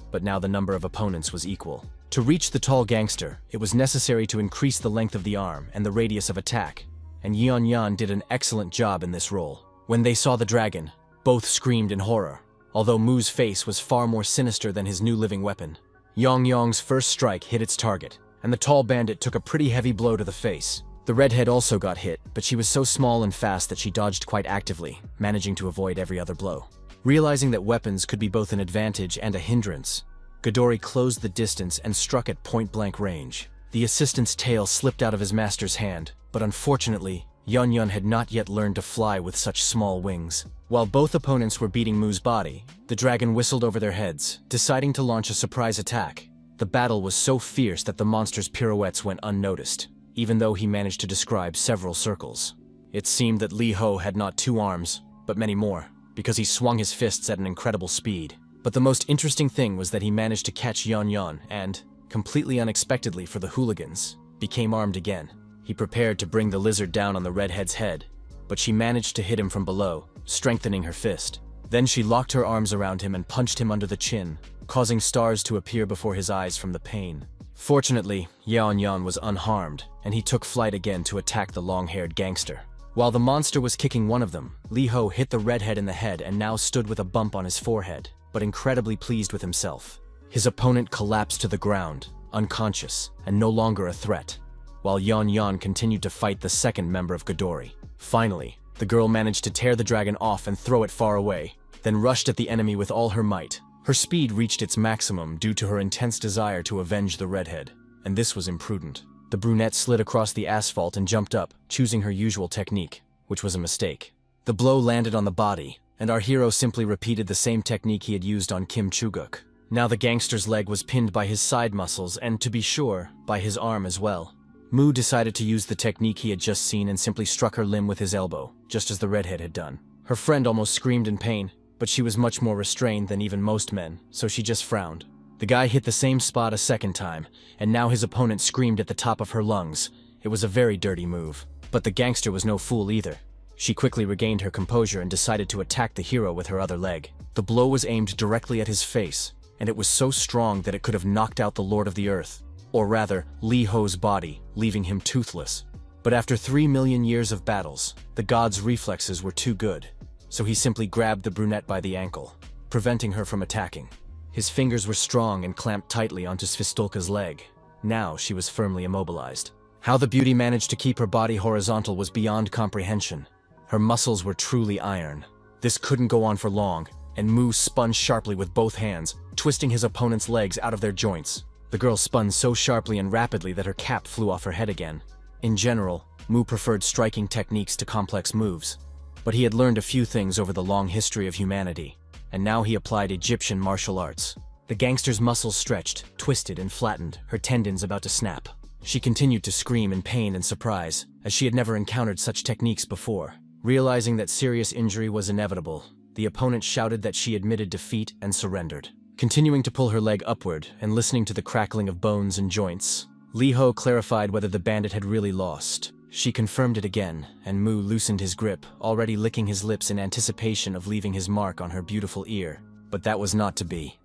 But now the number of opponents was equal. To reach the tall gangster, it was necessary to increase the length of the arm and the radius of attack, and Yeon did an excellent job in this role. When they saw the dragon, both screamed in horror, although Mu's face was far more sinister than his new living weapon. Yong's first strike hit its target, and the tall bandit took a pretty heavy blow to the face. The redhead also got hit, but she was so small and fast that she dodged quite actively, managing to avoid every other blow. Realizing that weapons could be both an advantage and a hindrance, Godori closed the distance and struck at point-blank range. The assistant's tail slipped out of his master's hand, but unfortunately, Yeon had not yet learned to fly with such small wings. While both opponents were beating Mu's body, the dragon whistled over their heads, deciding to launch a surprise attack. The battle was so fierce that the monster's pirouettes went unnoticed, even though he managed to describe several circles. It seemed that Lee Ho had not two arms, but many more, because he swung his fists at an incredible speed. But the most interesting thing was that he managed to catch Yeon and, completely unexpectedly for the hooligans, became armed again. He prepared to bring the lizard down on the redhead's head, but she managed to hit him from below, strengthening her fist. Then she locked her arms around him and punched him under the chin, causing stars to appear before his eyes from the pain. Fortunately, Yeon was unharmed, and he took flight again to attack the long-haired gangster. While the monster was kicking one of them, Lee Ho hit the redhead in the head and now stood with a bump on his forehead, but incredibly pleased with himself. His opponent collapsed to the ground, unconscious, and no longer a threat, while Yeon continued to fight the second member of Godori. Finally, the girl managed to tear the dragon off and throw it far away, then rushed at the enemy with all her might. Her speed reached its maximum due to her intense desire to avenge the redhead, and this was imprudent. The brunette slid across the asphalt and jumped up, choosing her usual technique, which was a mistake. The blow landed on the body, and our hero simply repeated the same technique he had used on Kim Chuguk. Now the gangster's leg was pinned by his side muscles and, to be sure, by his arm as well. Mu decided to use the technique he had just seen and simply struck her limb with his elbow, just as the redhead had done. Her friend almost screamed in pain, but she was much more restrained than even most men, so she just frowned. The guy hit the same spot a second time, and now his opponent screamed at the top of her lungs. It was a very dirty move. But the gangster was no fool either. She quickly regained her composure and decided to attack the hero with her other leg. The blow was aimed directly at his face, and it was so strong that it could have knocked out the Lord of the Earth, or rather, Lee Ho's body, leaving him toothless. But after 3 million years of battles, the god's reflexes were too good, so he simply grabbed the brunette by the ankle, preventing her from attacking. His fingers were strong and clamped tightly onto Svistulka's leg. Now she was firmly immobilized. How the beauty managed to keep her body horizontal was beyond comprehension. Her muscles were truly iron. This couldn't go on for long, and Mu spun sharply with both hands, twisting his opponent's legs out of their joints. The girl spun so sharply and rapidly that her cap flew off her head again. In general, Mu preferred striking techniques to complex moves, but he had learned a few things over the long history of humanity, and now he applied Egyptian martial arts. The gangster's muscles stretched, twisted, and flattened, her tendons about to snap. She continued to scream in pain and surprise, as she had never encountered such techniques before. Realizing that serious injury was inevitable, the opponent shouted that she admitted defeat and surrendered. Continuing to pull her leg upward and listening to the crackling of bones and joints, Lee Ho clarified whether the bandit had really lost. She confirmed it again, and Mu loosened his grip, already licking his lips in anticipation of leaving his mark on her beautiful ear. But that was not to be.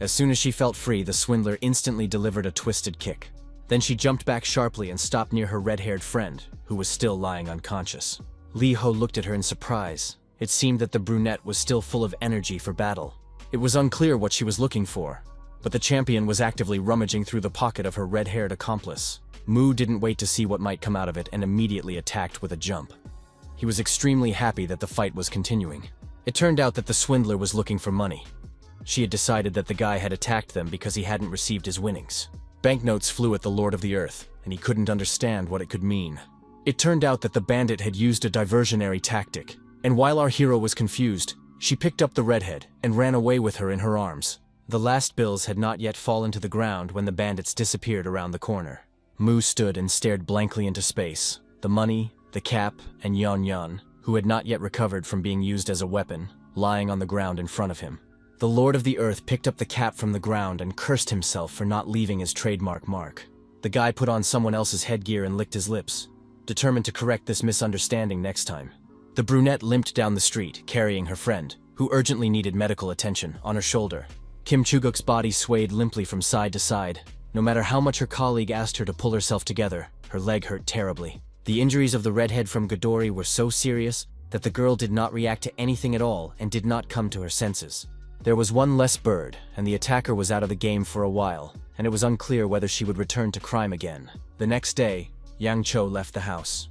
As soon as she felt free, the swindler instantly delivered a twisted kick. Then she jumped back sharply and stopped near her red-haired friend, who was still lying unconscious. Lee Ho looked at her in surprise. It seemed that the brunette was still full of energy for battle. It was unclear what she was looking for, but the champion was actively rummaging through the pocket of her red-haired accomplice. Mu didn't wait to see what might come out of it and immediately attacked with a jump. He was extremely happy that the fight was continuing. It turned out that the swindler was looking for money. She had decided that the guy had attacked them because he hadn't received his winnings. Banknotes flew at the Lord of the Earth, and he couldn't understand what it could mean. It turned out that the bandit had used a diversionary tactic, and while our hero was confused, she picked up the redhead and ran away with her in her arms. The last bills had not yet fallen to the ground when the bandits disappeared around the corner. Mu stood and stared blankly into space. The money, the cap, and Yan Yan, who had not yet recovered from being used as a weapon, lying on the ground in front of him. The Lord of the Earth picked up the cap from the ground and cursed himself for not leaving his trademark mark. The guy put on someone else's headgear and licked his lips, determined to correct this misunderstanding next time. The brunette limped down the street, carrying her friend, who urgently needed medical attention, on her shoulder. Kim Chuguk's body swayed limply from side to side. No matter how much her colleague asked her to pull herself together, her leg hurt terribly. The injuries of the redhead from Godori were so serious that the girl did not react to anything at all and did not come to her senses. There was one less bird, and the attacker was out of the game for a while, and it was unclear whether she would return to crime again. The next day, Yang Cho left the house.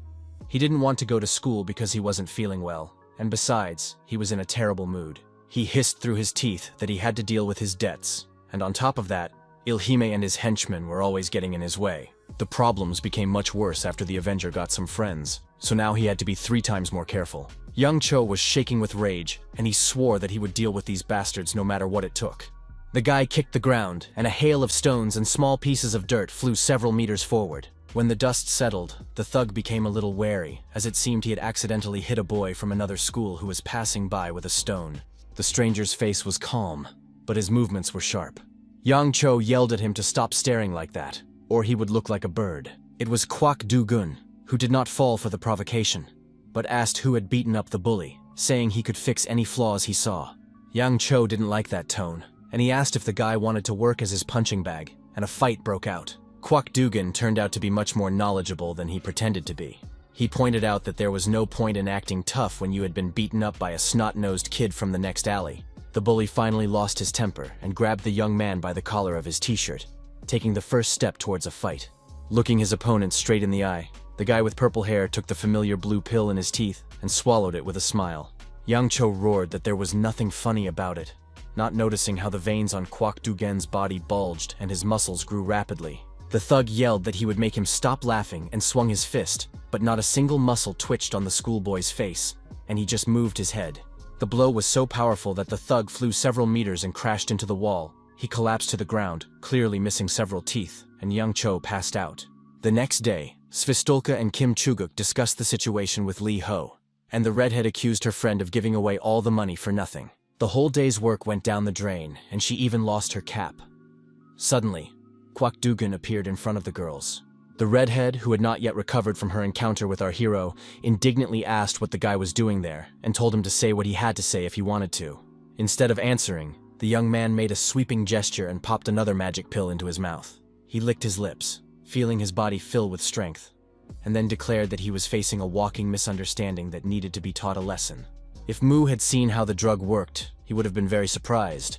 He didn't want to go to school because he wasn't feeling well, and besides, he was in a terrible mood. He hissed through his teeth that he had to deal with his debts, and on top of that, Ilhime and his henchmen were always getting in his way. The problems became much worse after the Avenger got some friends, so now he had to be 3 times more careful. Yang Cho was shaking with rage, and he swore that he would deal with these bastards no matter what it took. The guy kicked the ground, and a hail of stones and small pieces of dirt flew several meters forward. When the dust settled, the thug became a little wary, as it seemed he had accidentally hit a boy from another school who was passing by with a stone. The stranger's face was calm, but his movements were sharp. Yang Cho yelled at him to stop staring like that, or he would look like a bird. It was Kwak Du-gun, who did not fall for the provocation, but asked who had beaten up the bully, saying he could fix any flaws he saw. Yang Cho didn't like that tone, and he asked if the guy wanted to work as his punching bag, and a fight broke out. Kwak Du-gun turned out to be much more knowledgeable than he pretended to be. He pointed out that there was no point in acting tough when you had been beaten up by a snot-nosed kid from the next alley. The bully finally lost his temper and grabbed the young man by the collar of his t-shirt, taking the first step towards a fight. Looking his opponent straight in the eye, the guy with purple hair took the familiar blue pill in his teeth and swallowed it with a smile. Yang Cho roared that there was nothing funny about it, not noticing how the veins on Kwak Du-gun's body bulged and his muscles grew rapidly. The thug yelled that he would make him stop laughing and swung his fist, but not a single muscle twitched on the schoolboy's face, and he just moved his head. The blow was so powerful that the thug flew several meters and crashed into the wall. He collapsed to the ground, clearly missing several teeth, and Yang Cho passed out. The next day, Svistolka and Kim Chuguk discussed the situation with Lee Ho, and the redhead accused her friend of giving away all the money for nothing. The whole day's work went down the drain, and she even lost her cap. Suddenly, Kwak Du-gun appeared in front of the girls. The redhead, who had not yet recovered from her encounter with our hero, indignantly asked what the guy was doing there, and told him to say what he had to say if he wanted to. Instead of answering, the young man made a sweeping gesture and popped another magic pill into his mouth. He licked his lips, feeling his body fill with strength, and then declared that he was facing a walking misunderstanding that needed to be taught a lesson. If Mu had seen how the drug worked, he would have been very surprised.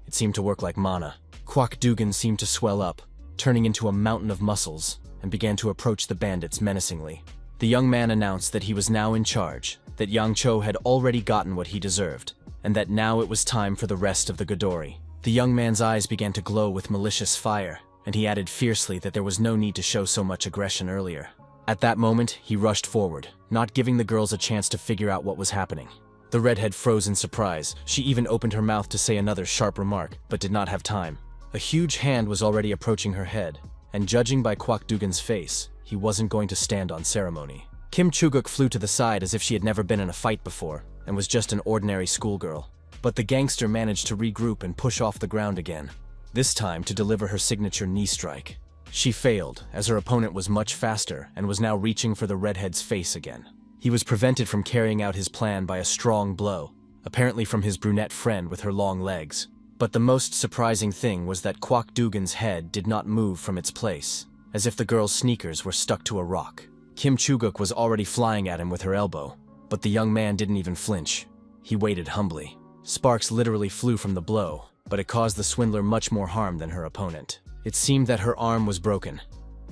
It seemed to work like mana. Kwak Du-gun seemed to swell up, turning into a mountain of muscles, and began to approach the bandits menacingly. The young man announced that he was now in charge, that Yang Cho had already gotten what he deserved, and that now it was time for the rest of the Godori. The young man's eyes began to glow with malicious fire, and he added fiercely that there was no need to show so much aggression earlier. At that moment, he rushed forward, not giving the girls a chance to figure out what was happening. The redhead froze in surprise. She even opened her mouth to say another sharp remark, but did not have time. A huge hand was already approaching her head, and judging by Kwak Dugan's face, he wasn't going to stand on ceremony. Kim Chuguk flew to the side as if she had never been in a fight before, and was just an ordinary schoolgirl. But the gangster managed to regroup and push off the ground again, this time to deliver her signature knee strike. She failed, as her opponent was much faster and was now reaching for the redhead's face again. He was prevented from carrying out his plan by a strong blow, apparently from his brunette friend with her long legs. But the most surprising thing was that Kwak Dugan's head did not move from its place, as if the girl's sneakers were stuck to a rock. Kim Chuguk was already flying at him with her elbow, but the young man didn't even flinch. He waited humbly. Sparks literally flew from the blow, but it caused the swindler much more harm than her opponent. It seemed that her arm was broken.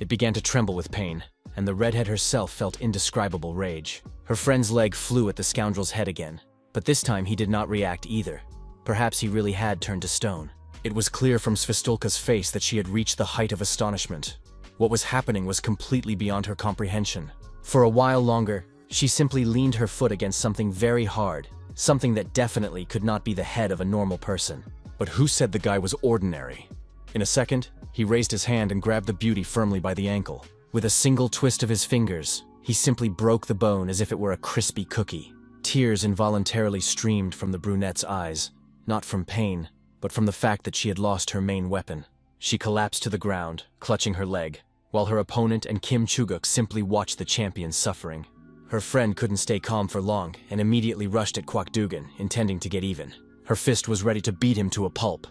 It began to tremble with pain, and the redhead herself felt indescribable rage. Her friend's leg flew at the scoundrel's head again, but this time he did not react either. Perhaps he really had turned to stone. It was clear from Svistulka's face that she had reached the height of astonishment. What was happening was completely beyond her comprehension. For a while longer, she simply leaned her foot against something very hard, something that definitely could not be the head of a normal person. But who said the guy was ordinary? In a second, he raised his hand and grabbed the beauty firmly by the ankle. With a single twist of his fingers, he simply broke the bone as if it were a crispy cookie. Tears involuntarily streamed from the brunette's eyes, not from pain, but from the fact that she had lost her main weapon. She collapsed to the ground, clutching her leg, while her opponent and Kim Chuguk simply watched the champion suffering. Her friend couldn't stay calm for long and immediately rushed at Kwak Dugan, intending to get even. Her fist was ready to beat him to a pulp.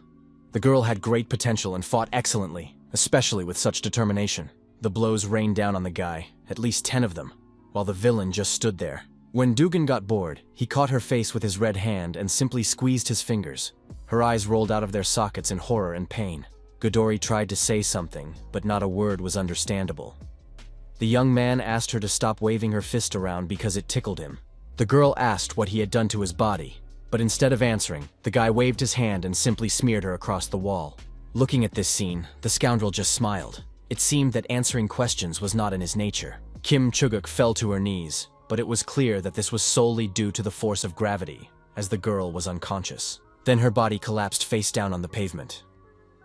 The girl had great potential and fought excellently, especially with such determination. The blows rained down on the guy, at least 10 of them, while the villain just stood there. When Dugan got bored, he caught her face with his red hand and simply squeezed his fingers. Her eyes rolled out of their sockets in horror and pain. Godori tried to say something, but not a word was understandable. The young man asked her to stop waving her fist around because it tickled him. The girl asked what he had done to his body, but instead of answering, the guy waved his hand and simply smeared her across the wall. Looking at this scene, the scoundrel just smiled. It seemed that answering questions was not in his nature. Kim Chuguk fell to her knees, but it was clear that this was solely due to the force of gravity, as the girl was unconscious. Then her body collapsed face down on the pavement.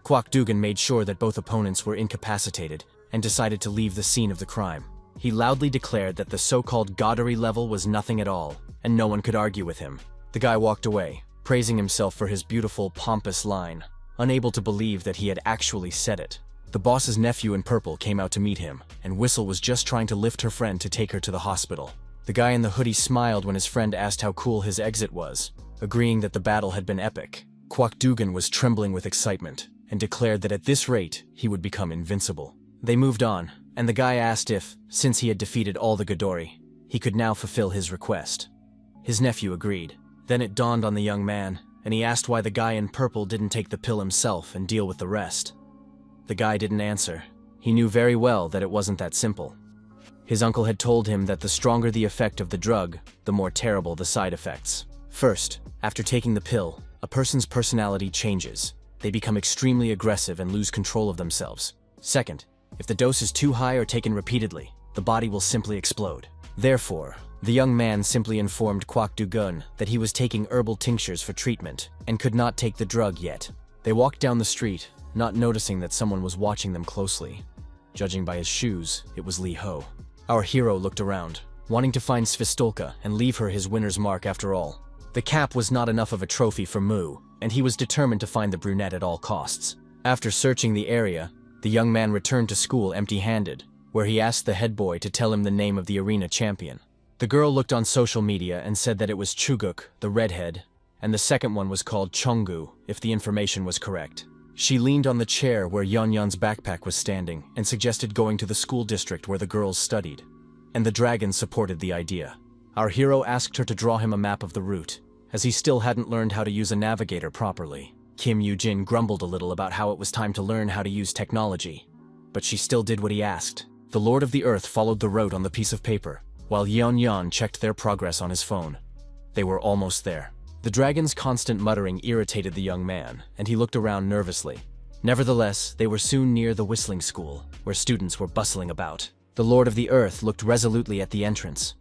Kwak Dugan made sure that both opponents were incapacitated and decided to leave the scene of the crime. He loudly declared that the so-called Goddery level was nothing at all, and no one could argue with him. The guy walked away, praising himself for his beautiful, pompous line, unable to believe that he had actually said it. The boss's nephew in purple came out to meet him, and Whistle was just trying to lift her friend to take her to the hospital. The guy in the hoodie smiled when his friend asked how cool his exit was, agreeing that the battle had been epic. Kwak Dugan was trembling with excitement, and declared that at this rate, he would become invincible. They moved on, and the guy asked if, since he had defeated all the Godori, he could now fulfill his request. His nephew agreed. Then it dawned on the young man, and he asked why the guy in purple didn't take the pill himself and deal with the rest. The guy didn't answer. He knew very well that it wasn't that simple. His uncle had told him that the stronger the effect of the drug, the more terrible the side effects. First, after taking the pill, a person's personality changes. They become extremely aggressive and lose control of themselves. Second, if the dose is too high or taken repeatedly, the body will simply explode. Therefore, the young man simply informed Kwak Dugan that he was taking herbal tinctures for treatment and could not take the drug yet. They walked down the street, not noticing that someone was watching them closely. Judging by his shoes, it was Lee Ho. Our hero looked around, wanting to find Svistulka and leave her his winner's mark after all. The cap was not enough of a trophy for Mu, and he was determined to find the brunette at all costs. After searching the area, the young man returned to school empty-handed, where he asked the head boy to tell him the name of the arena champion. The girl looked on social media and said that it was Chuguk, the redhead, and the second one was called Chonggu, if the information was correct. She leaned on the chair where Yeonyeon's backpack was standing and suggested going to the school district where the girls studied. And the dragon supported the idea. Our hero asked her to draw him a map of the route, as he still hadn't learned how to use a navigator properly. Kim Yoo-jin grumbled a little about how it was time to learn how to use technology, but she still did what he asked. The Lord of the Earth followed the route on the piece of paper, while Yeonyeon checked their progress on his phone. They were almost there. The dragon's constant muttering irritated the young man, and he looked around nervously. Nevertheless, they were soon near the whistling school, where students were bustling about. The Lord of the Earth looked resolutely at the entrance.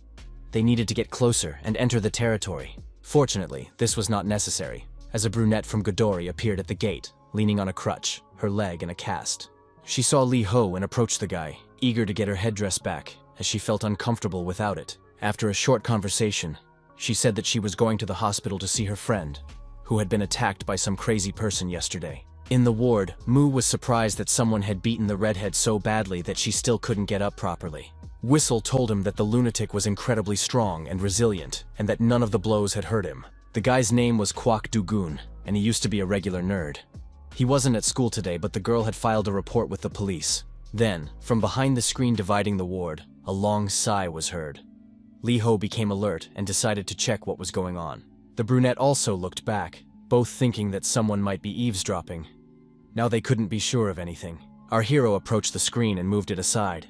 They needed to get closer and enter the territory. Fortunately, this was not necessary, as a brunette from Godori appeared at the gate, leaning on a crutch, her leg in a cast. She saw Lee Ho and approached the guy, eager to get her headdress back, as she felt uncomfortable without it. After a short conversation, she said that she was going to the hospital to see her friend, who had been attacked by some crazy person yesterday. In the ward, Mu was surprised that someone had beaten the redhead so badly that she still couldn't get up properly. Whistle told him that the lunatic was incredibly strong and resilient, and that none of the blows had hurt him. The guy's name was Kwak Dugun, and he used to be a regular nerd. He wasn't at school today, but the girl had filed a report with the police. Then, from behind the screen dividing the ward, a long sigh was heard. Lee Ho became alert and decided to check what was going on. The brunette also looked back, both thinking that someone might be eavesdropping. Now they couldn't be sure of anything. Our hero approached the screen and moved it aside.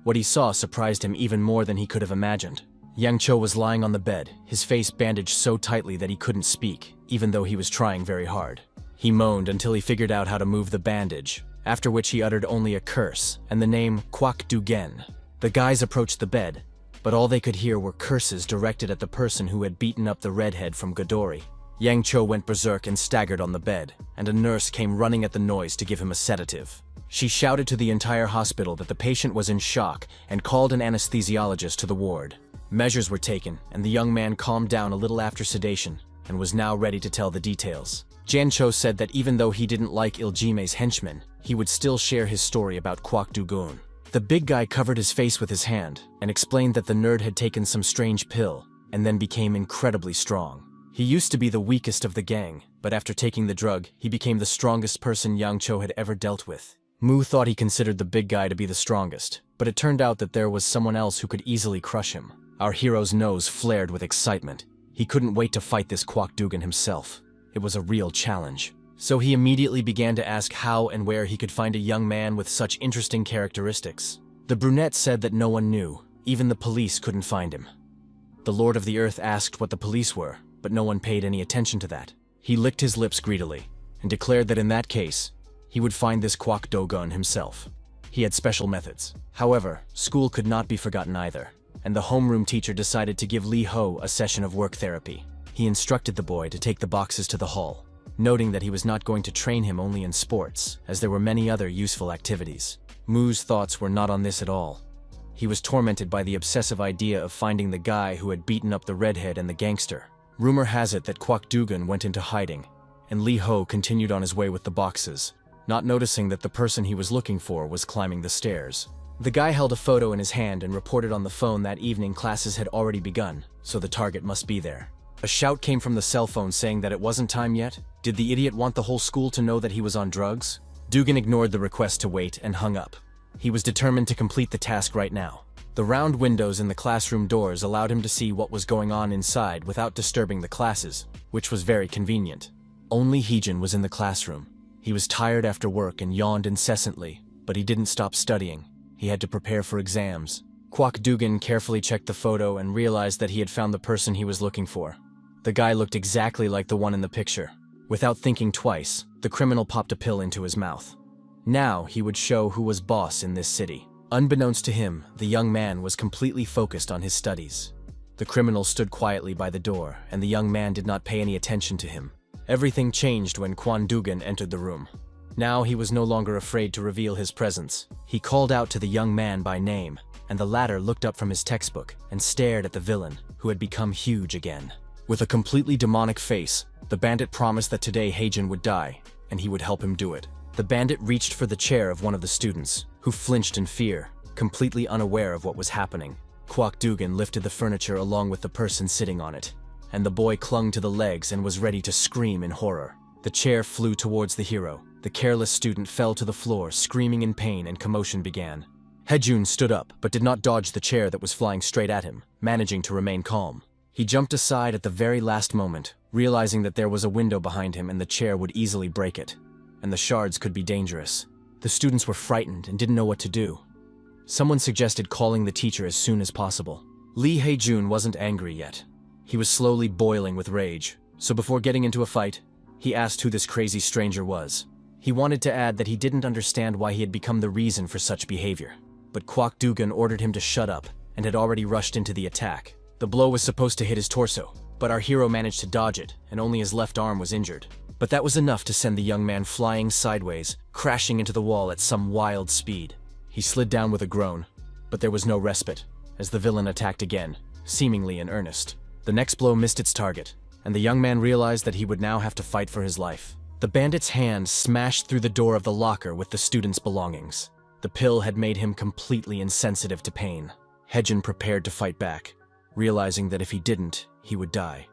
What he saw surprised him even more than he could have imagined. Yang Cho was lying on the bed, his face bandaged so tightly that he couldn't speak, even though he was trying very hard. He moaned until he figured out how to move the bandage, after which he uttered only a curse and the name Kwak Dugen. The guys approached the bed, but all they could hear were curses directed at the person who had beaten up the redhead from Godori. Yang Cho went berserk and staggered on the bed, and a nurse came running at the noise to give him a sedative. She shouted to the entire hospital that the patient was in shock and called an anesthesiologist to the ward. Measures were taken, and the young man calmed down a little after sedation and was now ready to tell the details. Jan Cho said that even though he didn't like Iljime's henchmen, he would still share his story about Kwak Dugun. The big guy covered his face with his hand and explained that the nerd had taken some strange pill and then became incredibly strong. He used to be the weakest of the gang, but after taking the drug, he became the strongest person Yang Cho had ever dealt with. Mu thought he considered the big guy to be the strongest, but it turned out that there was someone else who could easily crush him. Our hero's nose flared with excitement. He couldn't wait to fight this Kwak Dugan himself. It was a real challenge. So he immediately began to ask how and where he could find a young man with such interesting characteristics. The brunette said that no one knew. Even the police couldn't find him. The Lord of the Earth asked what the police were, but no one paid any attention to that. He licked his lips greedily and declared that in that case, he would find this Kwak Dogon himself. He had special methods. However, school could not be forgotten either, and the homeroom teacher decided to give Lee Ho a session of work therapy. He instructed the boy to take the boxes to the hall, noting that he was not going to train him only in sports, as there were many other useful activities. Mu's thoughts were not on this at all. He was tormented by the obsessive idea of finding the guy who had beaten up the redhead and the gangster. Rumor has it that Kwak Dugan went into hiding, and Lee Ho continued on his way with the boxes, not noticing that the person he was looking for was climbing the stairs. The guy held a photo in his hand and reported on the phone that evening classes had already begun, so the target must be there. A shout came from the cell phone saying that it wasn't time yet. Did the idiot want the whole school to know that he was on drugs? Dugan ignored the request to wait and hung up. He was determined to complete the task right now. The round windows in the classroom doors allowed him to see what was going on inside without disturbing the classes, which was very convenient. Only Heejin was in the classroom. He was tired after work and yawned incessantly, but he didn't stop studying. He had to prepare for exams. Kwak Dugan carefully checked the photo and realized that he had found the person he was looking for. The guy looked exactly like the one in the picture. Without thinking twice, the criminal popped a pill into his mouth. Now he would show who was boss in this city. Unbeknownst to him, the young man was completely focused on his studies. The criminal stood quietly by the door, and the young man did not pay any attention to him. Everything changed when Kwon Dugan entered the room. Now he was no longer afraid to reveal his presence. He called out to the young man by name, and the latter looked up from his textbook and stared at the villain, who had become huge again. With a completely demonic face, the bandit promised that today Heijin would die, and he would help him do it. The bandit reached for the chair of one of the students, who flinched in fear, completely unaware of what was happening. Kwak Dugan lifted the furniture along with the person sitting on it, and the boy clung to the legs and was ready to scream in horror. The chair flew towards the hero. The careless student fell to the floor, screaming in pain, and commotion began. Hejun stood up, but did not dodge the chair that was flying straight at him, managing to remain calm. He jumped aside at the very last moment, realizing that there was a window behind him and the chair would easily break it, and the shards could be dangerous. The students were frightened and didn't know what to do. Someone suggested calling the teacher as soon as possible. Lee Hejun wasn't angry yet. He was slowly boiling with rage, so before getting into a fight, he asked who this crazy stranger was. He wanted to add that he didn't understand why he had become the reason for such behavior, but Kwak Dugan ordered him to shut up and had already rushed into the attack. The blow was supposed to hit his torso, but our hero managed to dodge it, and only his left arm was injured. But that was enough to send the young man flying sideways, crashing into the wall at some wild speed. He slid down with a groan, but there was no respite, as the villain attacked again, seemingly in earnest. The next blow missed its target, and the young man realized that he would now have to fight for his life. The bandit's hand smashed through the door of the locker with the student's belongings. The pill had made him completely insensitive to pain. Hejin prepared to fight back, realizing that if he didn't, he would die.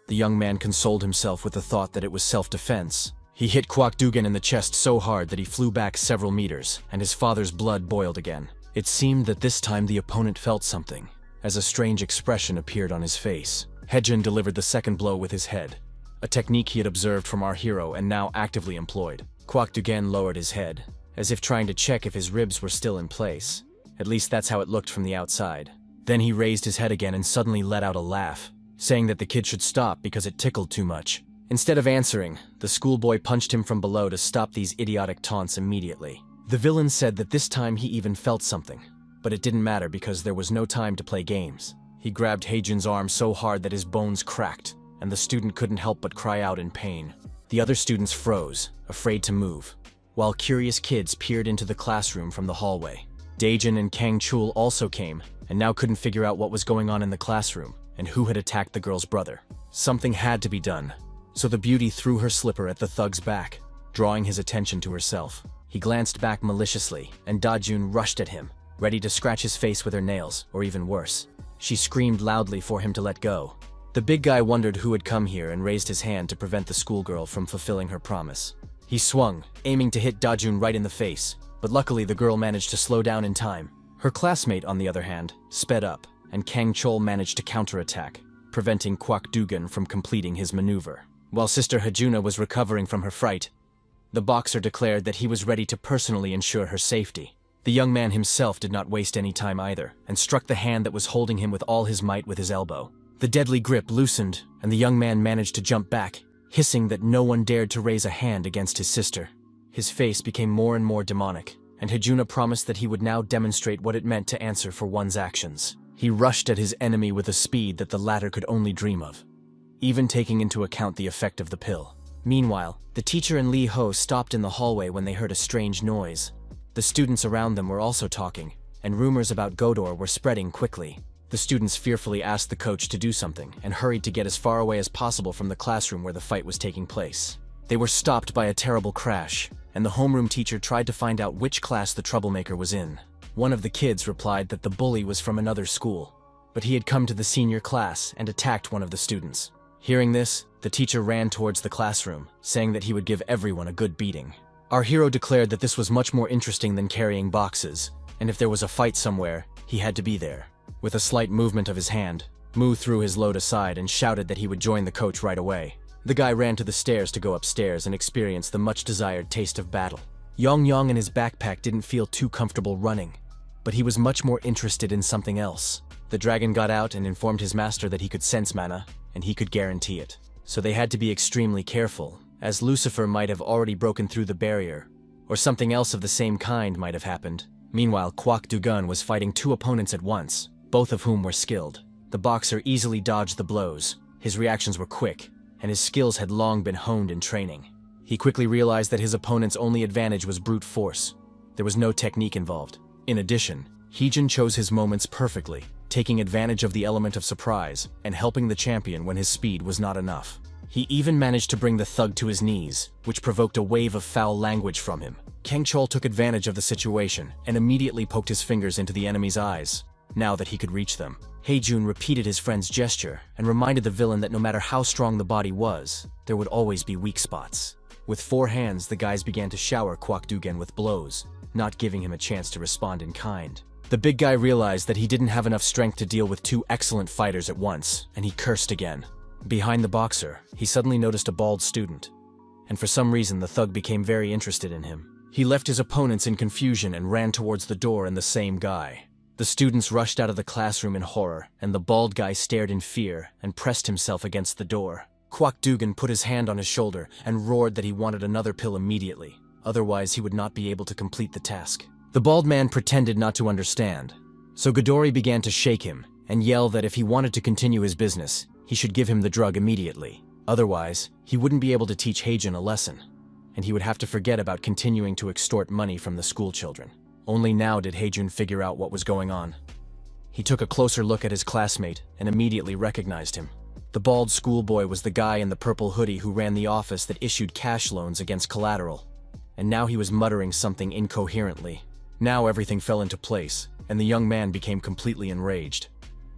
The young man consoled himself with the thought that it was self-defense. He hit Kwak Dugan in the chest so hard that he flew back several meters, and his father's blood boiled again. It seemed that this time the opponent felt something, as a strange expression appeared on his face. Hejin delivered the second blow with his head, a technique he had observed from our hero and now actively employed. Kwak Dugan lowered his head, as if trying to check if his ribs were still in place. At least that's how it looked from the outside. Then he raised his head again and suddenly let out a laugh, saying that the kid should stop because it tickled too much. Instead of answering, the schoolboy punched him from below to stop these idiotic taunts immediately. The villain said that this time he even felt something, but it didn't matter because there was no time to play games. He grabbed Heijun's arm so hard that his bones cracked, and the student couldn't help but cry out in pain. The other students froze, afraid to move, while curious kids peered into the classroom from the hallway. Daejin and Kang Chul also came, and now couldn't figure out what was going on in the classroom and who had attacked the girl's brother. Something had to be done, so the beauty threw her slipper at the thug's back, drawing his attention to herself. He glanced back maliciously, and Dajun rushed at him, ready to scratch his face with her nails, or even worse. She screamed loudly for him to let go. The big guy wondered who had come here and raised his hand to prevent the schoolgirl from fulfilling her promise. He swung, aiming to hit Dajun right in the face, but luckily the girl managed to slow down in time. Her classmate, on the other hand, sped up, and Kang Chol managed to counterattack, preventing Kwak Dugan from completing his maneuver. While Sister Hajuna was recovering from her fright, the boxer declared that he was ready to personally ensure her safety. The young man himself did not waste any time either, and struck the hand that was holding him with all his might with his elbow. The deadly grip loosened, and the young man managed to jump back, hissing that no one dared to raise a hand against his sister. His face became more and more demonic, and Hajuna promised that he would now demonstrate what it meant to answer for one's actions. He rushed at his enemy with a speed that the latter could only dream of, even taking into account the effect of the pill. Meanwhile, the teacher and Li Ho stopped in the hallway when they heard a strange noise. The students around them were also talking, and rumors about Godor were spreading quickly. The students fearfully asked the coach to do something and hurried to get as far away as possible from the classroom where the fight was taking place. They were stopped by a terrible crash, and the homeroom teacher tried to find out which class the troublemaker was in. One of the kids replied that the bully was from another school, but he had come to the senior class and attacked one of the students. Hearing this, the teacher ran towards the classroom, saying that he would give everyone a good beating. Our hero declared that this was much more interesting than carrying boxes, and if there was a fight somewhere, he had to be there. With a slight movement of his hand, Mu threw his load aside and shouted that he would join the coach right away. The guy ran to the stairs to go upstairs and experience the much-desired taste of battle. Yong and his backpack didn't feel too comfortable running, but he was much more interested in something else. The dragon got out and informed his master that he could sense mana, and he could guarantee it. So they had to be extremely careful, as Lucifer might have already broken through the barrier, or something else of the same kind might have happened. Meanwhile, Kwak Dugan was fighting two opponents at once, both of whom were skilled. The boxer easily dodged the blows, his reactions were quick, and his skills had long been honed in training. He quickly realized that his opponent's only advantage was brute force. There was no technique involved. In addition, Heejin chose his moments perfectly, taking advantage of the element of surprise and helping the champion when his speed was not enough. He even managed to bring the thug to his knees, which provoked a wave of foul language from him. Kang Chol took advantage of the situation and immediately poked his fingers into the enemy's eyes, now that he could reach them. Heijun repeated his friend's gesture and reminded the villain that no matter how strong the body was, there would always be weak spots. With 4 hands, the guys began to shower Kwak Dugan with blows, not giving him a chance to respond in kind. The big guy realized that he didn't have enough strength to deal with 2 excellent fighters at once, and he cursed again. Behind the boxer, he suddenly noticed a bald student, and for some reason the thug became very interested in him. He left his opponents in confusion and ran towards the door and the same guy. The students rushed out of the classroom in horror, and the bald guy stared in fear and pressed himself against the door. Kwak Dugan put his hand on his shoulder and roared that he wanted another pill immediately, otherwise he would not be able to complete the task. The bald man pretended not to understand, so Godori began to shake him and yell that if he wanted to continue his business, he should give him the drug immediately. Otherwise, he wouldn't be able to teach Heijun a lesson, and he would have to forget about continuing to extort money from the school children. Only now did Heijun figure out what was going on. He took a closer look at his classmate and immediately recognized him. The bald schoolboy was the guy in the purple hoodie who ran the office that issued cash loans against collateral. And now he was muttering something incoherently. Now everything fell into place, and the young man became completely enraged.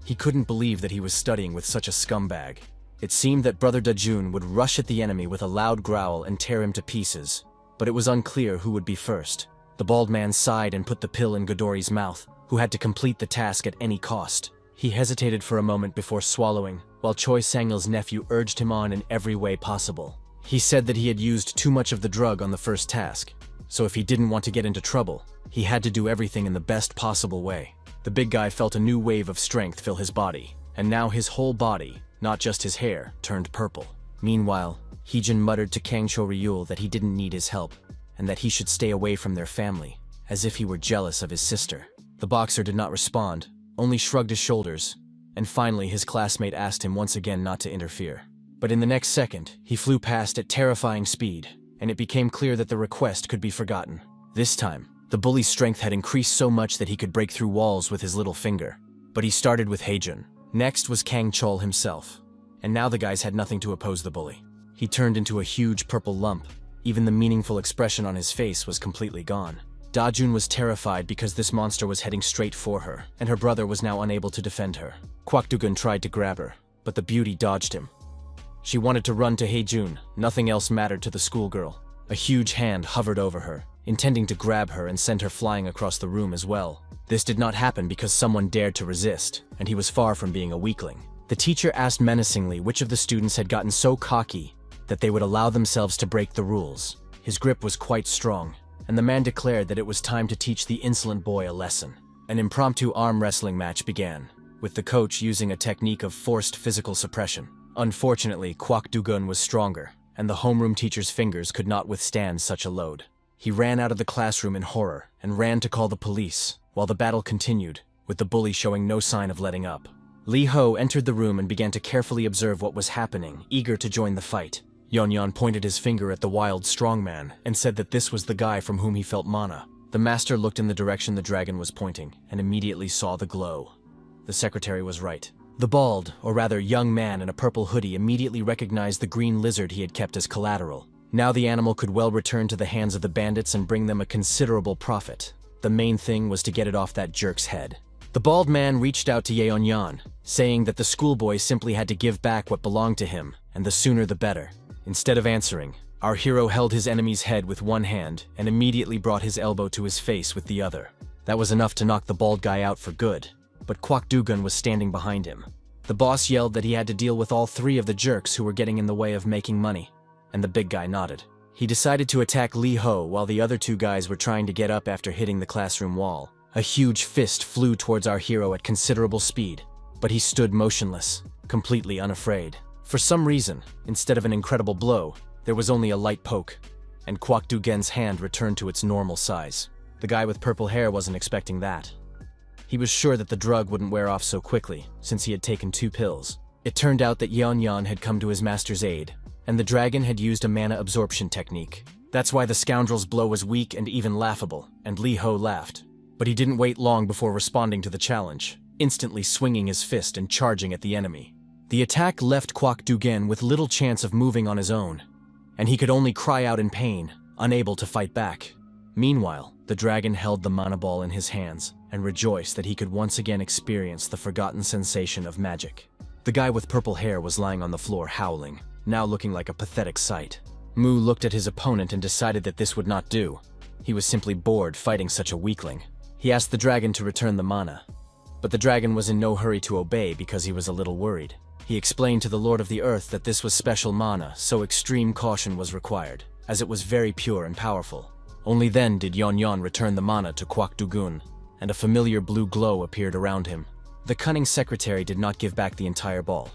He couldn't believe that he was studying with such a scumbag. It seemed that Brother Dajun would rush at the enemy with a loud growl and tear him to pieces, but it was unclear who would be first. The bald man sighed and put the pill in Godori's mouth, who had to complete the task at any cost. He hesitated for a moment before swallowing, while Choi Sang-il's nephew urged him on in every way possible. He said that he had used too much of the drug on the first task, so if he didn't want to get into trouble, he had to do everything in the best possible way. The big guy felt a new wave of strength fill his body, and now his whole body, not just his hair, turned purple. Meanwhile, Heijun muttered to Kang Cho-ryul that he didn't need his help, and that he should stay away from their family, as if he were jealous of his sister. The boxer did not respond, only shrugged his shoulders, and finally his classmate asked him once again not to interfere. But in the next second, he flew past at terrifying speed, and it became clear that the request could be forgotten. This time, the bully's strength had increased so much that he could break through walls with his little finger. But he started with Heijun. Next was Kang Chol himself, and now the guys had nothing to oppose the bully. He turned into a huge purple lump. Even the meaningful expression on his face was completely gone. Dajun was terrified because this monster was heading straight for her, and her brother was now unable to defend her. Kwakdugun tried to grab her, but the beauty dodged him. She wanted to run to Heijun. Nothing else mattered to the schoolgirl. A huge hand hovered over her, intending to grab her and send her flying across the room as well. This did not happen because someone dared to resist, and he was far from being a weakling. The teacher asked menacingly which of the students had gotten so cocky that they would allow themselves to break the rules. His grip was quite strong, and the man declared that it was time to teach the insolent boy a lesson. An impromptu arm wrestling match began, with the coach using a technique of forced physical suppression. Unfortunately, Kwak Dugun was stronger, and the homeroom teacher's fingers could not withstand such a load. He ran out of the classroom in horror and ran to call the police, while the battle continued, with the bully showing no sign of letting up. Lee Ho entered the room and began to carefully observe what was happening, eager to join the fight. Yeonyeon pointed his finger at the wild strongman and said that this was the guy from whom he felt mana. The master looked in the direction the dragon was pointing and immediately saw the glow. The secretary was right. The bald, or rather young man in a purple hoodie immediately recognized the green lizard he had kept as collateral. Now the animal could well return to the hands of the bandits and bring them a considerable profit. The main thing was to get it off that jerk's head. The bald man reached out to Yeonyeon, saying that the schoolboy simply had to give back what belonged to him, and the sooner the better. Instead of answering, our hero held his enemy's head with one hand and immediately brought his elbow to his face with the other. That was enough to knock the bald guy out for good, but Kwak Dugun was standing behind him. The boss yelled that he had to deal with all three of the jerks who were getting in the way of making money, and the big guy nodded. He decided to attack Lee Ho while the other two guys were trying to get up after hitting the classroom wall. A huge fist flew towards our hero at considerable speed, but he stood motionless, completely unafraid. For some reason, instead of an incredible blow, there was only a light poke, and Kwak Dugen's hand returned to its normal size. The guy with purple hair wasn't expecting that. He was sure that the drug wouldn't wear off so quickly, since he had taken 2 pills. It turned out that Yeonyeon had come to his master's aid, and the dragon had used a mana absorption technique. That's why the scoundrel's blow was weak and even laughable, and Lee Ho laughed. But he didn't wait long before responding to the challenge, instantly swinging his fist and charging at the enemy. The attack left Kwak Dugen with little chance of moving on his own, and he could only cry out in pain, unable to fight back. Meanwhile, the dragon held the mana ball in his hands and rejoiced that he could once again experience the forgotten sensation of magic. The guy with purple hair was lying on the floor howling, now looking like a pathetic sight. Mu looked at his opponent and decided that this would not do. He was simply bored fighting such a weakling. He asked the dragon to return the mana, but the dragon was in no hurry to obey because he was a little worried. He explained to the Lord of the Earth that this was special mana, so extreme caution was required, as it was very pure and powerful. Only then did Yeonyeon return the mana to Kwak Dugun, and a familiar blue glow appeared around him. The cunning secretary did not give back the entire ball,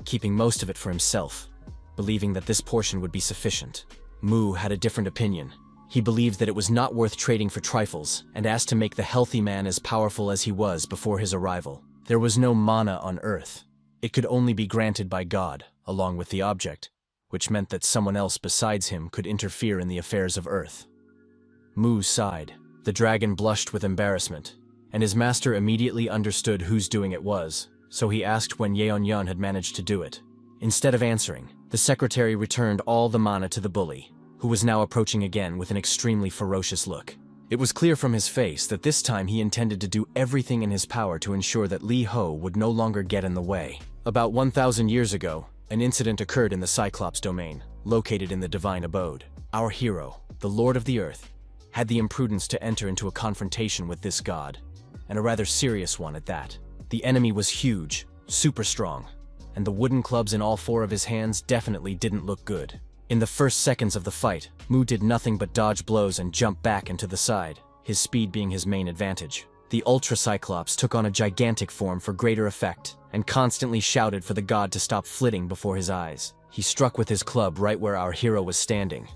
keeping most of it for himself, believing that this portion would be sufficient. Mu had a different opinion. He believed that it was not worth trading for trifles, and asked to make the healthy man as powerful as he was before his arrival. There was no mana on Earth, It could only be granted by God, along with the object, which meant that someone else besides him could interfere in the affairs of Earth. Mu sighed. The dragon blushed with embarrassment, and his master immediately understood whose doing it was, so he asked when Yeonyeon had managed to do it. Instead of answering, the secretary returned all the mana to the bully, who was now approaching again with an extremely ferocious look. It was clear from his face that this time he intended to do everything in his power to ensure that Li Ho would no longer get in the way. About 1,000 years ago, an incident occurred in the Cyclops domain, located in the Divine Abode. Our hero, the Lord of the Earth, had the imprudence to enter into a confrontation with this god, and a rather serious one at that. The enemy was huge, super strong, and the wooden clubs in all four of his hands definitely didn't look good. In the first seconds of the fight, Mu did nothing but dodge blows and jump back and to the side, his speed being his main advantage. The Ultra Cyclops took on a gigantic form for greater effect, and constantly shouted for the god to stop flitting before his eyes. He struck with his club right where our hero was standing.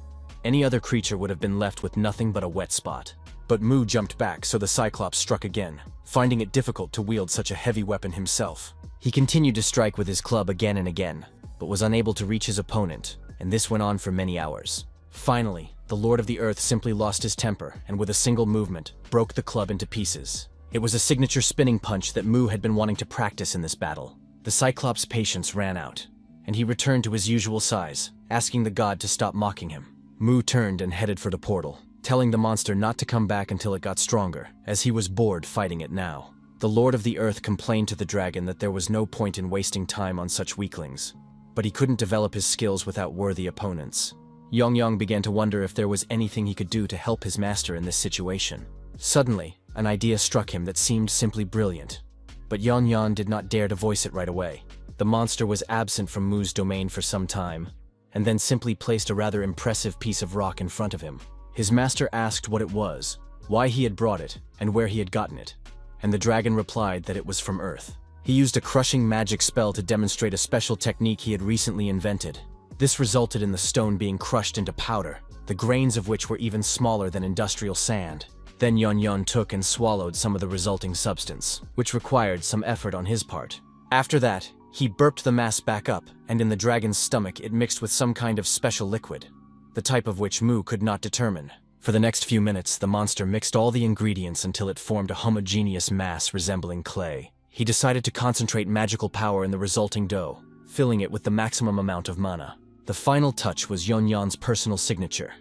Any other creature would have been left with nothing but a wet spot. But Mu jumped back, so the Cyclops struck again, finding it difficult to wield such a heavy weapon himself. He continued to strike with his club again and again, but was unable to reach his opponent, and this went on for many hours. Finally, the Lord of the Earth simply lost his temper, and with a single movement, broke the club into pieces. It was a signature spinning punch that Mu had been wanting to practice in this battle. The Cyclops' patience ran out, and he returned to his usual size, asking the god to stop mocking him. Mu turned and headed for the portal, telling the monster not to come back until it got stronger, as he was bored fighting it now. The Lord of the Earth complained to the dragon that there was no point in wasting time on such weaklings, but he couldn't develop his skills without worthy opponents. Yeonyeon began to wonder if there was anything he could do to help his master in this situation. Suddenly, an idea struck him that seemed simply brilliant, but Yeonyeon did not dare to voice it right away. The monster was absent from Mu's domain for some time, and then simply placed a rather impressive piece of rock in front of him. His master asked what it was, why he had brought it, and where he had gotten it, and the dragon replied that it was from Earth. He used a crushing magic spell to demonstrate a special technique he had recently invented. This resulted in the stone being crushed into powder, the grains of which were even smaller than industrial sand. Then Yeonyeon took and swallowed some of the resulting substance, which required some effort on his part. After that, he burped the mass back up, and in the dragon's stomach it mixed with some kind of special liquid, the type of which Mu could not determine. For the next few minutes, the monster mixed all the ingredients until it formed a homogeneous mass resembling clay. He decided to concentrate magical power in the resulting dough, filling it with the maximum amount of mana. The final touch was Yeonyeon's personal signature.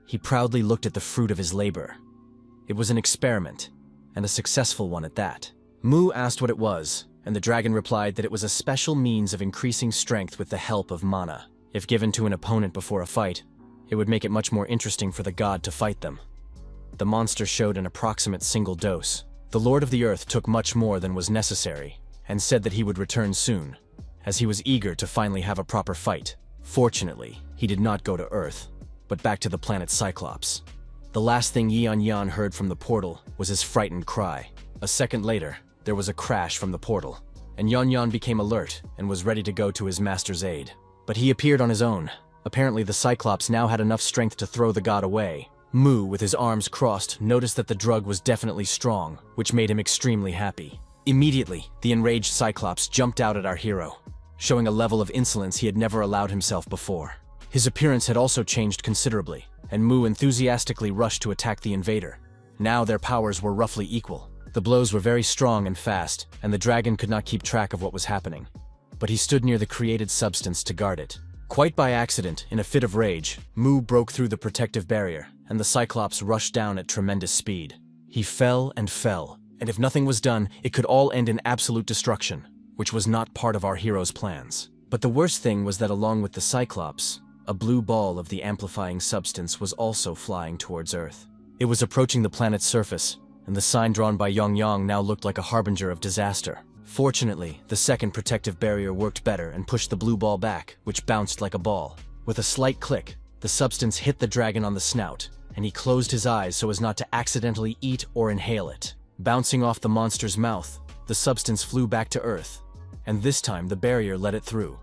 He proudly looked at the fruit of his labor. It was an experiment, and a successful one at that. Mu asked what it was, and the dragon replied that it was a special means of increasing strength with the help of mana. If given to an opponent before a fight, it would make it much more interesting for the god to fight them. The monster showed an approximate single dose. The Lord of the Earth took much more than was necessary, and said that he would return soon, as he was eager to finally have a proper fight. Fortunately, he did not go to Earth, but back to the planet Cyclops. The last thing Yeonyeon heard from the portal was his frightened cry. A second later, there was a crash from the portal, and Yeonyeon became alert and was ready to go to his master's aid. But he appeared on his own. Apparently the Cyclops now had enough strength to throw the god away. Mu, with his arms crossed, noticed that the drug was definitely strong, which made him extremely happy. Immediately, the enraged Cyclops jumped out at our hero, showing a level of insolence he had never allowed himself before. His appearance had also changed considerably, and Mu enthusiastically rushed to attack the invader. Now their powers were roughly equal. The blows were very strong and fast, and the dragon could not keep track of what was happening. But he stood near the created substance to guard it. Quite by accident, in a fit of rage, Mu broke through the protective barrier, and the Cyclops rushed down at tremendous speed. He fell, and if nothing was done, it could all end in absolute destruction, which was not part of our hero's plans. But the worst thing was that along with the Cyclops, a blue ball of the amplifying substance was also flying towards Earth. It was approaching the planet's surface, and the sign drawn by Yeonyeon now looked like a harbinger of disaster. Fortunately, the second protective barrier worked better and pushed the blue ball back, which bounced like a ball. With a slight click, the substance hit the dragon on the snout, and he closed his eyes so as not to accidentally eat or inhale it. Bouncing off the monster's mouth, the substance flew back to Earth, and this time the barrier let it through,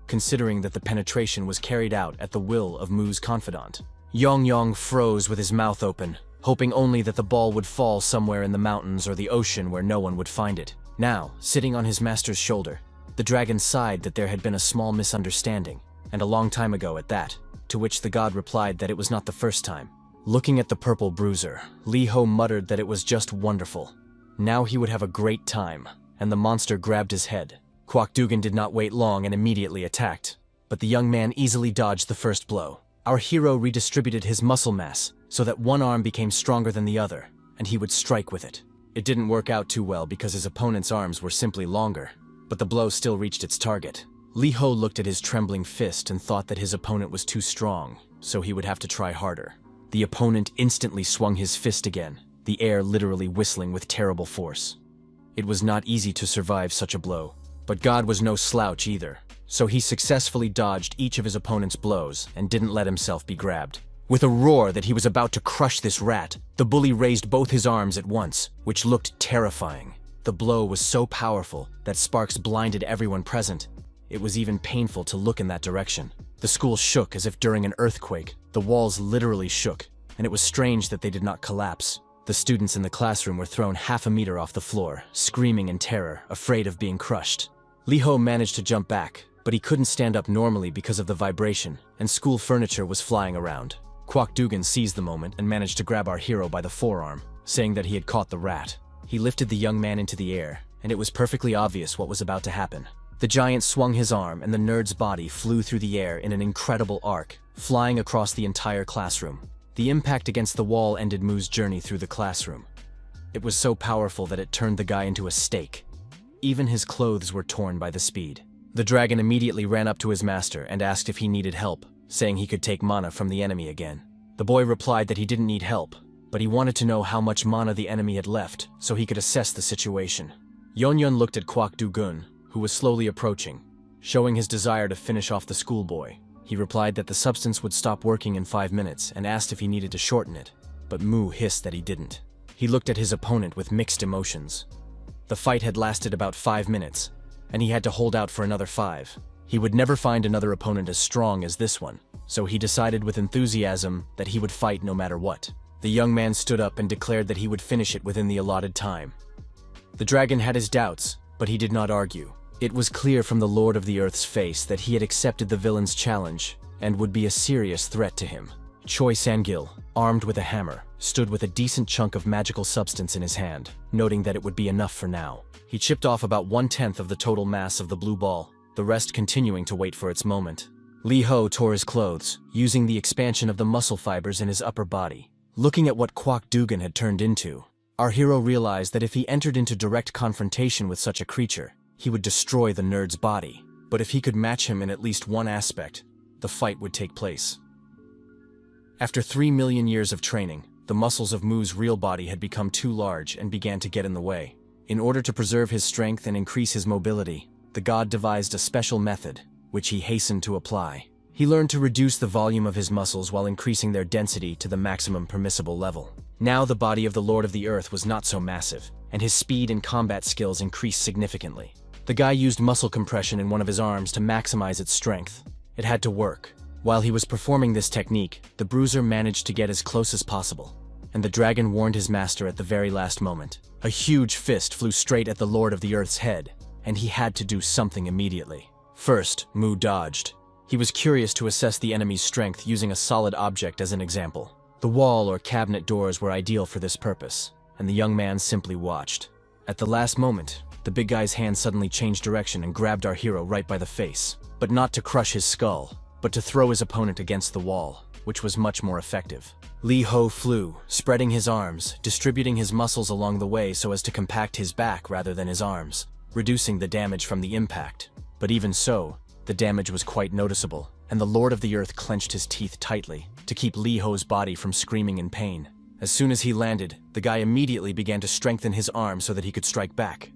considering that the penetration was carried out at the will of Mu's confidant. Yeonyeon froze with his mouth open, hoping only that the ball would fall somewhere in the mountains or the ocean where no one would find it. Now, sitting on his master's shoulder, The dragon sighed that there had been a small misunderstanding, and a long time ago at that, to which the god replied that it was not the first time. Looking at the purple bruiser, Lee Ho muttered that it was just wonderful. Now he would have a great time, and the monster grabbed his head. Kwok Dugan did not wait long and immediately attacked, but the young man easily dodged the first blow. Our hero redistributed his muscle mass so that one arm became stronger than the other, and he would strike with it. It didn't work out too well because his opponent's arms were simply longer, but the blow still reached its target. Lee Ho looked at his trembling fist and thought that his opponent was too strong, so he would have to try harder. The opponent instantly swung his fist again, the air literally whistling with terrible force. It was not easy to survive such a blow, but God was no slouch either, so he successfully dodged each of his opponent's blows and didn't let himself be grabbed. With a roar that he was about to crush this rat, the bully raised both his arms at once, which looked terrifying. The blow was so powerful that sparks blinded everyone present. It was even painful to look in that direction. The school shook as if during an earthquake. The walls literally shook, and it was strange that they did not collapse. The students in the classroom were thrown half a meter off the floor, screaming in terror, afraid of being crushed. Lee Ho managed to jump back, but he couldn't stand up normally because of the vibration, and school furniture was flying around. Kwok Dugan seized the moment and managed to grab our hero by the forearm, saying that he had caught the rat. He lifted the young man into the air, and it was perfectly obvious what was about to happen. The giant swung his arm and the nerd's body flew through the air in an incredible arc, flying across the entire classroom. The impact against the wall ended Moo's journey through the classroom. It was so powerful that it turned the guy into a steak. Even his clothes were torn by the speed. The dragon immediately ran up to his master and asked if he needed help, saying he could take mana from the enemy again. The boy replied that he didn't need help, but he wanted to know how much mana the enemy had left so he could assess the situation. Yonyon looked at Kwok Dugun, who was slowly approaching, showing his desire to finish off the schoolboy. He replied that the substance would stop working in 5 minutes and asked if he needed to shorten it, but Moo hissed that he didn't. He looked at his opponent with mixed emotions. The fight had lasted about 5 minutes, and he had to hold out for another 5. He would never find another opponent as strong as this one, so he decided with enthusiasm that he would fight no matter what. The young man stood up and declared that he would finish it within the allotted time. The dragon had his doubts, but he did not argue. It was clear from the Lord of the Earth's face that he had accepted the villain's challenge and would be a serious threat to him. Choi Sangil, armed with a hammer, stood with a decent chunk of magical substance in his hand, noting that it would be enough for now. He chipped off about 1/10 of the total mass of the blue ball, the rest continuing to wait for its moment. Lee Ho tore his clothes, using the expansion of the muscle fibers in his upper body. Looking at what Kwok Dugan had turned into, our hero realized that if he entered into direct confrontation with such a creature, he would destroy the nerd's body. But if he could match him in at least one aspect, the fight would take place. After 3 million years of training, the muscles of Moo's real body had become too large and began to get in the way. In order to preserve his strength and increase his mobility, the god devised a special method, which he hastened to apply. He learned to reduce the volume of his muscles while increasing their density to the maximum permissible level. Now the body of the Lord of the Earth was not so massive, and his speed and combat skills increased significantly. The guy used muscle compression in one of his arms to maximize its strength. It had to work. While he was performing this technique, the bruiser managed to get as close as possible, and the dragon warned his master at the very last moment. A huge fist flew straight at the Lord of the Earth's head, and he had to do something immediately. First, Moo dodged. He was curious to assess the enemy's strength using a solid object as an example. The wall or cabinet doors were ideal for this purpose, and the young man simply watched. At the last moment, the big guy's hand suddenly changed direction and grabbed our hero right by the face, but not to crush his skull, but to throw his opponent against the wall, which was much more effective. Lee Ho flew, spreading his arms, distributing his muscles along the way so as to compact his back rather than his arms, reducing the damage from the impact. But even so, the damage was quite noticeable, and the Lord of the Earth clenched his teeth tightly to keep Lee Ho's body from screaming in pain. As soon as he landed, the guy immediately began to strengthen his arm so that he could strike back.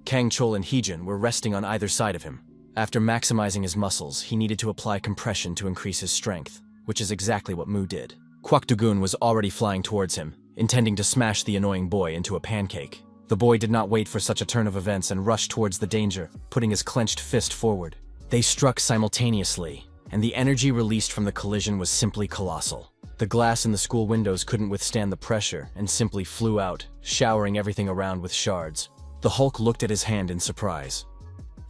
Kang Chol and Heejun were resting on either side of him. After maximizing his muscles, he needed to apply compression to increase his strength, which is exactly what Moo did. Kwok Dugun was already flying towards him, intending to smash the annoying boy into a pancake. The boy did not wait for such a turn of events and rushed towards the danger, putting his clenched fist forward. They struck simultaneously, and the energy released from the collision was simply colossal. The glass in the school windows couldn't withstand the pressure and simply flew out, showering everything around with shards. The Hulk looked at his hand in surprise.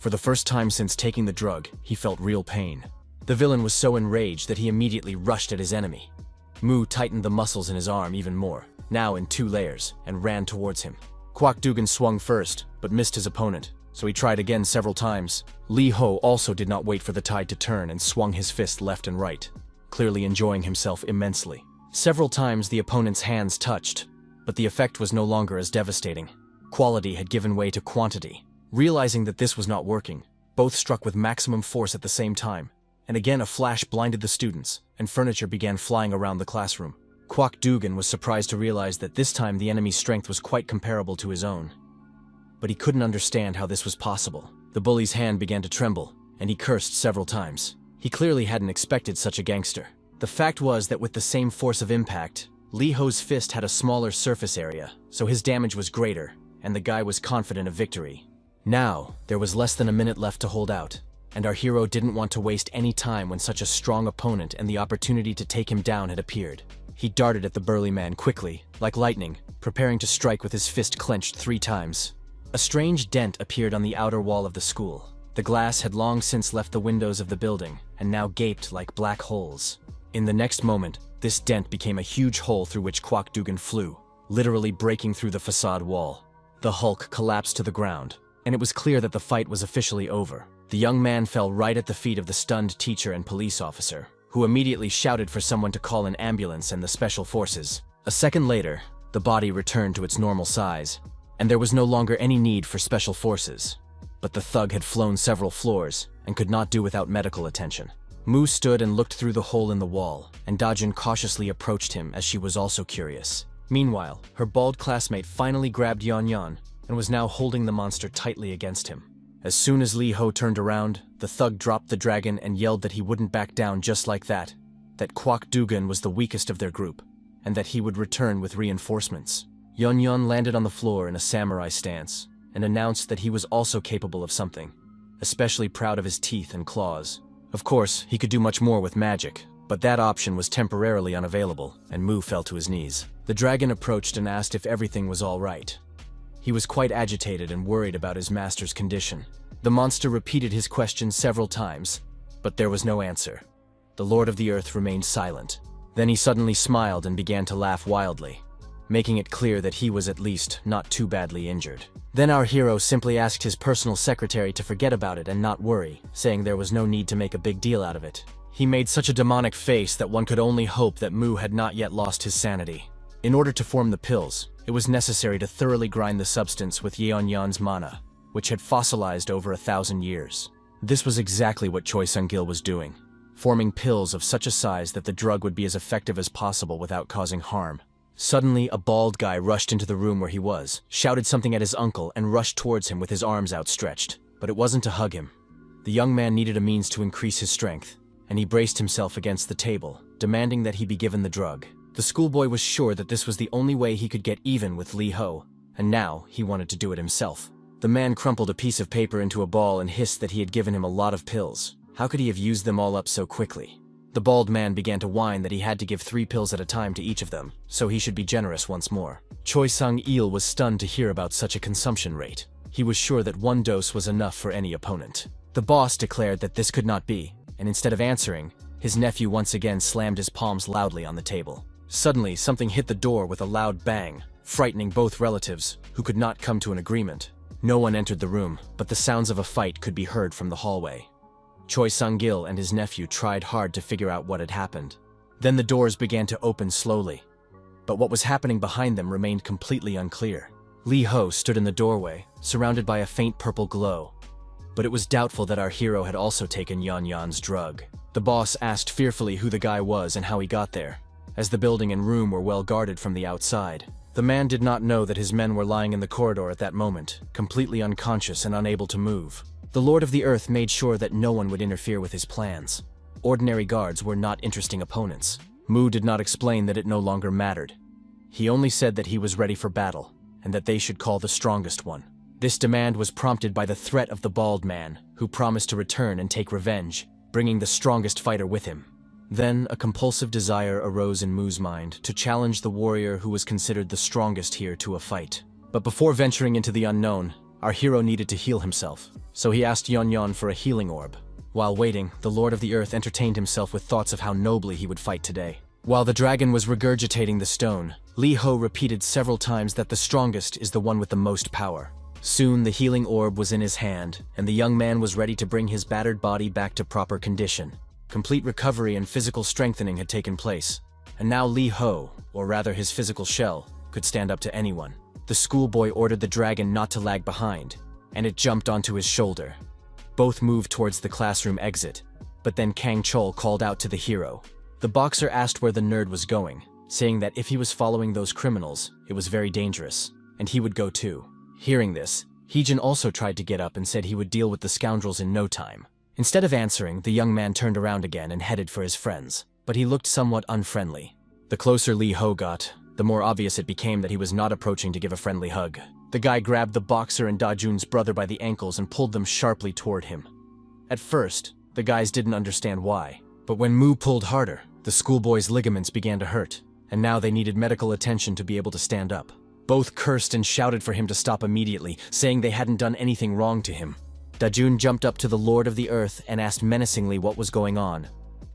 For the first time since taking the drug, he felt real pain. The villain was so enraged that he immediately rushed at his enemy. Mu tightened the muscles in his arm even more, now in 2 layers, and ran towards him. Kwak Dugan swung first, but missed his opponent, so he tried again several times. Lee Ho also did not wait for the tide to turn and swung his fist left and right, clearly enjoying himself immensely. Several times the opponent's hands touched, but the effect was no longer as devastating. Quality had given way to quantity. Realizing that this was not working, both struck with maximum force at the same time, and again a flash blinded the students, and furniture began flying around the classroom. Kwak Dugan was surprised to realize that this time the enemy's strength was quite comparable to his own. But he couldn't understand how this was possible. The bully's hand began to tremble, and he cursed several times. He clearly hadn't expected such a gangster. The fact was that with the same force of impact, Lee Ho's fist had a smaller surface area, so his damage was greater, and the guy was confident of victory. Now, there was less than a minute left to hold out, and our hero didn't want to waste any time when such a strong opponent and the opportunity to take him down had appeared. He darted at the burly man quickly, like lightning, preparing to strike with his fist clenched 3 times. A strange dent appeared on the outer wall of the school. The glass had long since left the windows of the building, and now gaped like black holes. In the next moment, this dent became a huge hole through which Kwak Dugan flew, literally breaking through the facade wall. The Hulk collapsed to the ground, and it was clear that the fight was officially over. The young man fell right at the feet of the stunned teacher and police officer, who immediately shouted for someone to call an ambulance and the special forces. A second later, the body returned to its normal size, and there was no longer any need for special forces. But the thug had flown several floors and could not do without medical attention. Mu stood and looked through the hole in the wall, and Dajin cautiously approached him as she was also curious. Meanwhile, her bald classmate finally grabbed Yan Yan and was now holding the monster tightly against him. As soon as Lee Ho turned around, the thug dropped the dragon and yelled that he wouldn't back down just like that Kwak Dugan was the weakest of their group, and that he would return with reinforcements. Yan Yan landed on the floor in a samurai stance, and announced that he was also capable of something, especially proud of his teeth and claws. Of course, he could do much more with magic, but that option was temporarily unavailable, and Mu fell to his knees. The dragon approached and asked if everything was all right. He was quite agitated and worried about his master's condition. The monster repeated his question several times, but there was no answer. The Lord of the Earth remained silent. Then he suddenly smiled and began to laugh wildly, making it clear that he was at least not too badly injured. Then our hero simply asked his personal secretary to forget about it and not worry, saying there was no need to make a big deal out of it. He made such a demonic face that one could only hope that Mu had not yet lost his sanity. In order to form the pills, it was necessary to thoroughly grind the substance with Yeon Yan's mana, which had fossilized over 1,000 years. This was exactly what Choi Sung-gil was doing, forming pills of such a size that the drug would be as effective as possible without causing harm. Suddenly, a bald guy rushed into the room where he was, shouted something at his uncle, and rushed towards him with his arms outstretched. But it wasn't to hug him. The young man needed a means to increase his strength, and he braced himself against the table, demanding that he be given the drug. The schoolboy was sure that this was the only way he could get even with Lee Ho, and now he wanted to do it himself. The man crumpled a piece of paper into a ball and hissed that he had given him a lot of pills. How could he have used them all up so quickly? The bald man began to whine that he had to give 3 pills at a time to each of them, so he should be generous once more. Choi Sung-il was stunned to hear about such a consumption rate. He was sure that 1 dose was enough for any opponent. The boss declared that this could not be, and instead of answering, his nephew once again slammed his palms loudly on the table. Suddenly, something hit the door with a loud bang, frightening both relatives, who could not come to an agreement. No one entered the room, but the sounds of a fight could be heard from the hallway. Choi Sung-gil and his nephew tried hard to figure out what had happened. Then the doors began to open slowly, but what was happening behind them remained completely unclear. Lee Ho stood in the doorway, surrounded by a faint purple glow, but it was doubtful that our hero had also taken Yan Yan's drug. The boss asked fearfully who the guy was and how he got there, as the building and room were well guarded from the outside. The man did not know that his men were lying in the corridor at that moment, completely unconscious and unable to move. The Lord of the Earth made sure that no one would interfere with his plans. Ordinary guards were not interesting opponents. Mu did not explain that it no longer mattered. He only said that he was ready for battle, and that they should call the strongest one. This demand was prompted by the threat of the bald man, who promised to return and take revenge, bringing the strongest fighter with him. Then, a compulsive desire arose in Mu's mind to challenge the warrior who was considered the strongest here to a fight. But before venturing into the unknown, our hero needed to heal himself. so he asked Yon for a healing orb. While waiting, the Lord of the Earth entertained himself with thoughts of how nobly he would fight today. While the dragon was regurgitating the stone, Li Ho repeated several times that the strongest is the one with the most power. Soon the healing orb was in his hand, and the young man was ready to bring his battered body back to proper condition. Complete recovery and physical strengthening had taken place, and now Li Ho, or rather his physical shell, could stand up to anyone. The schoolboy ordered the dragon not to lag behind, and it jumped onto his shoulder. Both moved towards the classroom exit, but then Kang Chol called out to the hero. The boxer asked where the nerd was going, saying that if he was following those criminals, it was very dangerous, and he would go too. Hearing this, Heejin also tried to get up and said he would deal with the scoundrels in no time. Instead of answering, the young man turned around again and headed for his friends, but he looked somewhat unfriendly. The closer Li Ho got, the more obvious it became that he was not approaching to give a friendly hug. The guy grabbed the boxer and Da Jun's brother by the ankles and pulled them sharply toward him. At first, the guys didn't understand why, but when Mu pulled harder, the schoolboy's ligaments began to hurt, and now they needed medical attention to be able to stand up. Both cursed and shouted for him to stop immediately, saying they hadn't done anything wrong to him. Da Jun jumped up to the Lord of the Earth and asked menacingly what was going on,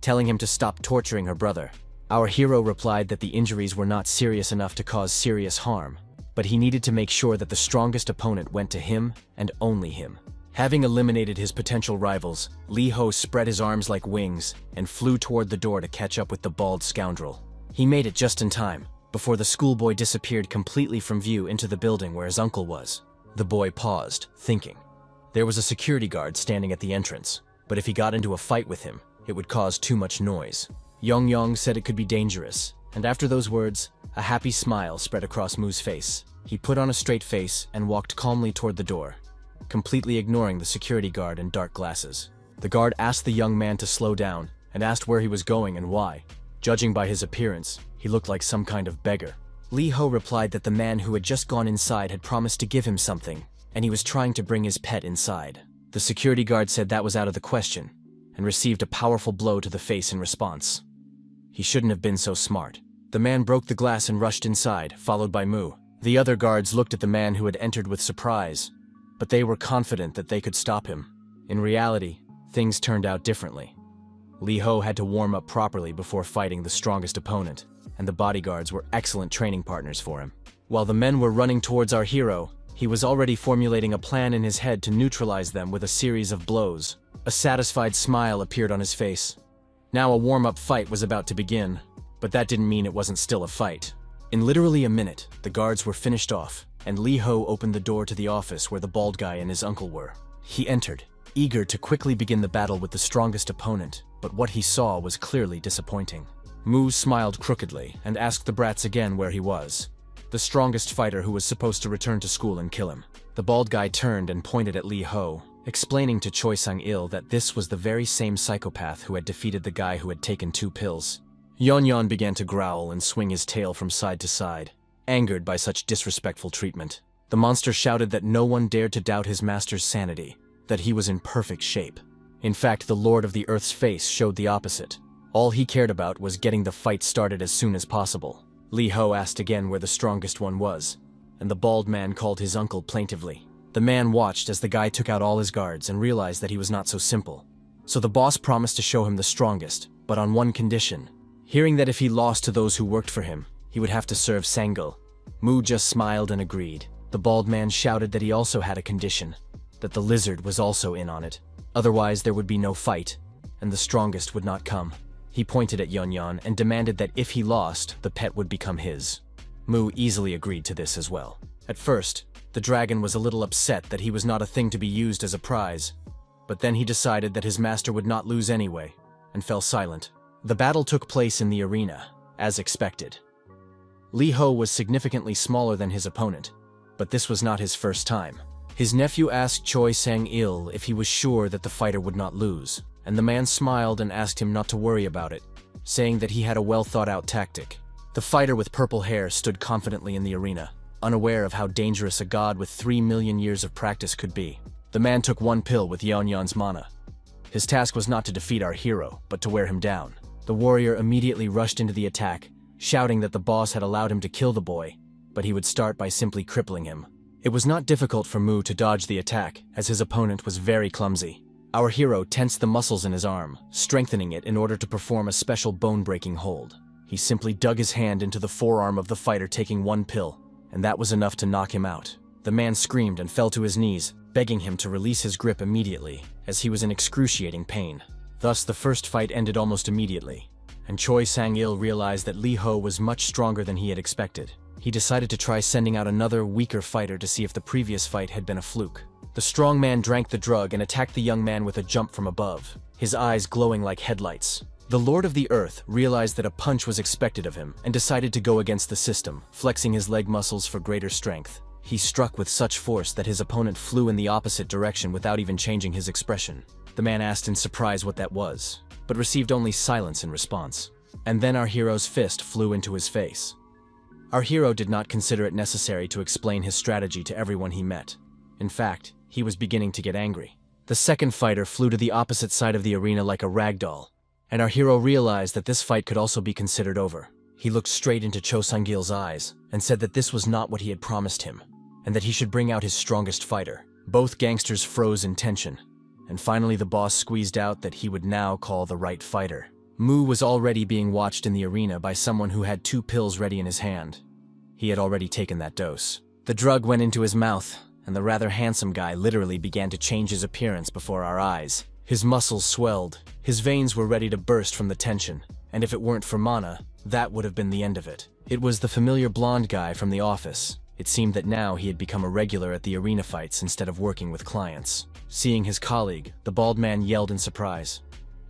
telling him to stop torturing her brother. Our hero replied that the injuries were not serious enough to cause serious harm, but he needed to make sure that the strongest opponent went to him and only him. Having eliminated his potential rivals, Li Ho spread his arms like wings and flew toward the door to catch up with the bald scoundrel. He made it just in time, before the schoolboy disappeared completely from view into the building where his uncle was. The boy paused, thinking. There was a security guard standing at the entrance, but if he got into a fight with him, it would cause too much noise. Yong said it could be dangerous, and after those words, a happy smile spread across Mu's face. He put on a straight face and walked calmly toward the door, completely ignoring the security guard and dark glasses. The guard asked the young man to slow down and asked where he was going and why. Judging by his appearance, he looked like some kind of beggar. Li Ho replied that the man who had just gone inside had promised to give him something, and he was trying to bring his pet inside. The security guard said that was out of the question, and received a powerful blow to the face in response. He shouldn't have been so smart. The man broke the glass and rushed inside, followed by Mu. The other guards looked at the man who had entered with surprise, but they were confident that they could stop him. In reality, things turned out differently. Li Ho had to warm up properly before fighting the strongest opponent, and the bodyguards were excellent training partners for him. While the men were running towards our hero, he was already formulating a plan in his head to neutralize them with a series of blows. A satisfied smile appeared on his face. Now a warm-up fight was about to begin, but that didn't mean it wasn't still a fight. In literally a minute, the guards were finished off, and Li Ho opened the door to the office where the bald guy and his uncle were. He entered, eager to quickly begin the battle with the strongest opponent, but what he saw was clearly disappointing. Mu smiled crookedly and asked the brats again where he was. The strongest fighter who was supposed to return to school and kill him. The bald guy turned and pointed at Li Ho, explaining to Choi Sang-il that this was the very same psychopath who had defeated the guy who had taken 2 pills. Yon began to growl and swing his tail from side to side, angered by such disrespectful treatment. The monster shouted that no one dared to doubt his master's sanity, that he was in perfect shape. In fact, the Lord of the Earth's face showed the opposite. All he cared about was getting the fight started as soon as possible. Li Ho asked again where the strongest one was, and the bald man called his uncle plaintively. The man watched as the guy took out all his guards and realized that he was not so simple. So the boss promised to show him the strongest, but on one condition. Hearing that if he lost to those who worked for him, he would have to serve Sangul. Mu just smiled and agreed. The bald man shouted that he also had a condition, that the lizard was also in on it. Otherwise there would be no fight, and the strongest would not come. He pointed at Yon and demanded that if he lost, the pet would become his. Mu easily agreed to this as well. At first, the dragon was a little upset that he was not a thing to be used as a prize, but then he decided that his master would not lose anyway, and fell silent. The battle took place in the arena, as expected. Li Ho was significantly smaller than his opponent, but this was not his first time. His nephew asked Choi Sang-il if he was sure that the fighter would not lose, and the man smiled and asked him not to worry about it, saying that he had a well-thought-out tactic. The fighter with purple hair stood confidently in the arena, unaware of how dangerous a god with 3 million years of practice could be. The man took 1 pill with Yon's mana. His task was not to defeat our hero, but to wear him down. The warrior immediately rushed into the attack, shouting that the boss had allowed him to kill the boy, but he would start by simply crippling him. It was not difficult for Mu to dodge the attack, as his opponent was very clumsy. Our hero tensed the muscles in his arm, strengthening it in order to perform a special bone-breaking hold. He simply dug his hand into the forearm of the fighter, taking one pill, and that was enough to knock him out. The man screamed and fell to his knees, begging him to release his grip immediately, as he was in excruciating pain. Thus, the first fight ended almost immediately, and Choi Sang-il realized that Lee Ho was much stronger than he had expected. He decided to try sending out another, weaker fighter to see if the previous fight had been a fluke. The strong man drank the drug and attacked the young man with a jump from above, his eyes glowing like headlights. The Lord of the Earth realized that a punch was expected of him and decided to go against the system, flexing his leg muscles for greater strength. He struck with such force that his opponent flew in the opposite direction without even changing his expression. The man asked in surprise what that was, but received only silence in response. And then our hero's fist flew into his face. Our hero did not consider it necessary to explain his strategy to everyone he met. In fact, he was beginning to get angry. The second fighter flew to the opposite side of the arena like a rag doll, and our hero realized that this fight could also be considered over. He looked straight into Cho Sang-il's eyes and said that this was not what he had promised him, and that he should bring out his strongest fighter. Both gangsters froze in tension, and finally the boss squeezed out that he would now call the right fighter. Mu was already being watched in the arena by someone who had 2 pills ready in his hand. He had already taken that dose. The drug went into his mouth, and the rather handsome guy literally began to change his appearance before our eyes. His muscles swelled, his veins were ready to burst from the tension, and if it weren't for mana, that would have been the end of it. It was the familiar blonde guy from the office. It seemed that now he had become a regular at the arena fights instead of working with clients. Seeing his colleague, the bald man yelled in surprise.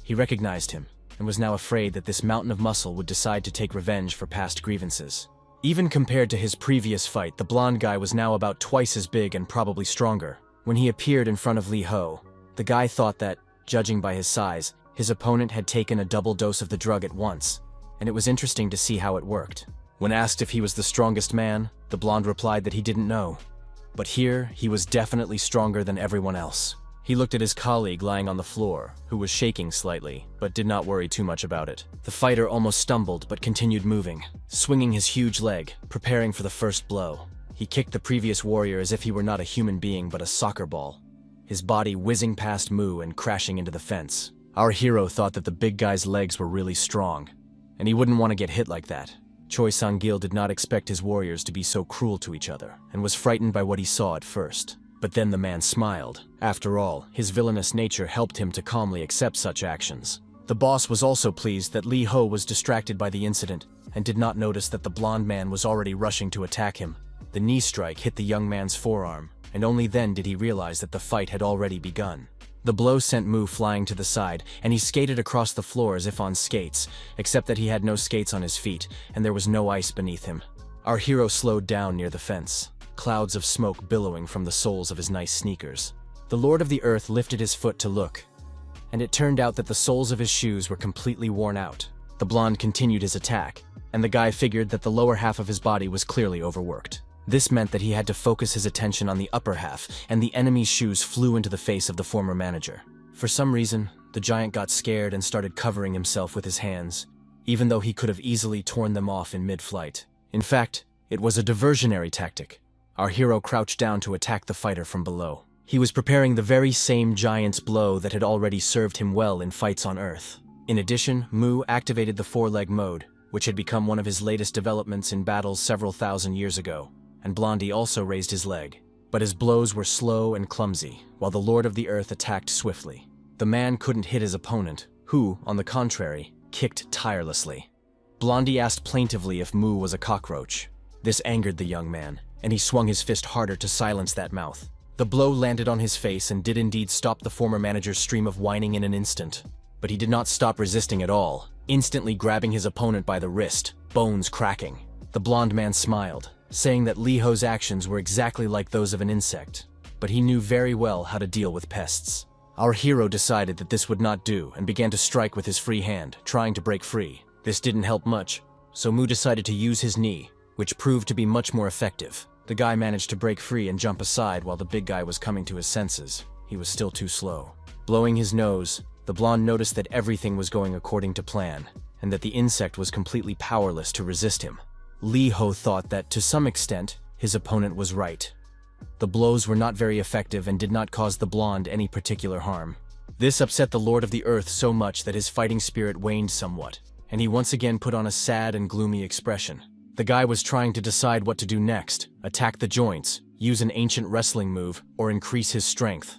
He recognized him, and was now afraid that this mountain of muscle would decide to take revenge for past grievances. Even compared to his previous fight, the blonde guy was now about twice as big and probably stronger. When he appeared in front of Lee Ho, the guy thought that, judging by his size, his opponent had taken a double dose of the drug at once, and it was interesting to see how it worked. When asked if he was the strongest man, the blonde replied that he didn't know. But here, he was definitely stronger than everyone else. He looked at his colleague lying on the floor, who was shaking slightly, but did not worry too much about it. The fighter almost stumbled but continued moving, swinging his huge leg, preparing for the first blow. He kicked the previous warrior as if he were not a human being but a soccer ball, his body whizzing past Mu and crashing into the fence. Our hero thought that the big guy's legs were really strong, and he wouldn't want to get hit like that. Choi Sang-il did not expect his warriors to be so cruel to each other, and was frightened by what he saw at first. But then the man smiled. After all, his villainous nature helped him to calmly accept such actions. The boss was also pleased that Lee Ho was distracted by the incident and did not notice that the blonde man was already rushing to attack him. The knee strike hit the young man's forearm, and only then did he realize that the fight had already begun. The blow sent Mu flying to the side, and he skated across the floor as if on skates, except that he had no skates on his feet, and there was no ice beneath him. Our hero slowed down near the fence, clouds of smoke billowing from the soles of his nice sneakers. The Lord of the Earth lifted his foot to look, and it turned out that the soles of his shoes were completely worn out. The blonde continued his attack, and the guy figured that the lower half of his body was clearly overworked. This meant that he had to focus his attention on the upper half, and the enemy's shoes flew into the face of the former manager. For some reason, the giant got scared and started covering himself with his hands, even though he could have easily torn them off in mid-flight. In fact, it was a diversionary tactic. Our hero crouched down to attack the fighter from below. He was preparing the very same giant's blow that had already served him well in fights on Earth. In addition, Mu activated the four-leg mode, which had become one of his latest developments in battles several thousand years ago, and Blondie also raised his leg. But his blows were slow and clumsy, while the Lord of the Earth attacked swiftly. The man couldn't hit his opponent, who, on the contrary, kicked tirelessly. Blondie asked plaintively if Mu was a cockroach. This angered the young man, and he swung his fist harder to silence that mouth. The blow landed on his face and did indeed stop the former manager's stream of whining in an instant. But he did not stop resisting at all, instantly grabbing his opponent by the wrist, bones cracking. The blonde man smiled, saying that Lee Ho's actions were exactly like those of an insect, but he knew very well how to deal with pests. Our hero decided that this would not do and began to strike with his free hand, trying to break free. This didn't help much, so Mu decided to use his knee, which proved to be much more effective. The guy managed to break free and jump aside while the big guy was coming to his senses. He was still too slow. Blowing his nose, the blonde noticed that everything was going according to plan, and that the insect was completely powerless to resist him. Lee Ho thought that, to some extent, his opponent was right. The blows were not very effective and did not cause the blonde any particular harm. This upset the Lord of the Earth so much that his fighting spirit waned somewhat, and he once again put on a sad and gloomy expression. The guy was trying to decide what to do next: attack the joints, use an ancient wrestling move, or increase his strength.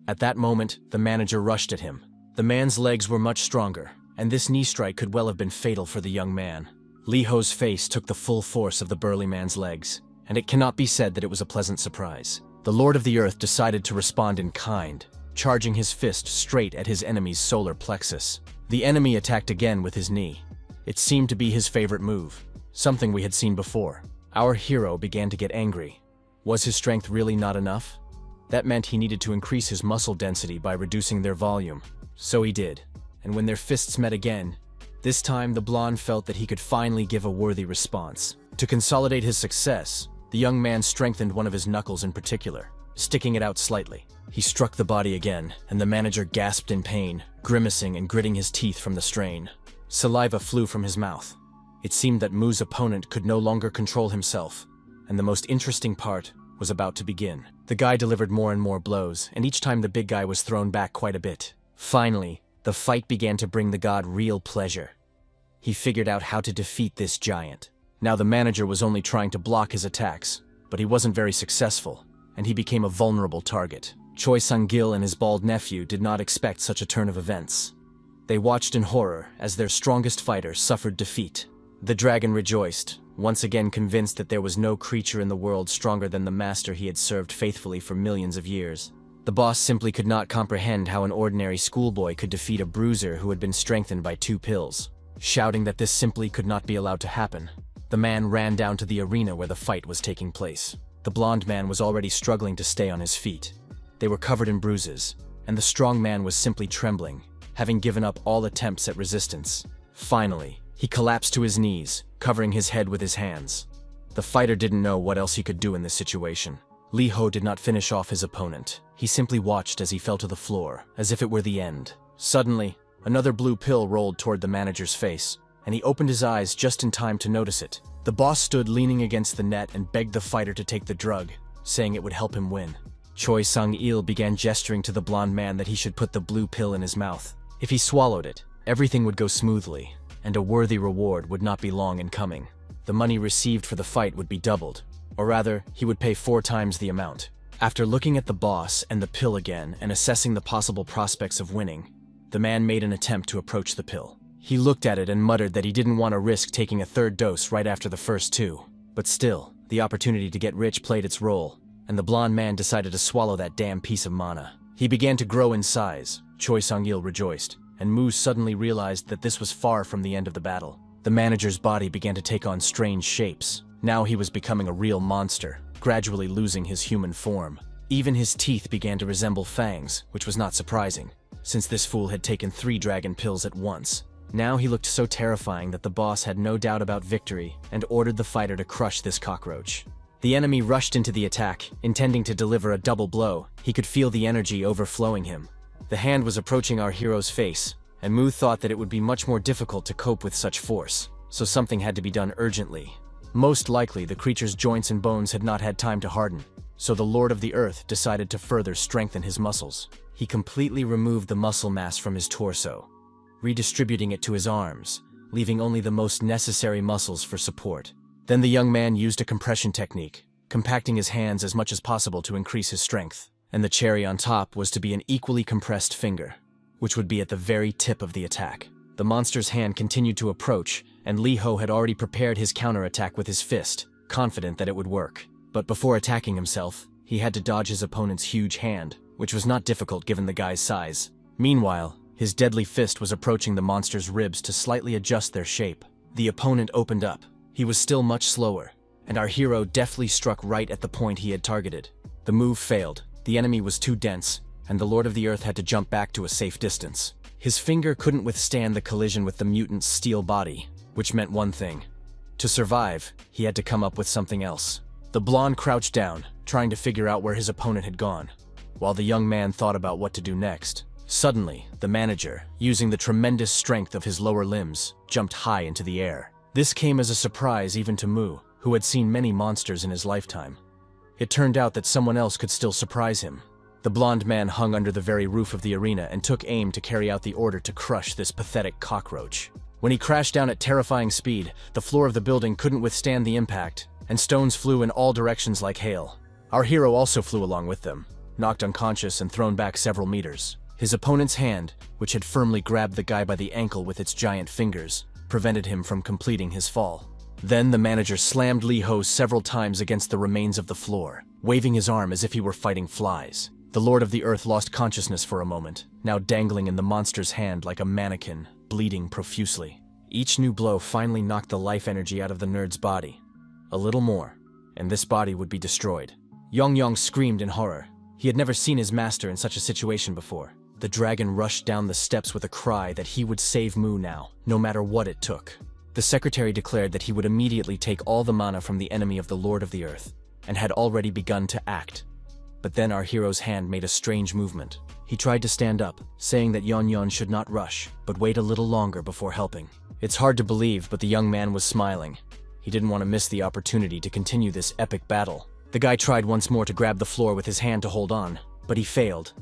At that moment, the manager rushed at him. The man's legs were much stronger, and this knee strike could well have been fatal for the young man. Lee Ho's face took the full force of the burly man's legs, and it cannot be said that it was a pleasant surprise. The Lord of the Earth decided to respond in kind, charging his fist straight at his enemy's solar plexus. The enemy attacked again with his knee. It seemed to be his favorite move, something we had seen before. Our hero began to get angry. Was his strength really not enough? That meant he needed to increase his muscle density by reducing their volume. So he did, and when their fists met again, this time the blonde felt that he could finally give a worthy response. To consolidate his success, the young man strengthened one of his knuckles in particular, sticking it out slightly. He struck the body again, and the manager gasped in pain, grimacing and gritting his teeth from the strain. Saliva flew from his mouth. It seemed that Mu's opponent could no longer control himself, and the most interesting part was about to begin. The guy delivered more and more blows, and each time the big guy was thrown back quite a bit. Finally, the fight began to bring the god real pleasure. He figured out how to defeat this giant. Now the manager was only trying to block his attacks, but he wasn't very successful, and he became a vulnerable target. Choi Sung-gil and his bald nephew did not expect such a turn of events. They watched in horror as their strongest fighter suffered defeat. The dragon rejoiced, once again convinced that there was no creature in the world stronger than the master he had served faithfully for millions of years. The boss simply could not comprehend how an ordinary schoolboy could defeat a bruiser who had been strengthened by 2 pills. Shouting that this simply could not be allowed to happen, the man ran down to the arena where the fight was taking place. The blonde man was already struggling to stay on his feet. They were covered in bruises, and the strong man was simply trembling, having given up all attempts at resistance. Finally, he collapsed to his knees, covering his head with his hands. The fighter didn't know what else he could do in this situation. Lee Ho did not finish off his opponent. He simply watched as he fell to the floor, as if it were the end. Suddenly, another blue pill rolled toward the manager's face, and he opened his eyes just in time to notice it. The boss stood leaning against the net and begged the fighter to take the drug, saying it would help him win. Choi Sung-il began gesturing to the blonde man that he should put the blue pill in his mouth. If he swallowed it, everything would go smoothly, and a worthy reward would not be long in coming. The money received for the fight would be doubled, or rather, he would pay 4 times the amount. After looking at the boss and the pill again and assessing the possible prospects of winning, the man made an attempt to approach the pill. He looked at it and muttered that he didn't want to risk taking a 3rd dose right after the first 2. But still, the opportunity to get rich played its role, and the blonde man decided to swallow that damn piece of mana. He began to grow in size. Choi Sung-il rejoiced, and Mu suddenly realized that this was far from the end of the battle. The manager's body began to take on strange shapes. Now he was becoming a real monster, gradually losing his human form. Even his teeth began to resemble fangs, which was not surprising, since this fool had taken 3 dragon pills at once. Now he looked so terrifying that the boss had no doubt about victory and ordered the fighter to crush this cockroach. The enemy rushed into the attack, intending to deliver a double blow. He could feel the energy overflowing him. The hand was approaching our hero's face, and Mu thought that it would be much more difficult to cope with such force, so something had to be done urgently. Most likely, the creature's joints and bones had not had time to harden, so the Lord of the Earth decided to further strengthen his muscles. He completely removed the muscle mass from his torso, redistributing it to his arms, leaving only the most necessary muscles for support. Then the young man used a compression technique, compacting his hands as much as possible to increase his strength. And the cherry on top was to be an equally compressed finger, which would be at the very tip of the attack. The monster's hand continued to approach, and Lee Ho had already prepared his counterattack with his fist, confident that it would work. But before attacking himself, he had to dodge his opponent's huge hand, which was not difficult given the guy's size. Meanwhile, his deadly fist was approaching the monster's ribs to slightly adjust their shape. The opponent opened up. He was still much slower, and our hero deftly struck right at the point he had targeted. The move failed. The enemy was too dense, and the Lord of the Earth had to jump back to a safe distance. His finger couldn't withstand the collision with the mutant's steel body, which meant one thing. To survive, he had to come up with something else. The blonde crouched down, trying to figure out where his opponent had gone, while the young man thought about what to do next. Suddenly, the manager, using the tremendous strength of his lower limbs, jumped high into the air. This came as a surprise even to Mu, who had seen many monsters in his lifetime. It turned out that someone else could still surprise him. The blonde man hung under the very roof of the arena and took aim to carry out the order to crush this pathetic cockroach. When he crashed down at terrifying speed, the floor of the building couldn't withstand the impact, and stones flew in all directions like hail. Our hero also flew along with them, knocked unconscious and thrown back several meters. His opponent's hand, which had firmly grabbed the guy by the ankle with its giant fingers, prevented him from completing his fall. Then the manager slammed Lee Ho several times against the remains of the floor, waving his arm as if he were fighting flies. The Lord of the Earth lost consciousness for a moment, now dangling in the monster's hand like a mannequin, bleeding profusely. Each new blow finally knocked the life energy out of the nerd's body. A little more, and this body would be destroyed. Yong screamed in horror. He had never seen his master in such a situation before. The dragon rushed down the steps with a cry that he would save Mu now, no matter what it took. The secretary declared that he would immediately take all the mana from the enemy of the Lord of the Earth, and had already begun to act. But then our hero's hand made a strange movement. He tried to stand up, saying that Yon should not rush, but wait a little longer before helping. It's hard to believe, but the young man was smiling. He didn't want to miss the opportunity to continue this epic battle. The guy tried once more to grab the floor with his hand to hold on, but he failed.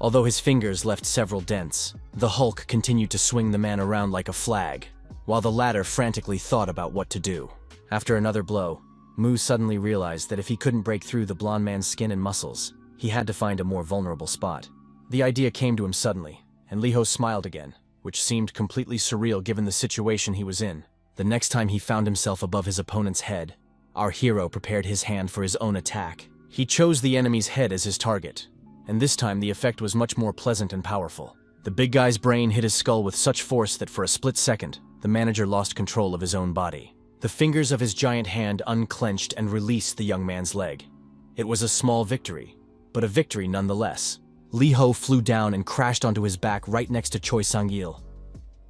Although his fingers left several dents, the Hulk continued to swing the man around like a flag, while the latter frantically thought about what to do. After another blow, Mu suddenly realized that if he couldn't break through the blonde man's skin and muscles, he had to find a more vulnerable spot. The idea came to him suddenly, and Lee Ho smiled again, which seemed completely surreal given the situation he was in. The next time he found himself above his opponent's head, our hero prepared his hand for his own attack. He chose the enemy's head as his target, and this time the effect was much more pleasant and powerful. The big guy's brain hit his skull with such force that for a split second, the manager lost control of his own body. The fingers of his giant hand unclenched and released the young man's leg. It was a small victory, but a victory nonetheless. Lee Ho flew down and crashed onto his back right next to Choi Sang-il.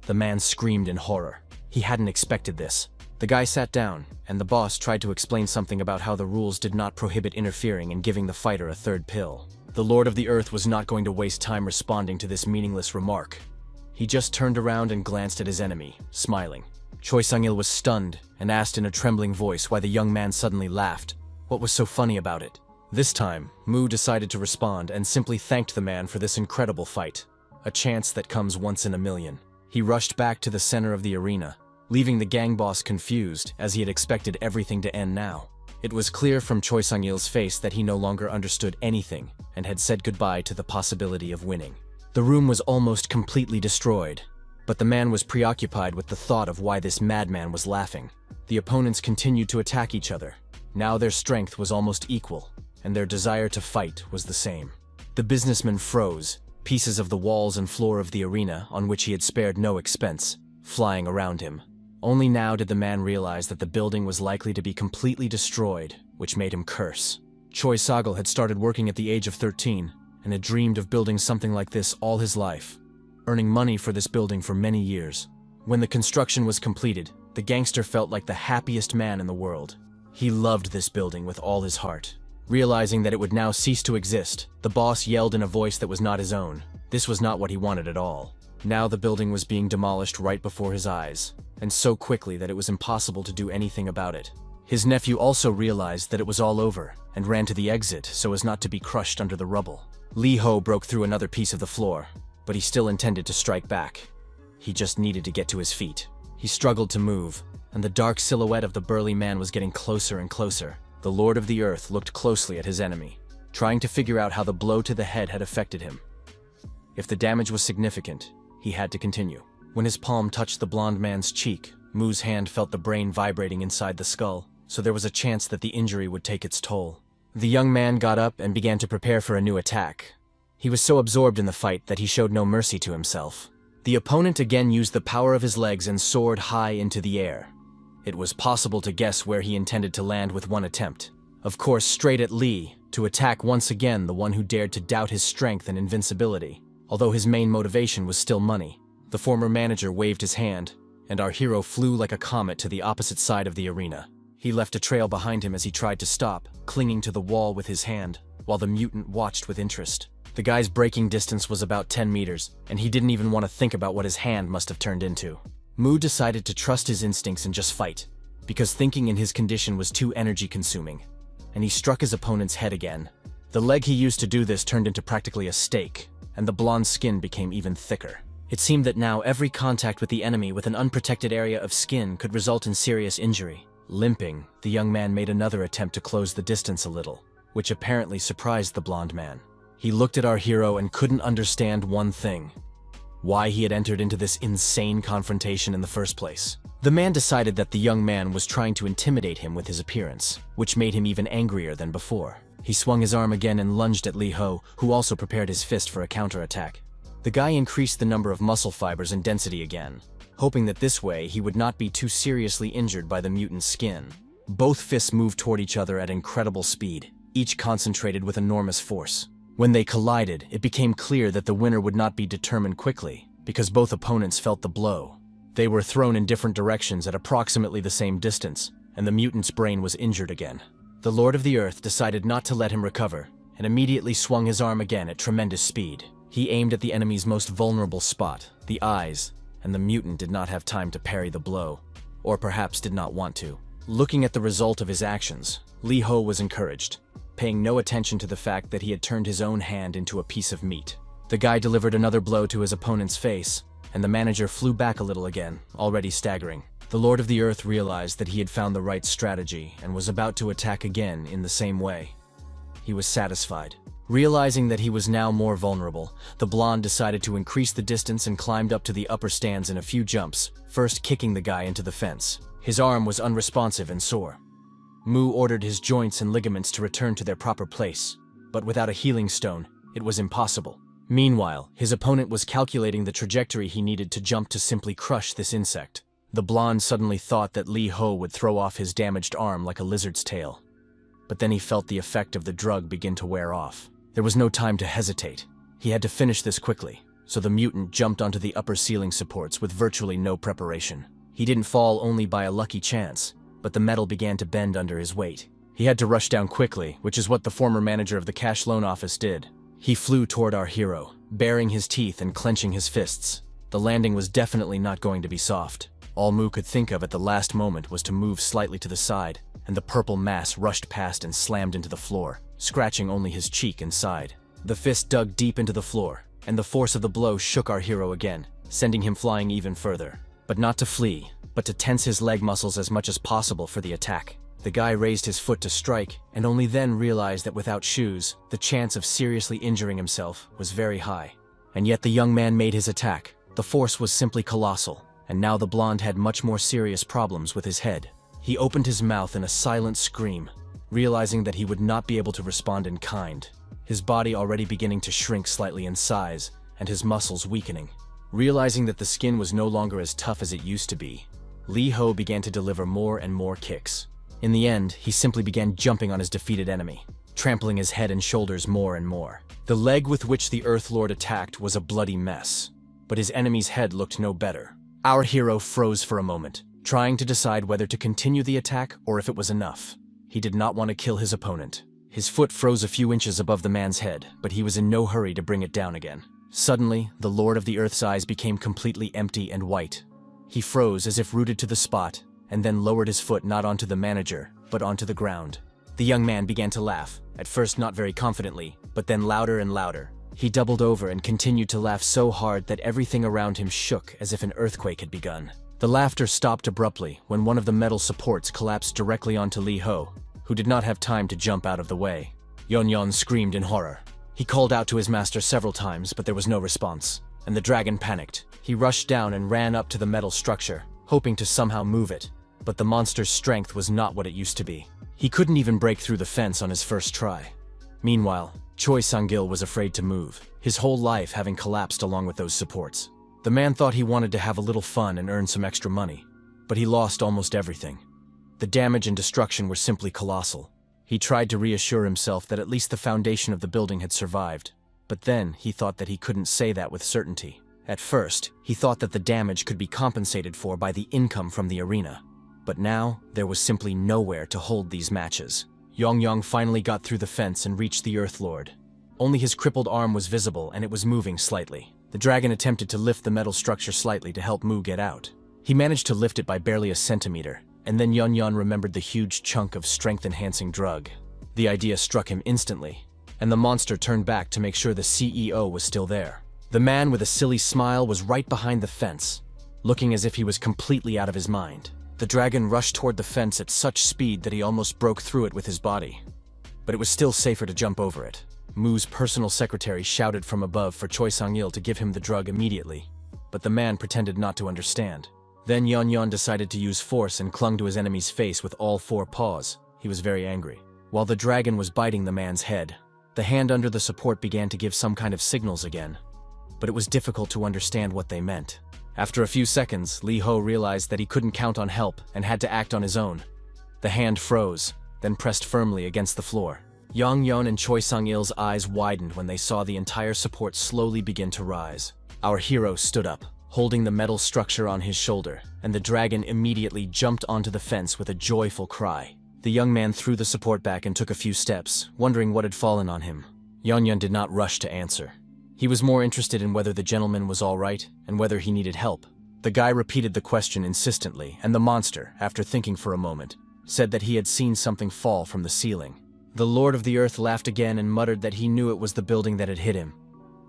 The man screamed in horror. He hadn't expected this. The guy sat down, and the boss tried to explain something about how the rules did not prohibit interfering and giving the fighter a third pill. The Lord of the Earth was not going to waste time responding to this meaningless remark. He just turned around and glanced at his enemy, smiling. Choi Sang-il was stunned and asked in a trembling voice why the young man suddenly laughed. What was so funny about it? This time, Mu decided to respond and simply thanked the man for this incredible fight. A chance that comes once in a million. He rushed back to the center of the arena, leaving the gang boss confused as he had expected everything to end now. It was clear from Choi Sang-il's face that he no longer understood anything and had said goodbye to the possibility of winning. The room was almost completely destroyed, but the man was preoccupied with the thought of why this madman was laughing. The opponents continued to attack each other. Now their strength was almost equal, and their desire to fight was the same. The businessman froze, pieces of the walls and floor of the arena, on which he had spared no expense, flying around him. Only now did the man realize that the building was likely to be completely destroyed, which made him curse. Choi Sang-il had started working at the age of 13, and had dreamed of building something like this all his life, earning money for this building for many years. When the construction was completed, the gangster felt like the happiest man in the world. He loved this building with all his heart. Realizing that it would now cease to exist, the boss yelled in a voice that was not his own. This was not what he wanted at all. Now the building was being demolished right before his eyes, and so quickly that it was impossible to do anything about it. His nephew also realized that it was all over, and ran to the exit so as not to be crushed under the rubble. Lee Ho broke through another piece of the floor, but he still intended to strike back. He just needed to get to his feet. He struggled to move, and the dark silhouette of the burly man was getting closer and closer. The Lord of the Earth looked closely at his enemy, trying to figure out how the blow to the head had affected him. If the damage was significant, he had to continue. When his palm touched the blonde man's cheek, Mu's hand felt the brain vibrating inside the skull, so there was a chance that the injury would take its toll. The young man got up and began to prepare for a new attack. He was so absorbed in the fight that he showed no mercy to himself. The opponent again used the power of his legs and soared high into the air. It was possible to guess where he intended to land with one attempt. Of course, straight at Lee, to attack once again the one who dared to doubt his strength and invincibility, although his main motivation was still money. The former manager waved his hand, and our hero flew like a comet to the opposite side of the arena. He left a trail behind him as he tried to stop, clinging to the wall with his hand, while the mutant watched with interest. The guy's braking distance was about 10 meters, and he didn't even want to think about what his hand must have turned into. Mu decided to trust his instincts and just fight, because thinking in his condition was too energy-consuming. and he struck his opponent's head again. The leg he used to do this turned into practically a stake, and the blonde skin became even thicker. It seemed that now every contact with the enemy with an unprotected area of skin could result in serious injury. Limping, the young man made another attempt to close the distance a little, which apparently surprised the blonde man. He looked at our hero and couldn't understand one thing: why he had entered into this insane confrontation in the first place. The man decided that the young man was trying to intimidate him with his appearance, which made him even angrier than before. He swung his arm again and lunged at Lee Ho, who also prepared his fist for a counterattack. The guy increased the number of muscle fibers and density again, hoping that this way he would not be too seriously injured by the mutant's skin. Both fists moved toward each other at incredible speed, each concentrated with enormous force. When they collided, it became clear that the winner would not be determined quickly, because both opponents felt the blow. They were thrown in different directions at approximately the same distance, and the mutant's brain was injured again. The Lord of the Earth decided not to let him recover, and immediately swung his arm again at tremendous speed. He aimed at the enemy's most vulnerable spot, the eyes, and the mutant did not have time to parry the blow, or perhaps did not want to. Looking at the result of his actions, Lee Ho was encouraged, paying no attention to the fact that he had turned his own hand into a piece of meat. The guy delivered another blow to his opponent's face, and the manager flew back a little again, already staggering. The Lord of the Earth realized that he had found the right strategy and was about to attack again in the same way. He was satisfied. Realizing that he was now more vulnerable, the blonde decided to increase the distance and climbed up to the upper stands in a few jumps, first kicking the guy into the fence. His arm was unresponsive and sore. Mu ordered his joints and ligaments to return to their proper place, but without a healing stone, it was impossible. Meanwhile, his opponent was calculating the trajectory he needed to jump to simply crush this insect. The blonde suddenly thought that Lee Ho would throw off his damaged arm like a lizard's tail. But then he felt the effect of the drug begin to wear off. There was no time to hesitate. He had to finish this quickly, so the mutant jumped onto the upper ceiling supports with virtually no preparation. He didn't fall only by a lucky chance, but the metal began to bend under his weight. He had to rush down quickly, which is what the former manager of the cash loan office did. He flew toward our hero, baring his teeth and clenching his fists. The landing was definitely not going to be soft. All Mu could think of at the last moment was to move slightly to the side, and the purple mass rushed past and slammed into the floor, scratching only his cheek and side. The fist dug deep into the floor, and the force of the blow shook our hero again, sending him flying even further. But not to flee, but to tense his leg muscles as much as possible for the attack. The guy raised his foot to strike, and only then realized that without shoes, the chance of seriously injuring himself was very high. And yet the young man made his attack. The force was simply colossal, and now the blonde had much more serious problems with his head. He opened his mouth in a silent scream, realizing that he would not be able to respond in kind, his body already beginning to shrink slightly in size, and his muscles weakening. Realizing that the skin was no longer as tough as it used to be, Lee Ho began to deliver more and more kicks. In the end, he simply began jumping on his defeated enemy, trampling his head and shoulders more and more. The leg with which the Earth Lord attacked was a bloody mess, but his enemy's head looked no better. Our hero froze for a moment, trying to decide whether to continue the attack or if it was enough. He did not want to kill his opponent. His foot froze a few inches above the man's head, but he was in no hurry to bring it down again. Suddenly, the Lord of the Earth's eyes became completely empty and white. He froze as if rooted to the spot, and then lowered his foot not onto the manager, but onto the ground. The young man began to laugh, at first not very confidently, but then louder and louder. He doubled over and continued to laugh so hard that everything around him shook as if an earthquake had begun. The laughter stopped abruptly when one of the metal supports collapsed directly onto Lee Ho, who did not have time to jump out of the way. Yon Yon screamed in horror. He called out to his master several times, but there was no response, and the dragon panicked. He rushed down and ran up to the metal structure, hoping to somehow move it, but the monster's strength was not what it used to be. He couldn't even break through the fence on his first try. Meanwhile, Choi Sang-gil was afraid to move, his whole life having collapsed along with those supports. The man thought he wanted to have a little fun and earn some extra money, but he lost almost everything. The damage and destruction were simply colossal. He tried to reassure himself that at least the foundation of the building had survived, but then he thought that he couldn't say that with certainty. At first, he thought that the damage could be compensated for by the income from the arena, but now there was simply nowhere to hold these matches. Yong finally got through the fence and reached the Earth Lord. Only his crippled arm was visible and it was moving slightly. The dragon attempted to lift the metal structure slightly to help Mu get out. He managed to lift it by barely a centimeter, and then Yon remembered the huge chunk of strength-enhancing drug. The idea struck him instantly, and the monster turned back to make sure the CEO was still there. The man with a silly smile was right behind the fence, looking as if he was completely out of his mind. The dragon rushed toward the fence at such speed that he almost broke through it with his body. But it was still safer to jump over it. Mu's personal secretary shouted from above for Choi Sang-il to give him the drug immediately, but the man pretended not to understand. Then Yeon decided to use force and clung to his enemy's face with all 4 paws. He was very angry. While the dragon was biting the man's head, the hand under the support began to give some kind of signals again, but it was difficult to understand what they meant. After a few seconds, Lee Ho realized that he couldn't count on help and had to act on his own. The hand froze, then pressed firmly against the floor. Yeon and Choi Sang-il's eyes widened when they saw the entire support slowly begin to rise. Our hero stood up, holding the metal structure on his shoulder, and the dragon immediately jumped onto the fence with a joyful cry. The young man threw the support back and took a few steps, wondering what had fallen on him. Yeon did not rush to answer. He was more interested in whether the gentleman was all right and whether he needed help. The guy repeated the question insistently, and the monster, after thinking for a moment, said that he had seen something fall from the ceiling. The Lord of the Earth laughed again and muttered that he knew it was the building that had hit him,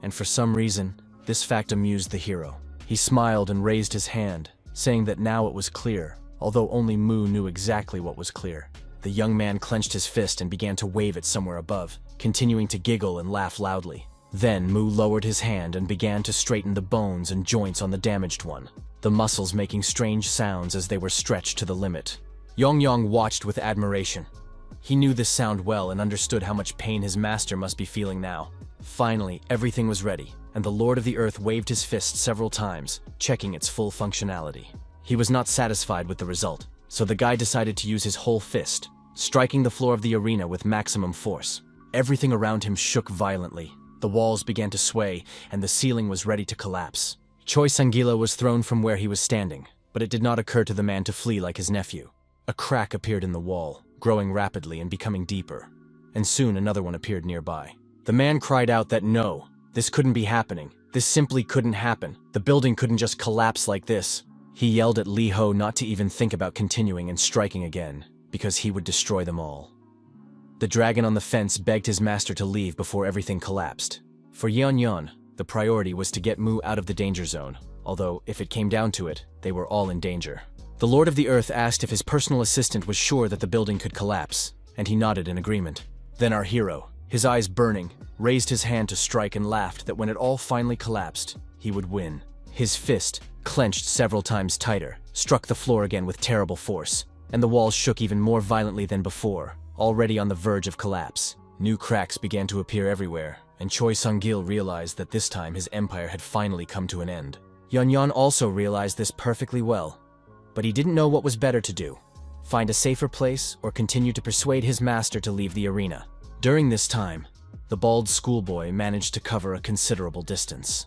and for some reason, this fact amused the hero. He smiled and raised his hand, saying that now it was clear, although only Mu knew exactly what was clear. The young man clenched his fist and began to wave it somewhere above, continuing to giggle and laugh loudly. Then Mu lowered his hand and began to straighten the bones and joints on the damaged one, the muscles making strange sounds as they were stretched to the limit. Yeon watched with admiration. He knew this sound well and understood how much pain his master must be feeling now. Finally, everything was ready, and the Lord of the Earth waved his fist several times, checking its full functionality. He was not satisfied with the result, so the guy decided to use his whole fist, striking the floor of the arena with maximum force. Everything around him shook violently. The walls began to sway, and the ceiling was ready to collapse. Choi Sang-il was thrown from where he was standing, but it did not occur to the man to flee like his nephew. A crack appeared in the wall, growing rapidly and becoming deeper, and soon another one appeared nearby. The man cried out that no, this couldn't be happening. This simply couldn't happen. The building couldn't just collapse like this. He yelled at Lee Ho not to even think about continuing and striking again, because he would destroy them all. The dragon on the fence begged his master to leave before everything collapsed. For Yeon, the priority was to get Mu out of the danger zone, although if it came down to it, they were all in danger. The Lord of the Earth asked if his personal assistant was sure that the building could collapse, and he nodded in agreement. Then our hero, his eyes burning, raised his hand to strike and laughed that when it all finally collapsed, he would win. His fist, clenched several times tighter, struck the floor again with terrible force, and the walls shook even more violently than before, already on the verge of collapse. New cracks began to appear everywhere, and Choi Sang-il realized that this time his empire had finally come to an end. Yeon also realized this perfectly well, but he didn't know what was better to do: find a safer place or continue to persuade his master to leave the arena. During this time, the bald schoolboy managed to cover a considerable distance.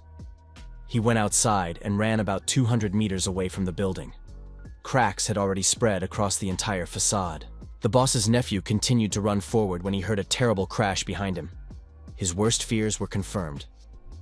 He went outside and ran about 200 meters away from the building. Cracks had already spread across the entire facade. The boss's nephew continued to run forward when he heard a terrible crash behind him. His worst fears were confirmed.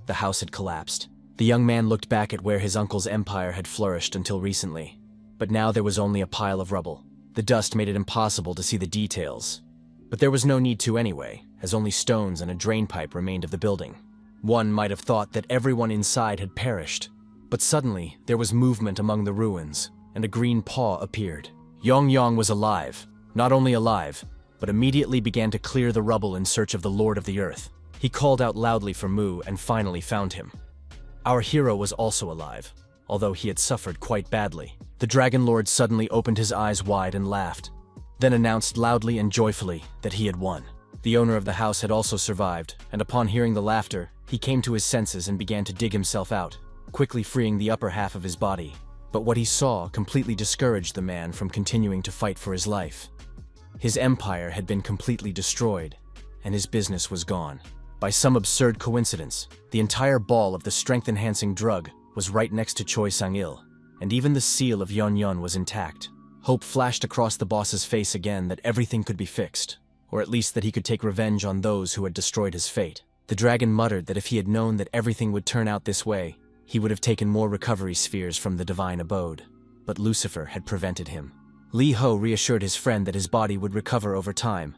The house had collapsed. The young man looked back at where his uncle's empire had flourished until recently, but now there was only a pile of rubble. The dust made it impossible to see the details, but there was no need to anyway, as only stones and a drain pipe remained of the building. One might have thought that everyone inside had perished, but suddenly there was movement among the ruins, and a green paw appeared. Yeon was alive. Not only alive, but immediately began to clear the rubble in search of the Lord of the Earth. He called out loudly for Mu and finally found him. Our hero was also alive, although he had suffered quite badly. The Dragon Lord suddenly opened his eyes wide and laughed, then announced loudly and joyfully that he had won. The owner of the house had also survived, and upon hearing the laughter, he came to his senses and began to dig himself out, quickly freeing the upper half of his body. But what he saw completely discouraged the man from continuing to fight for his life. His empire had been completely destroyed, and his business was gone. By some absurd coincidence, the entire ball of the strength-enhancing drug was right next to Choi Sang-il, and even the seal of Yeon was intact. Hope flashed across the boss's face again that everything could be fixed, or at least that he could take revenge on those who had destroyed his fate. The dragon muttered that if he had known that everything would turn out this way, he would have taken more recovery spheres from the divine abode, but Lucifer had prevented him. Lee Ho reassured his friend that his body would recover over time,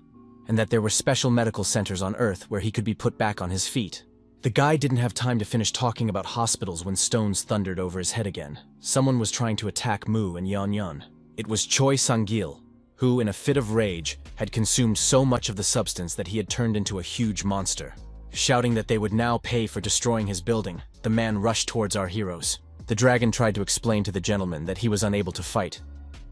and that there were special medical centers on Earth where he could be put back on his feet. The guy didn't have time to finish talking about hospitals when stones thundered over his head again. Someone was trying to attack Mu and Yan Yan. It was Choi Sang-gil, who, in a fit of rage, had consumed so much of the substance that he had turned into a huge monster. Shouting that they would now pay for destroying his building, the man rushed towards our heroes. The dragon tried to explain to the gentleman that he was unable to fight,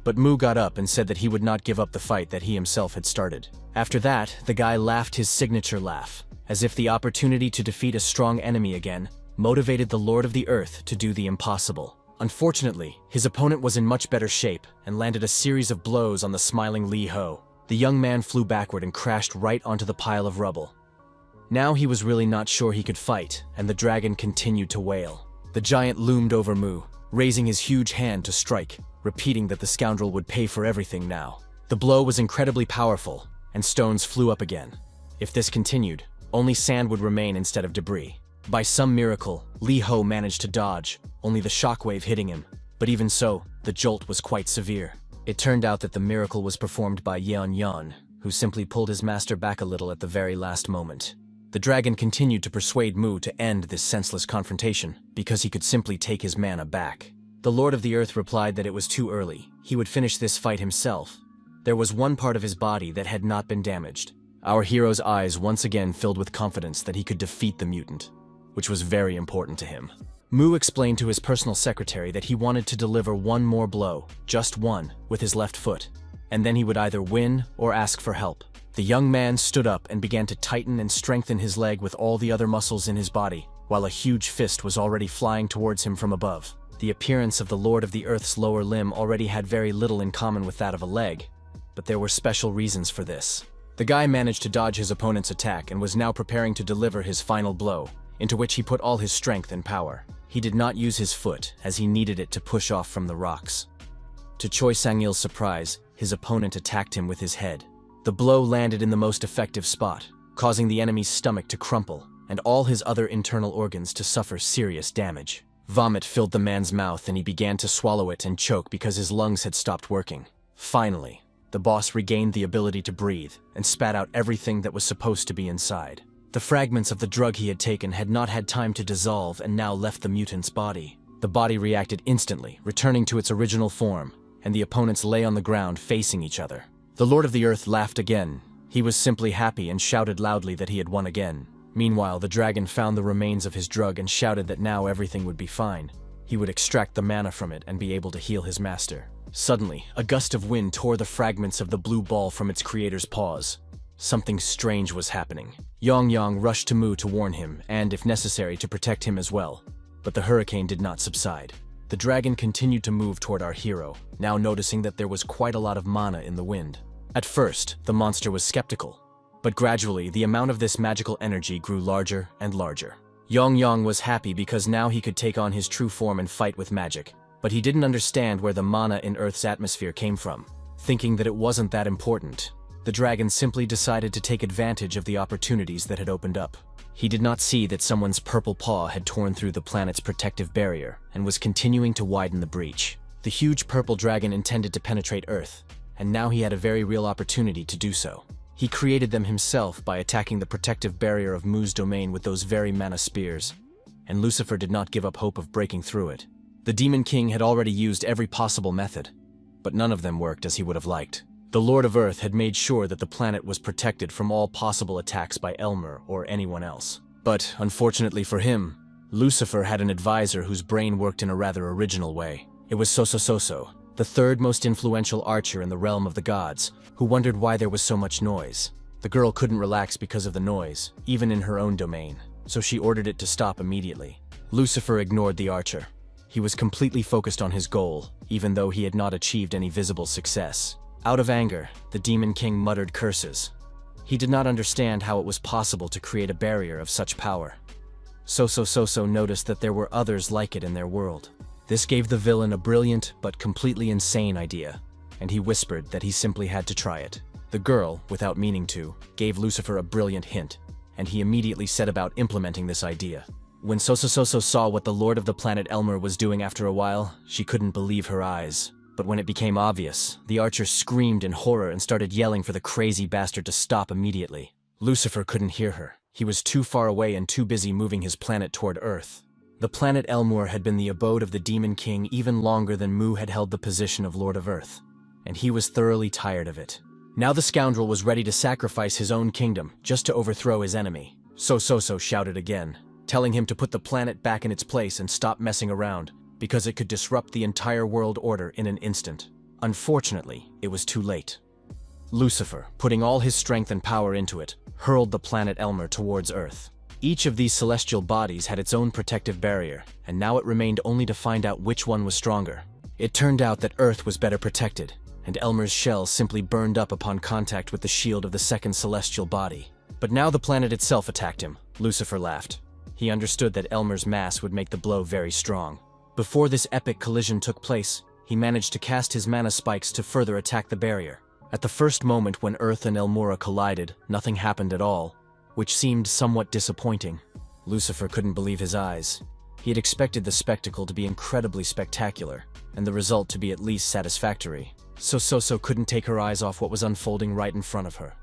but Mu got up and said that he would not give up the fight that he himself had started. After that, the guy laughed his signature laugh, as if the opportunity to defeat a strong enemy again motivated the Lord of the Earth to do the impossible. Unfortunately, his opponent was in much better shape and landed a series of blows on the smiling Li Ho. The young man flew backward and crashed right onto the pile of rubble. Now he was really not sure he could fight, and the dragon continued to wail. The giant loomed over Mu, raising his huge hand to strike, repeating that the scoundrel would pay for everything now. The blow was incredibly powerful, and stones flew up again. If this continued, only sand would remain instead of debris. By some miracle, Li Ho managed to dodge, only the shockwave hitting him. But even so, the jolt was quite severe. It turned out that the miracle was performed by Yan Yan, who simply pulled his master back a little at the very last moment. The dragon continued to persuade Mu to end this senseless confrontation, because he could simply take his mana back. The Lord of the Earth replied that it was too early. He would finish this fight himself. There was one part of his body that had not been damaged. Our hero's eyes once again filled with confidence that he could defeat the mutant, which was very important to him. Mu explained to his personal secretary that he wanted to deliver one more blow, just one, with his left foot, and then he would either win or ask for help. The young man stood up and began to tighten and strengthen his leg with all the other muscles in his body, while a huge fist was already flying towards him from above. The appearance of the Lord of the Earth's lower limb already had very little in common with that of a leg, but there were special reasons for this. The guy managed to dodge his opponent's attack and was now preparing to deliver his final blow, into which he put all his strength and power. He did not use his foot, as he needed it to push off from the rocks. To Choi Sang-gil's surprise, his opponent attacked him with his head. The blow landed in the most effective spot, causing the enemy's stomach to crumple and all his other internal organs to suffer serious damage. Vomit filled the man's mouth and he began to swallow it and choke because his lungs had stopped working. Finally, the boss regained the ability to breathe and spat out everything that was supposed to be inside. The fragments of the drug he had taken had not had time to dissolve and now left the mutant's body. The body reacted instantly, returning to its original form, and the opponents lay on the ground facing each other. The Lord of the Earth laughed again. He was simply happy and shouted loudly that he had won again. Meanwhile, the dragon found the remains of his drug and shouted that now everything would be fine. He would extract the mana from it and be able to heal his master. Suddenly, a gust of wind tore the fragments of the blue ball from its creator's paws. Something strange was happening. Yang rushed to Mu to warn him, and, if necessary, to protect him as well. But the hurricane did not subside. The dragon continued to move toward our hero, now noticing that there was quite a lot of mana in the wind. At first, the monster was skeptical, but gradually the amount of this magical energy grew larger and larger. Yang was happy because now he could take on his true form and fight with magic, but he didn't understand where the mana in Earth's atmosphere came from. Thinking that it wasn't that important, the dragon simply decided to take advantage of the opportunities that had opened up. He did not see that someone's purple paw had torn through the planet's protective barrier and was continuing to widen the breach. The huge purple dragon intended to penetrate Earth, and now he had a very real opportunity to do so. He created them himself by attacking the protective barrier of Mu's domain with those very mana spears, and Lucifer did not give up hope of breaking through it. The Demon King had already used every possible method, but none of them worked as he would have liked. The Lord of Earth had made sure that the planet was protected from all possible attacks by Elmer or anyone else. But, unfortunately for him, Lucifer had an advisor whose brain worked in a rather original way. It was Soso, the third most influential archer in the realm of the gods, who wondered why there was so much noise. The girl couldn't relax because of the noise, even in her own domain, so she ordered it to stop immediately. Lucifer ignored the archer. He was completely focused on his goal, even though he had not achieved any visible success. Out of anger, the Demon King muttered curses. He did not understand how it was possible to create a barrier of such power. Soso noticed that there were others like it in their world. This gave the villain a brilliant but completely insane idea, and he whispered that he simply had to try it. The girl, without meaning to, gave Lucifer a brilliant hint, and he immediately set about implementing this idea. When Soso saw what the Lord of the Planet Elmer was doing after a while, she couldn't believe her eyes. But when it became obvious, the archer screamed in horror and started yelling for the crazy bastard to stop immediately. Lucifer couldn't hear her. He was too far away and too busy moving his planet toward Earth. The planet Elmur had been the abode of the Demon King even longer than Mu had held the position of Lord of Earth, and he was thoroughly tired of it. Now the scoundrel was ready to sacrifice his own kingdom just to overthrow his enemy. So shouted again, telling him to put the planet back in its place and stop messing around, because it could disrupt the entire world order in an instant. Unfortunately, it was too late. Lucifer, putting all his strength and power into it, hurled the planet Elmur towards Earth. Each of these celestial bodies had its own protective barrier, and now it remained only to find out which one was stronger. It turned out that Earth was better protected, and Elmur's shell simply burned up upon contact with the shield of the second celestial body. But now the planet itself attacked him. Lucifer laughed. He understood that Elmur's mass would make the blow very strong. Before this epic collision took place, he managed to cast his mana spikes to further attack the barrier. At the first moment when Earth and Elmura collided, nothing happened at all, which seemed somewhat disappointing. Lucifer couldn't believe his eyes. He had expected the spectacle to be incredibly spectacular, and the result to be at least satisfactory. So couldn't take her eyes off what was unfolding right in front of her.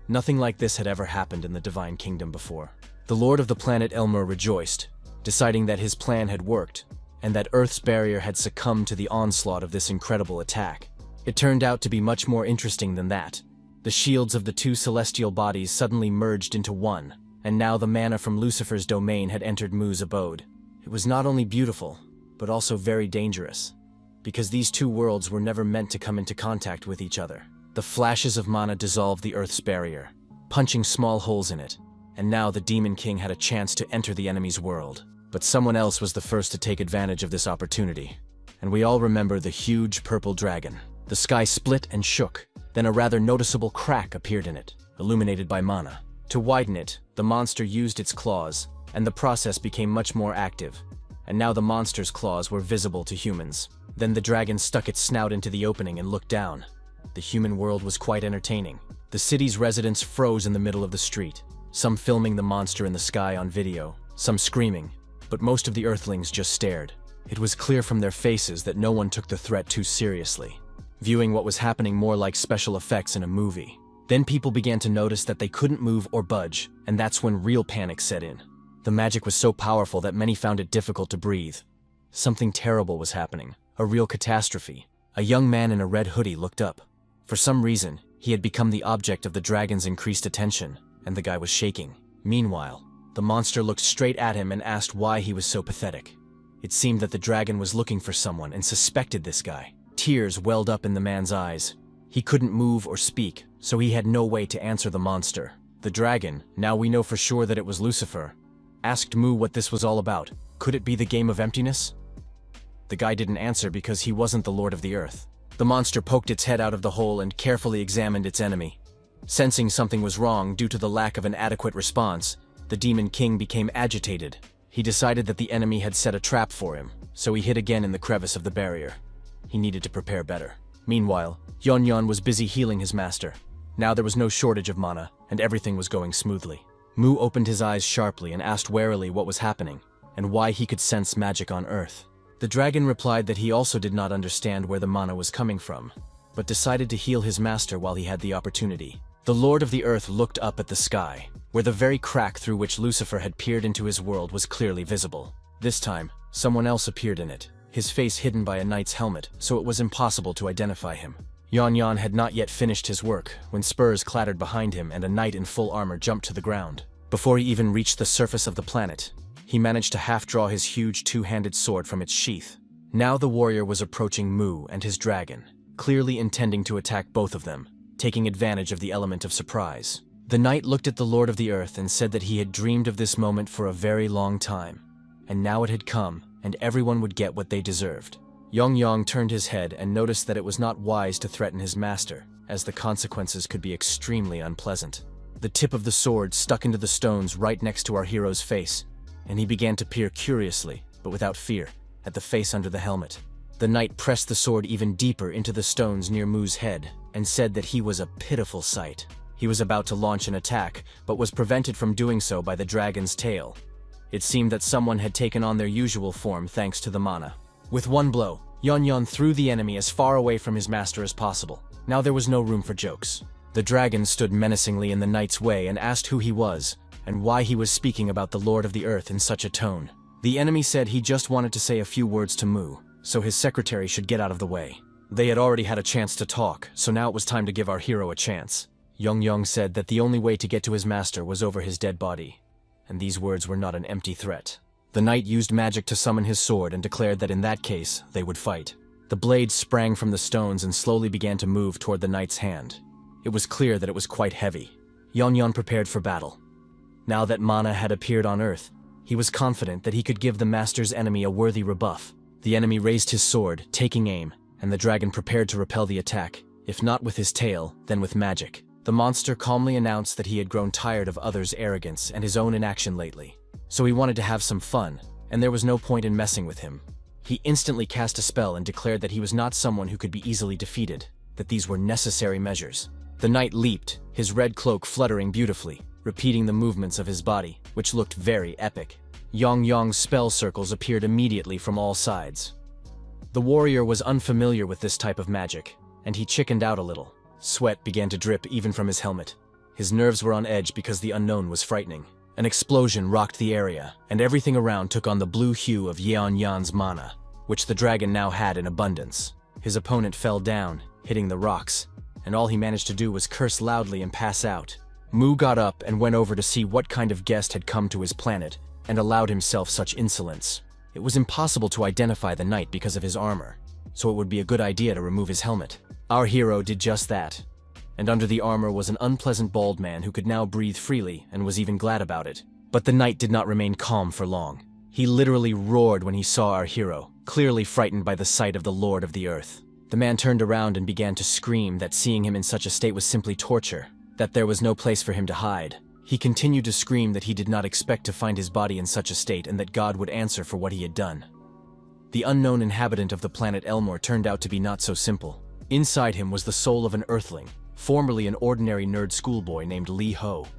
Nothing like this had ever happened in the Divine Kingdom before. The Lord of the planet Elmur rejoiced, deciding that his plan had worked, and that Earth's barrier had succumbed to the onslaught of this incredible attack. It turned out to be much more interesting than that. The shields of the two celestial bodies suddenly merged into one, and now the mana from Lucifer's domain had entered Mu's abode. It was not only beautiful, but also very dangerous, because these two worlds were never meant to come into contact with each other. The flashes of mana dissolved the Earth's barrier, punching small holes in it, and now the Demon King had a chance to enter the enemy's world. But someone else was the first to take advantage of this opportunity, and we all remember the huge purple dragon. The sky split and shook, then a rather noticeable crack appeared in it, illuminated by mana. To widen it, the monster used its claws, and the process became much more active, and now the monster's claws were visible to humans. Then the dragon stuck its snout into the opening and looked down. The human world was quite entertaining. The city's residents froze in the middle of the street, some filming the monster in the sky on video, some screaming, but most of the Earthlings just stared. It was clear from their faces that no one took the threat too seriously, viewing what was happening more like special effects in a movie. Then people began to notice that they couldn't move or budge, and that's when real panic set in. The magic was so powerful that many found it difficult to breathe. Something terrible was happening, a real catastrophe. A young man in a red hoodie looked up. For some reason, he had become the object of the dragon's increased attention, and the guy was shaking. Meanwhile, the monster looked straight at him and asked why he was so pathetic. It seemed that the dragon was looking for someone and suspected this guy. Tears welled up in the man's eyes. He couldn't move or speak, so he had no way to answer the monster. The dragon, now we know for sure that it was Lucifer, asked Mu what this was all about. Could it be the game of emptiness? The guy didn't answer because he wasn't the Lord of the Earth. The monster poked its head out of the hole and carefully examined its enemy. Sensing something was wrong due to the lack of an adequate response, the Demon King became agitated. He decided that the enemy had set a trap for him, so he hid again in the crevice of the barrier. He needed to prepare better. Meanwhile, Yon was busy healing his master. Now there was no shortage of mana, and everything was going smoothly. Mu opened his eyes sharply and asked warily what was happening, and why he could sense magic on Earth. The dragon replied that he also did not understand where the mana was coming from, but decided to heal his master while he had the opportunity. The Lord of the Earth looked up at the sky, where the very crack through which Lucifer had peered into his world was clearly visible. This time, someone else appeared in it, his face hidden by a knight's helmet, so it was impossible to identify him. Yon had not yet finished his work when spurs clattered behind him and a knight in full armor jumped to the ground. Before he even reached the surface of the planet, he managed to half-draw his huge two-handed sword from its sheath. Now the warrior was approaching Mu and his dragon, clearly intending to attack both of them, taking advantage of the element of surprise. The knight looked at the Lord of the Earth and said that he had dreamed of this moment for a very long time, and now it had come, and everyone would get what they deserved. Yong turned his head and noticed that it was not wise to threaten his master, as the consequences could be extremely unpleasant. The tip of the sword stuck into the stones right next to our hero's face, and he began to peer curiously, but without fear, at the face under the helmet. The knight pressed the sword even deeper into the stones near Mu's head, and said that he was a pitiful sight. He was about to launch an attack, but was prevented from doing so by the dragon's tail. It seemed that someone had taken on their usual form thanks to the mana. With one blow, Yon threw the enemy as far away from his master as possible. Now there was no room for jokes. The dragon stood menacingly in the knight's way and asked who he was, and why he was speaking about the Lord of the Earth in such a tone. The enemy said he just wanted to say a few words to Mu, so his secretary should get out of the way. They had already had a chance to talk, so now it was time to give our hero a chance. Yong said that the only way to get to his master was over his dead body, and these words were not an empty threat. The knight used magic to summon his sword and declared that in that case, they would fight. The blade sprang from the stones and slowly began to move toward the knight's hand. It was clear that it was quite heavy. Yon prepared for battle. Now that Mana had appeared on Earth, he was confident that he could give the master's enemy a worthy rebuff. The enemy raised his sword, taking aim, and the dragon prepared to repel the attack, if not with his tail, then with magic. The monster calmly announced that he had grown tired of others' arrogance and his own inaction lately. So he wanted to have some fun, and there was no point in messing with him. He instantly cast a spell and declared that he was not someone who could be easily defeated, that these were necessary measures. The knight leaped, his red cloak fluttering beautifully, repeating the movements of his body, which looked very epic. Yong's spell circles appeared immediately from all sides. The warrior was unfamiliar with this type of magic, and he chickened out a little. Sweat began to drip even from his helmet. His nerves were on edge because the unknown was frightening. An explosion rocked the area, and everything around took on the blue hue of Yeon's mana, which the dragon now had in abundance. His opponent fell down, hitting the rocks, and all he managed to do was curse loudly and pass out. Mu got up and went over to see what kind of guest had come to his planet, and allowed himself such insolence. It was impossible to identify the knight because of his armor, so it would be a good idea to remove his helmet. Our hero did just that, and under the armor was an unpleasant bald man who could now breathe freely and was even glad about it. But the knight did not remain calm for long. He literally roared when he saw our hero, clearly frightened by the sight of the Lord of the Earth. The man turned around and began to scream that seeing him in such a state was simply torture, that there was no place for him to hide. He continued to scream that he did not expect to find his body in such a state and that God would answer for what he had done. The unknown inhabitant of the planet Elmore turned out to be not so simple. Inside him was the soul of an Earthling, formerly an ordinary nerd schoolboy named Lee Ho.